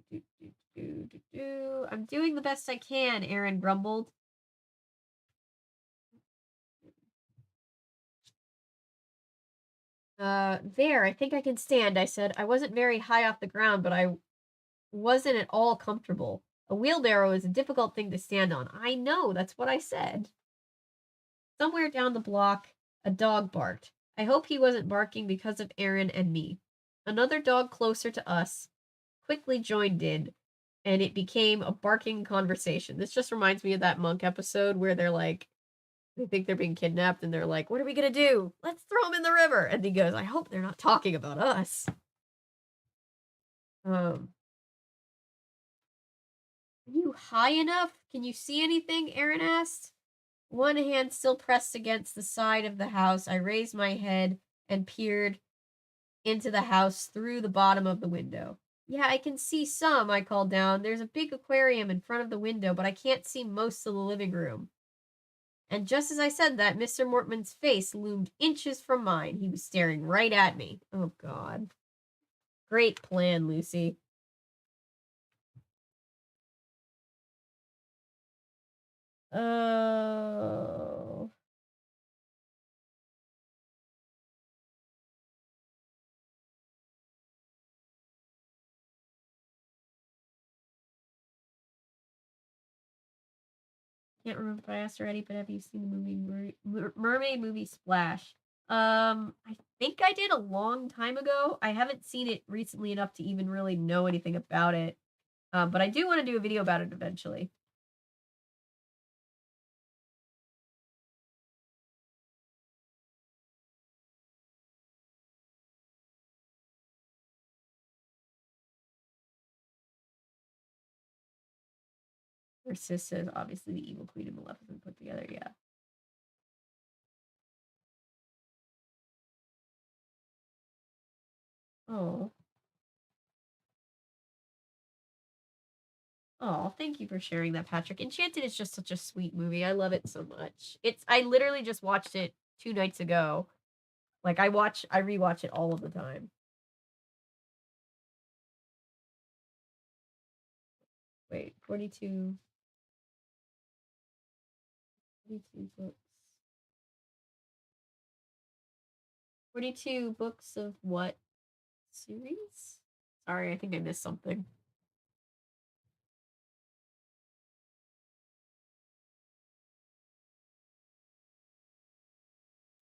doing the best I can, Aaron grumbled. There, I think I can stand, I said. I wasn't very high off the ground, but I wasn't at all comfortable. A wheelbarrow is a difficult thing to stand on. I know, that's what I said. Somewhere down the block, a dog barked. I hope he wasn't barking because of Aaron and me. Another dog closer to us quickly joined in, and it became a barking conversation. This just reminds me of that Monk episode where they're like, they think they're being kidnapped, and they're like, what are we gonna do? Let's throw them in the river. And he goes, I hope they're not talking about us. Are you high enough? Can you see anything? Aaron asked. One hand still pressed against the side of the house, I raised my head and peered into the house through the bottom of the window. Yeah, I can see some, I called down. There's a big aquarium in front of the window, but I can't see most of the living room. And just as I said that, Mr. Mortman's face loomed inches from mine. He was staring right at me. Oh, God. Great plan, Lucy. Oh. Can't remember if I asked already, but have you seen the movie Mermaid movie Splash? I think I did a long time ago. I haven't seen it recently enough to even really know anything about it. But I do want to do a video about it eventually. Her sister is obviously the evil queen of Maleficent put together, yeah. Oh. Oh, thank you for sharing that, Patrick. Enchanted is just such a sweet movie. I love it so much. I literally just watched it 2 nights ago. Like I rewatch it all of the time. Wait, 42 books. 42 books of what series? Sorry, I think I missed something.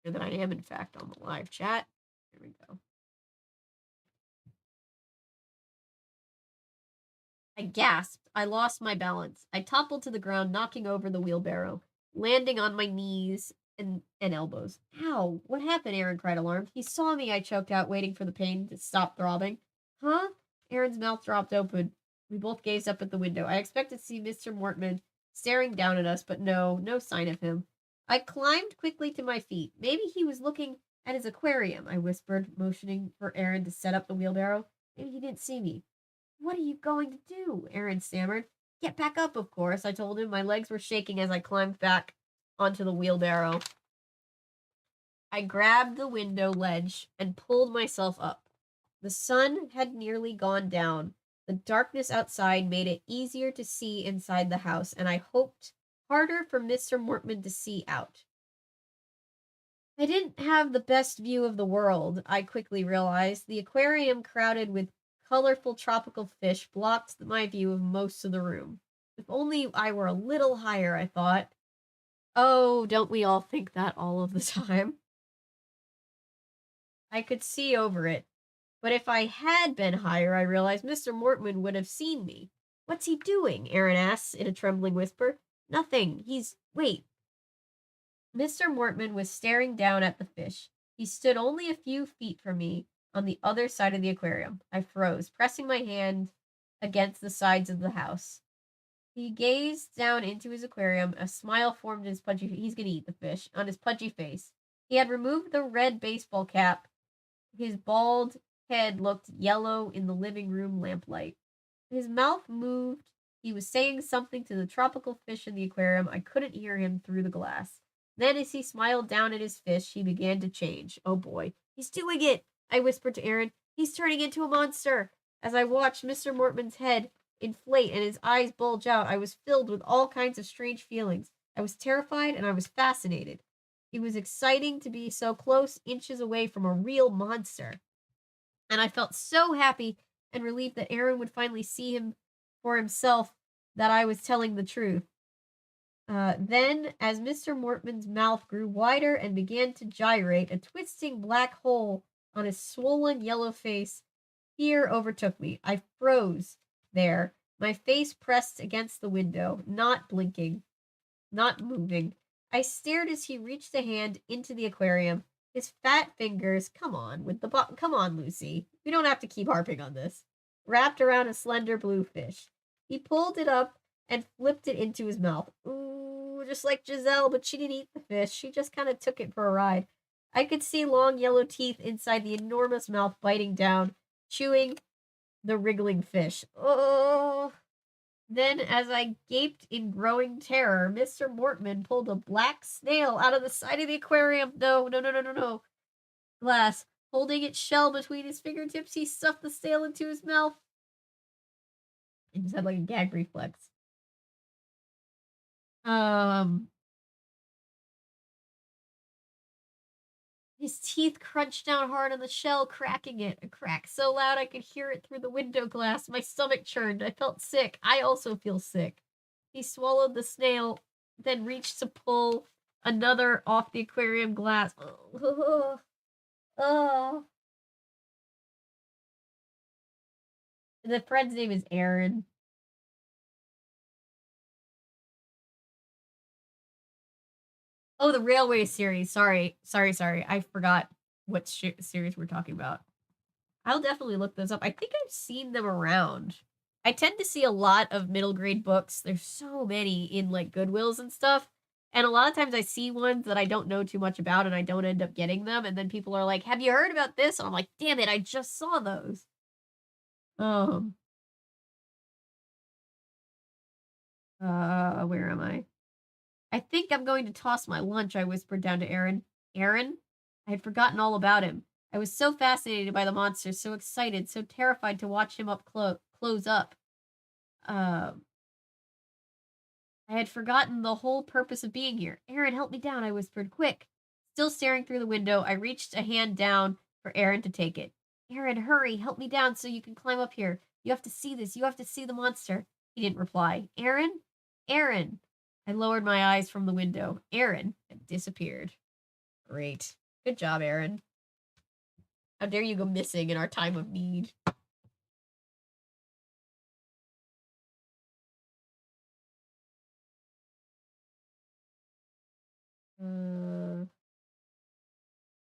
And then I am, in fact, on the live chat. There we go. I gasped. I lost my balance. I toppled to the ground, knocking over the wheelbarrow, landing on my knees and elbows. Ow! What happened? Aaron cried, alarmed. He saw me, I choked out, waiting for the pain to stop throbbing. Huh? Aaron's mouth dropped open. We both gazed up at the window. I expected to see Mr. Mortman staring down at us, but no sign of him. I climbed quickly to my feet. Maybe he was looking at his aquarium, I whispered, motioning for Aaron to set up the wheelbarrow. Maybe he didn't see me. What are you going to do? Aaron stammered. Get back up, of course, I told him. My legs were shaking as I climbed back onto the wheelbarrow. I grabbed the window ledge and pulled myself up. The sun had nearly gone down. The darkness outside made it easier to see inside the house, and I hoped harder for Mr. Mortman to see out. I didn't have the best view of the world, I quickly realized. The aquarium, crowded with colorful tropical fish, blocked my view of most of the room. If only I were a little higher, I thought. Oh, don't we all think that all of the time? I could see over it. But if I had been higher, I realized Mr. Mortman would have seen me. What's he doing? Aaron asked in a trembling whisper. Nothing. Wait. Mr. Mortman was staring down at the fish. He stood only a few feet from me on the other side of the aquarium. I froze, pressing my hand against the sides of the house. He gazed down into his aquarium. A smile formed in his pudgy face. He's gonna eat the fish on his pudgy face. He had removed the red baseball cap. His bald head looked yellow in the living room lamplight. His mouth moved. He was saying something to the tropical fish in the aquarium. I couldn't hear him through the glass. Then, as he smiled down at his fish, he began to change. Oh boy, he's doing it! I whispered to Aaron. He's turning into a monster! As I watched Mr. Mortman's head inflate and his eyes bulge out, I was filled with all kinds of strange feelings. I was terrified and I was fascinated. It was exciting to be so close, inches away from a real monster. And I felt so happy and relieved that Aaron would finally see him for himself, that I was telling the truth. Then, as Mr. Mortman's mouth grew wider and began to gyrate, a twisting black hole on his swollen yellow face, fear overtook me. I froze there, my face pressed against the window, not blinking, not moving. I stared as he reached a hand into the aquarium. His fat fingers, come on, come on, Lucy. We don't have to keep harping on this. Wrapped around a slender blue fish. He pulled it up and flipped it into his mouth. Ooh, just like Giselle, but she didn't eat the fish. She just kind of took it for a ride. I could see long yellow teeth inside the enormous mouth biting down, chewing the wriggling fish. Oh! Then, as I gaped in growing terror, Mr. Mortman pulled a black snail out of the side of the aquarium. No. Glass. Holding its shell between his fingertips, he stuffed the snail into his mouth. It just had like a gag reflex. His teeth crunched down hard on the shell, cracking it. A crack so loud I could hear it through the window glass. My stomach churned. I felt sick. I also feel sick. He swallowed the snail, then reached to pull another off the aquarium glass. Oh. The friend's name is Aaron. Oh, the Railway series. Sorry. I forgot what series we're talking about. I'll definitely look those up. I think I've seen them around. I tend to see a lot of middle grade books. There's so many in like Goodwills and stuff. And a lot of times I see ones that I don't know too much about and I don't end up getting them. And then people are like, have you heard about this? And I'm like, damn it, I just saw those. Where am I? I think I'm going to toss my lunch, I whispered down to Aaron. Aaron? I had forgotten all about him. I was so fascinated by the monster, so excited, so terrified to watch him up close up. I had forgotten the whole purpose of being here. Aaron, help me down, I whispered. Quick. Still staring through the window, I reached a hand down for Aaron to take it. Aaron, hurry, help me down so you can climb up here. You have to see this. You have to see the monster. He didn't reply. Aaron? Aaron. I lowered my eyes from the window. Aaron had disappeared. Great. Good job, Aaron. How dare you go missing in our time of need?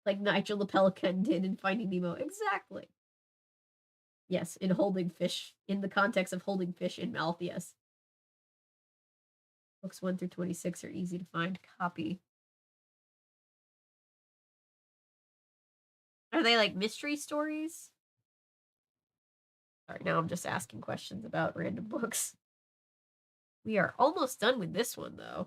Like Nigel the Pelican did in Finding Nemo. Exactly. Yes, in holding fish, in the context of holding fish in mouth, yes. Books 1 through 26 are easy to find. Copy. Are they like mystery stories? Sorry, now I'm just asking questions about random books. We are almost done with this one, though.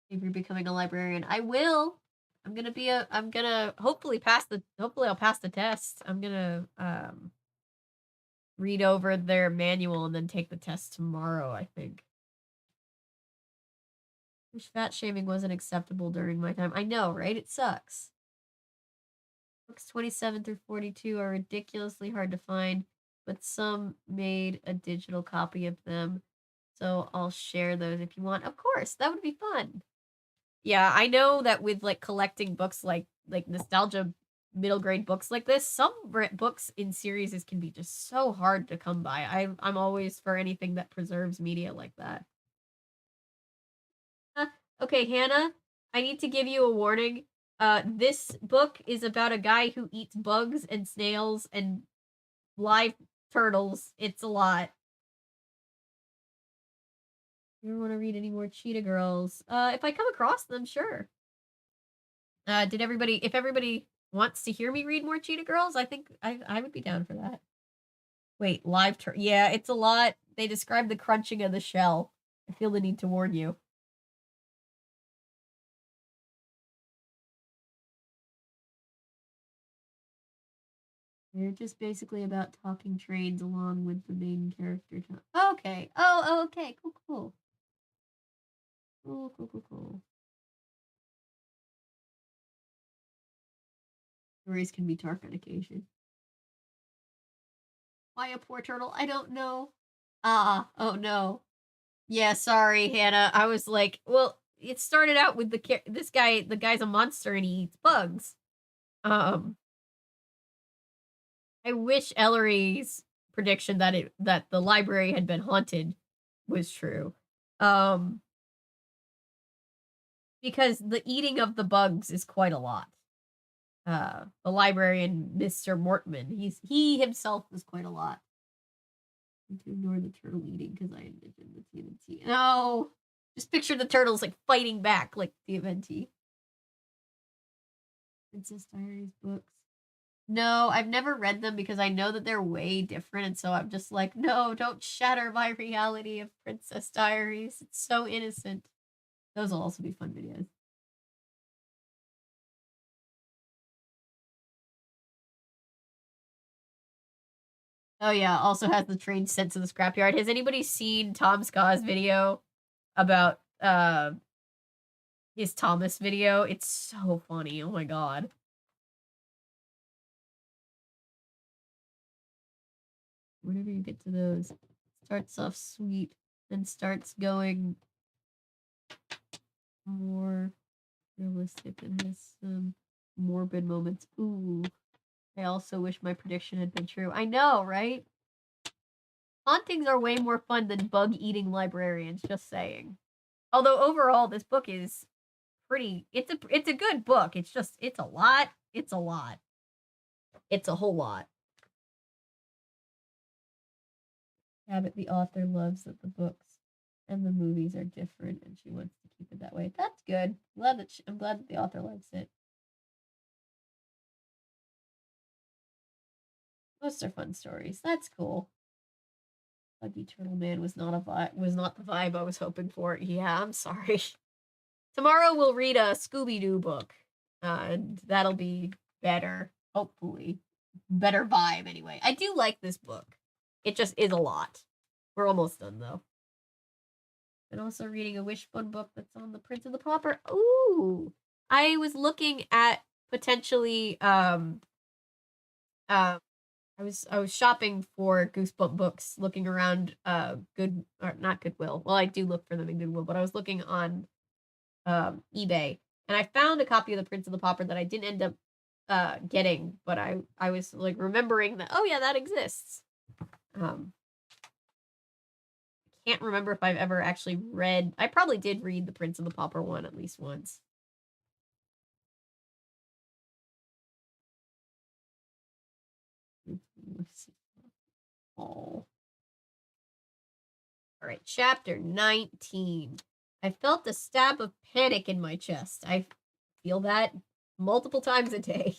If you're becoming a librarian, I will. Hopefully I'll pass the test. I'm gonna read over their manual and then take the test tomorrow, I think. Wish fat shaming wasn't acceptable during my time. I know, right? It sucks. Books 27 through 42 are ridiculously hard to find, but some made a digital copy of them. So I'll share those if you want. Of course, that would be fun. Yeah, I know that with like collecting books like nostalgia middle grade books like this, some books in series can be just so hard to come by. I'm always for anything that preserves media like that. Okay, Hannah, I need to give you a warning. This book is about a guy who eats bugs and snails and live turtles. It's a lot. You don't want to read any more Cheetah Girls? If I come across them, sure. If everybody wants to hear me read more Cheetah Girls, I think I would be down for that. Wait, yeah, it's a lot. They describe the crunching of the shell. I feel the need to warn you. They're just basically about talking trains along with the main character. Okay. Oh, okay. Cool, cool. Cool. Stories can be dark on occasion. Why a poor turtle? I don't know. Oh no. Yeah, sorry, Hannah. I was like, well, it started out with the guy's a monster and he eats bugs. Um, I wish Ellery's prediction that the library had been haunted was true. Because the eating of the bugs is quite a lot. The librarian, Mr. Mortman, he himself was quite a lot. To ignore the turtle eating because I envisioned the TMNT. No, just picture the turtles like fighting back like TMNT. Princess Diaries books. No, I've never read them because I know that they're way different, and so I'm just like, no, don't shatter my reality of Princess Diaries. It's so innocent. Those will also be fun videos. Oh yeah, also has the train sent to the scrapyard. Has anybody seen Tom Scott's video about his Thomas video? It's so funny. Oh my god. Whenever you get to those, starts off sweet, then starts going more realistic and has some morbid moments. Ooh. I also wish my prediction had been true. I know, right? Hauntings are way more fun than bug eating librarians, just saying. Although overall this book is pretty it's a good book. It's just it's a lot. It's a lot. It's a whole lot. Abbott, the author, loves that the books and the movies are different and she wants to keep it that way. That's good. I'm glad that the author likes it. Most are fun stories. That's cool. Buggy Turtle Man was not the vibe I was hoping for. Yeah, I'm sorry. Tomorrow we'll read a Scooby-Doo book. And that'll be better, hopefully. Better vibe anyway. I do like this book. It just is a lot. We're almost done though. And also reading a Wishbone book that's on the Prince of the Pauper. Ooh. I was looking at potentially I was shopping for Goosebump books, looking around not Goodwill. Well, I do look for them in Goodwill, but I was looking on eBay, and I found a copy of The Prince of the Pauper that I didn't end up getting, but I was like remembering that, oh yeah, that exists. I can't remember if I've ever actually read. I probably did read The Prince of the Pauper one at least once. Oh. All right, chapter 19. I felt a stab of panic in my chest. I feel that multiple times a day.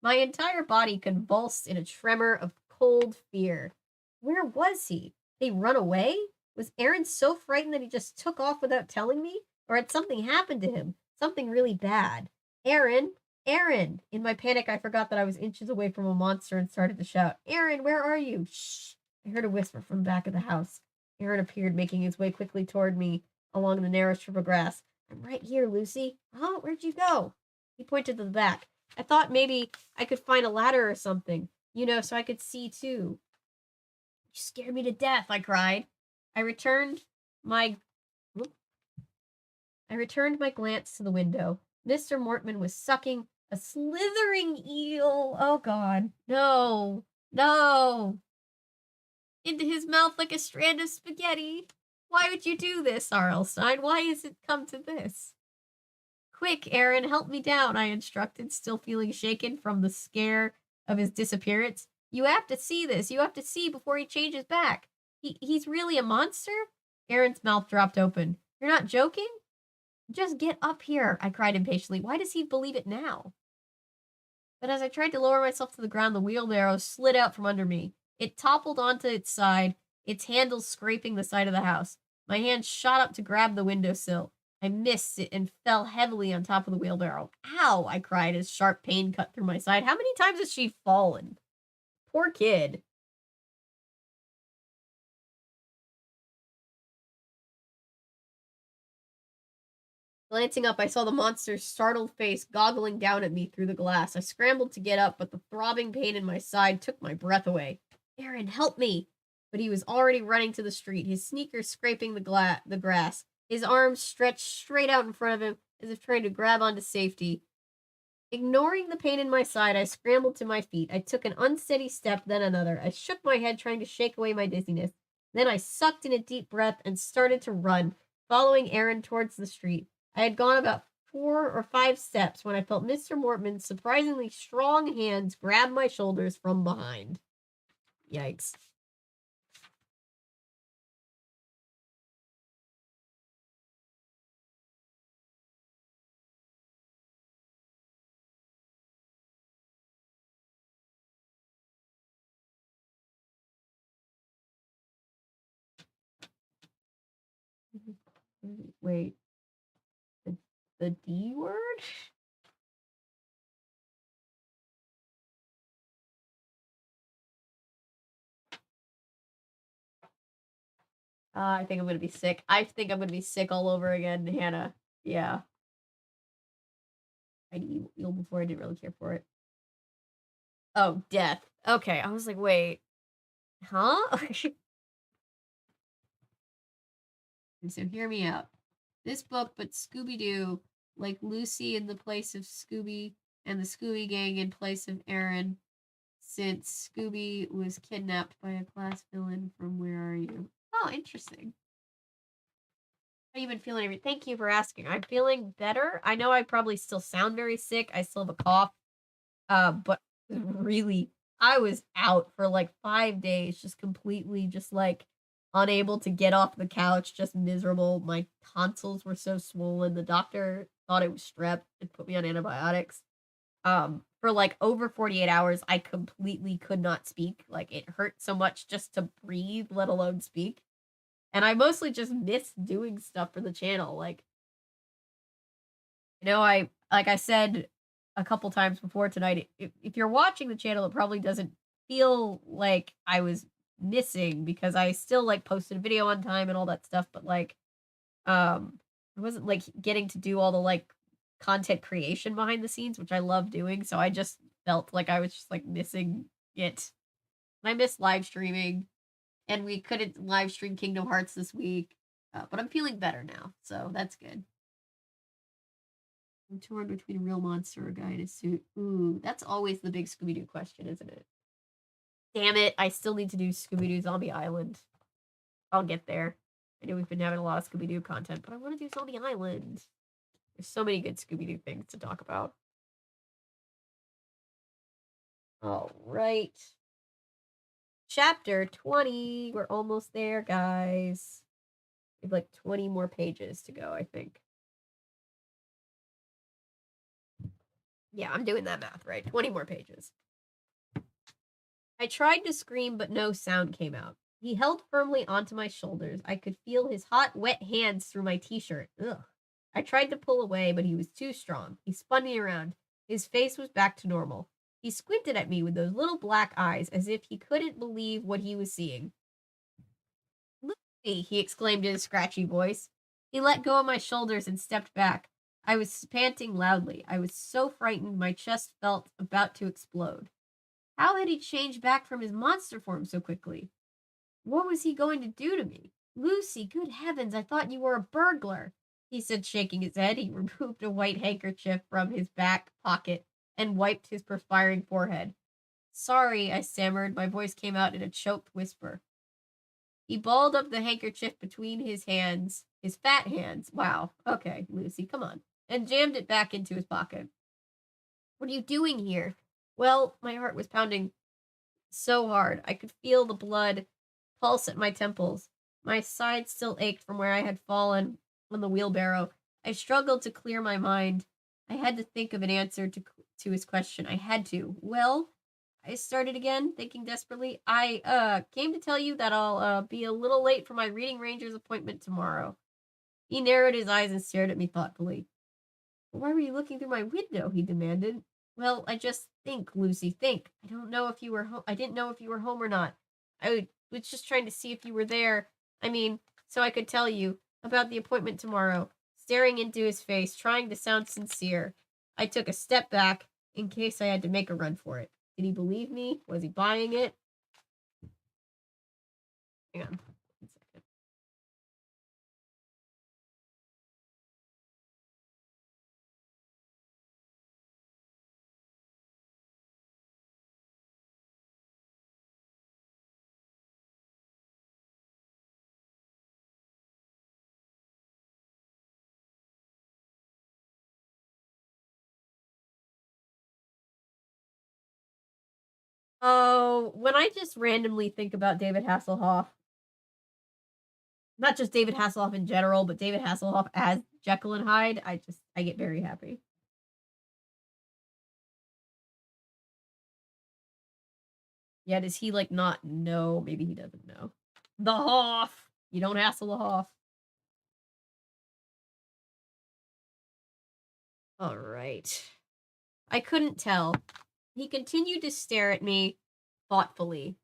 My entire body convulsed in a tremor of cold fear. Where was he? Had he run away? Was Aaron so frightened that he just took off without telling me? Or had something happened to him? Something really bad. Aaron! Aaron! In my panic, I forgot that I was inches away from a monster and started to shout, Aaron, where are you? Shh! I heard a whisper from the back of the house. Aaron appeared, making his way quickly toward me along the narrow strip of grass. I'm right here, Lucy. Huh? Where'd you go? He pointed to the back. I thought maybe I could find a ladder or something, so I could see too. You scared me to death, I cried. I returned my I returned my glance to the window. Mr. Mortman was sucking a slithering eel. Oh, God. No. No. Into his mouth like a strand of spaghetti. Why would you do this, Arlstein? Why has it come to this? Quick, Aaron, help me down, I instructed, still feeling shaken from the scare of his disappearance. You have to see this. You have to see before he changes back. He's really a monster? Aaron's mouth dropped open. You're not joking? Just get up here, I cried impatiently. Why does he believe it now? But as I tried to lower myself to the ground, the wheelbarrow slid out from under me. It toppled onto its side, its handle scraping the side of the house. My hand shot up to grab the windowsill. I missed it and fell heavily on top of the wheelbarrow. Ow, I cried as sharp pain cut through my side. How many times has she fallen? Poor kid. Glancing up, I saw the monster's startled face goggling down at me through the glass. I scrambled to get up, but the throbbing pain in my side took my breath away. Aaron, help me! But he was already running to the street, his sneakers scraping the grass, his arms stretched straight out in front of him as if trying to grab onto safety. Ignoring the pain in my side, I scrambled to my feet. I took an unsteady step, then another. I shook my head, trying to shake away my dizziness. Then I sucked in a deep breath and started to run, following Aaron towards the street. I had gone about 4 or 5 steps when I felt Mr. Mortman's surprisingly strong hands grab my shoulders from behind. Yikes. Wait. The D word? I think I'm gonna be sick. I think I'm gonna be sick all over again, Hannah. Yeah. I'd eat eel before. I didn't really care for it. Oh, death. Okay, I was like, wait. Huh? And so hear me out. This book, but Scooby-Doo, like Lucy in the place of Scooby and the Scooby Gang in place of Aaron, since Scooby was kidnapped by a class villain from Where Are You? Oh, interesting. How you been feeling? Thank you for asking. I'm feeling better. I know I probably still sound very sick. I still have a cough. But really, I was out for like 5 days, just completely just like unable to get off the couch, just miserable. My tonsils were so swollen. The doctor thought it was strep and put me on antibiotics. For like over 48 hours, I completely could not speak. Like it hurt so much just to breathe, let alone speak. And I mostly just missed doing stuff for the channel. Like, like I said a couple times before tonight, if you're watching the channel, it probably doesn't feel like I was missing because I still like posted a video on time and all that stuff, but like I wasn't like getting to do all the like content creation behind the scenes, which I love doing. So I just felt like I was just like missing it. And I missed live streaming, and we couldn't live stream Kingdom Hearts this week, but I'm feeling better now, so that's good. I'm torn between a real monster or a guy in a suit. Ooh, that's always the big Scooby-Doo question, isn't it? Damn it, I still need to do Scooby-Doo Zombie Island. I'll get there. I know we've been having a lot of Scooby-Doo content, but I want to do Zombie Island. There's so many good Scooby-Doo things to talk about. All right. Chapter 20. We're almost there, guys. We have like 20 more pages to go, I think. Yeah, I'm doing that math right. 20 more pages. I tried to scream, but no sound came out. He held firmly onto my shoulders. I could feel his hot, wet hands through my t-shirt. Ugh. I tried to pull away, but he was too strong. He spun me around. His face was back to normal. He squinted at me with those little black eyes as if he couldn't believe what he was seeing. Lucy, he exclaimed in a scratchy voice. He let go of my shoulders and stepped back. I was panting loudly. I was so frightened my chest felt about to explode. How had he changed back from his monster form so quickly? What was he going to do to me? Lucy, good heavens, I thought you were a burglar. he said, shaking his head. He removed a white handkerchief from his back pocket and wiped his perspiring forehead. Sorry, I stammered. My voice came out in a choked whisper. He balled up the handkerchief between his hands, his fat hands. Wow. Okay, Lucy, come on. And jammed it back into his pocket. What are you doing here? Well, my heart was pounding so hard. I could feel the blood pulse at my temples. My side still ached from where I had fallen on the wheelbarrow. I struggled to clear my mind. I had to think of an answer to his question. I had to. Well, I started again, thinking desperately. I came to tell you that I'll be a little late for my reading ranger's appointment tomorrow. He narrowed his eyes and stared at me thoughtfully. Why were you looking through my window? He demanded. Well, I just think, Lucy, think. I don't know if you were home. I didn't know if you were home or not. Was just trying to see if you were there. I mean, so I could tell you about the appointment tomorrow. Staring into his face, trying to sound sincere. I took a step back in case I had to make a run for it. Did he believe me? Was he buying it? Hang on. 1 second. Oh, when I just randomly think about David Hasselhoff, not just David Hasselhoff in general, but David Hasselhoff as Jekyll and Hyde, I get very happy. Yeah, does he like not know? Maybe he doesn't know. The Hoff. You don't hassle the Hoff. All right. I couldn't tell. He continued to stare at me thoughtfully.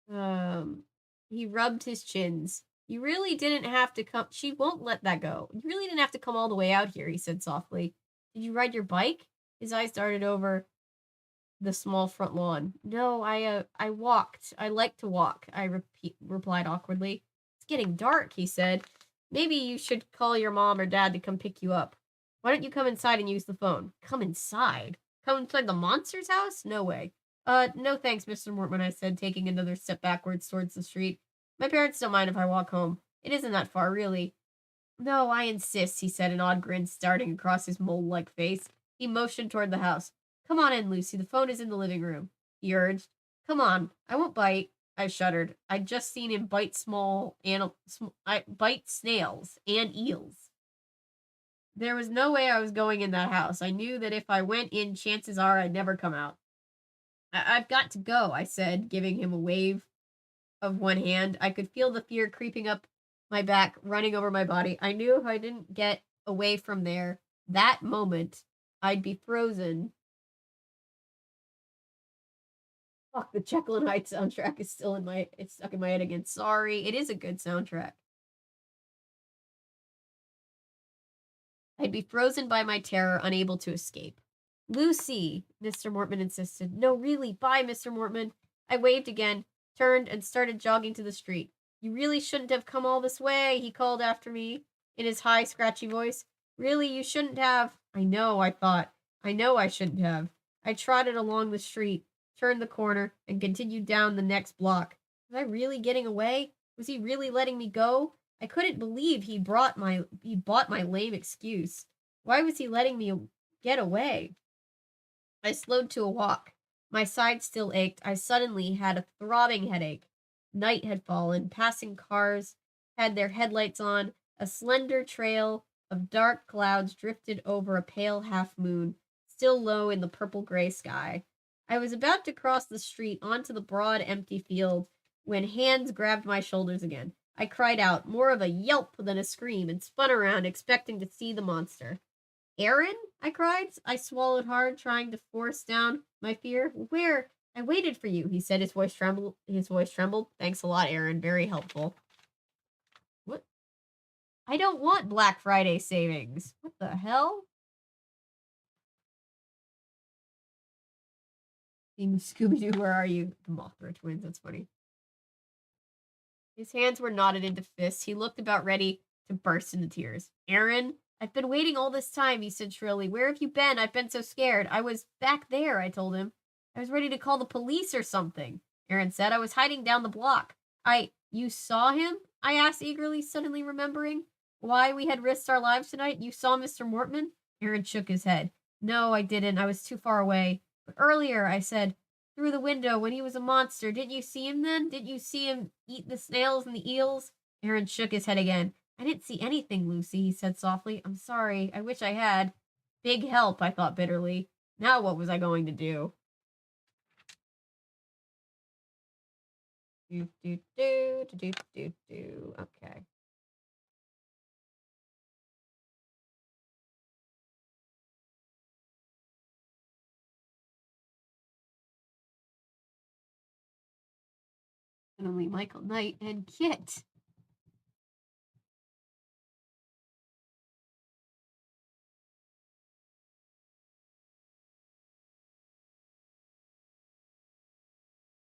He rubbed his chins. You really didn't have to come. She won't let that go. You really didn't have to come all the way out here, he said softly. Did you ride your bike? His eyes darted over the small front lawn. No, I walked. I like to walk, I replied awkwardly. It's getting dark, he said. Maybe you should call your mom or dad to come pick you up. Why don't you come inside and use the phone? Come inside? Come inside the monster's house? No way. No thanks, Mr. Mortman, I said, taking another step backwards towards the street. My parents don't mind if I walk home. It isn't that far, really. No, I insist, he said, an odd grin starting across his mole-like face. He motioned toward the house. Come on in, Lucy. The phone is in the living room, he urged. Come on. I won't bite. I shuddered. I'd just seen him bite bite snails and eels. There was no way I was going in that house. I knew that if I went in, chances are I'd never come out. I've got to go, I said, giving him a wave of one hand. I could feel the fear creeping up my back, running over my body. I knew if I didn't get away from there, that moment, I'd be frozen. Fuck, the Jekyll and Hyde soundtrack is still it's stuck in my head again. Sorry, it is a good soundtrack. I'd be frozen by my terror, unable to escape. Lucy, Mr. Mortman insisted. No, really, bye, Mr. Mortman. I waved again, turned, and started jogging to the street. You really shouldn't have come all this way, he called after me in his high, scratchy voice. Really, you shouldn't have. I know, I thought. I know I shouldn't have. I trotted along the street, turned the corner, and continued down the next block. Was I really getting away? Was he really letting me go? I couldn't believe he bought my lame excuse. Why was he letting me get away? I slowed to a walk. My side still ached. I suddenly had a throbbing headache. Night had fallen. Passing cars had their headlights on. A slender trail of dark clouds drifted over a pale half moon, still low in the purple-gray sky. I was about to cross the street onto the broad, empty field when hands grabbed my shoulders again. I cried out, more of a yelp than a scream, and spun around, expecting to see the monster. Aaron? I cried. I swallowed hard, trying to force down my fear. Where? I waited for you, he said. His voice trembled. Thanks a lot, Aaron. Very helpful. What? I don't want Black Friday savings. What the hell? Team Scooby-Doo, where are you? The Mothra twins. That's funny. His hands were knotted into fists. He looked about ready to burst into tears. Aaron, I've been waiting all this time, he said shrilly. Where have you been? I've been so scared. I was back there, I told him. I was ready to call the police or something, Aaron said. I was hiding down the block. You saw him? I asked eagerly, suddenly remembering why we had risked our lives tonight. You saw Mr. Mortman? Aaron shook his head. No, I didn't. I was too far away. But earlier, I said, through the window when he was a monster. Didn't you see him then? Didn't you see him eat the snails and the eels? Aaron shook his head again. I didn't see anything, Lucy, he said softly. I'm sorry. I wish I had. Big help, I thought bitterly. Now what was I going to do? Okay. And only Michael Knight and Kit.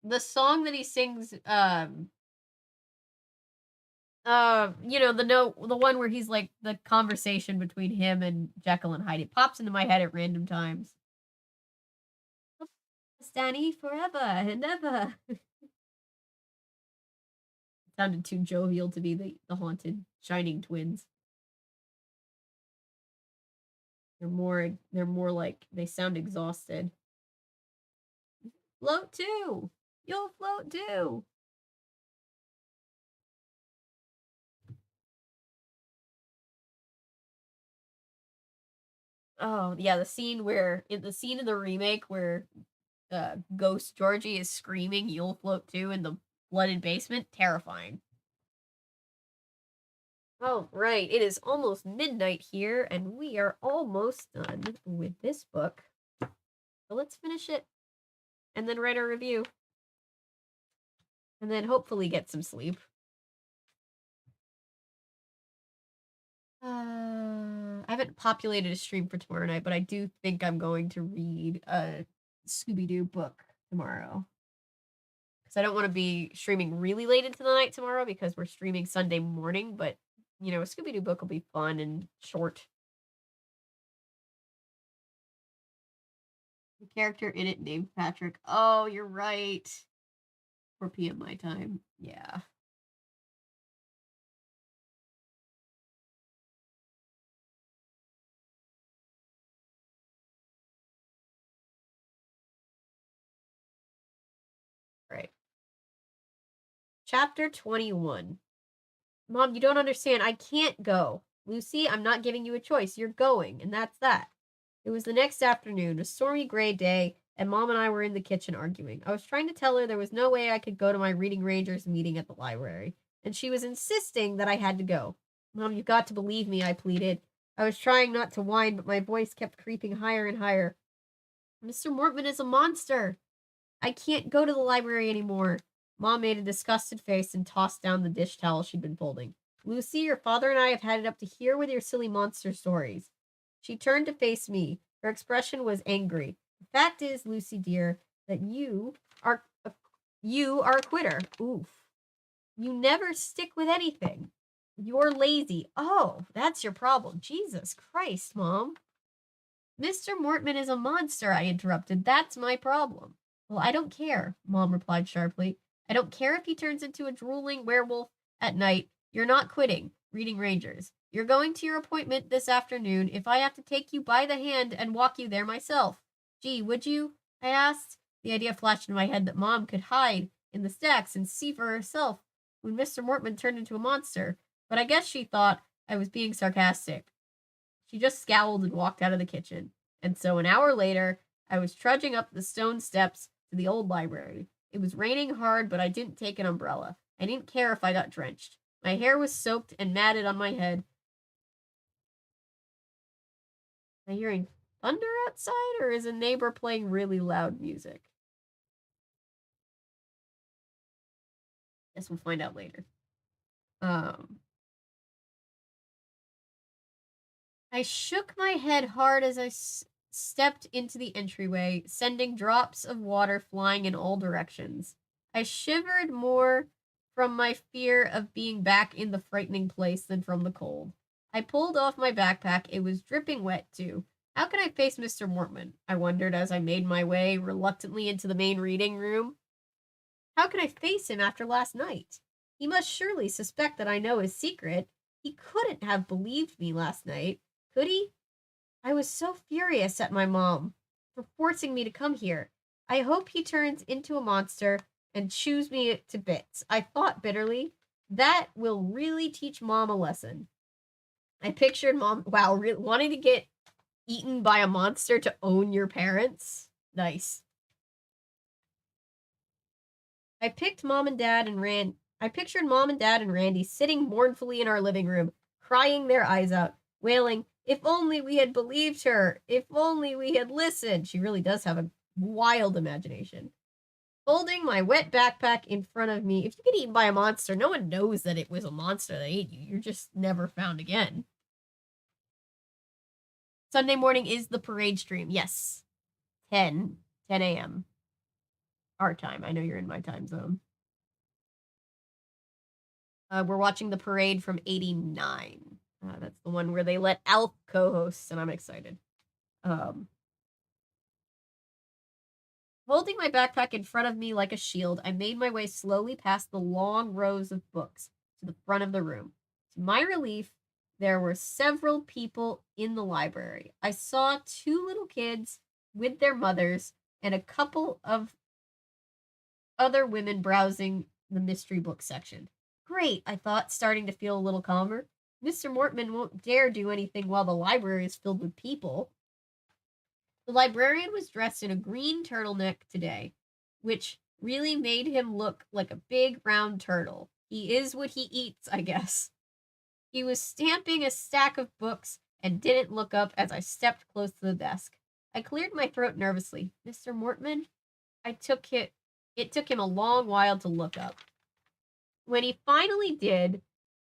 The song that he sings, the one where he's like the conversation between him and Jekyll and Hyde. It pops into my head at random times. Stanny forever and ever. It sounded too jovial to be the haunted shining twins. They're more like they sound exhausted. Float too. You'll float too. Oh yeah, the scene in the remake where Ghost Georgie is screaming "You'll float too" in the flooded basement, terrifying. Oh right, it is almost midnight here, and we are almost done with this book. So let's finish it, and then write a review, and then hopefully get some sleep. I haven't populated a stream for tomorrow night, but I do think I'm going to read a Scooby-Doo book tomorrow. Because I don't want to be streaming really late into the night tomorrow because we're streaming Sunday morning, but, a Scooby-Doo book will be fun and short. The character in it named Patrick. Oh, you're right. 4 p.m. my time. Yeah. Right. Chapter 21. Mom, you don't understand. I can't go. Lucy, I'm not giving you a choice. You're going, and that's that. It was the next afternoon, a stormy gray day, and Mom and I were in the kitchen arguing. I was trying to tell her there was no way I could go to my Reading Rangers meeting at the library, and she was insisting that I had to go. Mom, you've got to believe me, I pleaded. I was trying not to whine, but my voice kept creeping higher and higher. Mr. Mortman is a monster. I can't go to the library anymore. Mom made a disgusted face and tossed down the dish towel she'd been folding. Lucy, your father and I have had it up to here with your silly monster stories. She turned to face me. Her expression was angry. The fact is, Lucy dear, that you are a quitter. Oof. You never stick with anything. You're lazy. Oh, that's your problem. Jesus Christ, Mom. Mr. Mortman is a monster, I interrupted. That's my problem. Well, I don't care, Mom replied sharply. I don't care if he turns into a drooling werewolf at night. You're not quitting Reading Rangers. You're going to your appointment this afternoon if I have to take you by the hand and walk you there myself. Gee, would you? I asked. The idea flashed in my head that Mom could hide in the stacks and see for herself when Mr. Mortman turned into a monster, but I guess she thought I was being sarcastic. She just scowled and walked out of the kitchen. And so an hour later, I was trudging up the stone steps to the old library. It was raining hard, but I didn't take an umbrella. I didn't care if I got drenched. My hair was soaked and matted on my head. Am I hearing thunder outside, or is a neighbor playing really loud music? Guess we'll find out later. I shook my head hard as I stepped into the entryway, sending drops of water flying in all directions. I shivered more from my fear of being back in the frightening place than from the cold. I pulled off my backpack. It was dripping wet, too. How can I face Mr. Mortman? I wondered as I made my way reluctantly into the main reading room. How can I face him after last night? He must surely suspect that I know his secret. He couldn't have believed me last night, could he? I was so furious at my mom for forcing me to come here. I hope he turns into a monster and chews me to bits. I thought bitterly. That will really teach Mom a lesson. I pictured Mom, wow, wanting to get eaten by a monster to own your parents. Nice. I pictured Mom and Dad and Randy sitting mournfully in our living room, crying their eyes out, wailing, "If only we had believed her! If only we had listened!" She really does have a wild imagination. Holding my wet backpack in front of me. If you get eaten by a monster, no one knows that it was a monster that ate you. You're just never found again. Sunday morning is the parade stream. Yes. 10 a.m. our time. I know you're in my time zone. We're watching the parade from 89. That's the one where they let Alf co-host, and I'm excited. Holding my backpack in front of me like a shield, I made my way slowly past the long rows of books to the front of the room. To my relief, there were several people in the library. I saw 2 little kids with their mothers and a couple of other women browsing the mystery book section. Great, I thought, starting to feel a little calmer. Mr. Mortman won't dare do anything while the library is filled with people. The librarian was dressed in a green turtleneck today, which really made him look like a big round turtle. He is what he eats, I guess. He was stamping a stack of books and didn't look up as I stepped close to the desk. I cleared my throat nervously. Mr. Mortman? It took him a long while to look up. When he finally did,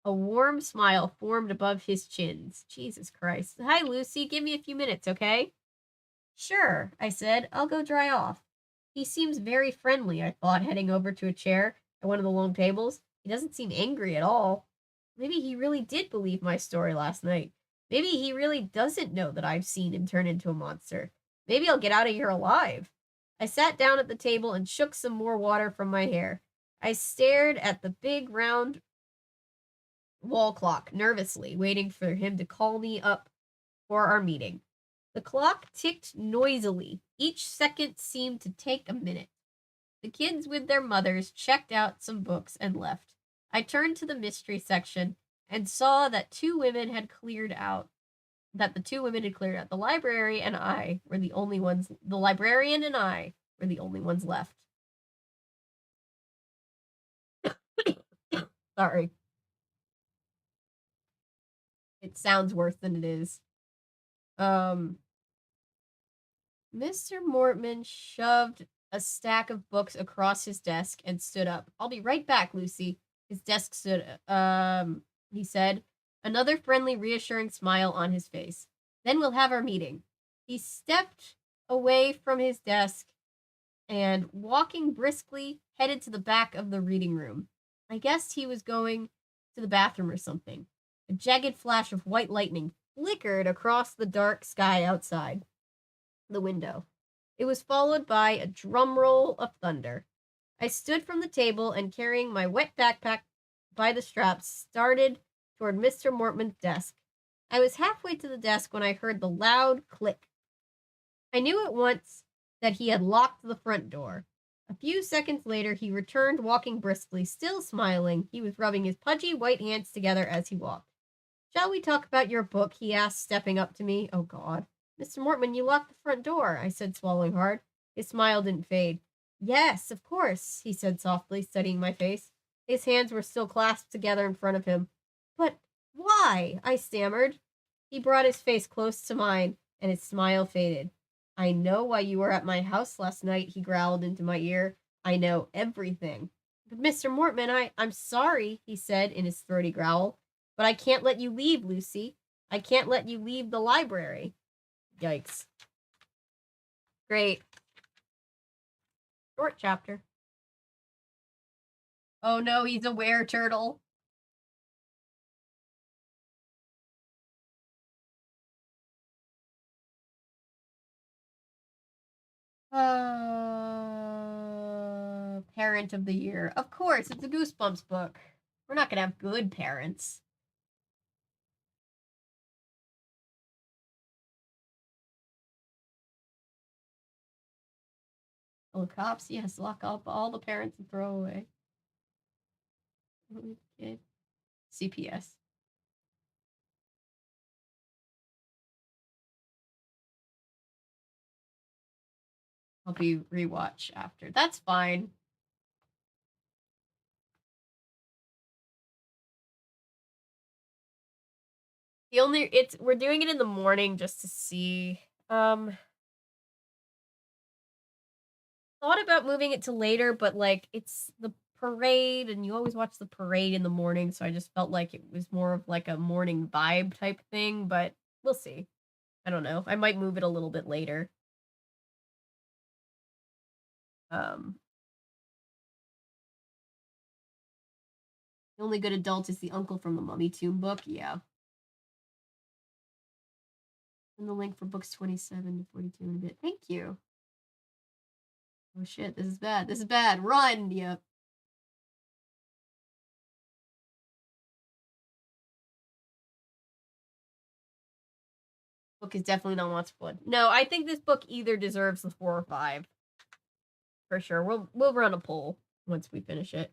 a warm smile formed above his chins. Jesus Christ. Hi, Lucy. Give me a few minutes, okay? Sure, I said. I'll go dry off. He seems very friendly, I thought, heading over to a chair at one of the long tables. He doesn't seem angry at all. Maybe he really did believe my story last night. Maybe he really doesn't know that I've seen him turn into a monster. Maybe I'll get out of here alive. I sat down at the table and shook some more water from my hair. I stared at the big round wall clock nervously, waiting for him to call me up for our meeting. The clock ticked noisily. Each second seemed to take a minute. The kids with their mothers checked out some books and left. I turned to the mystery section and saw that the 2 women had cleared out. The librarian and I were the only ones left. Sorry. It sounds worse than it is. Mr. Mortman shoved a stack of books across his desk and stood up. I'll be right back, Lucy. His desk stood, he said, another friendly, reassuring smile on his face. Then we'll have our meeting. He stepped away from his desk and, walking briskly, headed to the back of the reading room. I guessed he was going to the bathroom or something. A jagged flash of white lightning flickered across the dark sky outside the window. It was followed by a drum roll of thunder. I stood from the table and, carrying my wet backpack by the straps, started toward Mr. Mortman's desk. I was halfway to the desk when I heard the loud click. I knew at once that he had locked the front door. A few seconds later, he returned, walking briskly, still smiling. He was rubbing his pudgy white hands together as he walked. Shall we talk about your book? He asked, stepping up to me. Oh, God. Mr. Mortman, you locked the front door, I said, swallowing hard. His smile didn't fade. Yes, of course, he said softly, studying my face. His hands were still clasped together in front of him. But why? I stammered. He brought his face close to mine, and his smile faded. I know why you were at my house last night, he growled into my ear. I know everything. But Mr. Mortman, I'm sorry, he said in his throaty growl. But I can't let you leave, Lucy. I can't let you leave the library. Yikes. Great. Short chapter. Oh no, he's a were-turtle. Parent of the year. Of course, it's a Goosebumps book. We're not gonna have good parents. Oh, cops, yes, lock up all the parents and throw away. Kid. CPS. I'll be rewatch after. That's fine. We're doing it in the morning just to see. Thought about moving it to later, but like it's the parade and you always watch the parade in the morning, so I just felt like it was more of like a morning vibe type thing, but we'll see. I don't know. I might move it a little bit later. The only good adult is the uncle from the Mummy Tomb book. Yeah. And the link for books 27 to 42 in a bit. Thank you. Oh shit, this is bad. This is bad. Run! Yep. Book is definitely not Lots of Blood. No, I think this book either deserves the 4 or 5. For sure. We'll run a poll once we finish it.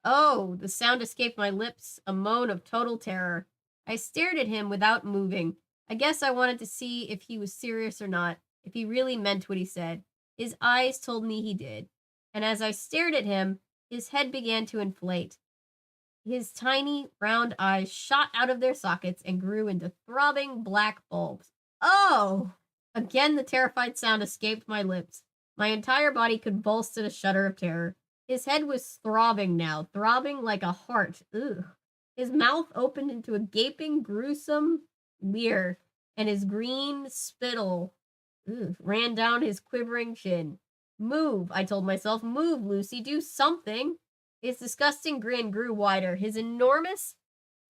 Oh, the sound escaped my lips, a moan of total terror. I stared at him without moving. I guess I wanted to see if he was serious or not, if he really meant what he said. His eyes told me he did. And as I stared at him, his head began to inflate. His tiny, round eyes shot out of their sockets and grew into throbbing black bulbs. Oh! Again, the terrified sound escaped my lips. My entire body convulsed in a shudder of terror. His head was throbbing now, throbbing like a heart. Ugh. His mouth opened into a gaping, gruesome leer, and his green spittle ran down his quivering chin. Move, I told myself. Move, Lucy. Do something. His disgusting grin grew wider. His enormous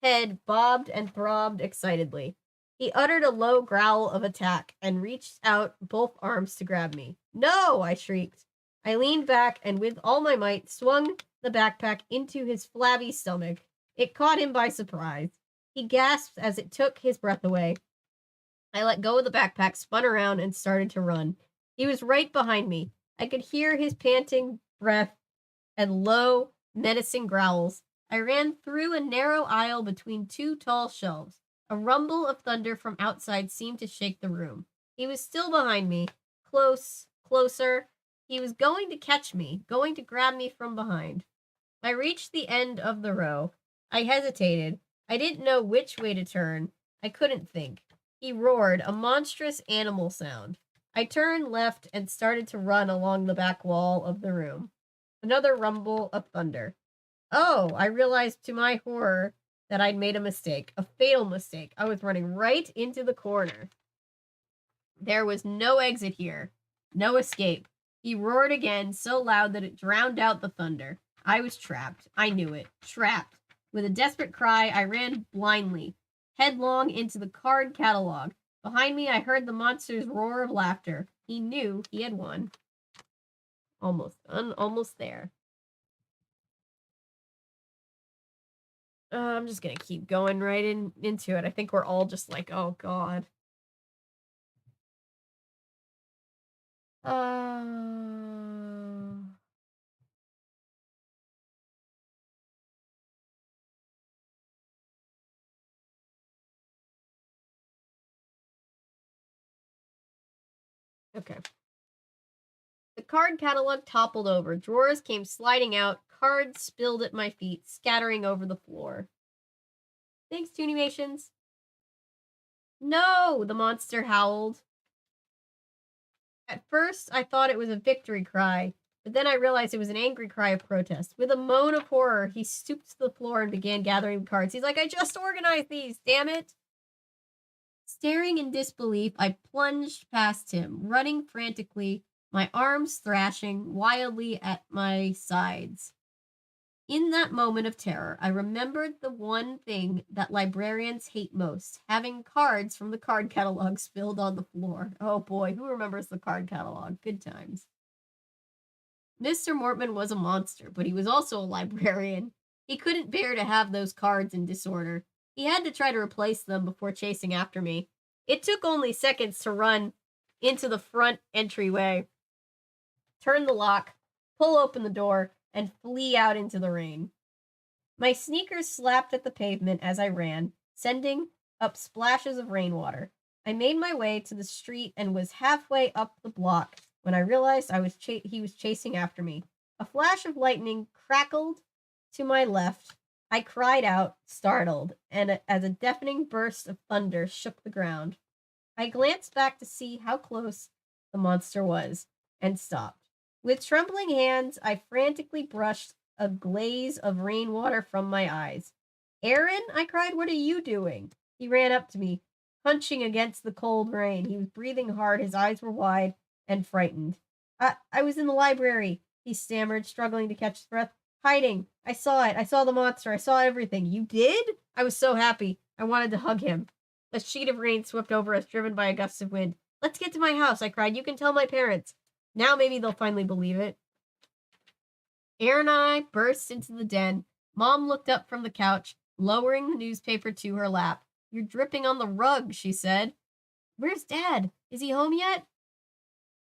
head bobbed and throbbed excitedly. He uttered a low growl of attack and reached out both arms to grab me. No, I shrieked. I leaned back and with all my might swung the backpack into his flabby stomach. It caught him by surprise. He gasped as it took his breath away. I let go of the backpack, spun around, and started to run. He was right behind me. I could hear his panting breath and low, menacing growls. I ran through a narrow aisle between 2 tall shelves. A rumble of thunder from outside seemed to shake the room. He was still behind me, closer. He was going to catch me, going to grab me from behind. I reached the end of the row. I hesitated. I didn't know which way to turn. I couldn't think. He roared, a monstrous animal sound. I turned left and started to run along the back wall of the room. Another rumble of thunder. Oh, I realized to my horror that I'd made a mistake, a fatal mistake. I was running right into the corner. There was no exit here, no escape. He roared again, so loud that it drowned out the thunder. I was trapped. I knew it. Trapped. With a desperate cry, I ran blindly, headlong into the card catalog. Behind me, I heard the monster's roar of laughter. He knew he had won. Almost done. Almost there. I'm just gonna keep going right into it. I think we're all just like, oh god. Okay. The card catalog toppled over. Drawers came sliding out. Cards spilled at my feet, scattering over the floor. Thanks, Toonimations. No, the monster howled. At first, I thought it was a victory cry, but then I realized it was an angry cry of protest. With a moan of horror, he stooped to the floor and began gathering the cards. He's like, I just organized these, damn it! Staring in disbelief, I plunged past him, running frantically, my arms thrashing wildly at my sides. In that moment of terror, I remembered the one thing that librarians hate most, having cards from the card catalog spilled on the floor. Oh boy, who remembers the card catalog? Good times. Mr. Mortman was a monster, but he was also a librarian. He couldn't bear to have those cards in disorder. He had to try to replace them before chasing after me. It took only seconds to run into the front entryway, turn the lock, pull open the door, and flee out into the rain. My sneakers slapped at the pavement as I ran, sending up splashes of rainwater. I made my way to the street and was halfway up the block when I realized he was chasing after me. A flash of lightning crackled to my left. I cried out, startled, and as a deafening burst of thunder shook the ground. I glanced back to see how close the monster was, and stopped. With trembling hands, I frantically brushed a glaze of rainwater from my eyes. Aaron, I cried, what are you doing? He ran up to me, punching against the cold rain. He was breathing hard, his eyes were wide and frightened. I was in the library, he stammered, struggling to catch his breath. Hiding. I saw it. I saw the monster. I saw everything. You did? I was so happy. I wanted to hug him. A sheet of rain swept over us, driven by a gust of wind. Let's get to my house, I cried. You can tell my parents. Now maybe they'll finally believe it. Aaron and I burst into the den. Mom looked up from the couch, lowering the newspaper to her lap. You're dripping on the rug, she said. Where's Dad? Is he home yet?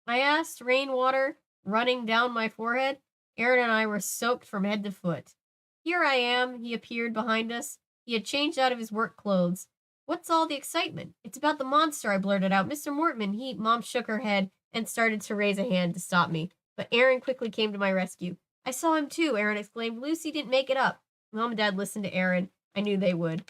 I asked, rainwater running down my forehead. Aaron and I were soaked from head to foot. Here I am, he appeared behind us. He had changed out of his work clothes. What's all the excitement? It's about the monster, I blurted out. Mr. Mortman, Mom shook her head and started to raise a hand to stop me. But Aaron quickly came to my rescue. I saw him too, Aaron exclaimed. Lucy didn't make it up. Mom and Dad listened to Aaron. I knew they would.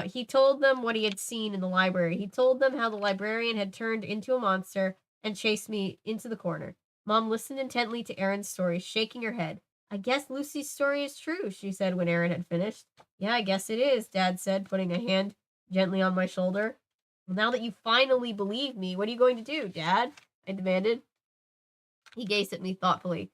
He told them what he had seen in the library. He told them how the librarian had turned into a monster and chased me into the corner. Mom listened intently to Aaron's story, shaking her head. I guess Lucy's story is true, she said when Aaron had finished. Yeah, I guess it is, Dad said, putting a hand gently on my shoulder. Well, now that you finally believe me, what are you going to do, Dad? I demanded. He gazed at me thoughtfully.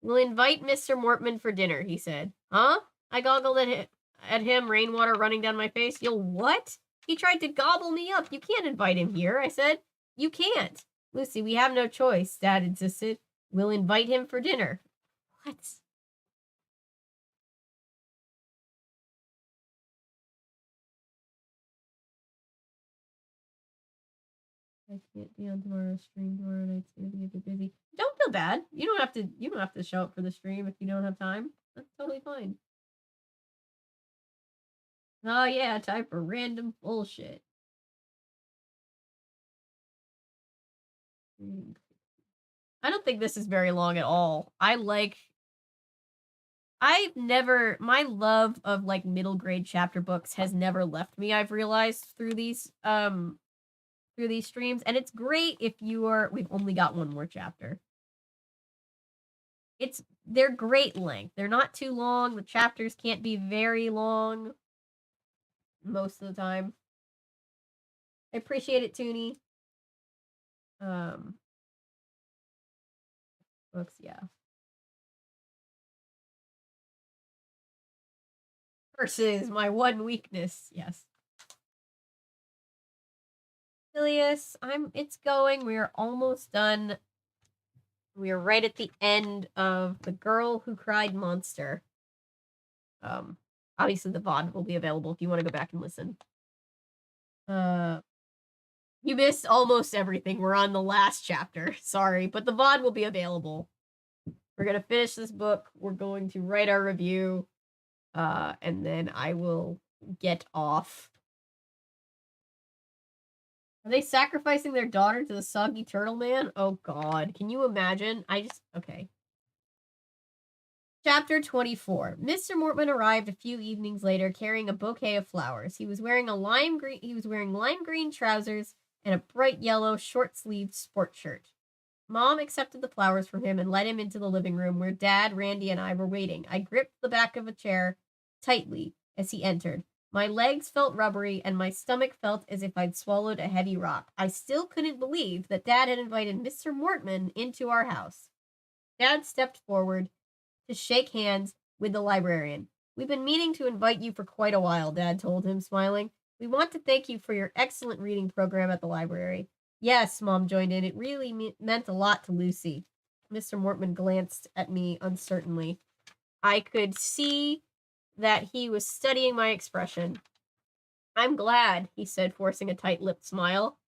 We'll invite Mr. Mortman for dinner, he said. Huh? I goggled at him, rainwater running down my face. You'll what? He tried to gobble me up. You can't invite him here, I said. You can't. Lucy, we have no choice, Dad insisted. We'll invite him for dinner. What? I can't be on tomorrow's stream. Tomorrow night's gonna be a bit busy. Don't feel bad. You don't have to show up for the stream if you don't have time. That's totally fine. Oh yeah, time for random bullshit. I don't think this is very long at all. My love of like middle grade chapter books has never left me. I've realized through these streams, and it's great if we've only got one more chapter. They're great length. They're not too long. The chapters can't be very long most of the time. I appreciate it, Toonie. Books, yeah. Versus my one weakness, yes. Ilias, it's going. We are almost done. We are right at the end of The Girl Who Cried Monster. Obviously the VOD will be available if you want to go back and listen. You missed almost everything. We're on the last chapter. Sorry, but the VOD will be available. We're going to finish this book. We're going to write our review. And then I will get off. Are they sacrificing their daughter to the soggy turtle man? Oh god, can you imagine? Okay. Chapter 24. Mr. Mortman arrived a few evenings later carrying a bouquet of flowers. He was wearing lime green trousers and a bright yellow short-sleeved sport shirt. Mom accepted the flowers from him and led him into the living room where Dad, Randy, and I were waiting. I gripped the back of a chair tightly as he entered. My legs felt rubbery, and my stomach felt as if I'd swallowed a heavy rock. I still couldn't believe that Dad had invited Mr. Mortman into our house. Dad stepped forward to shake hands with the librarian. We've been meaning to invite you for quite a while, Dad told him, smiling. We want to thank you for your excellent reading program at the library. Yes, Mom joined in. It really meant a lot to Lucy. Mr. Mortman glanced at me uncertainly. I could see that he was studying my expression. I'm glad, he said, forcing a tight-lipped smile.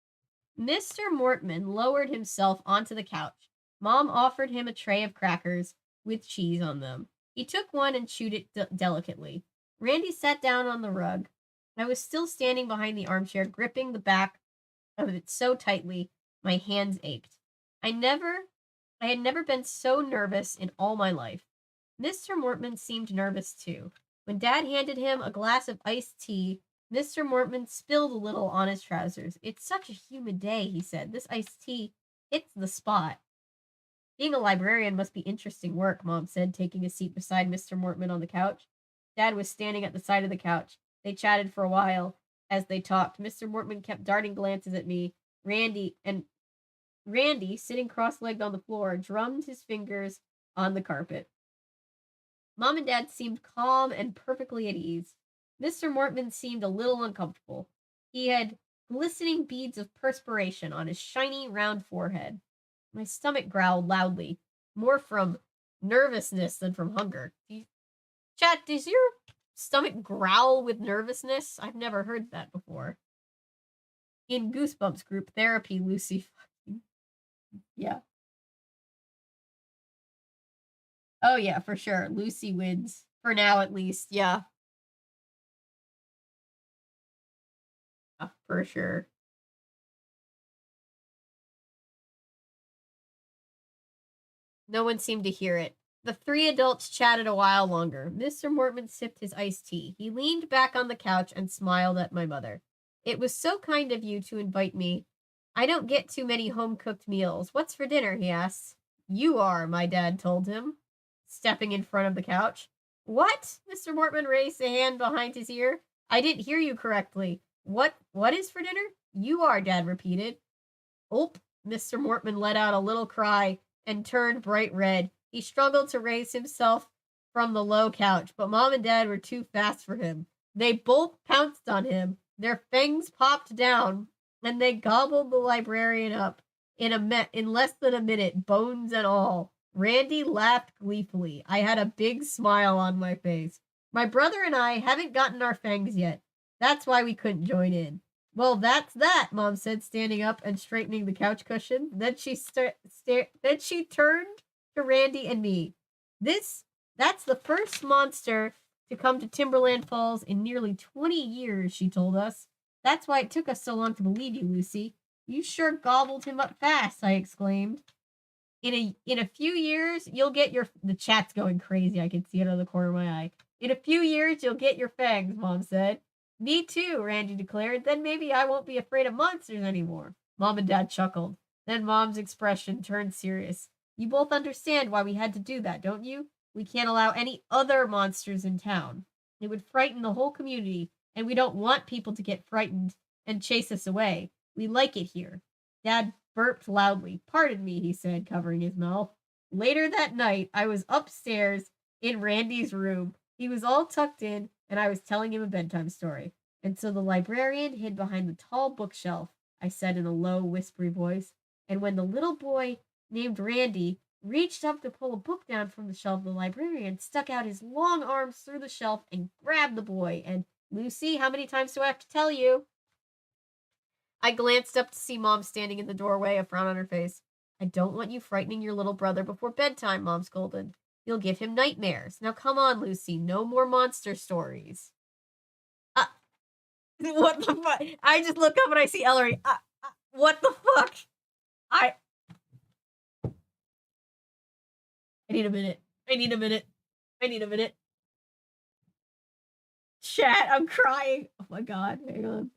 Mr. Mortman lowered himself onto the couch. Mom offered him a tray of crackers with cheese on them. He took one and chewed it delicately. Randy sat down on the rug. I was still standing behind the armchair, gripping the back of it so tightly, my hands ached. I had never been so nervous in all my life. Mr. Mortman seemed nervous too. When Dad handed him a glass of iced tea, Mr. Mortman spilled a little on his trousers. It's such a humid day, he said. This iced tea hits the spot. Being a librarian must be interesting work, Mom said, taking a seat beside Mr. Mortman on the couch. Dad was standing at the side of the couch. They chatted for a while. As they talked, Mr. Mortman kept darting glances at me. Randy, sitting cross-legged on the floor, drummed his fingers on the carpet. Mom and Dad seemed calm and perfectly at ease. Mr. Mortman seemed a little uncomfortable. He had glistening beads of perspiration on his shiny, round forehead. My stomach growled loudly, more from nervousness than from hunger. Chat, does your stomach growl with nervousness? I've never heard that before. In Goosebumps group therapy, Lucy fucking... Yeah. Oh, yeah, for sure. Lucy wins. For now, at least. Yeah. For sure. No one seemed to hear it. The three adults chatted a while longer. Mr. Mortman sipped his iced tea. He leaned back on the couch and smiled at my mother. It was so kind of you to invite me. I don't get too many home-cooked meals. What's for dinner? He asked. You are, my dad told him, stepping in front of the couch. What? Mr. Mortman raised a hand behind his ear. I didn't hear you correctly. What is for dinner? You are, Dad repeated. Oop, Mr. Mortman let out a little cry and turned bright red. He struggled to raise himself from the low couch, but Mom and Dad were too fast for him. They both pounced on him. Their fangs popped down, and they gobbled the librarian up in less than a minute, bones and all. Randy laughed gleefully. I had a big smile on my face. My brother and I haven't gotten our fangs yet. That's why we couldn't join in. Well, that's that, Mom said, standing up and straightening the couch cushion. Then she turned to Randy and me. That's the first monster to come to Timberland Falls in nearly 20 years, she told us. That's why it took us so long to believe you, Lucy. You sure gobbled him up fast, I exclaimed. In a few years, you'll get the chat's going crazy. I can see it out of the corner of my eye. In a few years, you'll get your fangs, Mom said. Me too, Randy declared. Then maybe I won't be afraid of monsters anymore. Mom and Dad chuckled. Then Mom's expression turned serious. You both understand why we had to do that, don't you? We can't allow any other monsters in town. It would frighten the whole community, and we don't want people to get frightened and chase us away. We like it here. Dad burped loudly. Pardon me, he said, covering his mouth. Later that night, I was upstairs in Randy's room. He was all tucked in, and I was telling him a bedtime story. And so the librarian hid behind the tall bookshelf, I said in a low, whispery voice. And when the little boy named Randy reached up to pull a book down from the shelf, the librarian stuck out his long arms through the shelf and grabbed the boy. And, Lucy, how many times do I have to tell you? I glanced up to see Mom standing in the doorway, a frown on her face. I don't want you frightening your little brother before bedtime, Mom scolded. You'll give him nightmares. Now come on, Lucy. No more monster stories. What the fuck? I just look up and I see Ellery. What the fuck? I need a minute. I need a minute. Chat, I'm crying. Oh my god, hang on.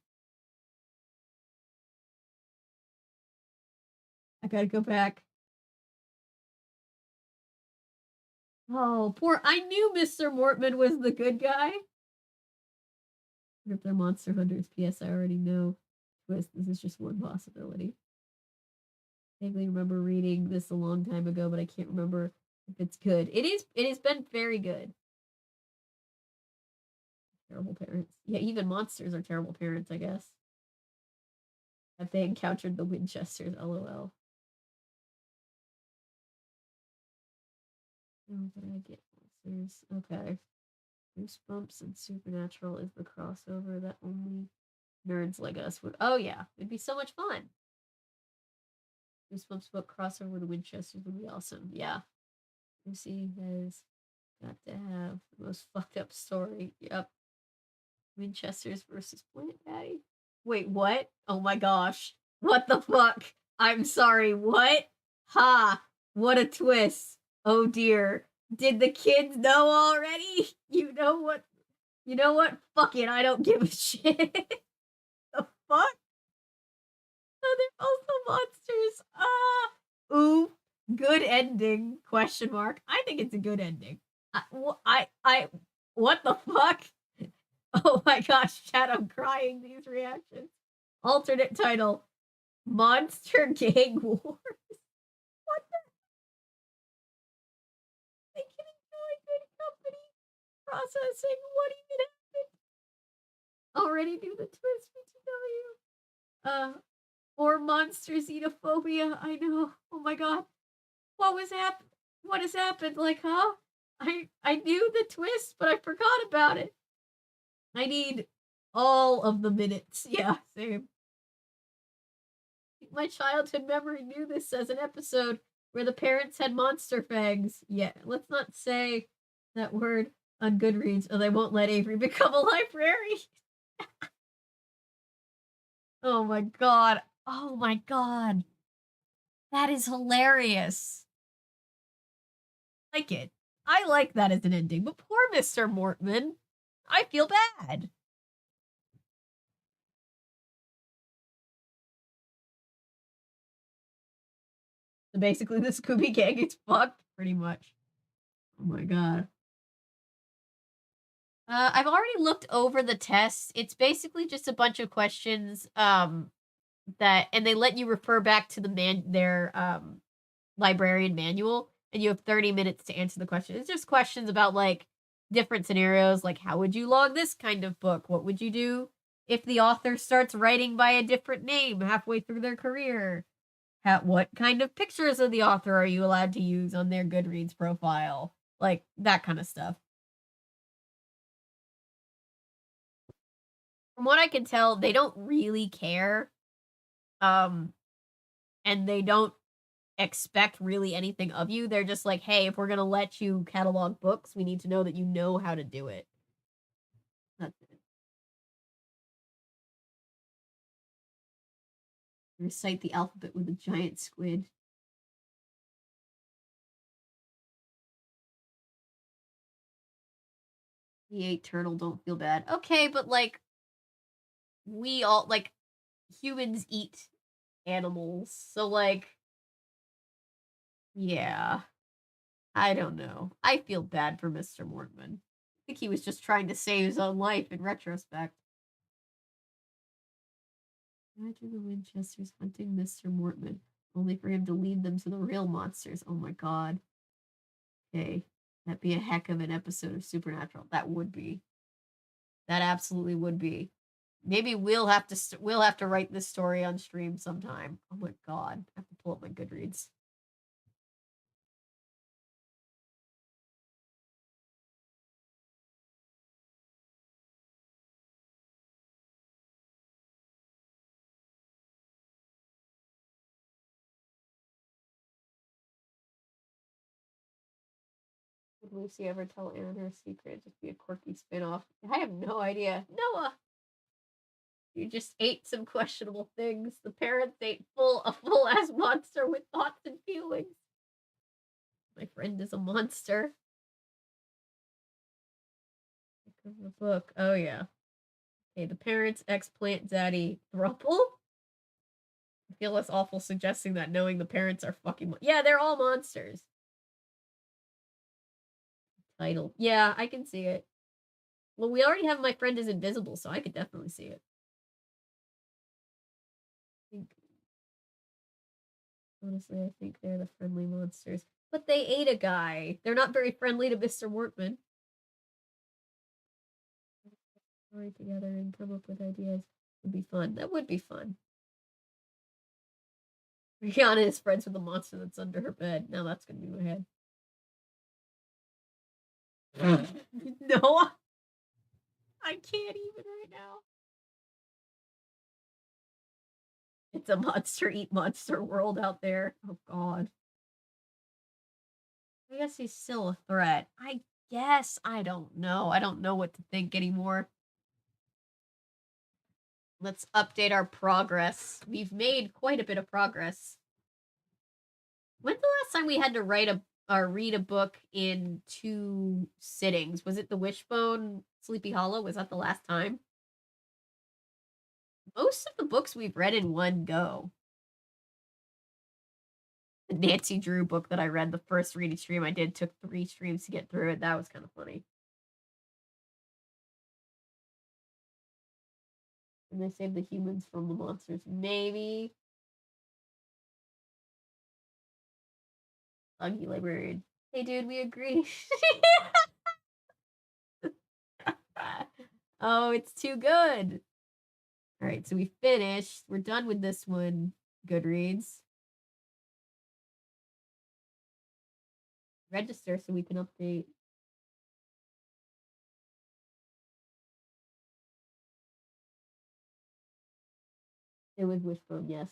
I gotta go back. Oh, I knew Mr. Mortman was the good guy. If they're monster hunters, P.S. I already know. Twist, this is just one possibility. I vaguely remember reading this a long time ago, but I can't remember if it's good. It has been very good. Terrible parents. Yeah, even monsters are terrible parents, I guess. Have they encountered the Winchesters? LOL. Oh, but I get monsters. Okay. Goosebumps and Supernatural is the crossover that only nerds like us would. Oh, yeah. It'd be so much fun. Goosebumps book crossover with the Winchesters would be awesome. Yeah. Lucy has got to have the most fucked up story. Yep. Winchesters versus Plant Daddy. Wait, what? Oh my gosh. What the fuck? I'm sorry, what? Ha! What a twist. Oh dear. Did the kids know already? You know what? You know what? Fuck it, I don't give a shit. The fuck? Oh, they're also monsters. Ah! Ooh, good ending? Question mark. I think it's a good ending. What the fuck? Oh my gosh, chat, I'm crying these reactions. Alternate title: Monster Gang Wars. What the? They can enjoy good company. Processing. What even happened? Already knew the twist. Or monster xenophobia. I know. Oh my god. What has happened? Like, huh? I knew the twist, but I forgot about it. I need all of the minutes. Yeah, same. My childhood memory knew this as an episode where the parents had monster fangs. Yeah, let's not say that word on Goodreads or they won't let Avery become a librarian. Oh my god. Oh my god. That is hilarious. I like it. I like that as an ending, but poor Mr. Mortman. I feel bad. So basically, the Scooby Gang is fucked, pretty much. Oh my god. I've already looked over the test. It's basically just a bunch of questions that and they let you refer back to their librarian manual and you have 30 minutes to answer the question. It's just questions about like different scenarios, like how would you log this kind of book? What would you do if the author starts writing by a different name halfway through their career? What kind of pictures of the author are you allowed to use on their Goodreads profile? Like that kind of stuff. From what I can tell, they don't really care. Um, and they don't expect really anything of you. They're just like, hey, if we're gonna let you catalog books, we need to know that you know how to do it. That's it. Recite the alphabet with a giant squid. The 8 turtle, don't feel bad. Okay, but like we all like humans eat animals. So like yeah. I don't know. I feel bad for Mr. Mortman. I think he was just trying to save his own life in retrospect. Imagine the Winchesters hunting Mr. Mortman, only for him to lead them to the real monsters. Oh my god. Okay. That'd be a heck of an episode of Supernatural. That would be. That absolutely would be. Maybe we'll have to write this story on stream sometime. Oh my god. I have to pull up my Goodreads. Did Lucy ever tell Aaron her secret? Just be a quirky spin-off. I have no idea. Noah! You just ate some questionable things. The parents ate a full ass monster with thoughts and feelings. My friend is a monster. Pick of the book. Oh yeah. Okay, the parents, ex-plant daddy, thruple? I feel less awful suggesting that knowing the parents are fucking yeah, they're all monsters. Title. Yeah, I can see it. Well, we already have My Friend is Invisible, so I could definitely see it. Honestly, I think they're the friendly monsters. But they ate a guy. They're not very friendly to Mr. Mortman. Story together and come up with ideas would be fun. That would be fun. Rihanna is friends with the monster that's under her bed. Now that's gonna be my head. No, I can't even right now. It's a monster eat monster world out there. Oh god. I guess he's still a threat. I guess. I don't know. I don't know what to think anymore. Let's update our progress. We've made quite a bit of progress. When's the last time we had to write a or read a book in 2 sittings? Was it the Wishbone Sleepy Hollow? Was that the last time? Most of the books we've read in one go. The Nancy Drew book that I read, the first reading stream I did, took 3 streams to get through it. That was kind of funny. And they saved the humans from the monsters. Maybe. Ugly librarian. Hey, dude, we agree. Oh, it's too good. All right, so we finished. We're done with this one, Goodreads. Register so we can update. It was Wishbone, yes.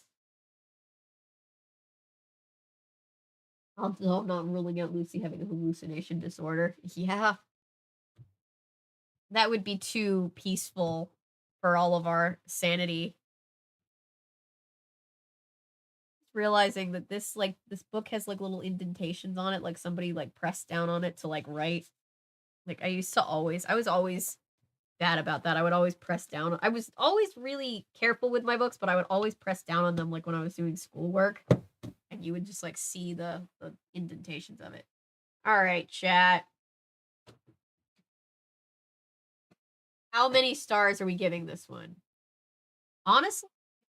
Although I'm not ruling out Lucy having a hallucination disorder. Yeah. That would be too peaceful for all of our sanity. Realizing that this book has like little indentations on it, like somebody like pressed down on it to like write. Like I was always bad about that. I would always press down. I was always really careful with my books, but I would always press down on them like when I was doing schoolwork. And you would just like see the indentations of it. All right, chat. How many stars are we giving this one? Honestly,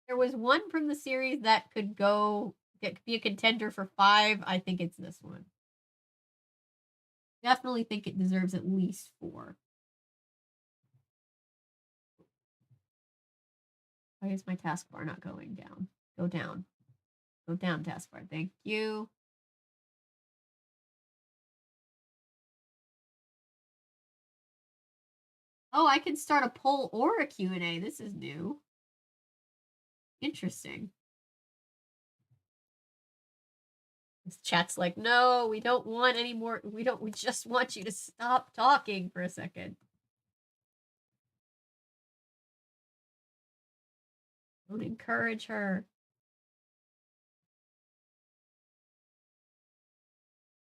there was one from the series that could be a contender for 5. I think it's this one. Definitely think it deserves at least 4. Why is my taskbar not going down? Go down. Go down, taskbar. Thank you. Oh, I can start a poll or a Q&A. This is new. Interesting. This chat's like, no, we don't want any more. We just want you to stop talking for a second. Don't encourage her.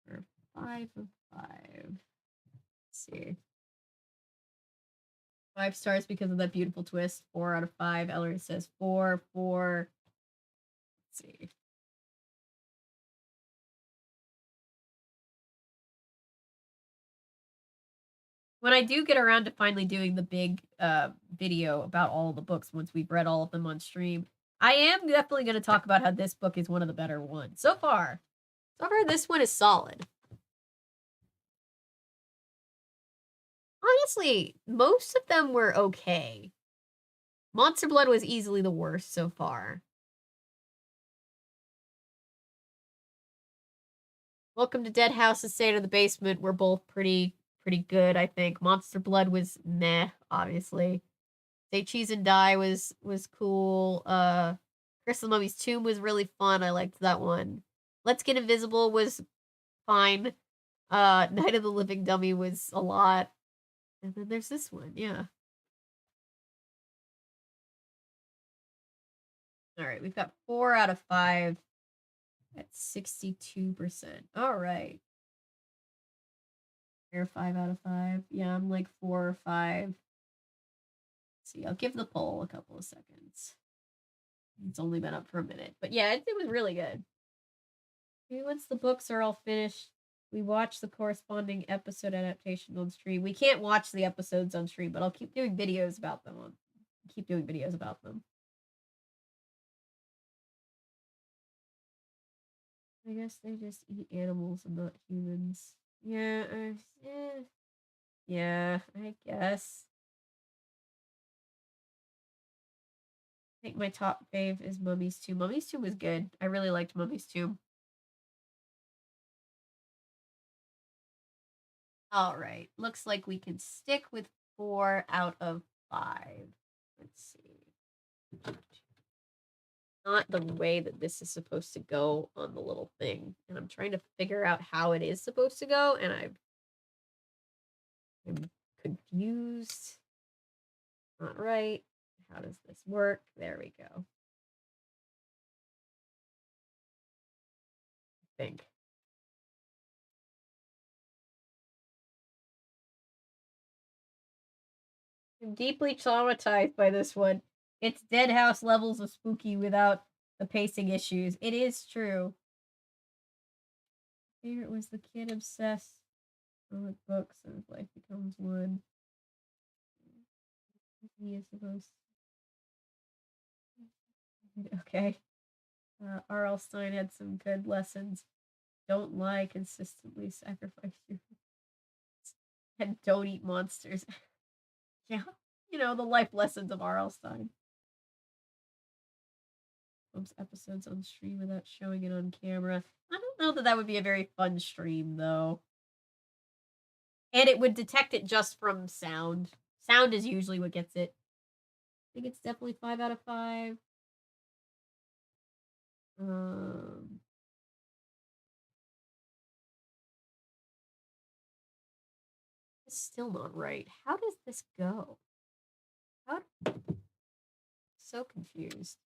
For 5 of 5. Let's see. 5 stars because of that beautiful twist. 4 out of 5. Ellery says 4, 4. Let's see. When I do get around to finally doing the big video about all the books once we've read all of them on stream, I am definitely going to talk about how this book is one of the better ones. So far, this one is solid. Honestly, most of them were okay. Monster Blood was easily the worst so far. Welcome to Dead House and State of the Basement were both pretty good, I think. Monster Blood was meh, obviously. Say Cheese and Die was cool. Curse of the Mummy's Tomb was really fun. I liked that one. Let's Get Invisible was fine. Night of the Living Dummy was a lot. And then there's this one, yeah. All right, we've got 4 out of 5 at 62%. All right. You're 5 out of 5. Yeah, I'm like 4 or 5. Let's see, I'll give the poll a couple of seconds. It's only been up for a minute. But yeah, it was really good. Maybe once the books are all finished, We watch the corresponding episode adaptation on stream. We can't watch the episodes on stream, but I'll keep doing videos about them. Keep doing videos about them. I guess they just eat animals and not humans. Yeah, yeah, I guess. I think my top fave is Mummy's Tomb. Mummy's Tomb was good. I really liked Mummy's Tomb. All right. Looks like we can stick with 4 out of 5. Let's see. Not the way that this is supposed to go on the little thing. And I'm trying to figure out how it is supposed to go, and I'm confused. Not right. How does this work? There we go. I think. I'm deeply traumatized by this one. It's Dead House levels of spooky without the pacing issues. It is true. Favorite was the kid obsessed with books and his life becomes one. He is supposed. Okay. R.L. Stein had some good lessons. Don't lie, consistently sacrifice your and don't eat monsters. Yeah, you know, the life lessons of R.L. Stein. Episodes on stream without showing it on camera. I don't know that that would be a very fun stream, though. And it would detect it just from sound. Sound is usually what gets it. I think it's definitely 5 out of 5. It's still not right. How does this go? So confused.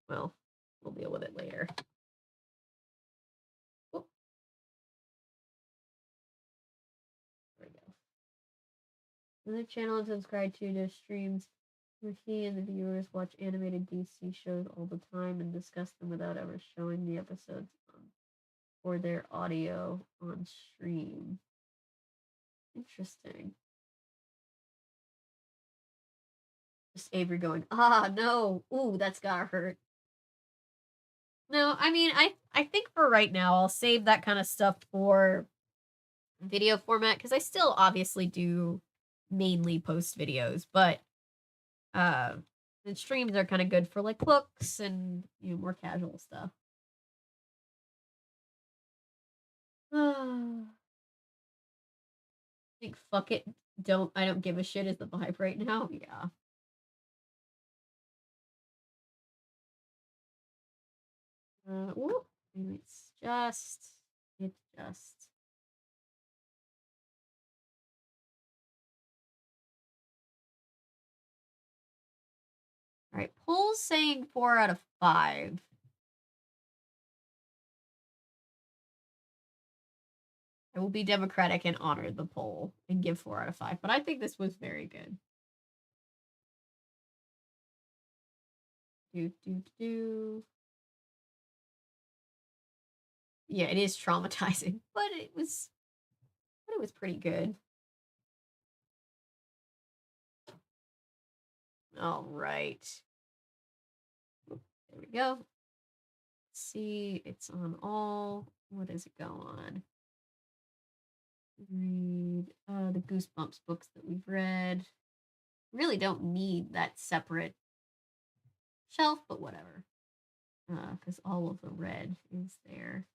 Well, we'll deal with it later. Oh. There we go. Another channel to subscribe to streams where he and the viewers watch animated DC shows all the time and discuss them without ever showing the episodes or their audio on stream. Interesting. Just Avery going, no. Ooh, that's gotta hurt. No, I mean, I think for right now, I'll save that kind of stuff for video format because I still obviously do mainly post videos, but the streams are kind of good for like books and more casual stuff. I think fuck it, I don't give a shit is the vibe right now. Yeah. It's just. All right, polls saying 4 out of 5. I will be democratic and honor the poll and give 4 out of 5, but I think this was very good. Yeah, it is traumatizing, but it was pretty good. All right. There we go. Let's see, it's on all. What does it go on? Read the Goosebumps books that we've read. Really don't need that separate shelf, but whatever. Because all of the red is there.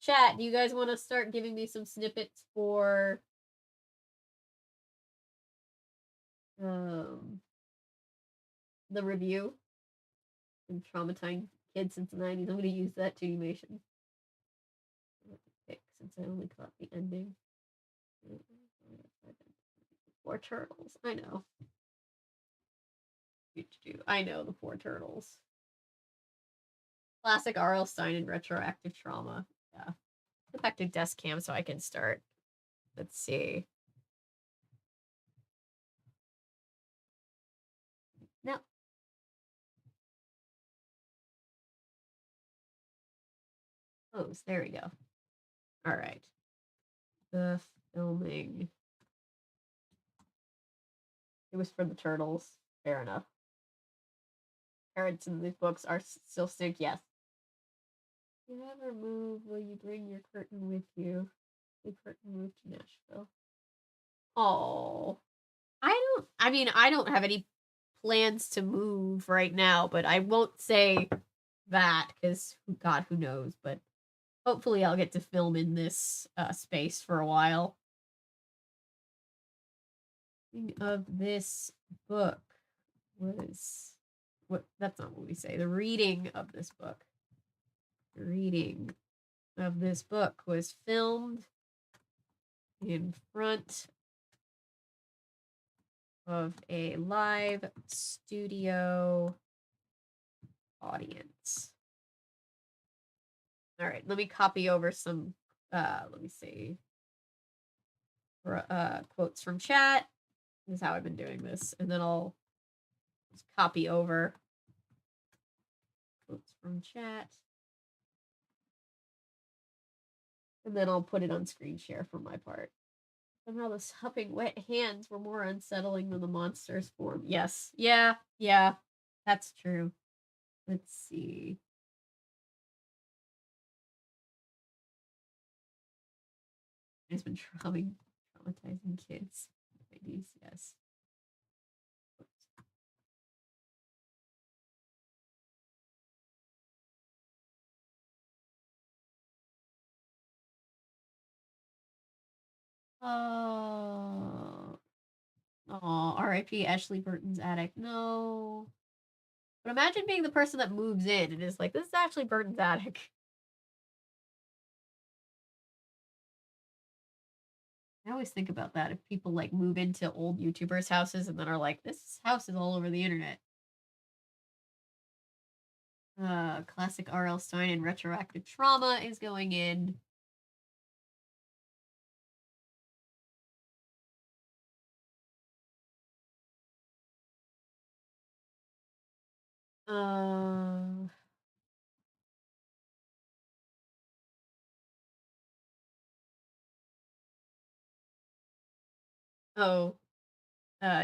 Chat, do you guys want to start giving me some snippets for the review? And traumatizing kids since the 90s. I'm going to use that to animation. Pick since I only caught the ending. 4 turtles. I know. I know the 4 turtles. Classic R.L. Stein and retroactive trauma. Yeah. Go back to desk cam so I can start. Let's see. No. Close. There we go. All right. The filming. It was for the turtles. Fair enough. Parents in these books are still sick. Yes. You never move. Will you bring your curtain with you? The curtain moved to Nashville. Oh. I don't have any plans to move right now, but I won't say that because God, who knows? But hopefully, I'll get to film in this space for a while. Of this book was what? That's not what we say. The reading of this book. The reading of this book was filmed in front of a live studio audience. All right, let me copy over some, let me see, quotes from chat. This is how I've been doing this. And then I'll just copy over quotes from chat. And then I'll put it on screen share for my part. Somehow the sopping wet hands were more unsettling than the monster's form. Yes. Yeah. That's true. Let's see. It's been traumatizing kids. Ladies, yes. Oh, R.I.P. Ashley Burton's attic. No. But imagine being the person that moves in and is like, this is Ashley Burton's attic. I always think about that if people like move into old YouTubers' houses and then are like, this house is all over the internet. Classic R.L. Stein and retroactive trauma is going in.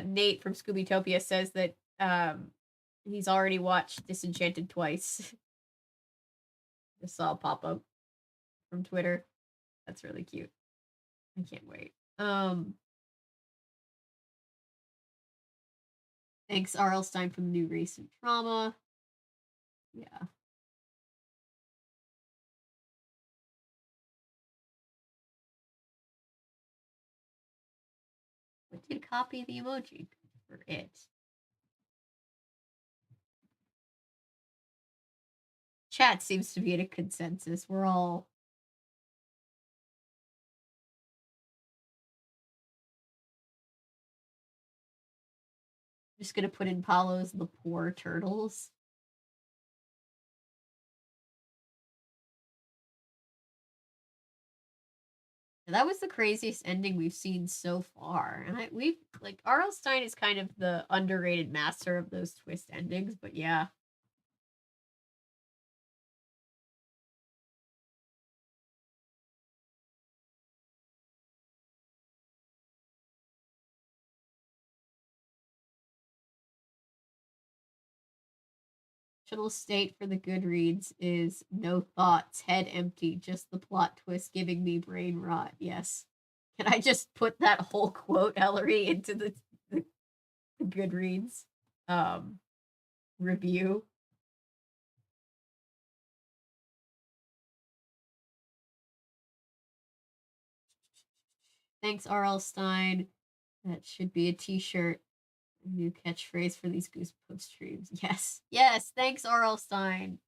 Nate from Scoobytopia says that he's already watched Disenchanted twice. Just saw a pop up from Twitter. That's really cute. I can't wait. Thanks R.L. Stein for the new recent trauma. Yeah. I did copy the emoji for it. Chat seems to be at a consensus. We're all just gonna put in Paolo's The Poor Turtles. That was the craziest ending we've seen so far. And we've like R.L. Stein is kind of the underrated master of those twist endings, but yeah. State for the Goodreads is no thoughts, head empty, just the plot twist giving me brain rot. Yes. Can I just put that whole quote, Ellery, into the Goodreads review? Thanks, R.L. Stein. That should be a t-shirt. A new catchphrase for these Goosebumps streams. Yes. Thanks, R.L. Stein.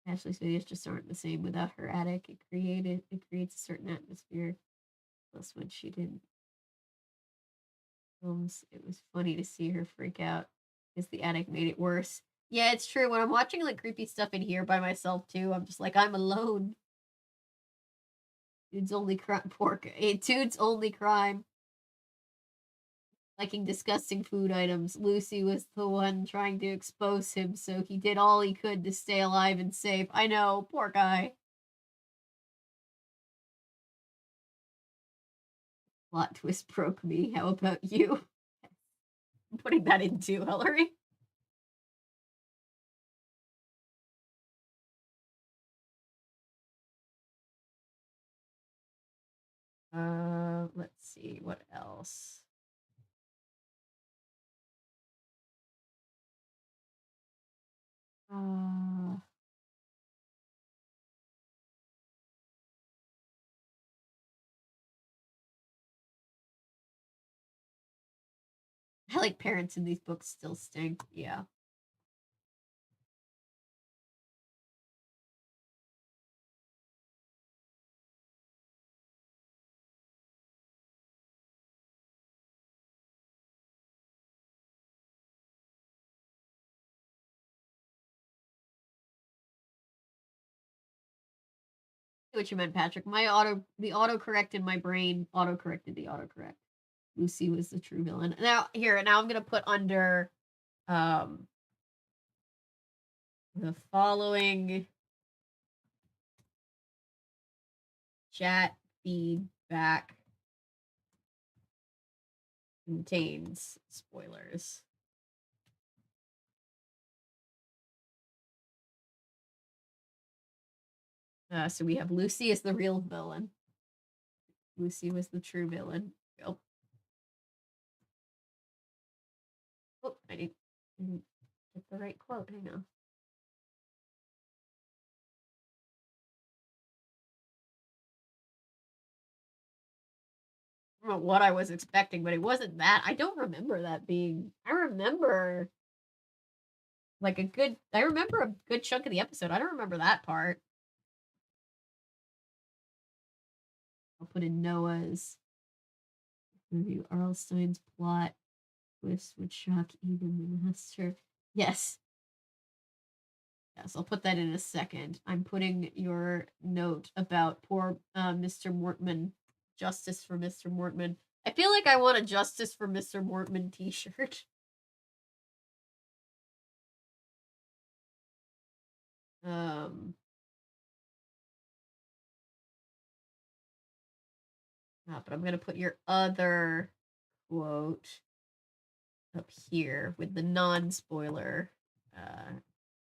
Ashley's videos just aren't the same without her attic. It creates a certain atmosphere. Plus, when she didn't. It was funny to see her freak out because the attic made it worse. Yeah, it's true. When I'm watching like creepy stuff in here by myself too, I'm just like, I'm alone. Dude's only crime. Dude's only crime. Liking disgusting food items. Lucy was the one trying to expose him, so he did all he could to stay alive and safe. I know, poor guy. Plot twist broke me. How about you? I'm putting that in too, Hillary. Let's see, what else? I like parents in these books still stink. Yeah. What you meant, Patrick. The autocorrect in my brain autocorrected the autocorrect. Lucy was the true villain. Now I'm gonna put under the following chat feedback contains spoilers. So we have Lucy as the real villain. Lucy was the true villain. Oh, I didn't get the right quote. I know. I don't know what I was expecting, but it wasn't that. I don't remember that being. I remember like I remember a good chunk of the episode. I don't remember that part. I'll put in Noah's review. Arlstein's plot twist would shock even the master. Yes. Yes, I'll put that in a second. I'm putting your note about poor Mr. Mortman. Justice for Mr. Mortman. I feel like I want a Justice for Mr. Mortman t-shirt. But I'm gonna put your other quote up here with the non-spoiler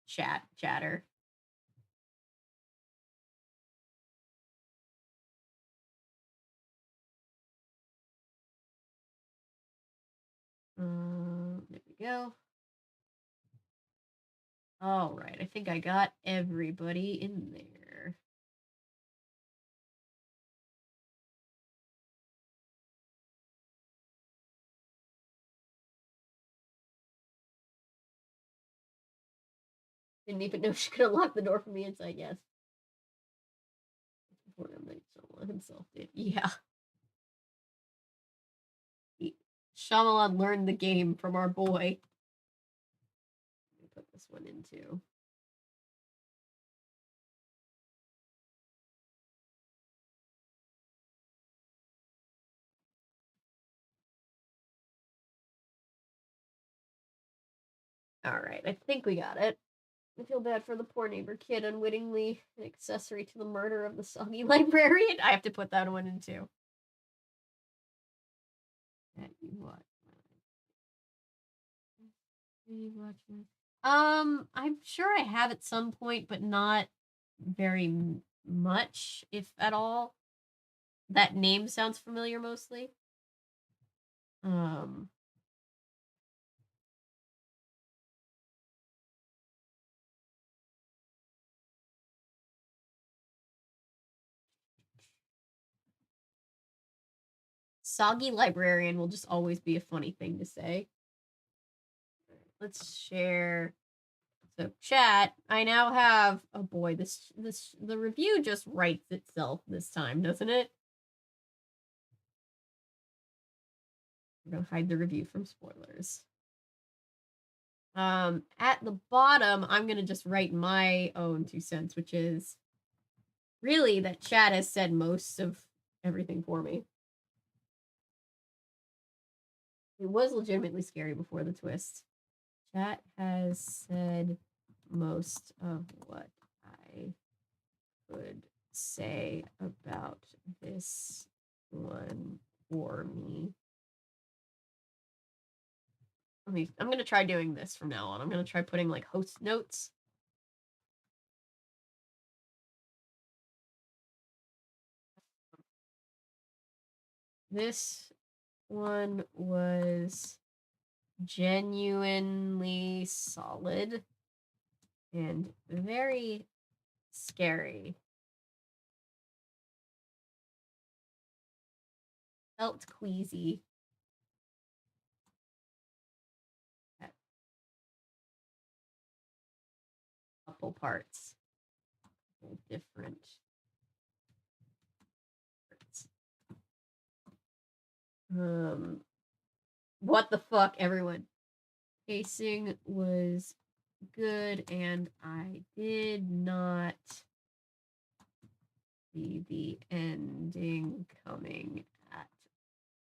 chatter. There we go. All right, I think I got everybody in there. Didn't even know she could unlock the door from the inside. Yes. Before Shyamalan himself did. Yeah. Shyamalan learned the game from our boy. Let me put this one in too. All right, I think we got it. I feel bad for the poor neighbor kid unwittingly an accessory to the murder of the soggy librarian. I have to put that one in too. That you watch. I'm sure I have at some point, but not very much, if at all. That name sounds familiar mostly. Soggy librarian will just always be a funny thing to say. Let's share. So chat, I now have, oh boy, the review just writes itself this time, doesn't it? We're gonna hide the review from spoilers. At the bottom, I'm gonna just write my own 2 cents, which is really that chat has said most of everything for me. It was legitimately scary before the twist. Chat has said most of what I could say about this one for me. I'm gonna try doing this from now on. I'm gonna try putting like host notes. This one was genuinely solid and very scary. Felt queasy. At couple parts. Couple different parts. What the fuck, everyone? Pacing was good, and I did not see the ending coming at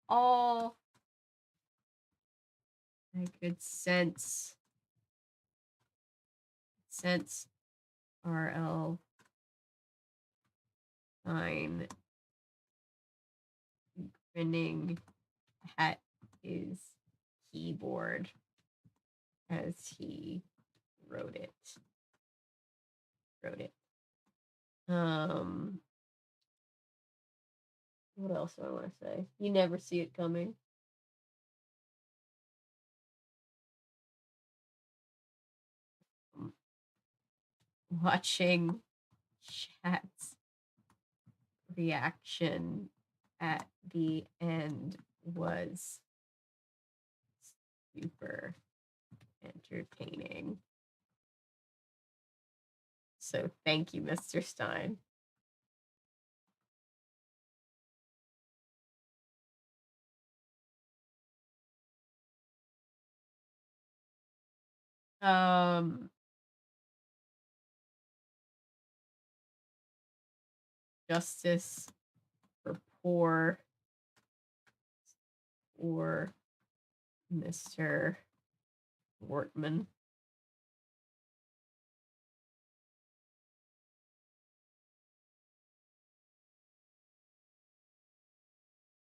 all. I could sense RL Fine grinning at his keyboard as he wrote it. What else do I want to say? You never see it coming. Watching chat's reaction at the end was super entertaining. So thank you, Mr. Stein. Justice for poor or Mr. Mortman.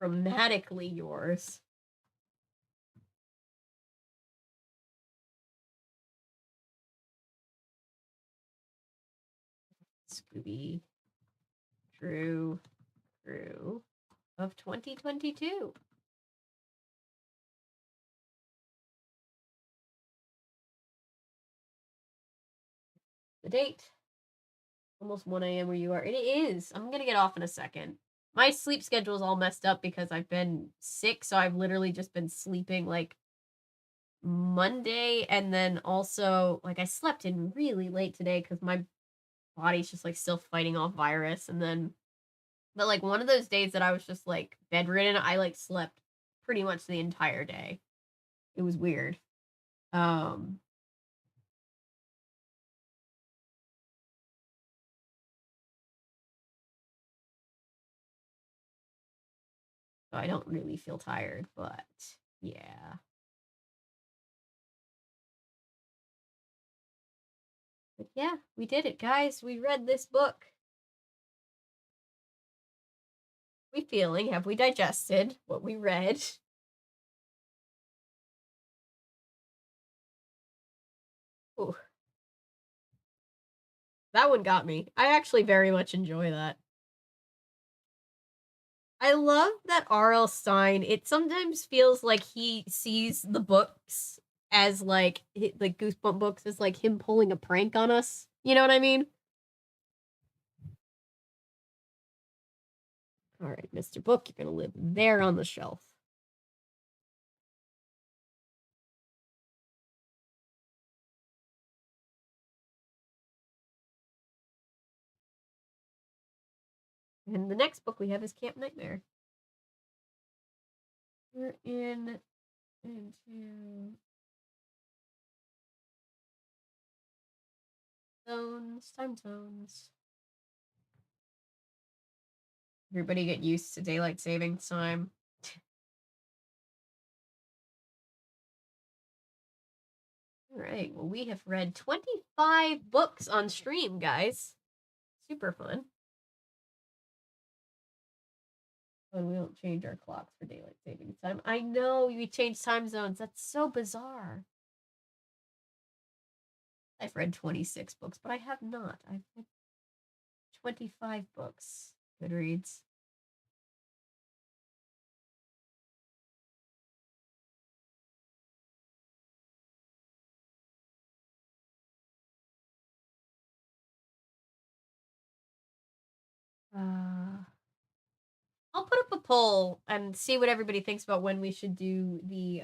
Dramatically yours. Scooby Drew of 2022. The date, almost 1 a.m. where you are. It is. I'm gonna get off in a second. My sleep schedule is all messed up because I've been sick, so I've literally just been sleeping like Monday, and then also like I slept in really late today because my body's just like still fighting off virus, and then but like one of those days that I was just like bedridden, I like slept pretty much the entire day. It was weird. So I don't really feel tired, but yeah. But yeah, we did it, guys. We read this book. We feeling? Have we digested what we read? Ooh. That one got me. I actually very much enjoy that. I love that R.L. Stein, it sometimes feels like he sees the books as like Goosebump books as like him pulling a prank on us. You know what I mean? All right, Mr. Book, you're going to live there on the shelf. And the next book we have is Camp Nightmare. We're into zones, time zones. Everybody get used to daylight savings time. All right, well, we have read 25 books on stream, guys. Super fun. And we don't change our clocks for daylight savings time. I know we change time zones. That's so bizarre. I've read 26 books, but I have not. I've read 25 books. Goodreads. I'll put up a poll and see what everybody thinks about when we should do the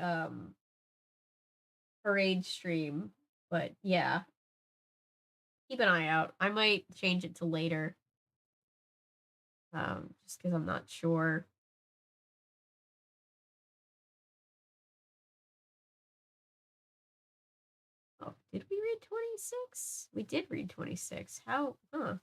parade stream. But yeah, keep an eye out. I might change it to later. Just because I'm not sure. Oh, did we read 26? We did read 26. How? Huh.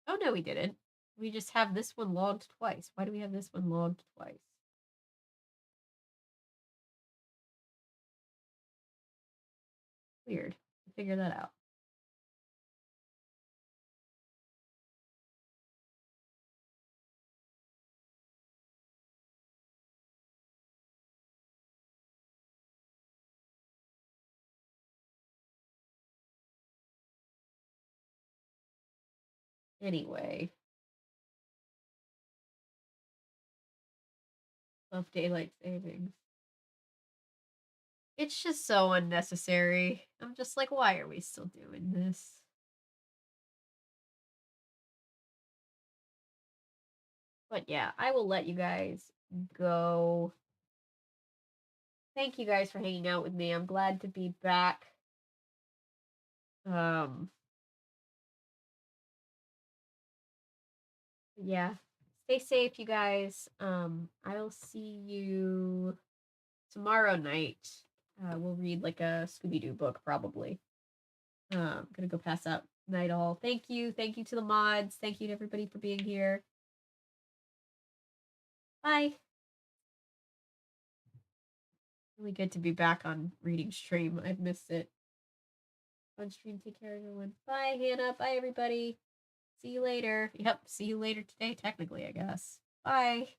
Oh, no, we didn't. We just have this one logged twice. Why do we have this one logged twice? Weird. We'll figure that out. Anyway. Love daylight savings. It's just so unnecessary. I'm just like, why are we still doing this? But yeah, I will let you guys go. Thank you guys for hanging out with me. I'm glad to be back. Yeah. Stay safe, you guys. I'll see you tomorrow night. We'll read like a Scooby-Doo book, probably. Gonna go pass out. Night all. Thank you. Thank you to the mods. Thank you to everybody for being here. Bye. Really good to be back on reading stream. I've missed it. On stream, take care, everyone. Bye, Hannah. Bye, everybody. See you later. Yep, see you later today, technically, I guess. Bye.